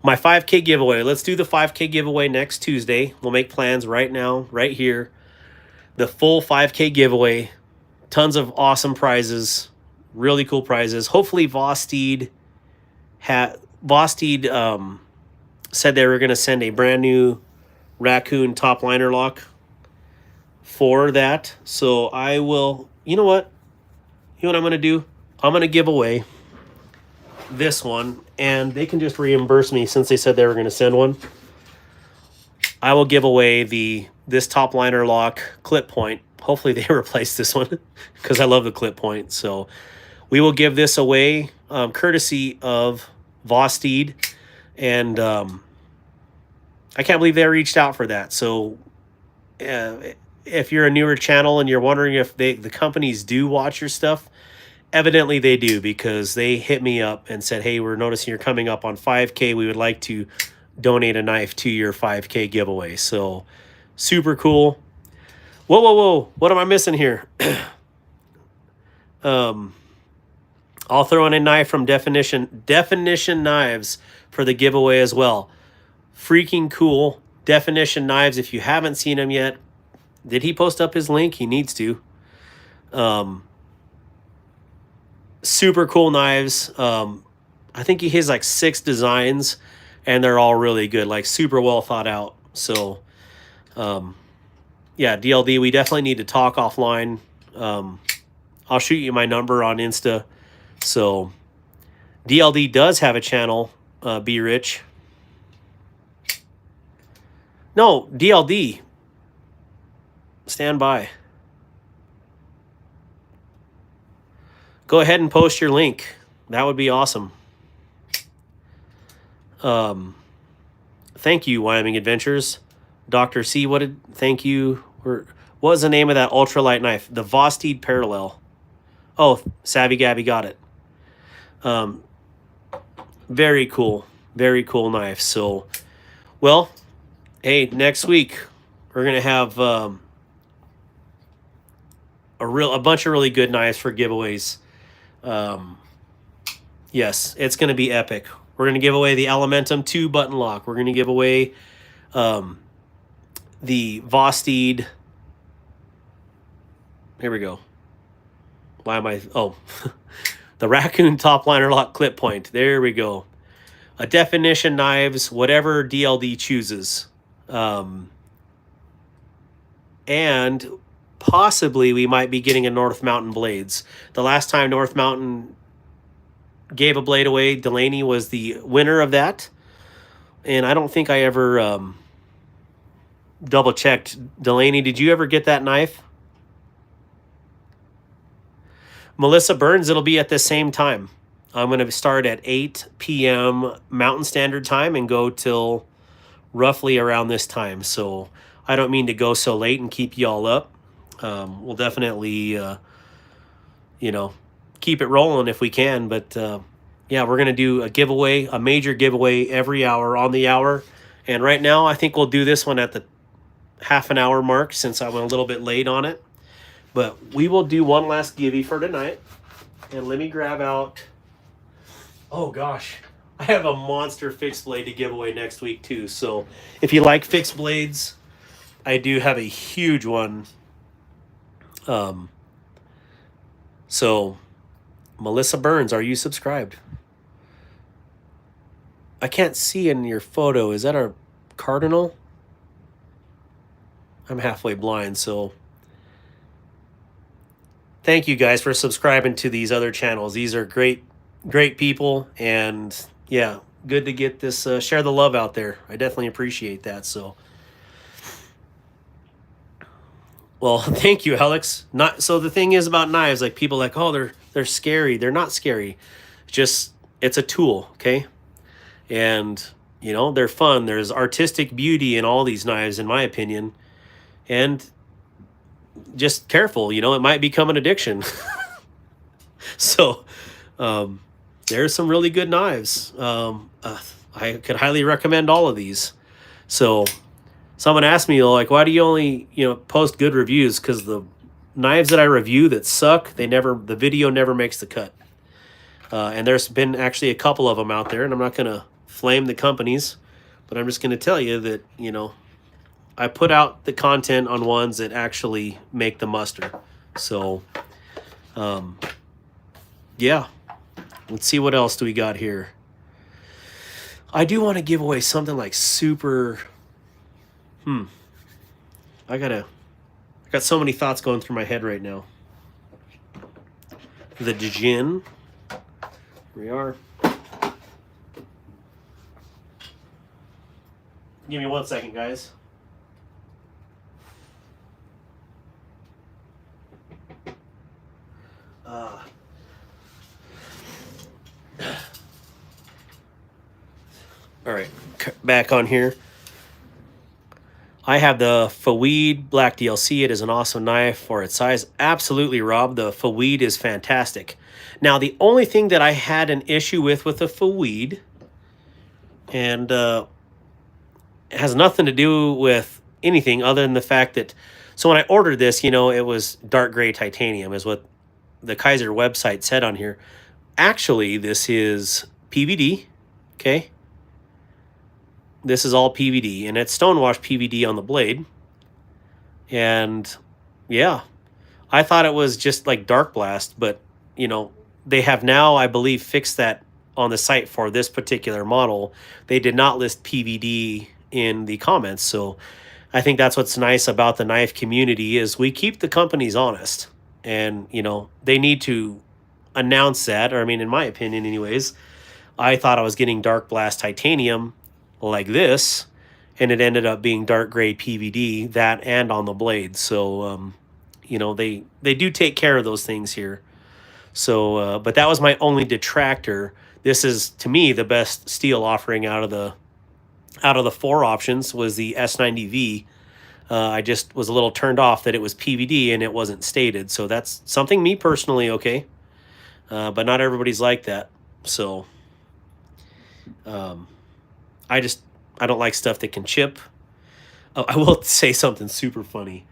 My 5K giveaway. Let's do the 5K giveaway next Tuesday. We'll make plans right now, right here. The full 5K giveaway. Tons of awesome prizes. Really cool prizes. Hopefully Vosteed said they were going to send a brand new Raccoon top liner lock for that. So I will, you know what I'm going to do? I'm going to give away this one, and they can just reimburse me since they said they were going to send one. I will give away this top liner lock clip point. Hopefully they replace this one because I love the clip point. So we will give this away courtesy of Vosteed, and I can't believe they reached out for that. So if you're a newer channel and you're wondering if the companies do watch your stuff, evidently they do, because they hit me up and said, hey, we're noticing you're coming up on 5K. We would like to donate a knife to your 5K giveaway. So super cool. Whoa. What am I missing here? I'll throw in a knife from Definition Knives for the giveaway as well. Freaking cool. Definition Knives, if you haven't seen him yet. Did he post up his link? He needs to. Super cool knives. I think he has like 6 designs, and they're all really good, like super well thought out. So, yeah, DLD, we definitely need to talk offline. I'll shoot you my number on Insta. So, DLD does have a channel, Be Rich. No, DLD. Stand by. Go ahead and post your link. That would be awesome. Thank you, Wyoming Adventures. Dr. C, thank you. What was the name of that ultralight knife? The Vosteed Parallel. Oh, Savvy Gabby got it. Very cool. Very cool knife. So, well, hey, next week we're going to have a bunch of really good knives for giveaways. Yes, it's going to be epic. We're going to give away the Elementum 2 button lock. We're going to give away the Vosteed. Here we go. Why am I? Oh, the Raccoon top liner lock clip point. There we go. A Definition Knives, whatever DLD chooses. And possibly we might be getting a North Mountain Blades. The last time North Mountain gave a blade away, Delaney was the winner of that. And I don't think I ever double checked. Delaney, did you ever get that knife? Melissa Burns, it'll be at the same time. I'm going to start at 8 p.m. Mountain Standard Time and go till roughly around this time. So I don't mean to go so late and keep you all up. We'll definitely, keep it rolling if we can. But yeah, we're going to do a giveaway, a major giveaway every hour on the hour. And right now, I think we'll do this one at the half an hour mark since I went a little bit late on it. But we will do one last givey for tonight. And let me grab out... Oh gosh, I have a monster fixed blade to give away next week too. So if you like fixed blades, I do have a huge one. So Melissa Burns, are you subscribed? I can't see in your photo. Is that a cardinal? I'm halfway blind, so thank you guys for subscribing to these other channels. These are great people, and yeah, good to get this share the love out there. I definitely appreciate that. So well, thank you, Alex. Not so the thing is about knives, like people like, oh, they're scary. They're not scary. Just it's a tool, okay? And they're fun. There's artistic beauty in all these knives, in my opinion. And just careful, it might become an addiction. So there's some really good knives. I could highly recommend all of these. So someone asked me, like, why do you only, post good reviews? Because the knives that I review that suck, the video never makes the cut. And there's been actually a couple of them out there, and I'm not going to flame the companies, but I'm just going to tell you that, I put out the content on ones that actually make the muster. So, yeah. Let's see what else do we got here. I do want to give away something like super... I got so many thoughts going through my head right now. The Djinn. Here we are. Give me 1 second, guys. All right, back on here. I have the Fawid Black DLC. It is an awesome knife for its size. Absolutely, Rob. The Fawid is fantastic. Now, the only thing that I had an issue with the Fawid, and it has nothing to do with anything other than the fact that, so when I ordered this, it was dark gray titanium is what the Kaiser website said on here. Actually, this is PVD, okay? This is all PVD, and it's stonewashed PVD on the blade. And yeah, I thought it was just like Dark Blast, but they have now, I believe, fixed that on the site for this particular model. They did not list PVD in the comments, so I think that's what's nice about the knife community is we keep the companies honest, and they need to announce that. Or I mean, in my opinion, anyways, I thought I was getting Dark Blast titanium like this, and it ended up being dark gray PVD, that and on the blade. So they do take care of those things here. So but that was my only detractor. This is, to me, the best steel offering out of the 4 options was the S90V. I just was a little turned off that it was PVD and it wasn't stated. So that's something me personally, okay, but not everybody's like that. So I don't like stuff that can chip. Oh, I will say something super funny.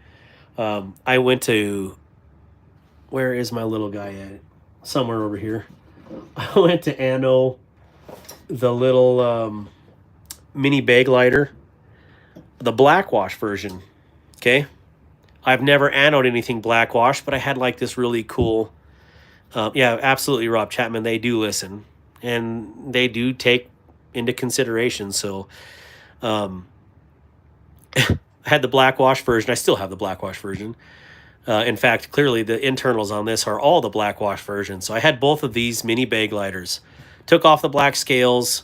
I went to, where is my little guy at? Somewhere over here. I went to Anno, the little mini bag lighter, the blackwash version. Okay, I've never annoed anything blackwash, but I had like this really cool. Yeah, absolutely, Rob Chapman. They do listen, and they do take into consideration. So I had the blackwash version. I still have the blackwash version. In fact, clearly the internals on this are all the blackwash version. So I had both of these mini bag lighters. Took off the black scales,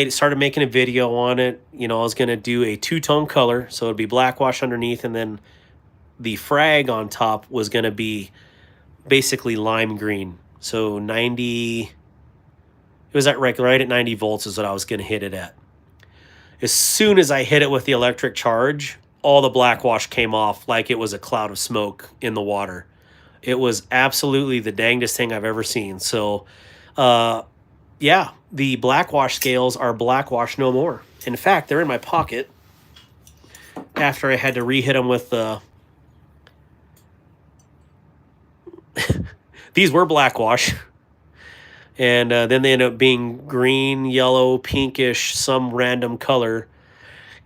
started making a video on it. I was going to do a 2-tone color, so it'd be blackwash underneath, and then the frag on top was going to be basically lime green. So 90, it was at right at 90 volts is what I was going to hit it at. As soon as I hit it with the electric charge, all the black wash came off like it was a cloud of smoke in the water. It was absolutely the dangest thing I've ever seen. So, yeah, the black wash scales are black wash no more. In fact, they're in my pocket after I had to re-hit them with the... These were black wash. And then they ended up being green, yellow, pinkish, some random color.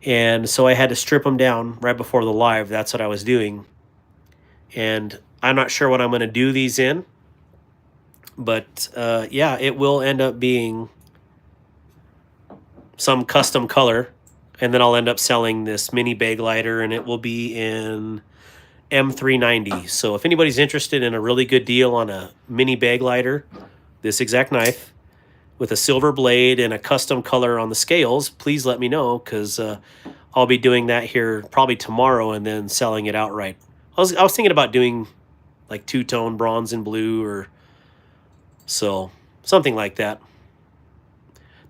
And so I had to strip them down right before the live. That's what I was doing. And I'm not sure what I'm going to do these in. But yeah, it will end up being some custom color. And then I'll end up selling this mini bag lighter, and it will be in M390. So if anybody's interested in a really good deal on a mini bag lighter, this exact knife with a silver blade and a custom color on the scales, please let me know, because I'll be doing that here probably tomorrow and then selling it outright. I was thinking about doing like two-tone bronze and blue, or so something like that.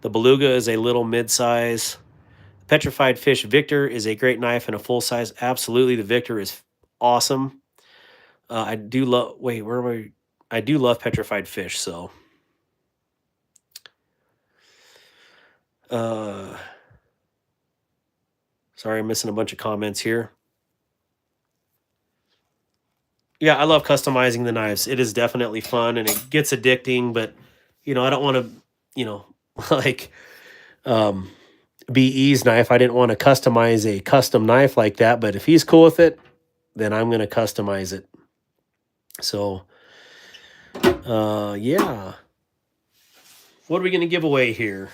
The Beluga is a little mid-size. Petrified Fish Victor is a great knife and a full size. Absolutely, the Victor is awesome. I do love. Wait, where am I? I do love Petrified Fish. So, sorry, I'm missing a bunch of comments here. Yeah, I love customizing the knives. It is definitely fun, and it gets addicting. But I don't want to, like BE's knife. I didn't want to customize a custom knife like that. But if he's cool with it, then I'm going to customize it. So, yeah. What are we going to give away here?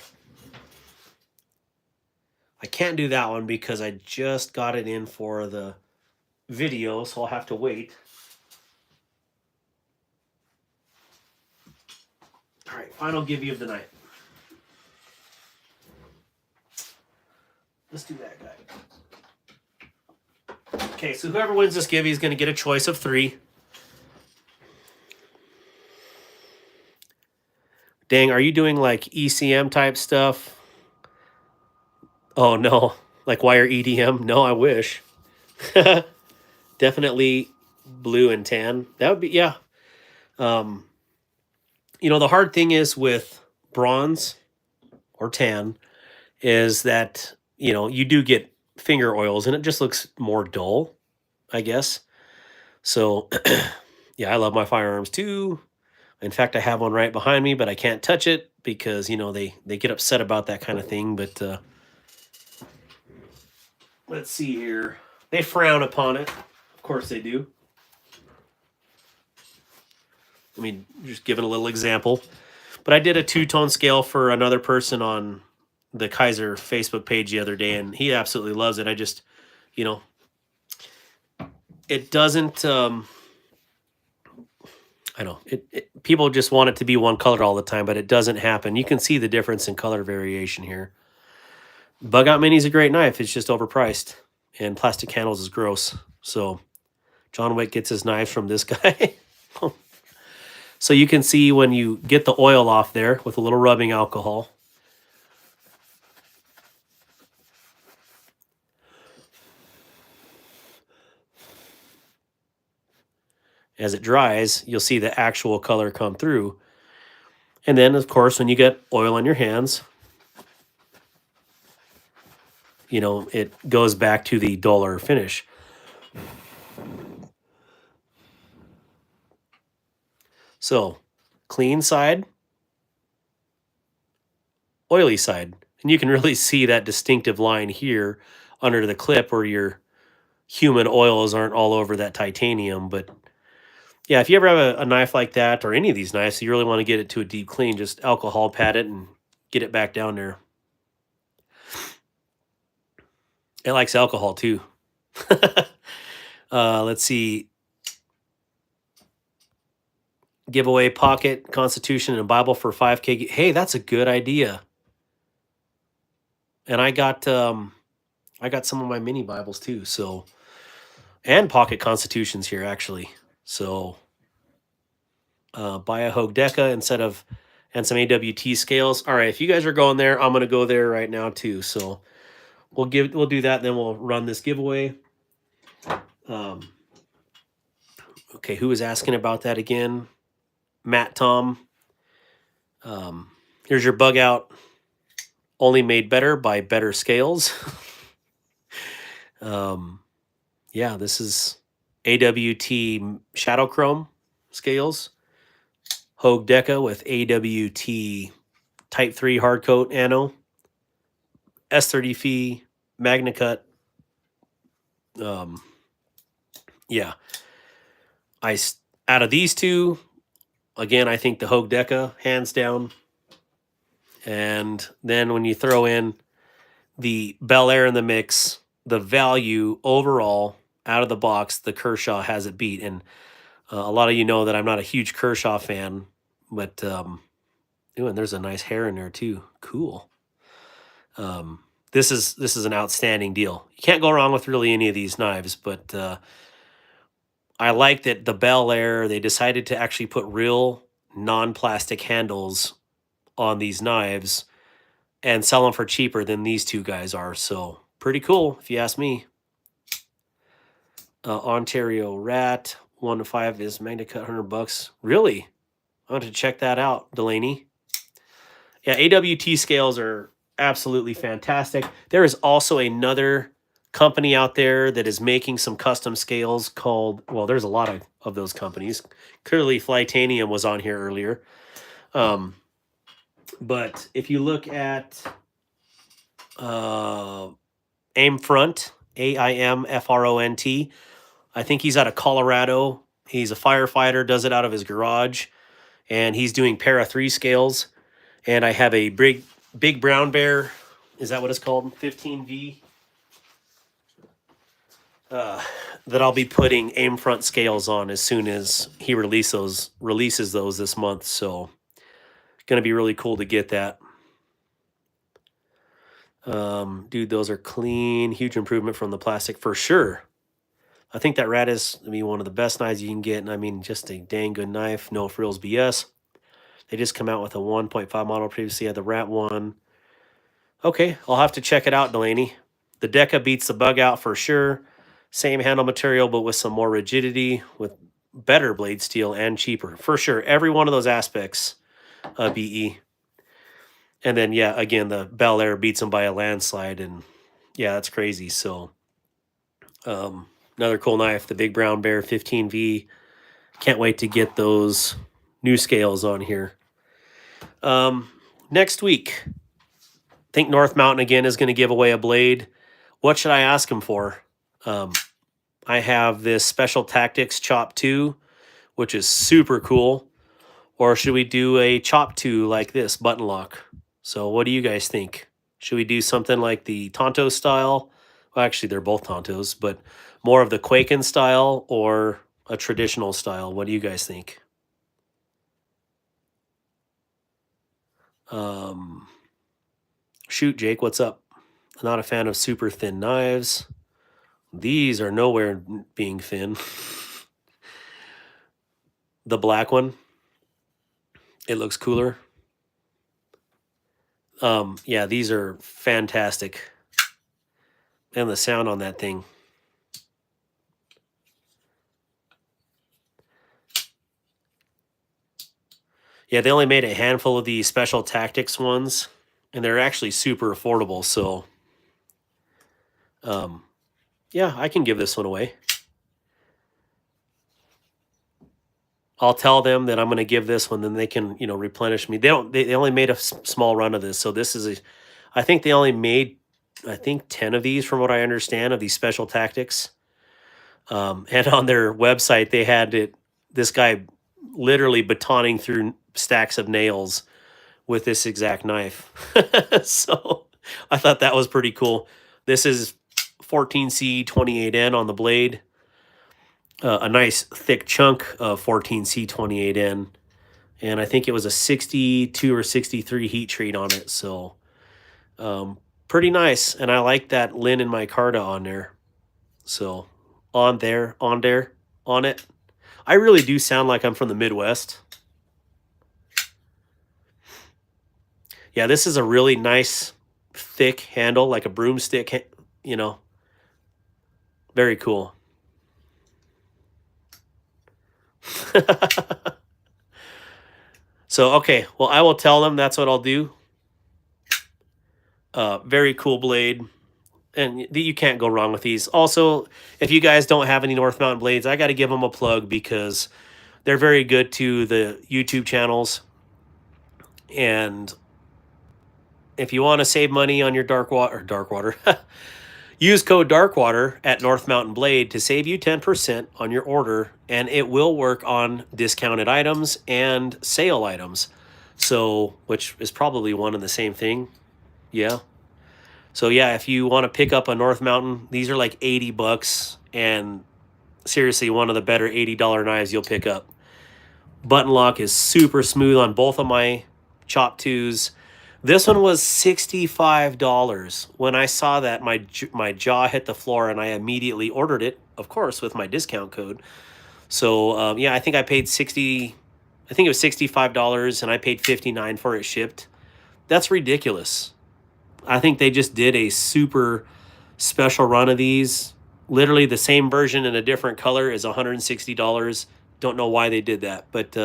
I can't do that one because I just got it in for the video, so I'll have to wait. All right, final give you of the night. Let's do that guy. Okay, so whoever wins this give is going to get a choice of 3. Dang, are you doing like ECM type stuff? Oh, no. Like wire EDM? No, I wish. Definitely blue and tan. That would be, yeah. The hard thing is with bronze or tan is that, you do get finger oils and it just looks more dull, I guess. So, yeah, I love my firearms too. In fact, I have one right behind me, but I can't touch it because, they get upset about that kind of thing. But let's see here. They frown upon it. Of course they do. I mean, just giving a little example. But I did a 2-tone scale for another person on the Kaiser Facebook page the other day, and he absolutely loves it. I just, it doesn't, I know, people just want it to be one color all the time, but it doesn't happen. You can see the difference in color variation here. Bug Out Mini is a great knife. It's just overpriced, and Plastic Candles is gross. So John Wick gets his knives from this guy. So you can see when you get the oil off there with a little rubbing alcohol. As it dries, you'll see the actual color come through. And then, of course, when you get oil on your hands, it goes back to the duller finish. So, clean side, oily side. And you can really see that distinctive line here under the clip where your human oils aren't all over that titanium. But yeah, if you ever have a knife like that, or any of these knives, you really want to get it to a deep clean, just alcohol pat it and get it back down there. It likes alcohol too. Let's see. Giveaway Pocket, Constitution, and Bible for 5K. Hey, that's a good idea. And I got some of my mini Bibles too. So, and Pocket Constitutions here actually. So, buy a Hogue Deca instead of, and some AWT scales. All right, if you guys are going there, I'm gonna go there right now too. So we'll do that, then we'll run this giveaway. Okay, who was asking about that again? Matt Tom. Here's your bug out. Only made better by Better Scales. Yeah, this is AWT Shadow Chrome scales. Hogue Deca with AWT Type 3 hard coat ano. S30 Phi MagnaCut. Yeah. Out of these two, again, I think the Hogue Deca, hands down. And then when you throw in the Bel Air in the mix, the value overall out of the box, the Kershaw has it beat. And a lot of you know that I'm not a huge Kershaw fan, but ooh, and there's a nice hair in there too. Cool. This is an outstanding deal. You can't go wrong with really any of these knives, but I like that the Bel Air, they decided to actually put real non-plastic handles on these knives and sell them for cheaper than these two guys are. So pretty cool, if you ask me. Ontario Rat 1 to 5 is MagnaCut $100. Really? I want to check that out, Delaney. Yeah, AWT scales are absolutely fantastic. There is also another company out there that is making some custom scales called, well, there's a lot of those companies. Clearly, Flytanium was on here earlier. But if you look at Aimfront, AIMFRONT, I think he's out of Colorado. He's a firefighter, does it out of his garage, and he's doing Para 3 scales. And I have a big brown bear. Is that what it's called? 15V. That I'll be putting Aimfront scales on as soon as he releases those this month. So, gonna be really cool to get that. Dude, those are clean. Huge improvement from the plastic for sure. I think that Rat is, I mean, one of the best knives you can get. And I mean, just a dang good knife. No frills BS. They just come out with a 1.5 model. Previously had the Rat 1. Okay, I'll have to check it out, Delaney. The Deca beats the bug out for sure. Same handle material, but with some more rigidity, with better blade steel and cheaper. For sure, every one of those aspects, BE. And then, yeah, again, the Bel Air beats them by a landslide. And, yeah, that's crazy. So, another cool knife, the Big Brown Bear 15V. Can't wait to get those new scales on here. Next week, I think North Mountain again is going to give away a blade. What should I ask him for? I have this Special Tactics Chop 2, which is super cool. Or should we do a Chop 2 like this, button lock? So what do you guys think? Should we do something like the Tonto style? Well, actually, they're both Tontos, but more of the Quaken style or a traditional style? What do you guys think? Shoot, Jake, what's up? Not a fan of super thin knives. These are nowhere being thin. The black one, it looks cooler. Yeah, these are fantastic. And the sound on that thing. Yeah, they only made a handful of the Special Tactics ones, and they're actually super affordable. So, yeah, I can give this one away. I'll tell them that I'm going to give this one, then they can, replenish me. They only made a small run of this, so this is I think they only made, 10 of these, from what I understand, of these Special Tactics. And on their website, they had this guy literally batoning through stacks of nails with this exact knife. So I thought that was pretty cool. This is 14C 28N on the blade. A nice thick chunk of 14C 28N. And I think it was a 62 or 63 heat treat on it. So pretty nice. And I like that Lin and micarta on there. So on it. I really do sound like I'm from the Midwest. Yeah, this is a really nice, thick handle, like a broomstick, you know, very cool. So, okay, well, I will tell them that's what I'll do. Very cool blade. And you can't go wrong with these. Also, if you guys don't have any North Mountain blades, I got to give them a plug because they're very good to the YouTube channels. And if you want to save money on your dark water, use code Darkwater at North Mountain Blade to save you 10% on your order, and it will work on discounted items and sale items. So, which is probably one and the same thing. Yeah. So yeah, if you want to pick up a North Mountain, these are like $80, and seriously, one of the better $80 knives you'll pick up. Button lock is super smooth on both of my Chop 2s. This one was $65. When I saw that, my jaw hit the floor, and I immediately ordered it, of course, with my discount code. So yeah, I think I paid I think it was $65, and I paid $59 for it shipped. That's ridiculous. I think they just did a super special run of these. Literally the same version in a different color is $160. Don't know why they did that, but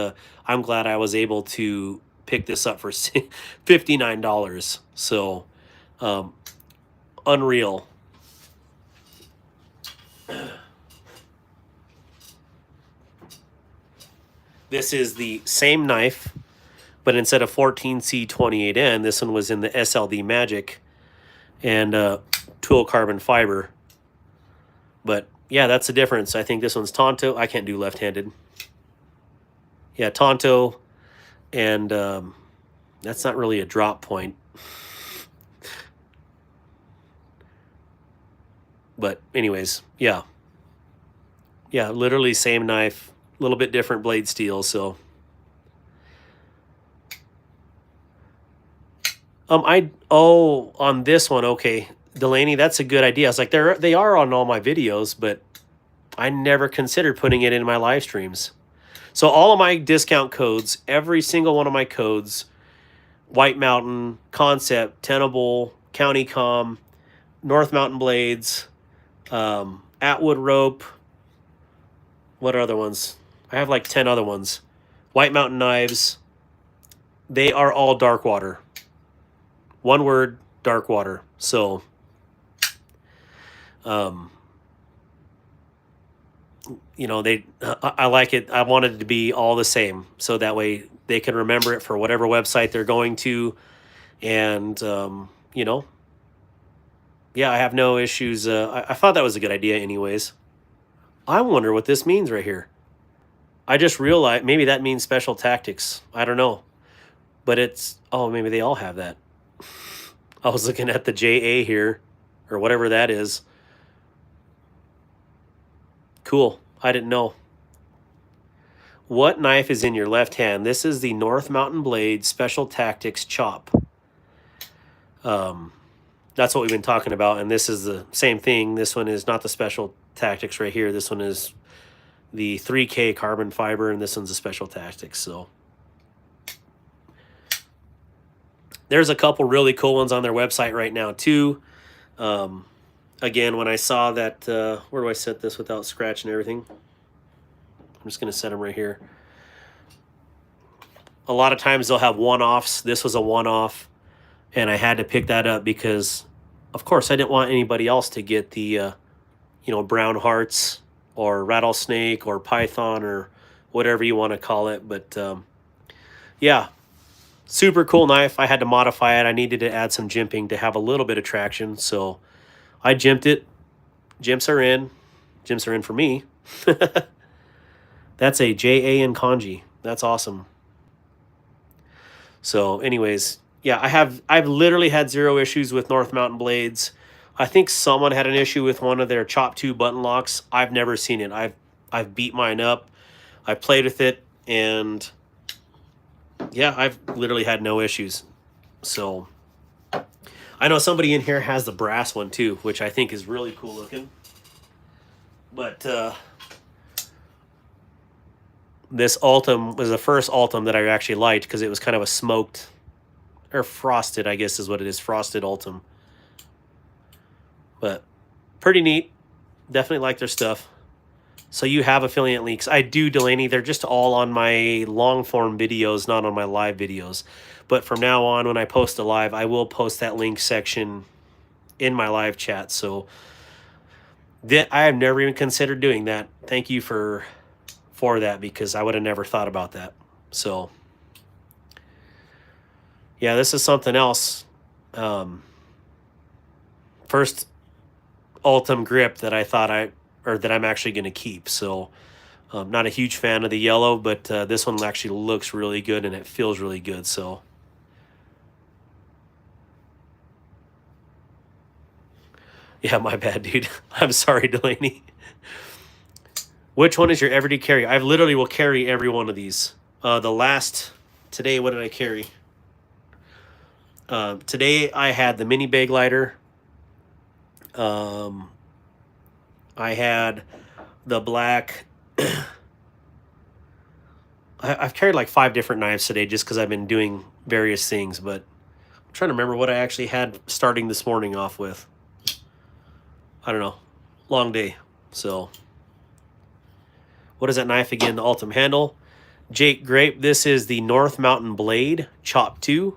I'm glad I was able to pick this up for $59. So unreal. This is the same knife, but instead of 14C28N, this one was in the SLD Magic and tool carbon fiber. But yeah, that's the difference. I think this one's Tonto. I can't do left-handed. Yeah, Tonto, and that's not really a drop point. But anyways, yeah. Yeah, literally same knife, a little bit different blade steel, so... on this one, okay, Delaney, that's a good idea. I was like, they are on all my videos, but I never considered putting it in my live streams. So all of my discount codes, every single one of my codes, White Mountain, Concept, Tenable, County Com, North Mountain Blades, Atwood Rope, what other ones? I have like 10 other ones. White Mountain Knives, they are all Darkwater. One word, Darkwater. So, you know, I like it. I wanted it to be all the same, so that way they can remember it for whatever website they're going to, and you know, yeah, I have no issues. I thought that was a good idea, anyways. I wonder what this means right here. I just realized maybe that means special tactics. I don't know, but it's maybe they all have that. I was looking at the JA here, or whatever that is. Cool. I didn't know. What knife is in your left hand? This is the North Mountain Blade Special Tactics Chop. That's what we've been talking about, and this is the same thing. This one is not the Special Tactics right here. This one is the 3K carbon fiber, and this one's a Special Tactics. So there's a couple really cool ones on their website right now too. Again, when I saw that, where do I set this without scratching everything? I'm just going to set them right here. A lot of times they'll have one-offs. This was a one-off, and I had to pick that up because, of course, I didn't want anybody else to get the, you know, brown hearts or rattlesnake or python or whatever you want to call it. But, yeah, super cool knife. I had to modify it. I needed to add some jimping to have a little bit of traction, so I jimped it. Jimps are in. Jimps are in for me. That's a JA in kanji. That's awesome. So anyways, yeah, I've literally had zero issues with North Mountain blades. I think someone had an issue with one of their Chop 2 button locks. I've never seen it. I've beat mine up. I played with it, and yeah, I've literally had no issues. So I know somebody in here has the brass one too, which I think is really cool looking. But this Ultim was the first Ultim that I actually liked because it was kind of a smoked or frosted, I guess is what it is, frosted Ultem. But pretty neat. Definitely like their stuff. So you have affiliate links. I do, Delaney. They're just all on my long form videos, not on my live videos. But from now on, when I post a live, I will post that link section in my live chat. So that I have never even considered doing that. Thank you for that, because I would have never thought about that. So yeah, this is something else. First Ultem grip that I thought that I'm actually going to keep. So not a huge fan of the yellow, but this one actually looks really good and it feels really good. So yeah, my bad, dude. I'm sorry, Delaney. Which one is your everyday carry? I literally will carry every one of these. Today, what did I carry? Today I had the mini bag lighter. I had the black. I've carried like 5 different knives today just because I've been doing various things, but I'm trying to remember what I actually had starting this morning off with. I don't know. Long day. So what is that knife again? The Ultem handle. Jake Grape. This is the North Mountain Blade Chop 2.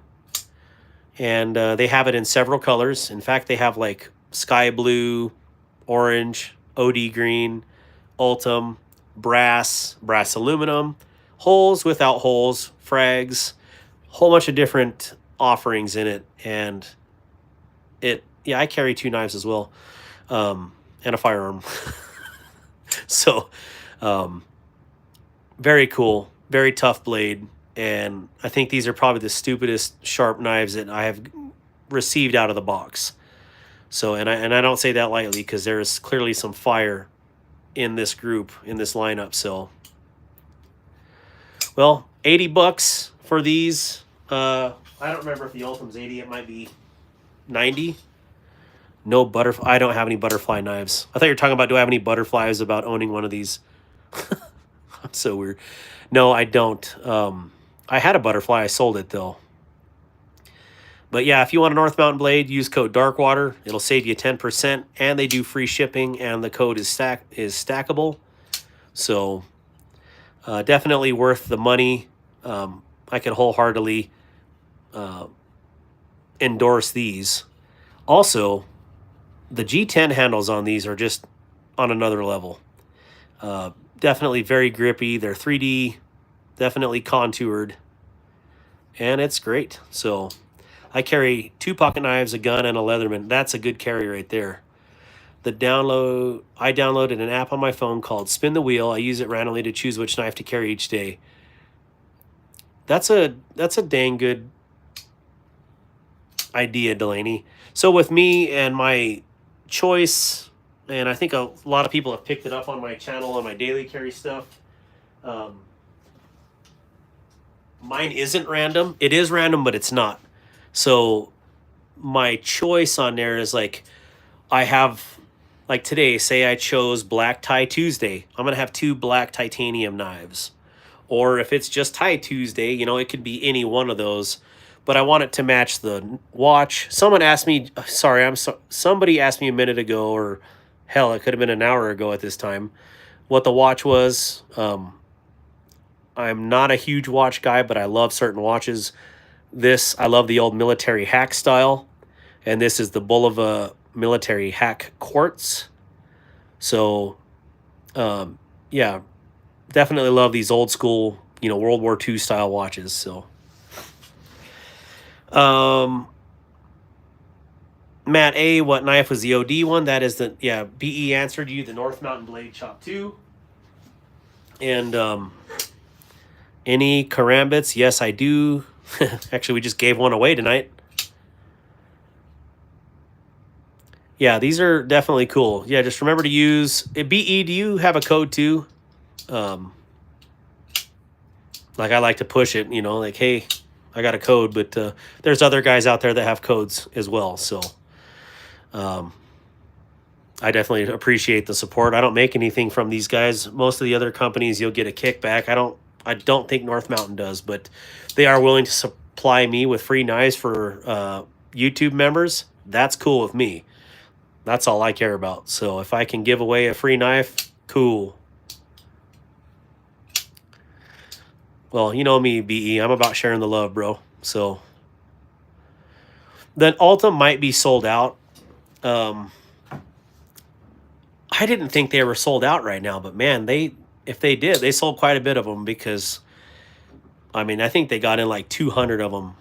And they have it in several colors. In fact, they have like sky blue, orange, OD green, Ultem, brass aluminum, holes, without holes, frags, whole bunch of different offerings in it. And I carry 2 knives as well, and a firearm. So very cool, very tough blade. And I think these are probably the stupidest sharp knives that I have received out of the box. So, and I don't say that lightly, because there is clearly some fire in this group, in this lineup. So, well, $80 for these. I don't remember if the Ultem's 80. It might be 90. No butterfly. I don't have any butterfly knives. I thought you were talking about, do I have any butterflies about owning one of these? I'm so weird. No, I don't. I had a butterfly. I sold it though. But yeah, if you want a North Mountain blade, use code Darkwater. It'll save you 10%, and they do free shipping, and the code is stackable. So definitely worth the money. I can wholeheartedly endorse these. Also, the G10 handles on these are just on another level. Definitely very grippy. They're 3D, definitely contoured, and it's great. So I carry 2 pocket knives, a gun, and a Leatherman. That's a good carry right there. I downloaded an app on my phone called Spin the Wheel. I use it randomly to choose which knife to carry each day. That's a dang good idea, Delaney. So with me and my choice, and I think a lot of people have picked it up on my channel on my daily carry stuff. Mine isn't random. It is random, but it's not. So my choice on there is like, I have, like today, say I chose Black Tie Tuesday. I'm going to have 2 black titanium knives. Or if it's just Tie Tuesday, it could be any one of those. But I want it to match the watch. Somebody asked me a minute ago, or hell, it could have been an hour ago at this time, what the watch was. I'm not a huge watch guy, but I love certain watches. I love the old military hack style, and this is the Bulova military hack quartz. So, yeah, definitely love these old school, World War II style watches. So, Matt A, what knife was the OD one? That is BE answered you, the North Mountain Blade Chop 2. And any karambits? Yes, I do. Actually, we just gave one away tonight. Yeah, these are definitely cool. Yeah, just remember to use BE. Do you have a code too? Like I like to push it, like, hey, I got a code, but there's other guys out there that have codes as well. So I definitely appreciate the support. I don't make anything from these guys. Most of the other companies, you'll get a kickback. I don't think North Mountain does, but they are willing to ply me with free knives for YouTube members, that's cool with me. That's all I care about. So if I can give away a free knife, cool. Well, you know me, BE. I'm about sharing the love, bro. So then Ulta might be sold out. I didn't think they were sold out right now, but man, if they did, they sold quite a bit of them because I mean, I think they got in like 200 of them.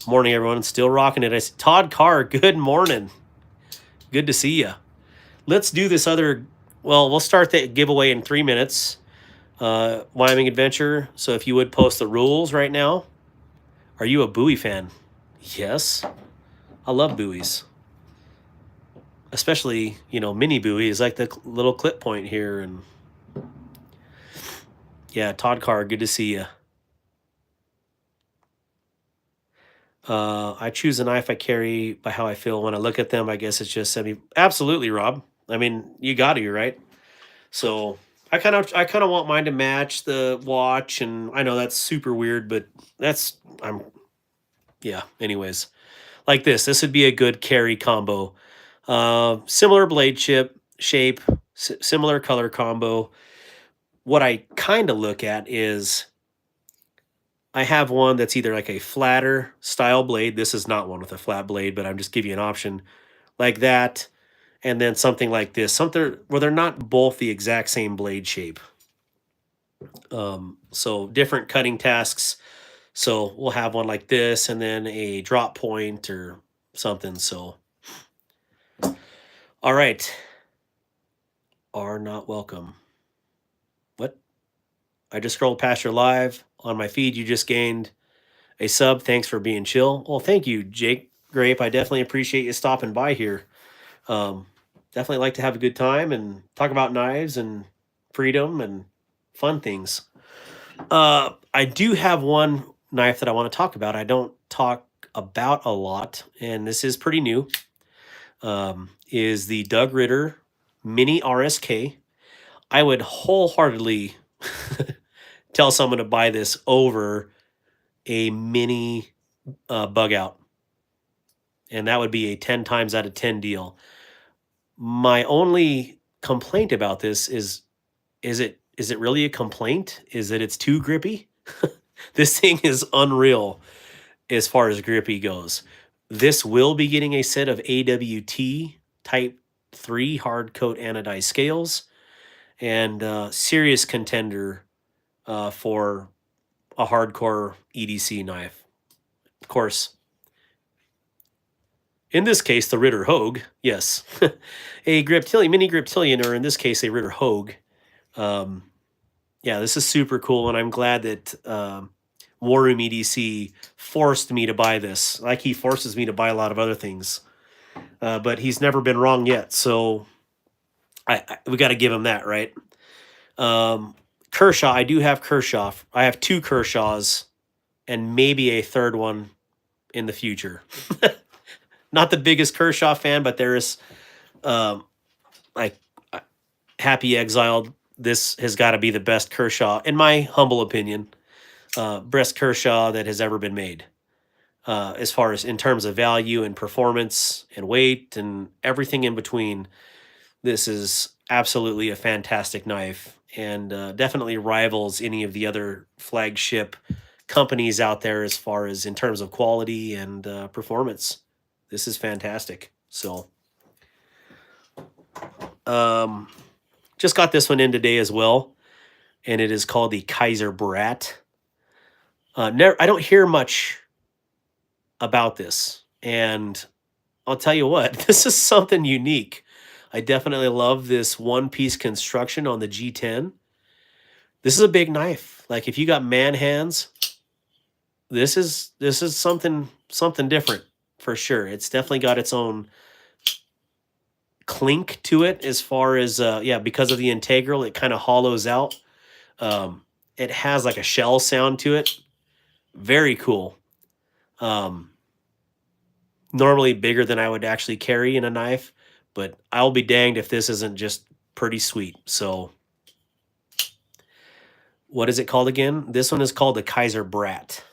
Morning, everyone. Still rocking it. I said, Todd Carr, good morning. Good to see you. Let's do this other. Well, we'll start the giveaway in 3 minutes. Wyoming Adventure. So if you would post the rules right now. Are you a Bowie fan? Yes. I love buoys. Especially, mini buoys like the little clip point here. And yeah, Todd Carr, good to see you. I choose a knife I carry by how I feel when I look at them. I guess it's just absolutely, Rob. I mean, you got to, right? So I kind of want mine to match the watch, and I know that's super weird, but yeah. Anyways, like this would be a good carry combo. Similar blade shape, similar color combo. What I kind of look at is I have one that's either like a flatter style blade. This is not one with a flat blade, but I'm just giving you an option like that. And then something like this, something where they're not both the exact same blade shape. So different cutting tasks. So we'll have one like this and then a drop point or something. So, all right. Are not welcome. What? I just scrolled past your live on my feed. You just gained a sub. Thanks for being chill. Well, thank you, Jake Grape. I definitely appreciate you stopping by here. Definitely like to have a good time and talk about knives and freedom and fun things. I do have one knife that I want to talk about. I don't talk about a lot, and this is pretty new. Is the Doug Ritter Mini RSK. I would wholeheartedly tell someone to buy this over a mini bug out. And that would be a 10 times out of 10 deal. My only complaint about this is it really a complaint? Is that it's too grippy? This thing is unreal as far as grippy goes. This will be getting a set of AWT Type 3 hard coat anodized scales and serious contender for a hardcore EDC knife. Of course, in this case, the Ritter Hogue, yes. A Griptilian, mini Griptilian, or in this case, a Ritter Hogue. Yeah, this is super cool, and I'm glad that War Room EDC forced me to buy this. Like he forces me to buy a lot of other things. But he's never been wrong yet, so we got to give him that, right? Kershaw, I do have Kershaw. I have 2 Kershaws and maybe a third one in the future. Not the biggest Kershaw fan, but there is Happy Exiled. This has got to be the best Kershaw, in my humble opinion, best Kershaw that has ever been made. As far as in terms of value and performance and weight and everything in between, this is absolutely a fantastic knife and definitely rivals any of the other flagship companies out there as far as in terms of quality and performance. This is fantastic. So, just got this one in today as well, and it is called the Kaiser Brat. I don't hear much about this, and I'll tell you what, this is something unique. I definitely love this one-piece construction on the G10. This is a big knife. Like if you got man hands, this is something different for sure. It's definitely got its own clink to it as far as because of the integral, it kind of hollows out. It has like a shell sound to it. Very cool. Normally bigger than I would actually carry in a knife, but I'll be danged if this isn't just pretty sweet. So what is it called again? This one is called the Kaiser Brat.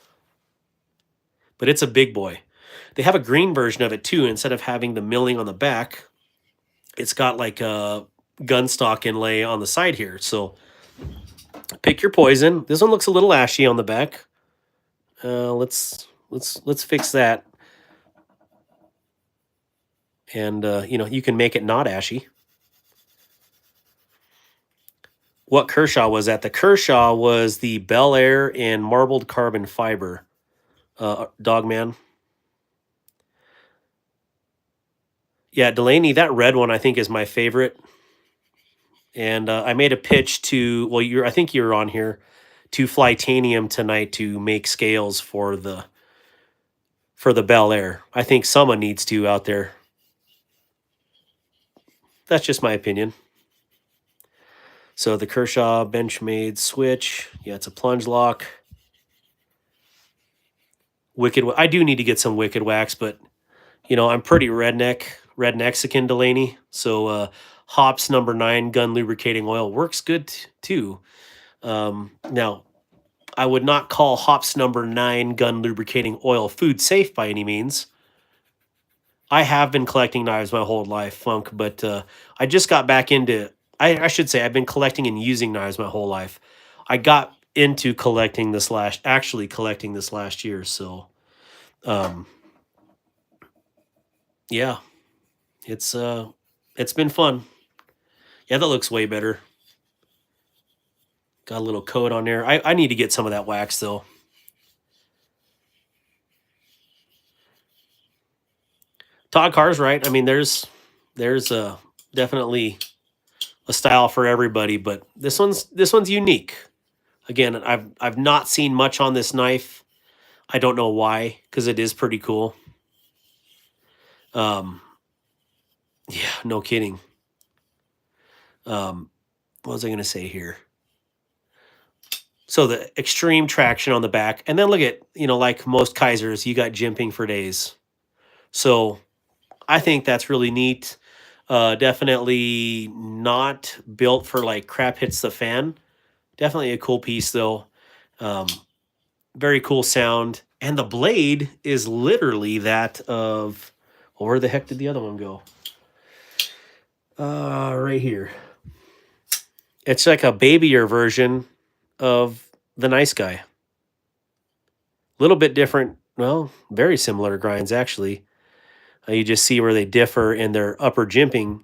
but it's a big boy. They have a green version of it too. Instead of having the milling on the back, it's got like a gun stock inlay on the side here. So pick your poison. This one looks a little ashy on the back. Let's fix that. And you know, you can make it not ashy. What Kershaw was that? The Kershaw was the Bel Air in marbled carbon fiber. Dogman. Yeah, Delaney, that red one I think is my favorite. And I made a pitch to, well, I think you're on here, to Flytanium tonight to make scales for the Bel Air. I think someone needs to out there. That's just my opinion. So the Kershaw Benchmade switch. Yeah, it's a plunge lock. I do need to get some Wicked Wax, but you know, I'm pretty red Mexican, Delaney. So Hops number 9 gun lubricating oil works good too. Now, I would not call Hops number 9 gun lubricating oil food safe by any means. I have been collecting knives my whole life, Funk, but I just got back into, I should say, I've been collecting and using knives my whole life. I got into collecting actually collecting this last year. So, yeah, it's been fun. Yeah, that looks way better. Got a little coat on there. I need to get some of that wax though. Todd Carr's right. I mean, there's definitely a style for everybody, but this one's unique. Again, I've not seen much on this knife. I don't know why, because it is pretty cool. Yeah, no kidding. What was I going to say here? So the extreme traction on the back, and then look at, you know, like most Kaisers, you got jimping for days. So I think that's really neat. Definitely not built for like crap hits the fan. Definitely a cool piece though. Very cool sound. And the blade is literally that of, well, where the heck did the other one go? Right here. It's like a babyier version of the Nice Guy. Little bit different. Well, very similar grinds actually. You just see where they differ in their upper jimping,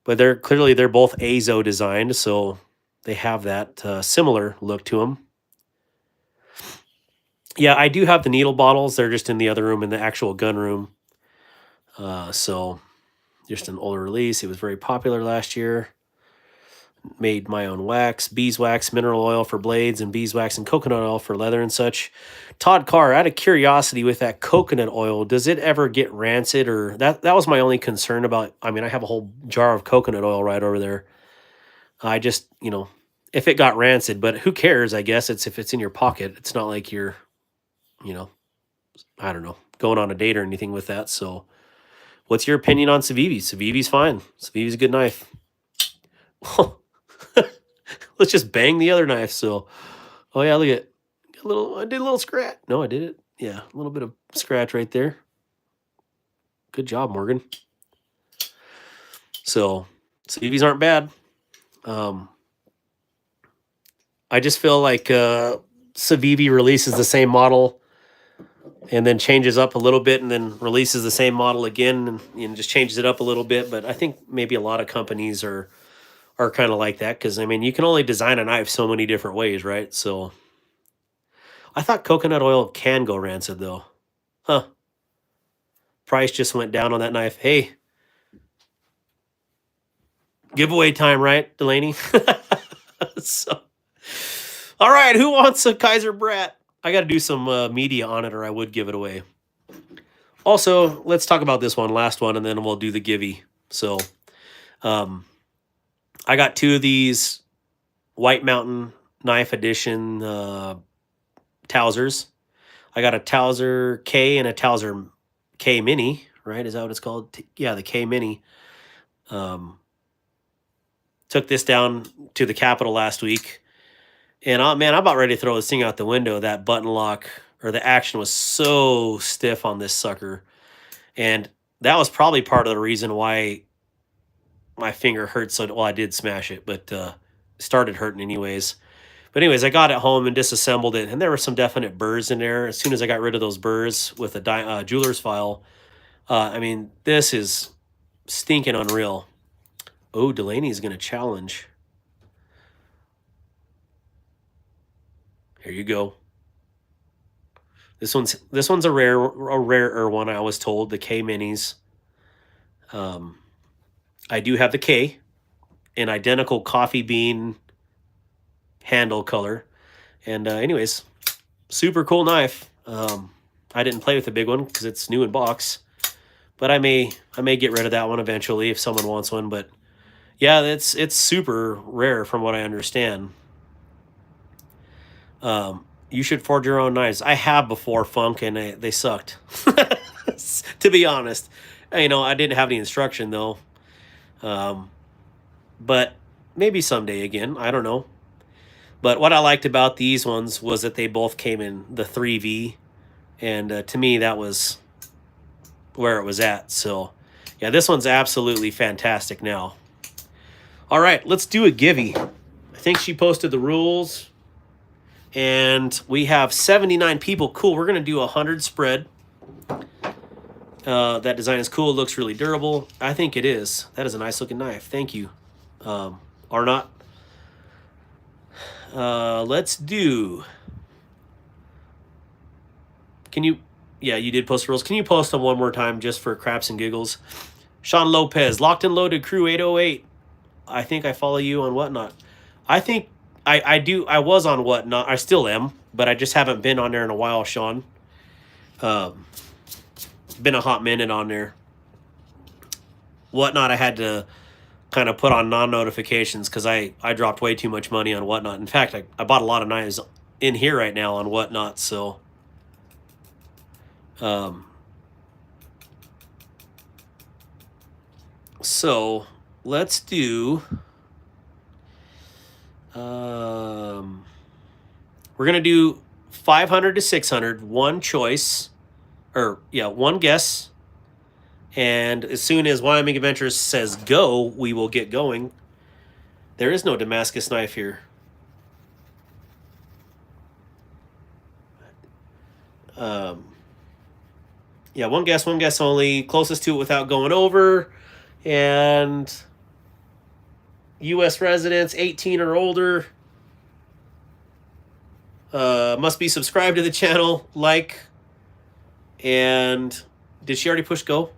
but they're both Azo designed, so they have that similar look to them. Yeah, I do have the needle bottles. They're just in the other room, in the actual gun room. So just an older release. It was very popular last year. Made my own wax, beeswax, mineral oil for blades, and beeswax and coconut oil for leather and such. Todd Carr, out of curiosity, with that coconut oil, does it ever get rancid? Or that was my only concern about. I mean, I have a whole jar of coconut oil right over there. I just, you know, if it got rancid, but who cares? I guess if it's in your pocket. It's not like you're, you know, I don't know, going on a date or anything with that. So, what's your opinion on Civivi? Civivi's fine. Civivi's a good knife. Let's just bang the other knife. So, oh yeah, look at I did a little scratch. No, I did it. Yeah, a little bit of scratch right there. Good job, Morgan. So, Civivis aren't bad. I just feel like Civivi releases the same model and then changes up a little bit and then releases the same model again and, you know, just changes it up a little bit. But I think maybe a lot of companies are kind of like that, because I mean, you can only design a knife so many different ways, right? So I thought coconut oil can go rancid though. Huh. Price just went down on that knife. Hey, giveaway time, right, Delaney? So, all right, who wants a Kaiser Brat? I got to do some media on it, or I would give it away. Also, let's talk about this one, last one, and then we'll do the givey. So, I got 2 of these White Mountain Knife Edition Tausers. I got a Tauser K and a Tauser K Mini, right? Is that what it's called? Yeah, the K Mini. Took this down to the Capitol last week. And man, I'm about ready to throw this thing out the window, that button lock, or the action was so stiff on this sucker. And that was probably part of the reason why my finger hurt so well. I did smash it, but started hurting anyways. But anyways, I got it home and disassembled it, and there were some definite burrs in there. As soon as I got rid of those burrs with a jeweler's file, I mean, this is stinking unreal. Oh, Delaney's going to challenge. Here you go. This one's a rarer one. I was told, the K minis. I do have the K in identical coffee bean handle color, and anyways, super cool knife. I didn't play with the big one because it's new in box, but I may get rid of that one eventually if someone wants one. But yeah, it's super rare from what I understand. You should forge your own knives. I have before, Funk, and they sucked. To be honest, you know, I didn't have any instruction though. But maybe someday again. I don't know. But what I liked about these ones was that they both came in the 3V, and to me that was where it was at. So yeah, this one's absolutely fantastic now. All right, let's do a givey. I think she posted the rules, and we have 79 people. Cool. We're gonna do 100 spread. That design is cool. It looks really durable. I think it is. That is a nice looking knife. Thank you. Or not. Let's do. Can you? Yeah, you did post rules. Can you post them one more time just for craps and giggles? Sean Lopez, Locked and Loaded Crew 808. I think I follow you on Whatnot. I think I do. I was on Whatnot. I still am, but I just haven't been on there in a while, Sean. Been a hot minute on there. Whatnot, I had to kind of put on non-notifications because I dropped way too much money on Whatnot. In fact, I bought a lot of knives in here right now on Whatnot. So so let's do we're gonna do 500 to 600, one choice, or yeah, one guess. And as soon as Wyoming Adventures says go, we will get going. There is no Damascus knife here. Yeah, one guess only. Closest to it without going over. And U.S. residents, 18 or older. Must be subscribed to the channel, like. And did she already push go?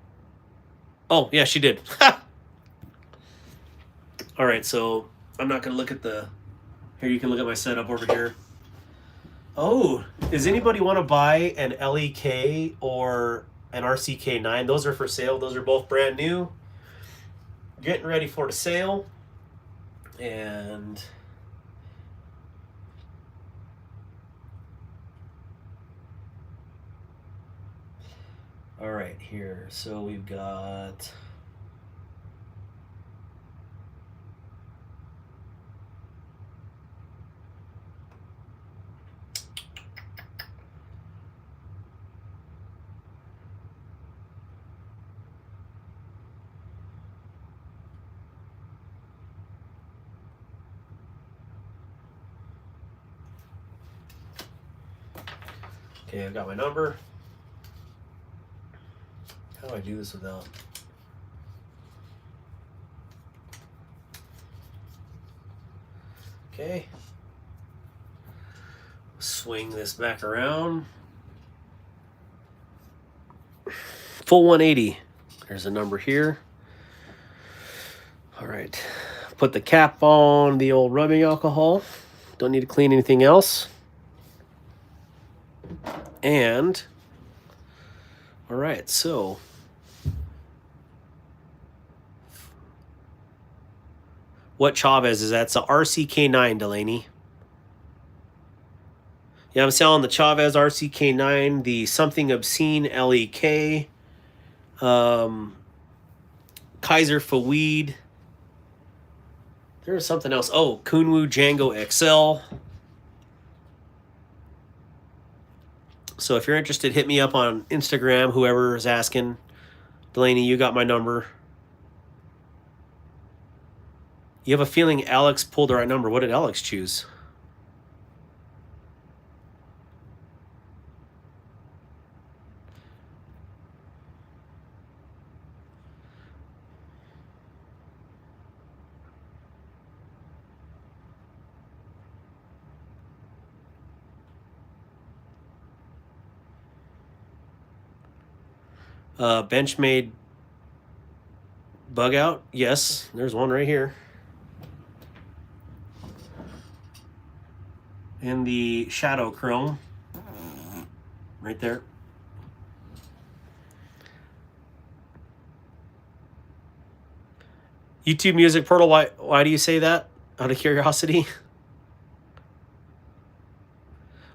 Oh, yeah, she did. All right, so I'm not going to look at the... Here, you can look at my setup over here. Oh, does anybody want to buy an LEK or an RCK9? Those are for sale. Those are both brand new. Getting ready for the sale. And... all right, here. So we've got... okay, I've got my number. How do I do this without... okay. Swing this back around. Full 180. There's a number here. All right. Put the cap on the old rubbing alcohol. Don't need to clean anything else. And... all right, so... what Chavez is that? It's a RCK9, Delaney. Yeah, I'm selling the Chavez RCK9, the Something Obscene LEK, Kaiser Fawid. There's something else. Oh, Kunwu Django XL. So if you're interested, hit me up on Instagram, whoever is asking. Delaney, you got my number. You have a feeling Alex pulled the right number. What did Alex choose? Benchmade bug out. Yes, there's one right here. In the shadow chrome. Right there. YouTube Music Portal, why do you say that? Out of curiosity?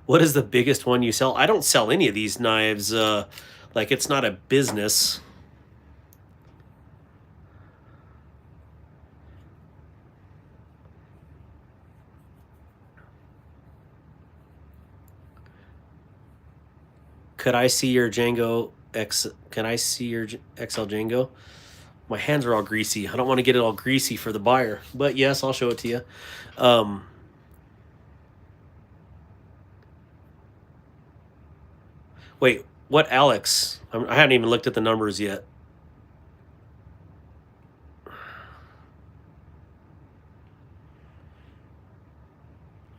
What is the biggest one you sell? I don't sell any of these knives. Like, it's not a business. Could I see your Django X? Can I see your XL Django? My hands are all greasy. I don't want to get it all greasy for the buyer, but yes, I'll show it to you. Wait, what Alex? I haven't even looked at the numbers yet.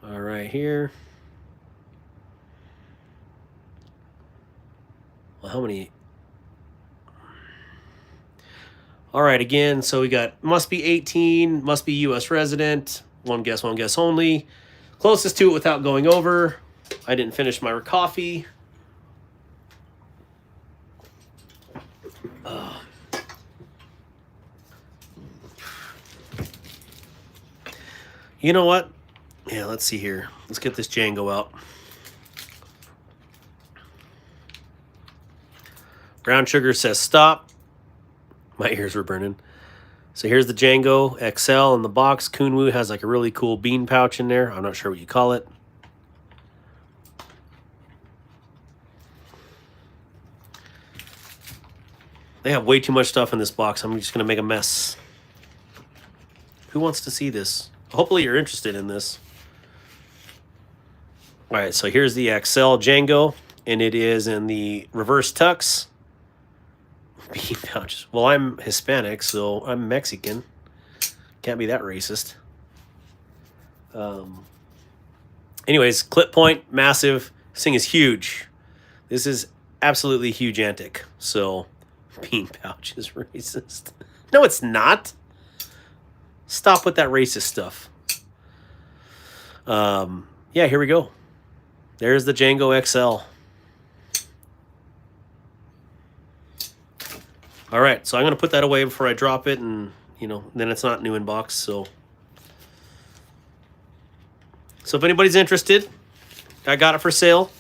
All right, here. Well, how many? All right, again, so we got must be 18, must be U.S. resident, one guess only. Closest to it without going over. I didn't finish my coffee. You know what? Yeah, let's see here. Let's get this Django out. Brown Sugar says stop. My ears were burning. So here's the Django XL in the box. Kunwu has like a really cool bean pouch in there. I'm not sure what you call it. They have way too much stuff in this box. I'm just going to make a mess. Who wants to see this? Hopefully you're interested in this. All right, so here's the XL Django, and it is in the reverse tux. Bean pouches. Well, I'm Hispanic, so I'm Mexican. Can't be that racist. Anyways, clip point, massive. This thing is huge. This is absolutely huge-antic. So, bean pouch is racist. No, it's not. Stop with that racist stuff. Yeah, here we go. There's the Django XL. All right, so I'm going to put that away before I drop it, and, you know, then it's not new in box, so if anybody's interested, I got it for sale.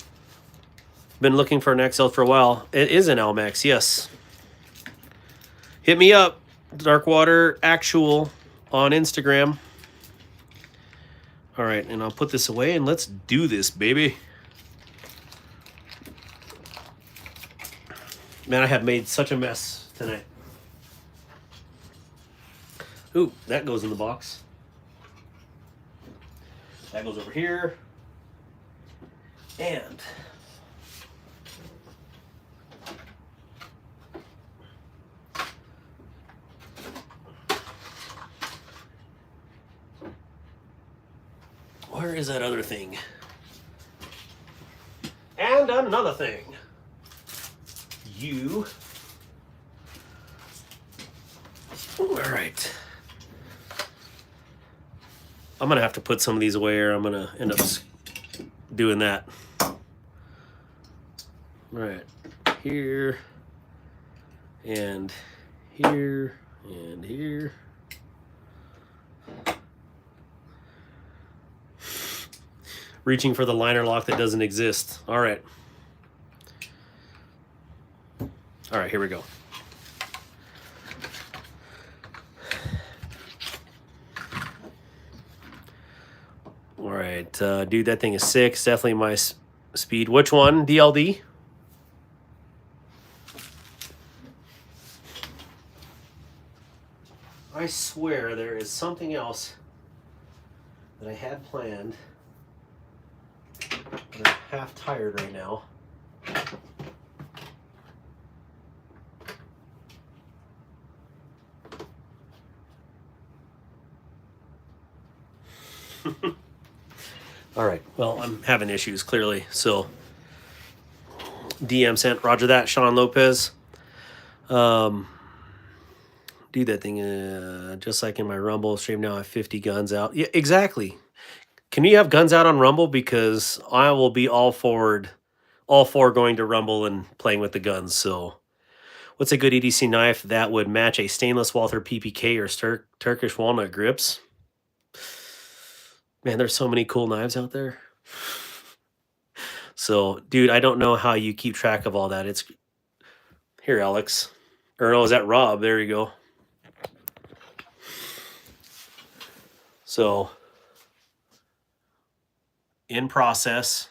Been looking for an XL for a while. It is an Elmex, yes. Hit me up, Darkwater Actual on Instagram. All right, and I'll put this away, and let's do this, baby. Man, I have made such a mess tonight. Ooh, that goes in the box. That goes over here. And where is that other thing? And another thing. You. All right. I'm going to have to put some of these away, or I'm going to end up doing that. All right. Here. And here. And here. Reaching for the liner lock that doesn't exist. All right. All right, here we go. All right, dude, that thing is sick. It's definitely speed. Which one? DLD? I swear there is something else that I had planned, but I'm half tired right now. All right. Well, I'm having issues clearly. So DM sent. Roger that. Sean Lopez. Do that thing just like in my Rumble stream now. I have 50 guns out. Yeah, exactly. Can you have guns out on Rumble? Because I will be all for going to Rumble and playing with the guns. So what's a good EDC knife that would match a stainless Walther PPK or Turkish walnut grips? Man, there's so many cool knives out there. So, dude, I don't know how you keep track of all that. It's here, Alex. Or no, is that Rob? There you go. So, in process,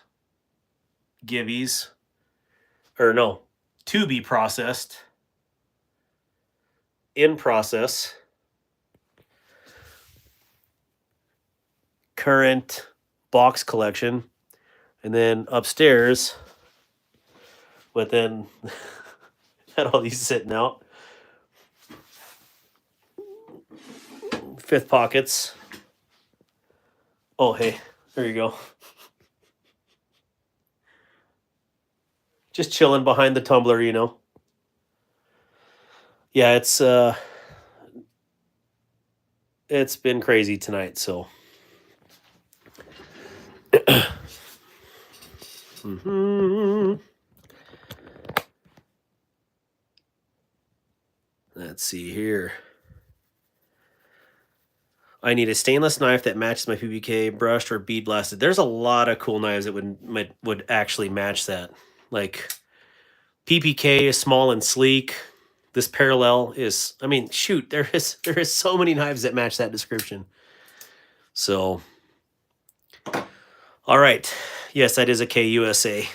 givvies, or no, to be processed, in process, current box collection, and then upstairs, but then had all these sitting out. Fifth pockets. Oh, hey, there you go. Just chilling behind the tumbler, you know. Yeah, it's been crazy tonight, so. Let's see here. I need a stainless knife that matches my PPK, brushed or bead blasted. There's a lot of cool knives that would actually match that. Like PPK is small and sleek. This parallel is, I mean, shoot, there is so many knives that match that description. So, all right. Yes, that is a KUSA.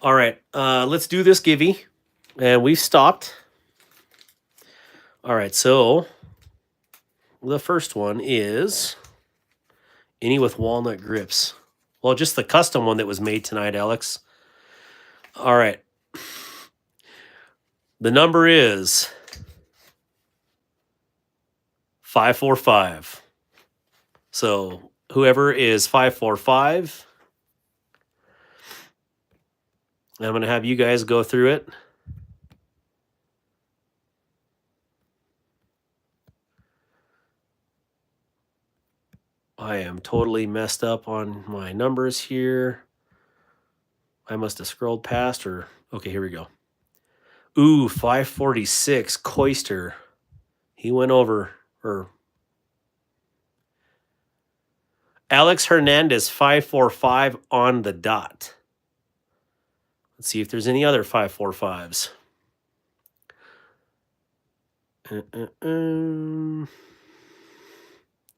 All right, let's do this givey. And we've stopped. All right, so the first one is any with walnut grips. Well, just the custom one that was made tonight, Alex. All right. The number is 545. So whoever is 545, I'm going to have you guys go through it. I am totally messed up on my numbers here. I must have scrolled past or... Okay, here we go. Ooh, 546, Koister. He went over. Or Alex Hernandez, 545 on the dot. Let's see if there's any other 545s.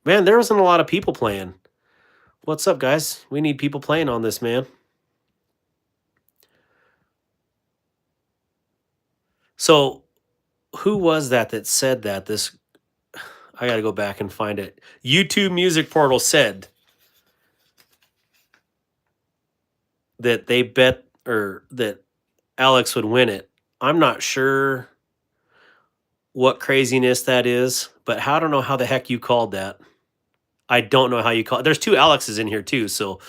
Man, there wasn't a lot of people playing. What's up, guys? We need people playing on this, man. So, who was that said that? This, I got to go back and find it. YouTube Music Portal said that they bet, or that Alex would win it. I'm not sure what craziness that is, but I don't know how the heck you called that. I don't know how you call it. There's two Alexes in here too, so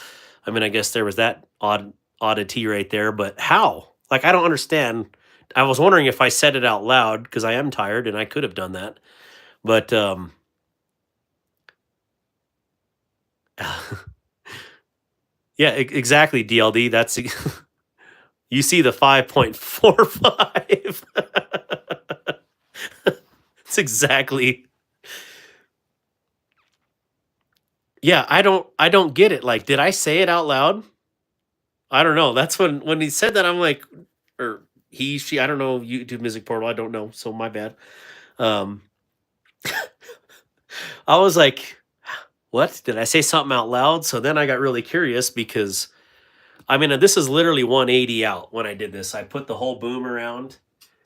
I mean, I guess there was that oddity right there, but how? Like, I don't understand. I was wondering if I said it out loud because I am tired and I could have done that. But yeah, exactly, DLD. That's you see the 5.45. It's exactly. Yeah, I don't get it. Like, did I say it out loud? I don't know. That's when he said that, I'm like, or he, she, I don't know, YouTube Music Portal, I don't know, so my bad. I was like, what? Did I say something out loud? So then I got really curious because I mean, this is literally 180 out when I did this. I put the whole boom around,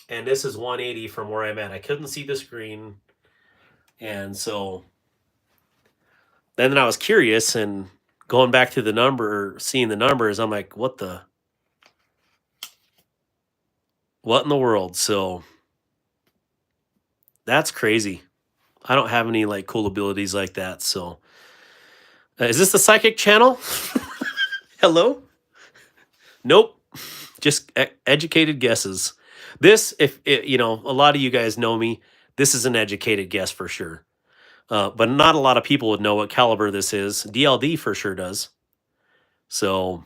and this is 180 from where I'm at. I couldn't see the screen, and so then I was curious and going back to the number, seeing the numbers, I'm like, what in the world? So that's crazy. I don't have any like cool abilities like that. So is this the psychic channel? Hello? Nope. Just educated guesses. This, if it, a lot of you guys know me, this is an educated guess for sure. But not a lot of people would know what caliber this is. DLD for sure does. So,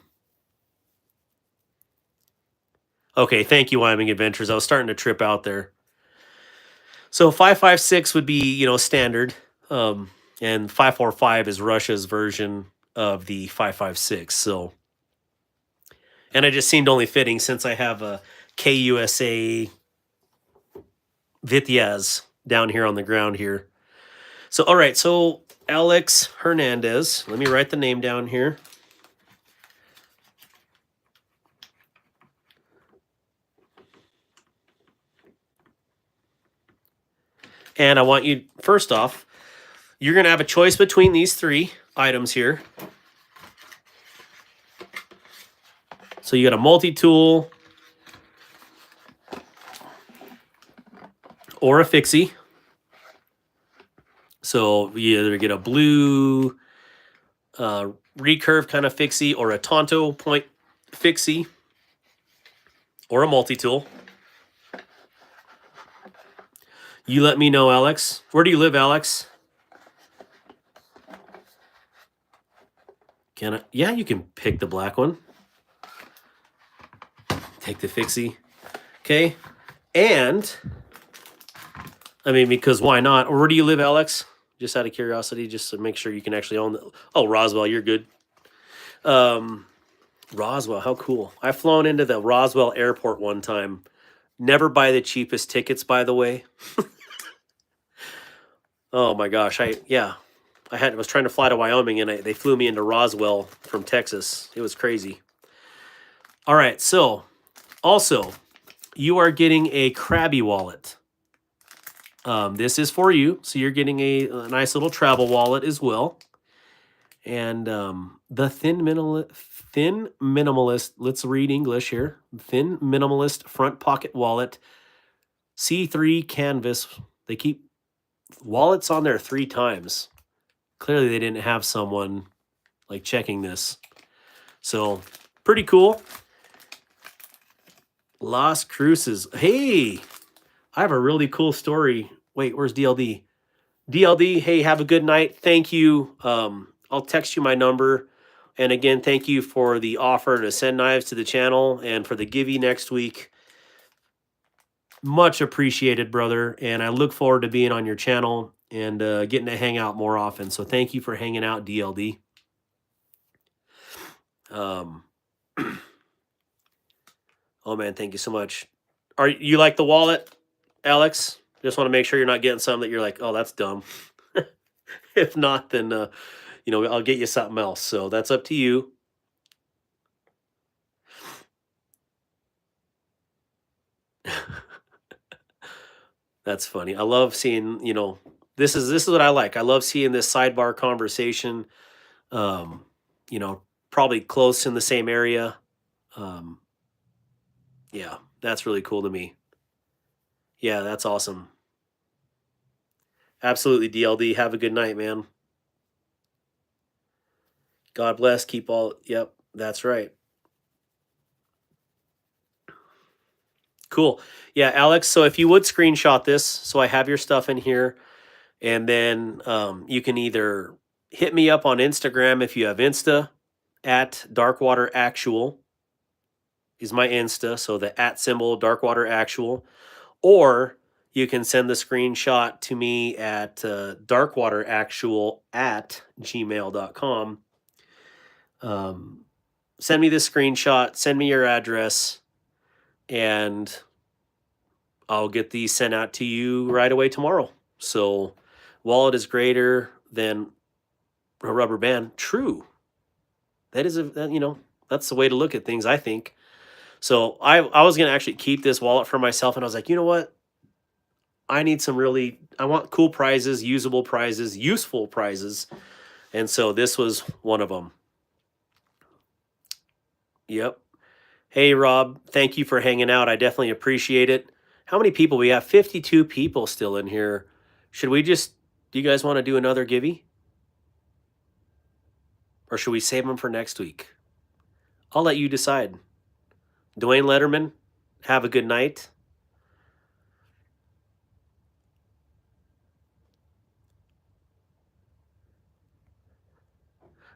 okay, thank you, Wyoming Adventures. I was starting to trip out there. So 5.56 would be, standard, and 5.45 is Russia's version of the 5.56. So, and it just seemed only fitting since I have a KUSA Vityaz down here on the ground here. So, all right, so Alex Hernandez. Let me write the name down here. And I want you, first off, you're going to have a choice between these three items here. So you got a multi-tool or a fixie. So you either get a blue recurve kind of fixie or a Tonto point fixie or a multi-tool. You let me know, Alex. Where do you live, Alex? Can I? Yeah, you can pick the black one. Take the fixie. Okay. And, I mean, because why not? Or where do you live, Alex? Just out of curiosity, just to make sure you can actually own the... Oh, Roswell, you're good. Roswell, how cool. I've flown into the Roswell airport one time. Never buy the cheapest tickets, by the way. Oh my gosh, I was trying to fly to Wyoming and they flew me into Roswell from Texas. It was crazy. All right, so also you are getting a Krabby wallet. This is for you, so you're getting a nice little travel wallet as well. And the Thin Minimalist, let's read English here. Thin Minimalist front pocket wallet, C3 canvas. They keep wallets on there 3 times. Clearly they didn't have someone like checking this. So pretty cool. Las Cruces. Hey, I have a really cool story. Wait, where's DLD? DLD, hey, have a good night. Thank you. I'll text you my number. And again, thank you for the offer to send knives to the channel and for the givey next week. Much appreciated, brother. And I look forward to being on your channel and getting to hang out more often. So thank you for hanging out, DLD. Oh man, thank you so much. Are you like the wallet, Alex? Just want to make sure you're not getting some that you're like, oh, that's dumb. If not, then I'll get you something else. So that's up to you. That's funny. I love seeing, this is what I like. I love seeing this sidebar conversation. Probably close in the same area. Yeah, that's really cool to me. Yeah, that's awesome. Absolutely, DLD. Have a good night, man. God bless. Keep all. Yep, that's right. Cool. Yeah, Alex. So if you would screenshot this, so I have your stuff in here, and then you can either hit me up on Instagram if you have Insta at Darkwater Actual is my Insta. So the @ symbol Darkwater Actual, or you can send the screenshot to me at darkwateractual@gmail.com. Send me the screenshot, send me your address, and I'll get these sent out to you right away tomorrow. So wallet is greater than a rubber band. True. That is That's the way to look at things, I think. So I was gonna actually keep this wallet for myself, and I was like, you know what? I want cool prizes, usable prizes, useful prizes, and so this was one of them. Yep. Hey Rob, thank you for hanging out. I definitely appreciate it. How many people? We have 52 people still in here. Should we just? Do you guys want to do another givey, or should we save them for next week? I'll let you decide. Dwayne Letterman, have a good night.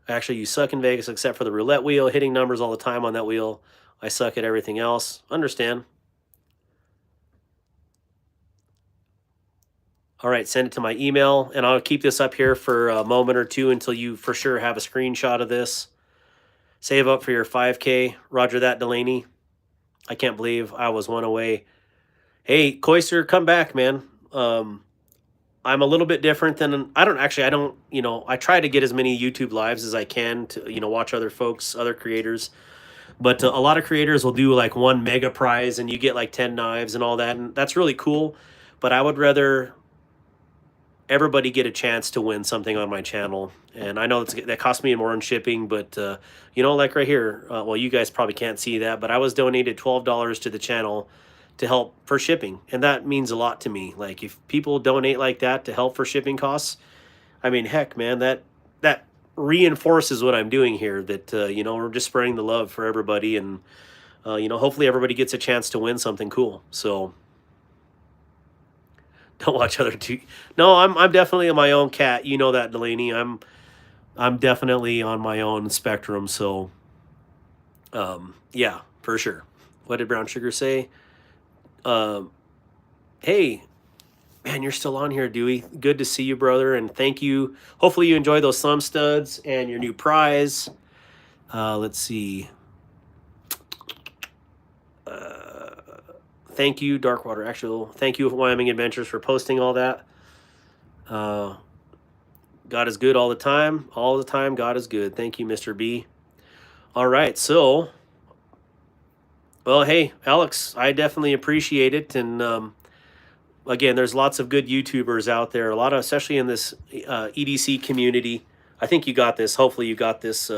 Actually, you suck in Vegas except for the roulette wheel, hitting numbers all the time on that wheel. I suck at everything else. Understand. All right, send it to my email, and I'll keep this up here for a moment or two until you for sure have a screenshot of this. Save up for your 5K. Roger that, Delaney. I can't believe I was one away. Hey, Koister, come back, man. I'm a little bit different than I don't, I try to get as many YouTube lives as I can to, watch other folks, other creators. But a lot of creators will do like one mega prize and you get like 10 knives and all that. And that's really cool. But I would rather everybody get a chance to win something on my channel. And I know that costs me more in shipping, but like right here, well, you guys probably can't see that, but I was donated $12 to the channel to help for shipping. And that means a lot to me. Like if people donate like that to help for shipping costs, I mean, heck, man, that reinforces what I'm doing here, that, we're just spreading the love for everybody. And, hopefully everybody gets a chance to win something cool. So don't watch other two. No, I'm definitely on my own cat. You know that, Delaney. I'm definitely on my own spectrum. So, yeah, for sure. What did Brown Sugar say? Hey, man, you're still on here, Dewey. Good to see you, brother, and thank you. Hopefully you enjoy those thumb studs and your new prize. Let's see. Thank you, Darkwater Actual. Thank you, Wyoming Adventures, for posting all that. God is good all the time. All the time, God is good. Thank you, Mr. B. All right, so, well, hey, Alex, I definitely appreciate it. And again, there's lots of good YouTubers out there, especially in this EDC community. I think you got this. Hopefully you got this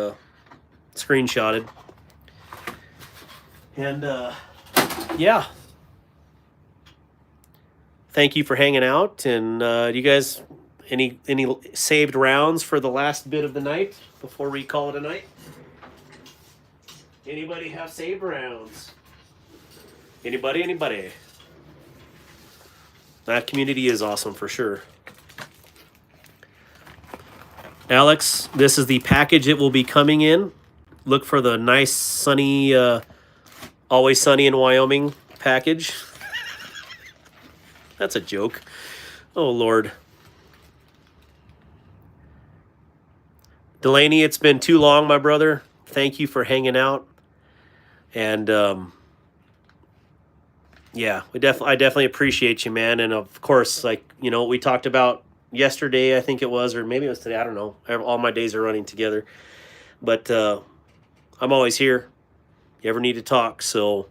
screenshotted. And yeah. Thank you for hanging out. And do you guys any saved rounds for the last bit of the night before we call it a night? Anybody have saved rounds? Anybody? That community is awesome for sure. Alex, this is the package it will be coming in. Look for the nice sunny, always sunny in Wyoming package. That's a joke. Oh, Lord. Delaney, it's been too long, my brother. Thank you for hanging out. And yeah, I definitely appreciate you, man. And of course, like, we talked about yesterday, I think it was, or maybe it was today. I don't know. All my days are running together. But I'm always here. You ever need to talk. So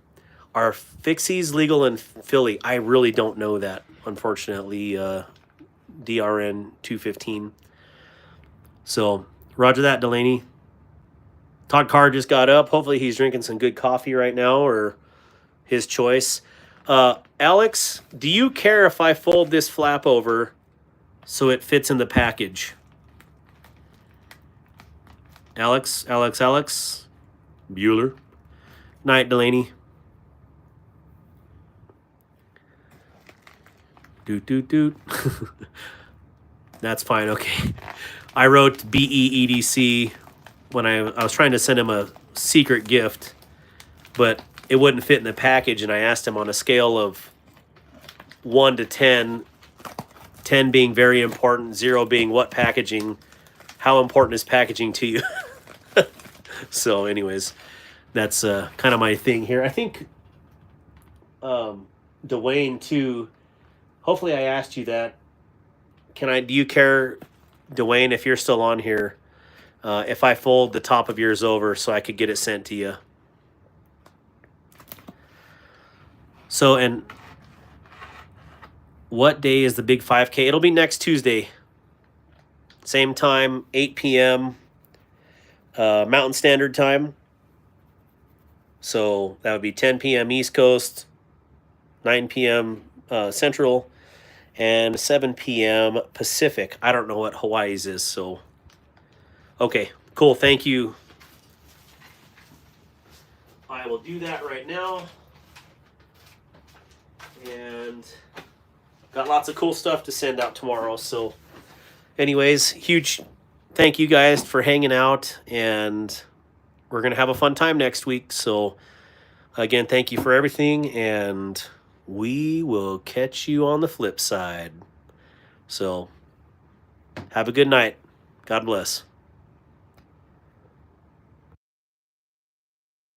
are Fixies legal in Philly? I really don't know that, unfortunately. DRN 215. So roger that, Delaney. Todd Carr just got up. Hopefully he's drinking some good coffee right now, or his choice. Alex, do you care if I fold this flap over so it fits in the package? Alex. Bueller. Night, Delaney. Doot. That's fine, okay. I wrote BEEDC when I was trying to send him a secret gift, but it wouldn't fit in the package, and I asked him on a scale of 1 to 10, 10 being very important, 0 being what packaging, how important is packaging to you? So anyways, that's kind of my thing here. I think Dwayne too, hopefully I asked you that. Do you care, Dwayne, if you're still on here? if I fold the top of yours over so I could get it sent to you. So, and what day is the big 5K? It'll be next Tuesday. Same time, 8 p.m. Mountain Standard Time. So that would be 10 p.m. East Coast, 9 p.m. Central, and 7 p.m. Pacific. I don't know what Hawaii's is, so. Okay, cool. Thank you. I will do that right now. And got lots of cool stuff to send out tomorrow. So, anyways, huge thank you guys for hanging out. And we're going to have a fun time next week. So, again, thank you for everything. And we will catch you on the flip side. So, have a good night. God bless.